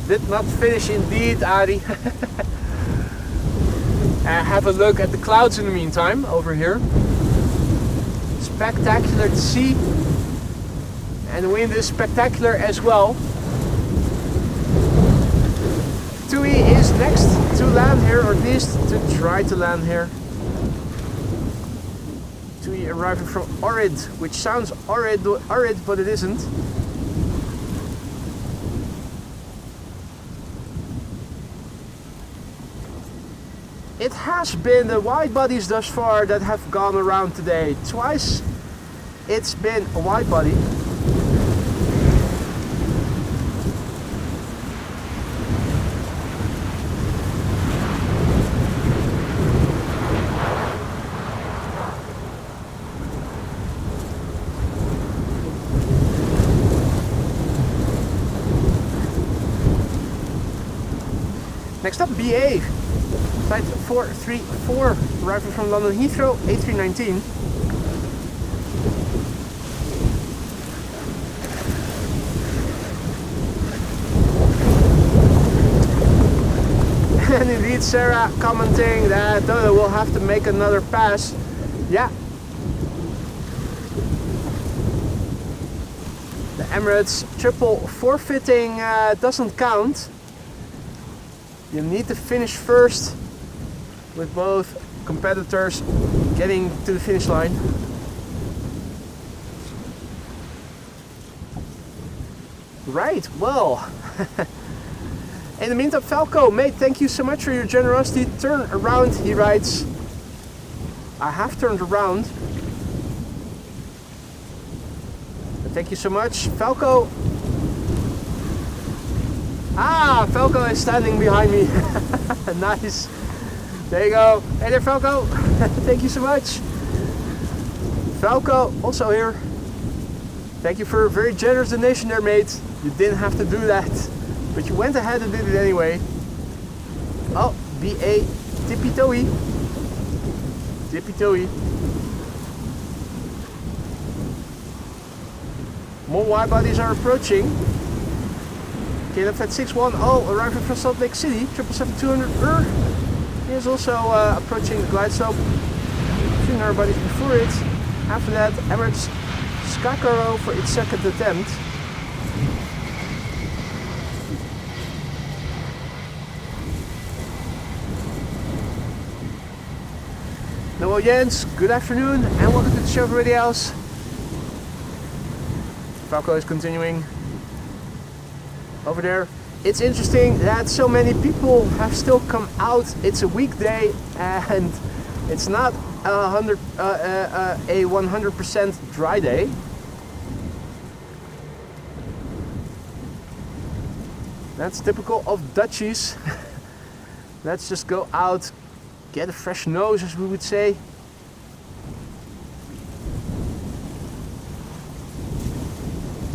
Did not finish indeed, Ari. Have a look at the clouds in the meantime over here. Spectacular to see. And the wind is spectacular as well. TUI is next to land here, or at least to try to land here. TUI arriving from Ohrid, which sounds Ohrid, but it isn't. It has been the wide bodies thus far that have gone around today. Twice it's been a wide body. Next up, BA, flight 434, arriving from London Heathrow, A319. And indeed, Sarah commenting that Dodo will have to make another pass. Yeah. The Emirates triple forfeiting doesn't count. You need to finish first with both competitors getting to the finish line. Right, well. In the meantime, Falco, mate, thank you so much for your generosity. Turn around, he writes. I have turned around. But thank you so much, Falco. Ah, Falco is standing behind me. Nice. There you go. Hey there, Falco. Thank you so much. Falco, also here. Thank you for a very generous donation there, mate. You didn't have to do that, but you went ahead and did it anyway. Oh, BA Tippy Toey. Tippy Toey. More wide bodies are approaching. KLM Flight 610 arriving from Salt Lake City, 777-200 He is also approaching the glide slope. 3 narrow bodies before it. After that, Emirates Skakaro for its second attempt. Noel Jens, good afternoon and welcome to the show, everybody else. Falco is continuing over there. It's interesting that so many people have still come out. It's a weekday and it's not a 100% dry day. That's typical of Dutchies. Let's just go out, get a fresh nose, as we would say.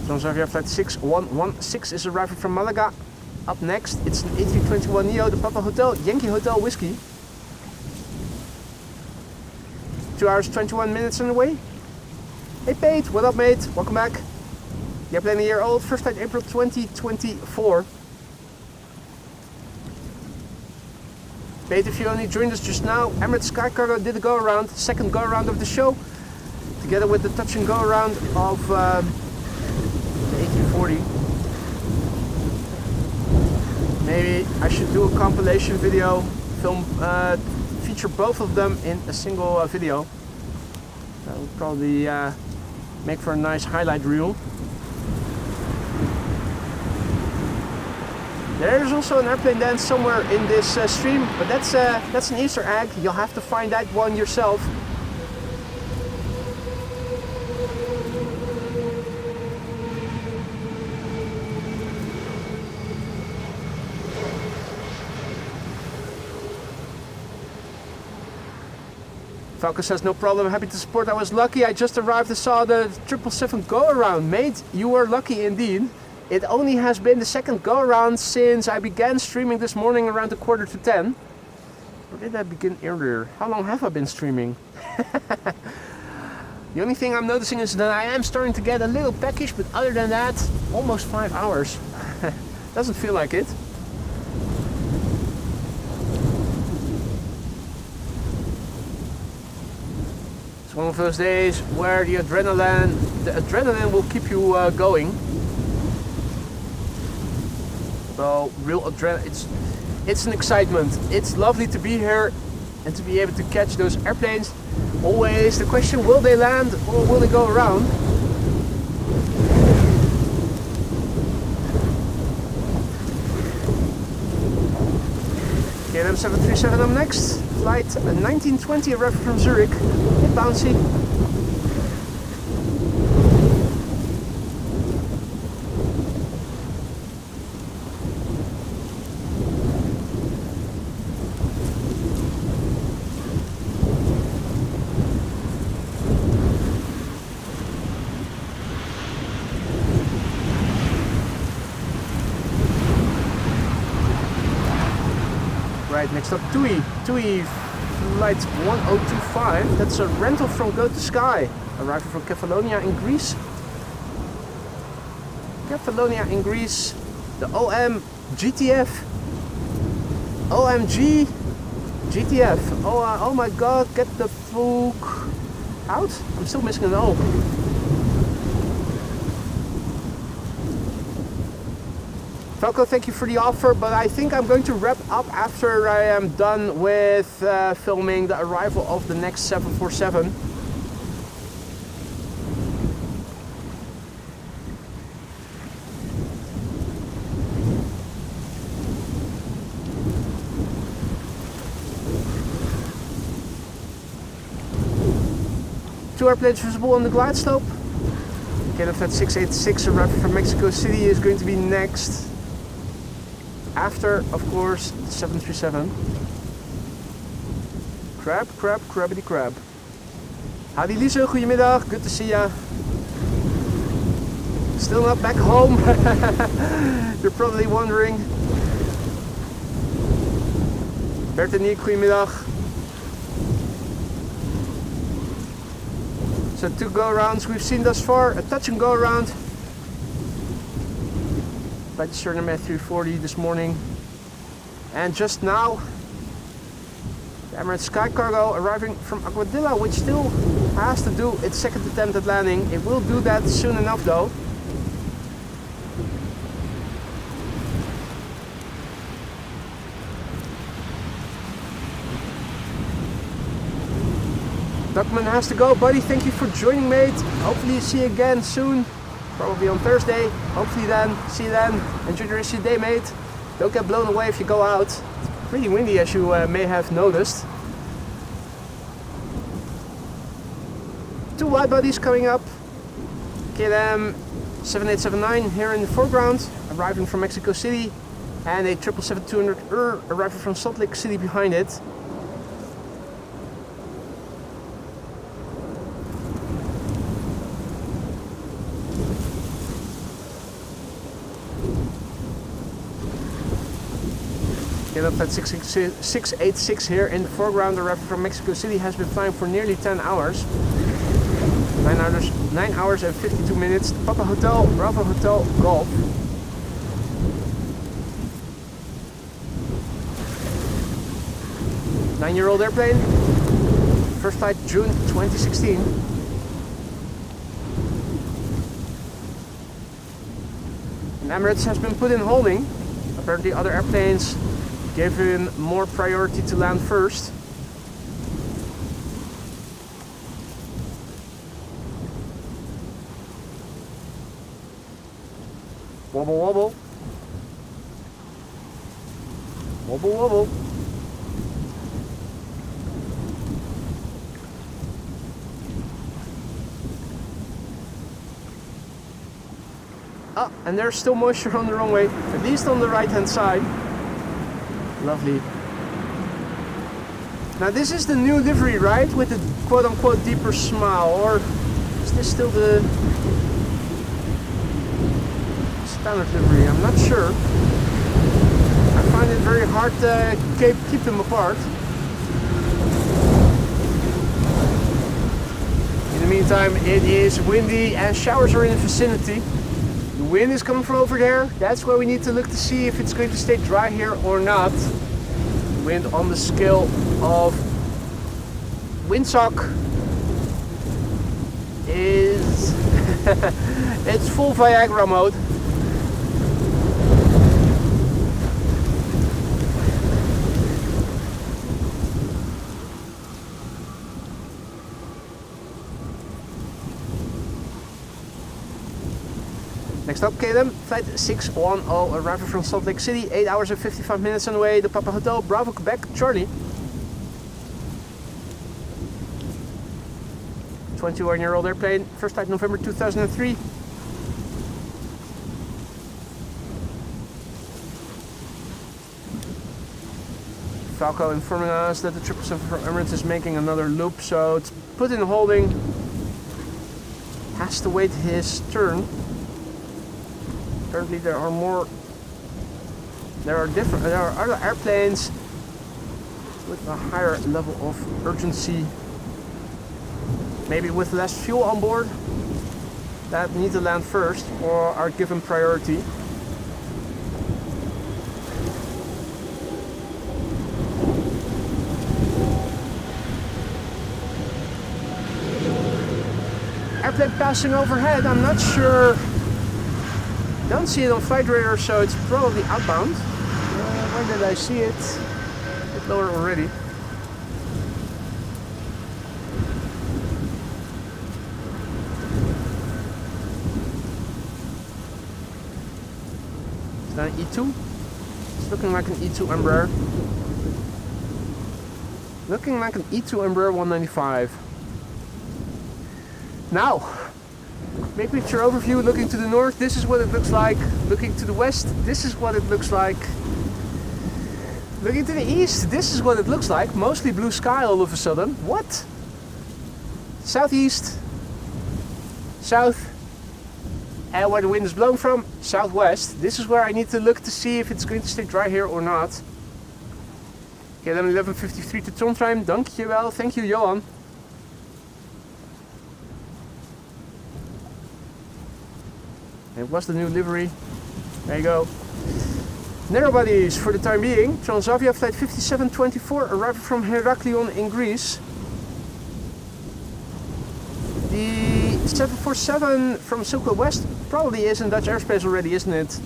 Transavia Flight 6116 is arriving from Malaga. Up next, it's an A321neo, the Papa Hotel, Yankee Hotel Whiskey. 2 hours 21 minutes on the way. Hey Pate, what up mate? Welcome back. Airplane a year old, first flight April 2024. Pate, if you only joined us just now, Emirates Sky Cargo did a go around, second go around of the show, together with the touch and go around of the A340. Maybe I should do a compilation video, film, feature both of them in a single video. That would probably make for a nice highlight reel. There's also an airplane dance somewhere in this stream, but that's an Easter egg. You'll have to find that one yourself. Falco says, no problem, happy to support. I was lucky, I just arrived and saw the 777 go around. Mate, you were lucky indeed. It only has been the second go around since I began streaming this morning around 9:45. Or did I begin earlier? How long have I been streaming? The only thing I'm noticing is that I am starting to get a little peckish, but other than that, almost 5 hours. Doesn't feel like it. It's one of those days where the adrenaline will keep you going. So real adrenaline, it's an excitement. It's lovely to be here and to be able to catch those airplanes. Always the question, will they land or will they go around? KLM 737 up next. Flight 1920 arriving from Zurich. Hey, bouncy. Next up, TUI flight 1025. That's a rental from Go to Sky, arriving from Kefalonia in Greece. Kefalonia in Greece. The OM GTF. OMG GTF. Oh my god, get the fuck out. I'm still missing an O. Falco, thank you for the offer, but I think I'm going to wrap up after I am done with filming the arrival of the next 747. Two airplanes visible on the glide slope. KLM Flight 686 arriving from Mexico City is going to be next. After, of course, the 737. Crabbity crab. Howdy Lisa, goedemiddag, good to see ya. Still not back home. You're probably wondering. Bert en Nick, goedemiddag. So 2 go-arounds we've seen thus far, a touch and go around. By the Sternum A340 this morning, and just now the Emirates Sky Cargo arriving from Aguadilla, which still has to do its second attempt at landing. It will do that soon enough though. Duckman has to go, buddy. Thank you for joining, mate. Hopefully see you again soon. Probably on Thursday. Hopefully then. See you then. Enjoy the rest of your day, mate. Don't get blown away if you go out. It's pretty windy, as you may have noticed. 2 wide bodies coming up. KLM 7879 here in the foreground, arriving from Mexico City, and a 777-200 arriving from Salt Lake City behind it. KLM Flight 686 here in the foreground, arriving from Mexico City, has been flying for nearly 10 hours. 9 hours and 52 minutes. Papa Hotel, Bravo Hotel, Golf. Nine-year-old airplane. First flight June 2016. And Emirates has been put in holding. Apparently other airplanes given more priority to land first. Wobble wobble. Wobble wobble. Oh, and there's still moisture on the runway, at least on the right hand side. Lovely. Now this is the new livery, right? With the quote-unquote deeper smile, or is this still the standard livery? I'm not sure. I find it very hard to keep them apart. In the meantime, it is windy and showers are in the vicinity. The wind is coming from over there. That's where we need to look to see if it's going to stay dry here or not. Wind on the scale of windsock is it's full Viagra mode. Next up, KLM, flight 610, arriving from Salt Lake City, 8 hours and 55 minutes on the way, the Papa Hotel, Bravo, Quebec, Charlie. 21-year-old airplane, first flight November 2003. Falco informing us that the 777 from Emirates is making another loop, so it's put in holding. Has to wait his turn. Apparently there are other airplanes with a higher level of urgency, maybe with less fuel on board, that need to land first or are given priority. Airplane passing overhead, I'm not sure. Don't see it on flight radar, so it's probably outbound. Where did I see it? A bit lower already. Is that an E2? It's looking like an E2 Embraer. Looking like an E2 Embraer 195. Now, big picture overview, looking to the north, this is what it looks like. Looking to the west, this is what it looks like. Looking to the east, this is what it looks like. Mostly blue sky all of a sudden. What? Southeast, south, and where the wind is blowing from, southwest. This is where I need to look to see if it's going to stay dry here or not. Okay, then 11:53 to Trondheim. Dankjewel, thank you Johan. It was the new livery. There you go. Narrow bodies for the time being. Transavia flight 5724 arriving from Heraklion in Greece. The 747 from Silk West probably is in Dutch airspace already, isn't it?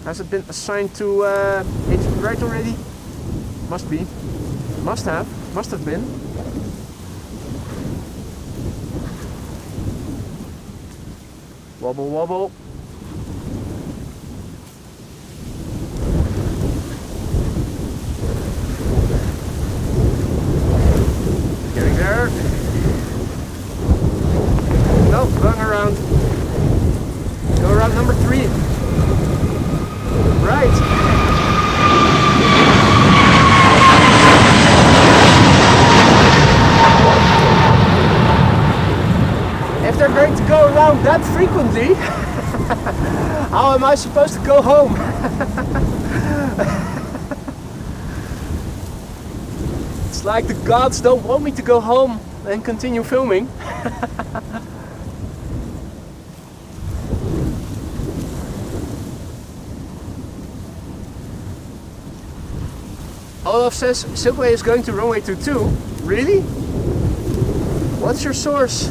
Has it been assigned to HQ right already? Must be. Must have been. Wobble wobble. Getting there. No, going around. Go around number 3. Right. If they're going to go around that frequently, how am I supposed to go home? It's like the gods don't want me to go home and continue filming. Olaf says Silkway is going to runway 22. Really? What's your source?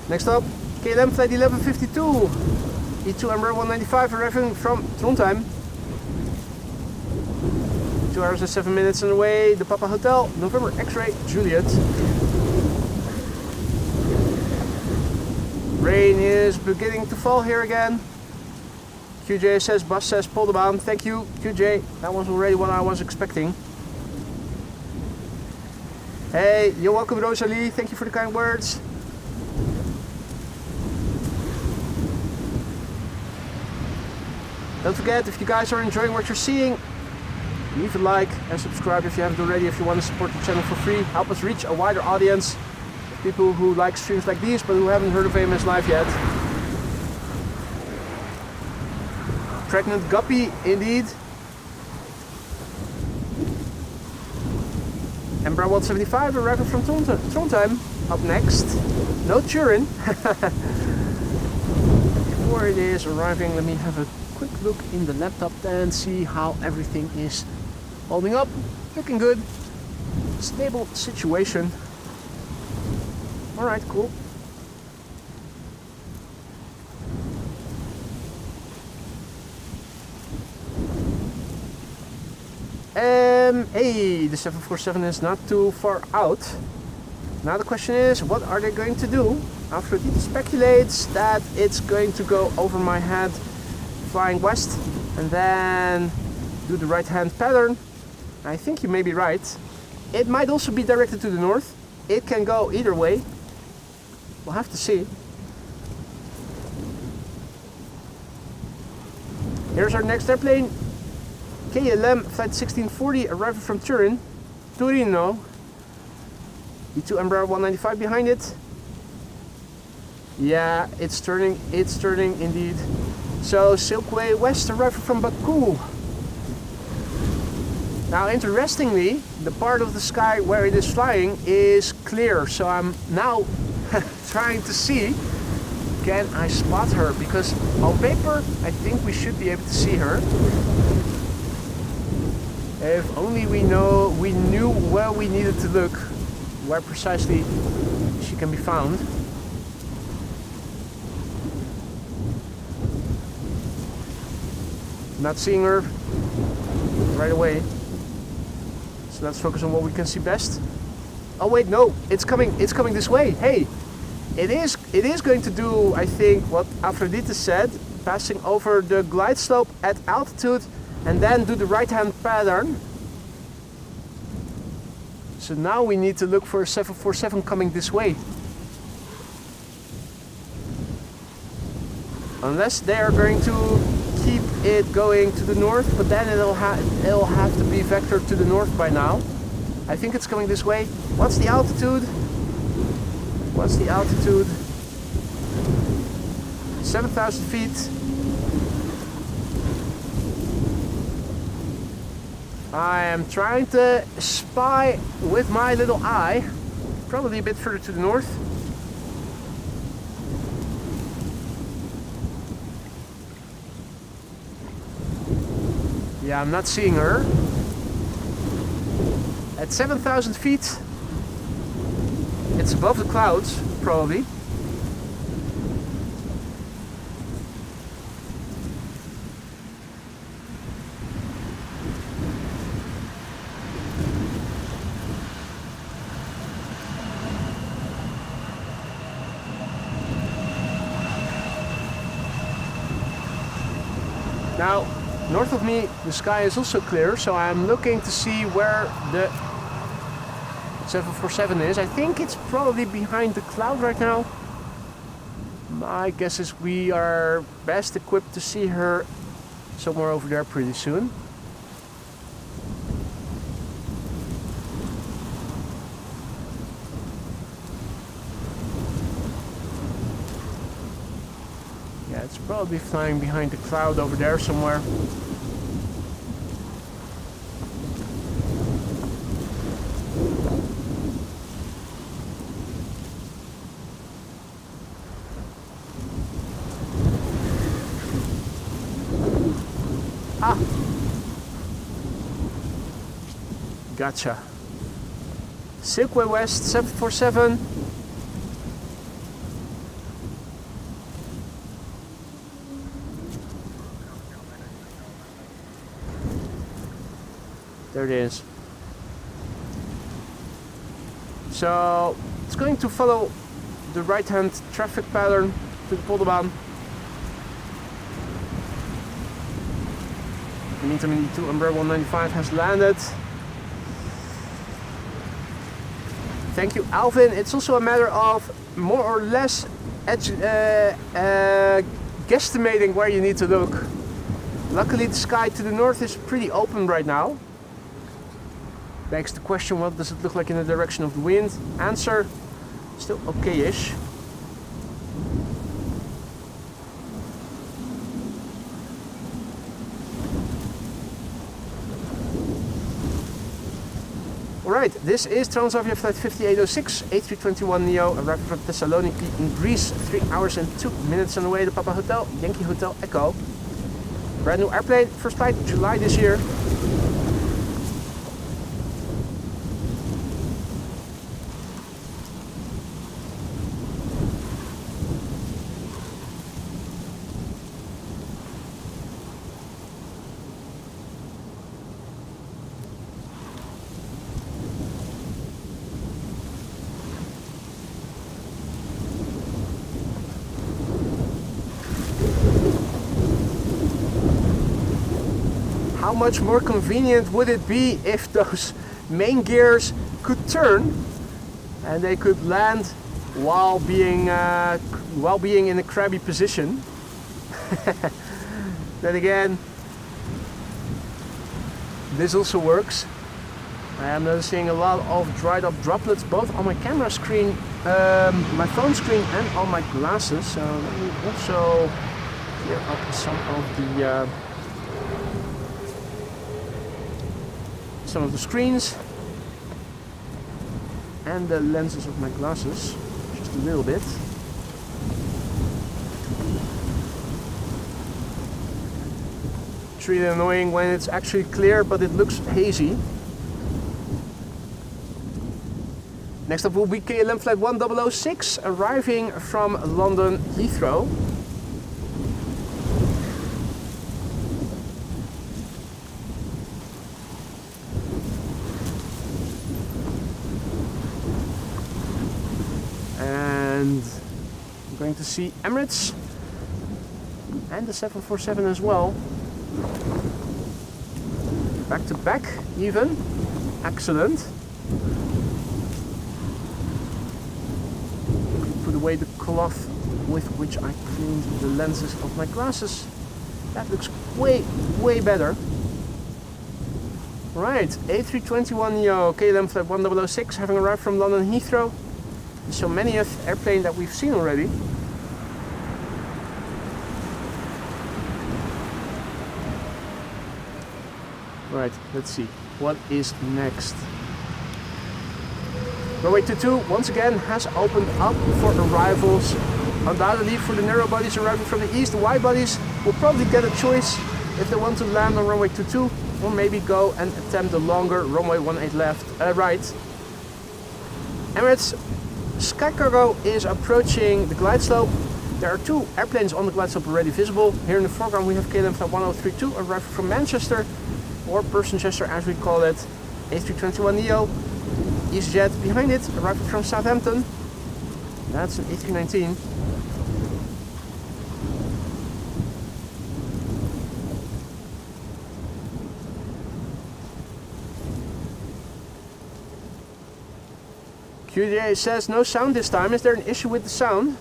Next up, KLM flight 1152. E2 Embraer 195 arriving from Trondheim. 2 hours and 7 minutes on the way. The Papa Hotel, November X-ray Juliet. Rain is beginning to fall here again. QJ says, bus says Polderbaan. Thank you, QJ. That was already what I was expecting. Hey, you're welcome, Rosalie. Thank you for the kind words. Don't forget, if you guys are enjoying what you're seeing, leave a like and subscribe if you haven't already, if you want to support the channel for free. Help us reach a wider audience. People who like streams like these, but who haven't heard of AMS Live yet. Pregnant guppy, indeed. Embraer 175 arriving from Trondheim. Up next, no Turin. Before it is arriving, let me have a quick look in the laptop and see how everything is holding up. Looking good. Stable situation. Alright, cool. Hey, the 747 is not too far out. Now the question is, what are they going to do? Aphrodite speculates that it's going to go over my head, flying west, and then do the right-hand pattern. I think you may be right. It might also be directed to the north. It can go either way. We'll have to see. Here's our next airplane. KLM flight 1640 arriving from Turin. Torino. E2 Embraer 195 behind it. Yeah, it's turning indeed. So Silkway West arriving from Baku. Now interestingly, the part of the sky where it is flying is clear. So I'm now trying to see, can I spot her? Because on paper, I think we should be able to see her. If only we knew where we needed to look, where precisely she can be found. Not seeing her right away. So let's focus on what we can see best. Oh wait, no, it's coming this way. Hey, it is going to do, I think, what Aphrodite said, passing over the glide slope at altitude and then do the right-hand pattern. So now we need to look for a 747 coming this way. Unless they are going to keep it going to the north, but then it'll have to be vectored to the north by now. I think it's coming this way. What's the altitude? 7,000 feet. I am trying to spy with my little eye, probably a bit further to the north. Yeah, I'm not seeing her. At 7,000 feet, it's above the clouds, probably. Now, north of me, the sky is also clear, so I'm looking to see where the 747 is. I think it's probably behind the cloud right now. My guess is we are best equipped to see her somewhere over there pretty soon. Yeah, it's probably flying behind the cloud over there somewhere. Ah! Gotcha. Silkway West 747. There it is. So it's going to follow the right-hand traffic pattern to the Polderbaan. In the meantime, E2 Umbrella 195 has landed. Thank you, Alvin. It's also a matter of more or less guesstimating where you need to look. Luckily, the sky to the north is pretty open right now. Begs the question, what does it look like in the direction of the wind? Answer, still okay-ish. Alright, this is Transavia flight 5806, A321neo, arriving from Thessaloniki in Greece, 3 hours and 2 minutes on the way to Papa Hotel, Yankee Hotel Echo. Brand new airplane, first flight July this year. How much more convenient would it be if those main gears could turn and they could land while being in a crabby position? Then again, this also works. I am noticing a lot of dried up droplets both on my camera screen, my phone screen, and on my glasses. So let me also clear up some of the screens and the lenses of my glasses, just a little bit. It's really annoying when it's actually clear but it looks hazy. Next up will be KLM flight 1006 arriving from London Heathrow. And I'm going to see Emirates and the 747 as well. Back to back even. Excellent. Put away the cloth with which I cleaned the lenses of my glasses. That looks way better. Right, A321neo KLM flight 1006 having arrived from London Heathrow. So many airplane that we've seen already. Right, let's see what is next. Runway 22 once again has opened up for arrivals. Undoubtedly for the narrow bodies arriving from the east, the wide bodies will probably get a choice if they want to land on runway 22 or maybe go and attempt the longer runway 18 right. Emirates Sky Cargo is approaching the glide slope. There are 2 airplanes on the glide slope already visible. Here in the foreground we have KLM flight 1032 arriving from Manchester, or Personchester as we call it. A321neo, EasyJet behind it, arriving from Southampton. That's an A319. QJ says no sound this time. Is there an issue with the sound?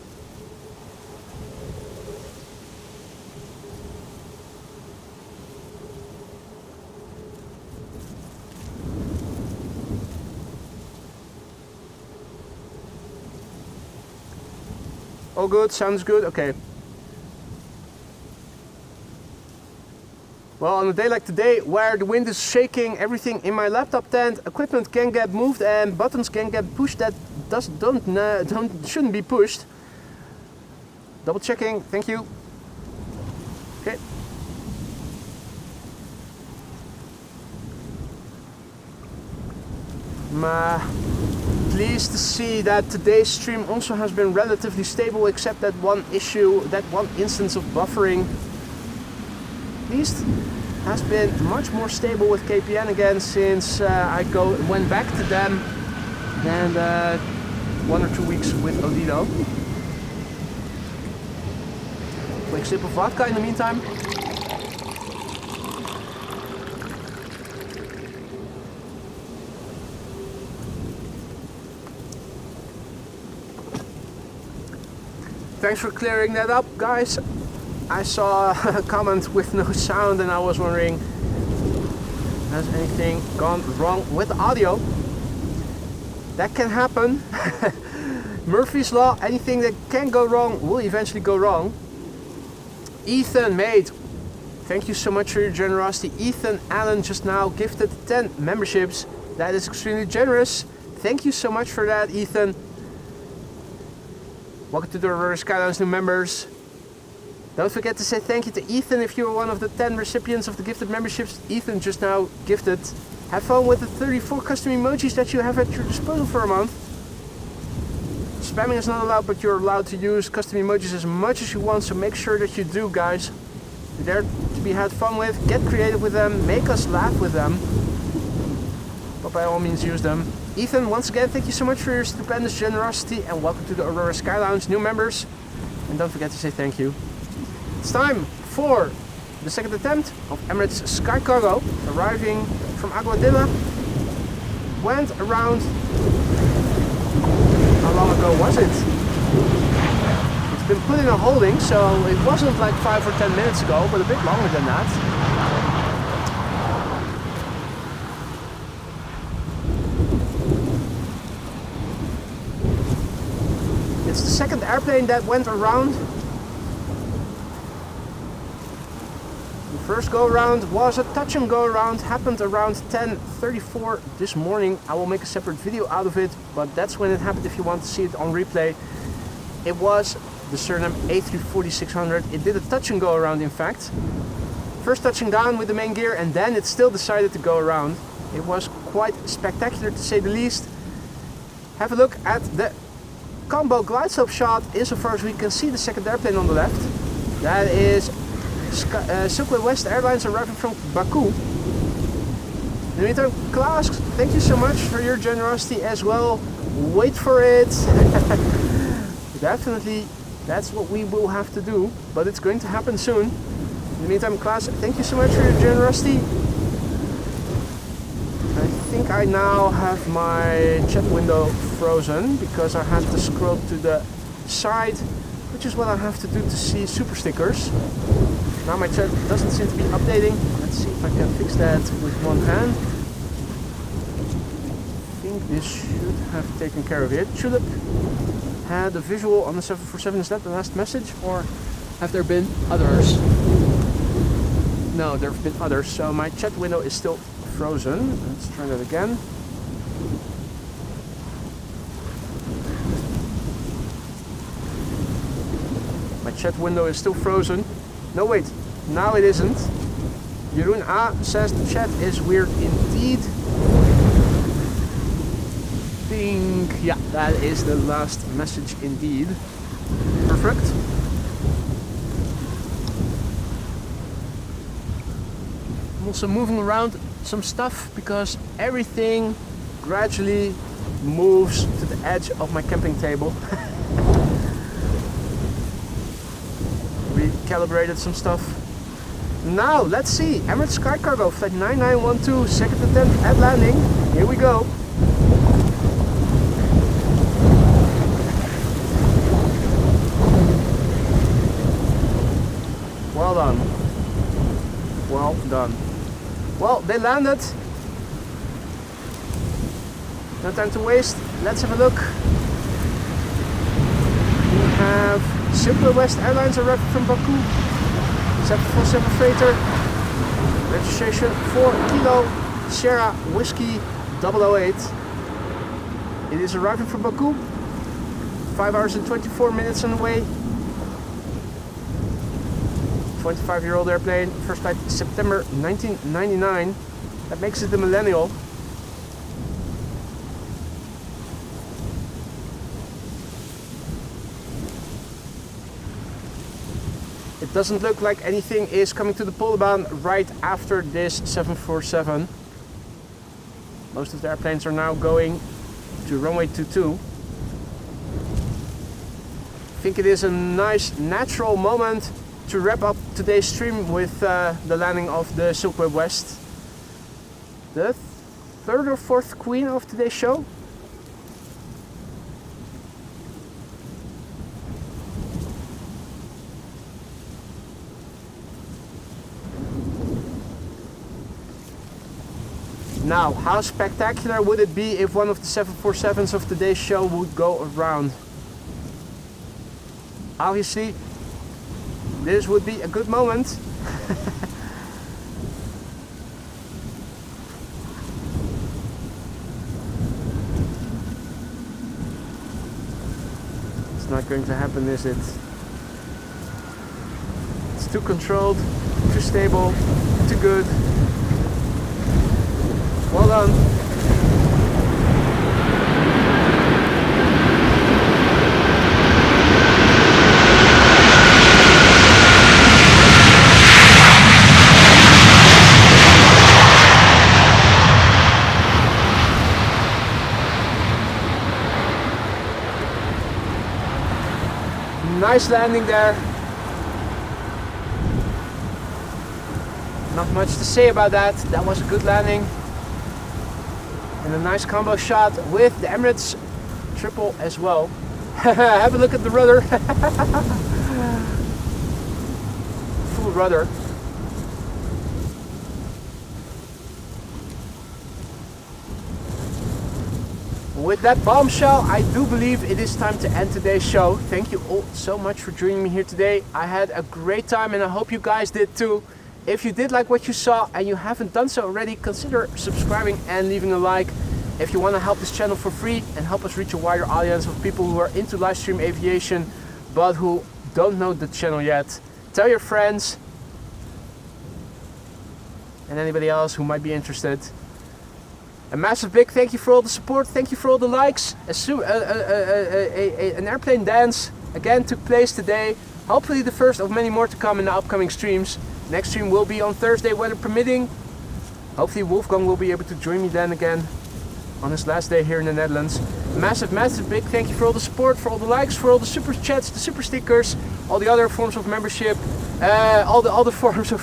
All good, sounds good, okay. Well, on a day like today, where the wind is shaking everything in my laptop tent, equipment can get moved and buttons can get pushed that shouldn't be pushed. Double checking, thank you. Okay. Pleased to see that today's stream also has been relatively stable, except that one issue, that one instance of buffering. Pleased. has been much more stable with KPN again since I went back to them than 1 or 2 weeks with Odido. Quick sip of vodka in the meantime. Thanks for clearing that up, guys. I saw a comment with no sound and I was wondering, has anything gone wrong with the audio? That can happen. Murphy's Law, anything that can go wrong will eventually go wrong. Ethan, mate, thank you so much for your generosity. Ethan Allen just now gifted 10 memberships. That is extremely generous. Thank you so much for that, Ethan. Welcome to the Aurora Skylounge new members. Don't forget to say thank you to Ethan if you were one of the 10 recipients of the gifted memberships Ethan just now gifted. Have fun with the 34 custom emojis that you have at your disposal for a month. Spamming is not allowed, but you're allowed to use custom emojis as much as you want, so make sure that you do, guys. They're there to be had fun with, get creative with them, make us laugh with them. But by all means use them. Ethan, once again, thank you so much for your stupendous generosity and welcome to the Aurora Skylounge new members. And don't forget to say thank you. It's time for the second attempt of Emirates Sky Cargo, arriving from Aguadilla. Went around, how long ago was it? It's been put in a holding, so it wasn't like 5 or 10 minutes ago, but a bit longer than that. It's the second airplane that went around. The first go around was a touch and go around, happened around 10:34 this morning. I will make a separate video out of it, but that's when it happened if you want to see it on replay. It was the Suriname A340-600. It did a touch and go around, in fact. First touching down with the main gear, and then it still decided to go around. It was quite spectacular to say the least. Have a look at the combo glide slope shot insofar as we can see the second airplane on the left. That is Silkway West Airlines arriving from Baku. In the meantime, Klaas, thank you so much for your generosity as well. Wait for it. Definitely, that's what we will have to do, but it's going to happen soon. In the meantime, Klaas, thank you so much for your generosity. I think I now have my chat window frozen because I had to scroll to the side, which is what I have to do to see super stickers. Now my chat doesn't seem to be updating. Let's see if I can fix that with one hand. I think this should have taken care of it. Should have had a visual on the 747. Is that the last message, or have there been others? No, there have been others. So my chat window is still frozen. Let's try that again. My chat window is still frozen. No, wait, now it isn't. Jeroen A says the chat is weird indeed. Think, yeah, that is the last message indeed. Perfect. I'm also moving around some stuff because everything gradually moves to the edge of my camping table. Recalibrated some stuff. Now let's see, Emirates Sky Cargo flight 9912, second attempt at landing. Here we go. Well done. Well done. Well, they landed. No time to waste. Let's have a look. We have Silkway West Airlines arrived from Baku. 747 freighter. Registration 4 Kilo Sierra Whiskey 008. It is arriving from Baku. 5 hours and 24 minutes on the way. 25-year-old airplane. First flight September 1999. That makes it the millennial. It doesn't look like anything is coming to the Polderbaan right after this 747. Most of the airplanes are now going to runway 22. I think it is a nice natural moment to wrap up today's stream with the landing of the Silkway West. The third or fourth queen of today's show. Now, how spectacular would it be if one of the 747s of today's show would go around? Obviously, this would be a good moment. It's not going to happen, is it? It's too controlled, too stable, too good. Well done. Nice landing there. Not much to say about that. That was a good landing. And a nice combo shot with the Emirates triple as well. Have a look at the rudder. Full rudder. With that bombshell, I do believe it is time to end today's show. Thank you all so much for joining me here today. I had a great time and I hope you guys did too. If you did like what you saw and you haven't done so already, consider subscribing and leaving a like. If you want to help this channel for free and help us reach a wider audience of people who are into live stream aviation but who don't know the channel yet, tell your friends and anybody else who might be interested. A massive big thank you for all the support, thank you for all the likes. An airplane dance again took place today. Hopefully the first of many more to come in the upcoming streams. Next stream will be on Thursday, weather permitting. Hopefully Wolfgang will be able to join me then again on his last day here in the Netherlands. Massive big thank you for all the support, for all the likes, for all the super chats, the super stickers, all the other forms of membership, all the forms of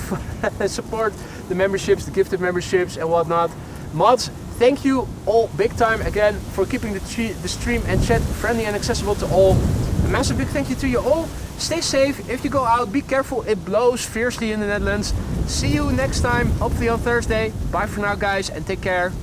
support, the memberships, the gifted memberships and whatnot. Mods, thank you all big time again for keeping the stream and chat friendly and accessible to all. A massive big thank you to you all. Stay safe. If you go out, be careful. It blows fiercely in the Netherlands. See you next time, hopefully on Thursday. Bye for now, guys, and take care.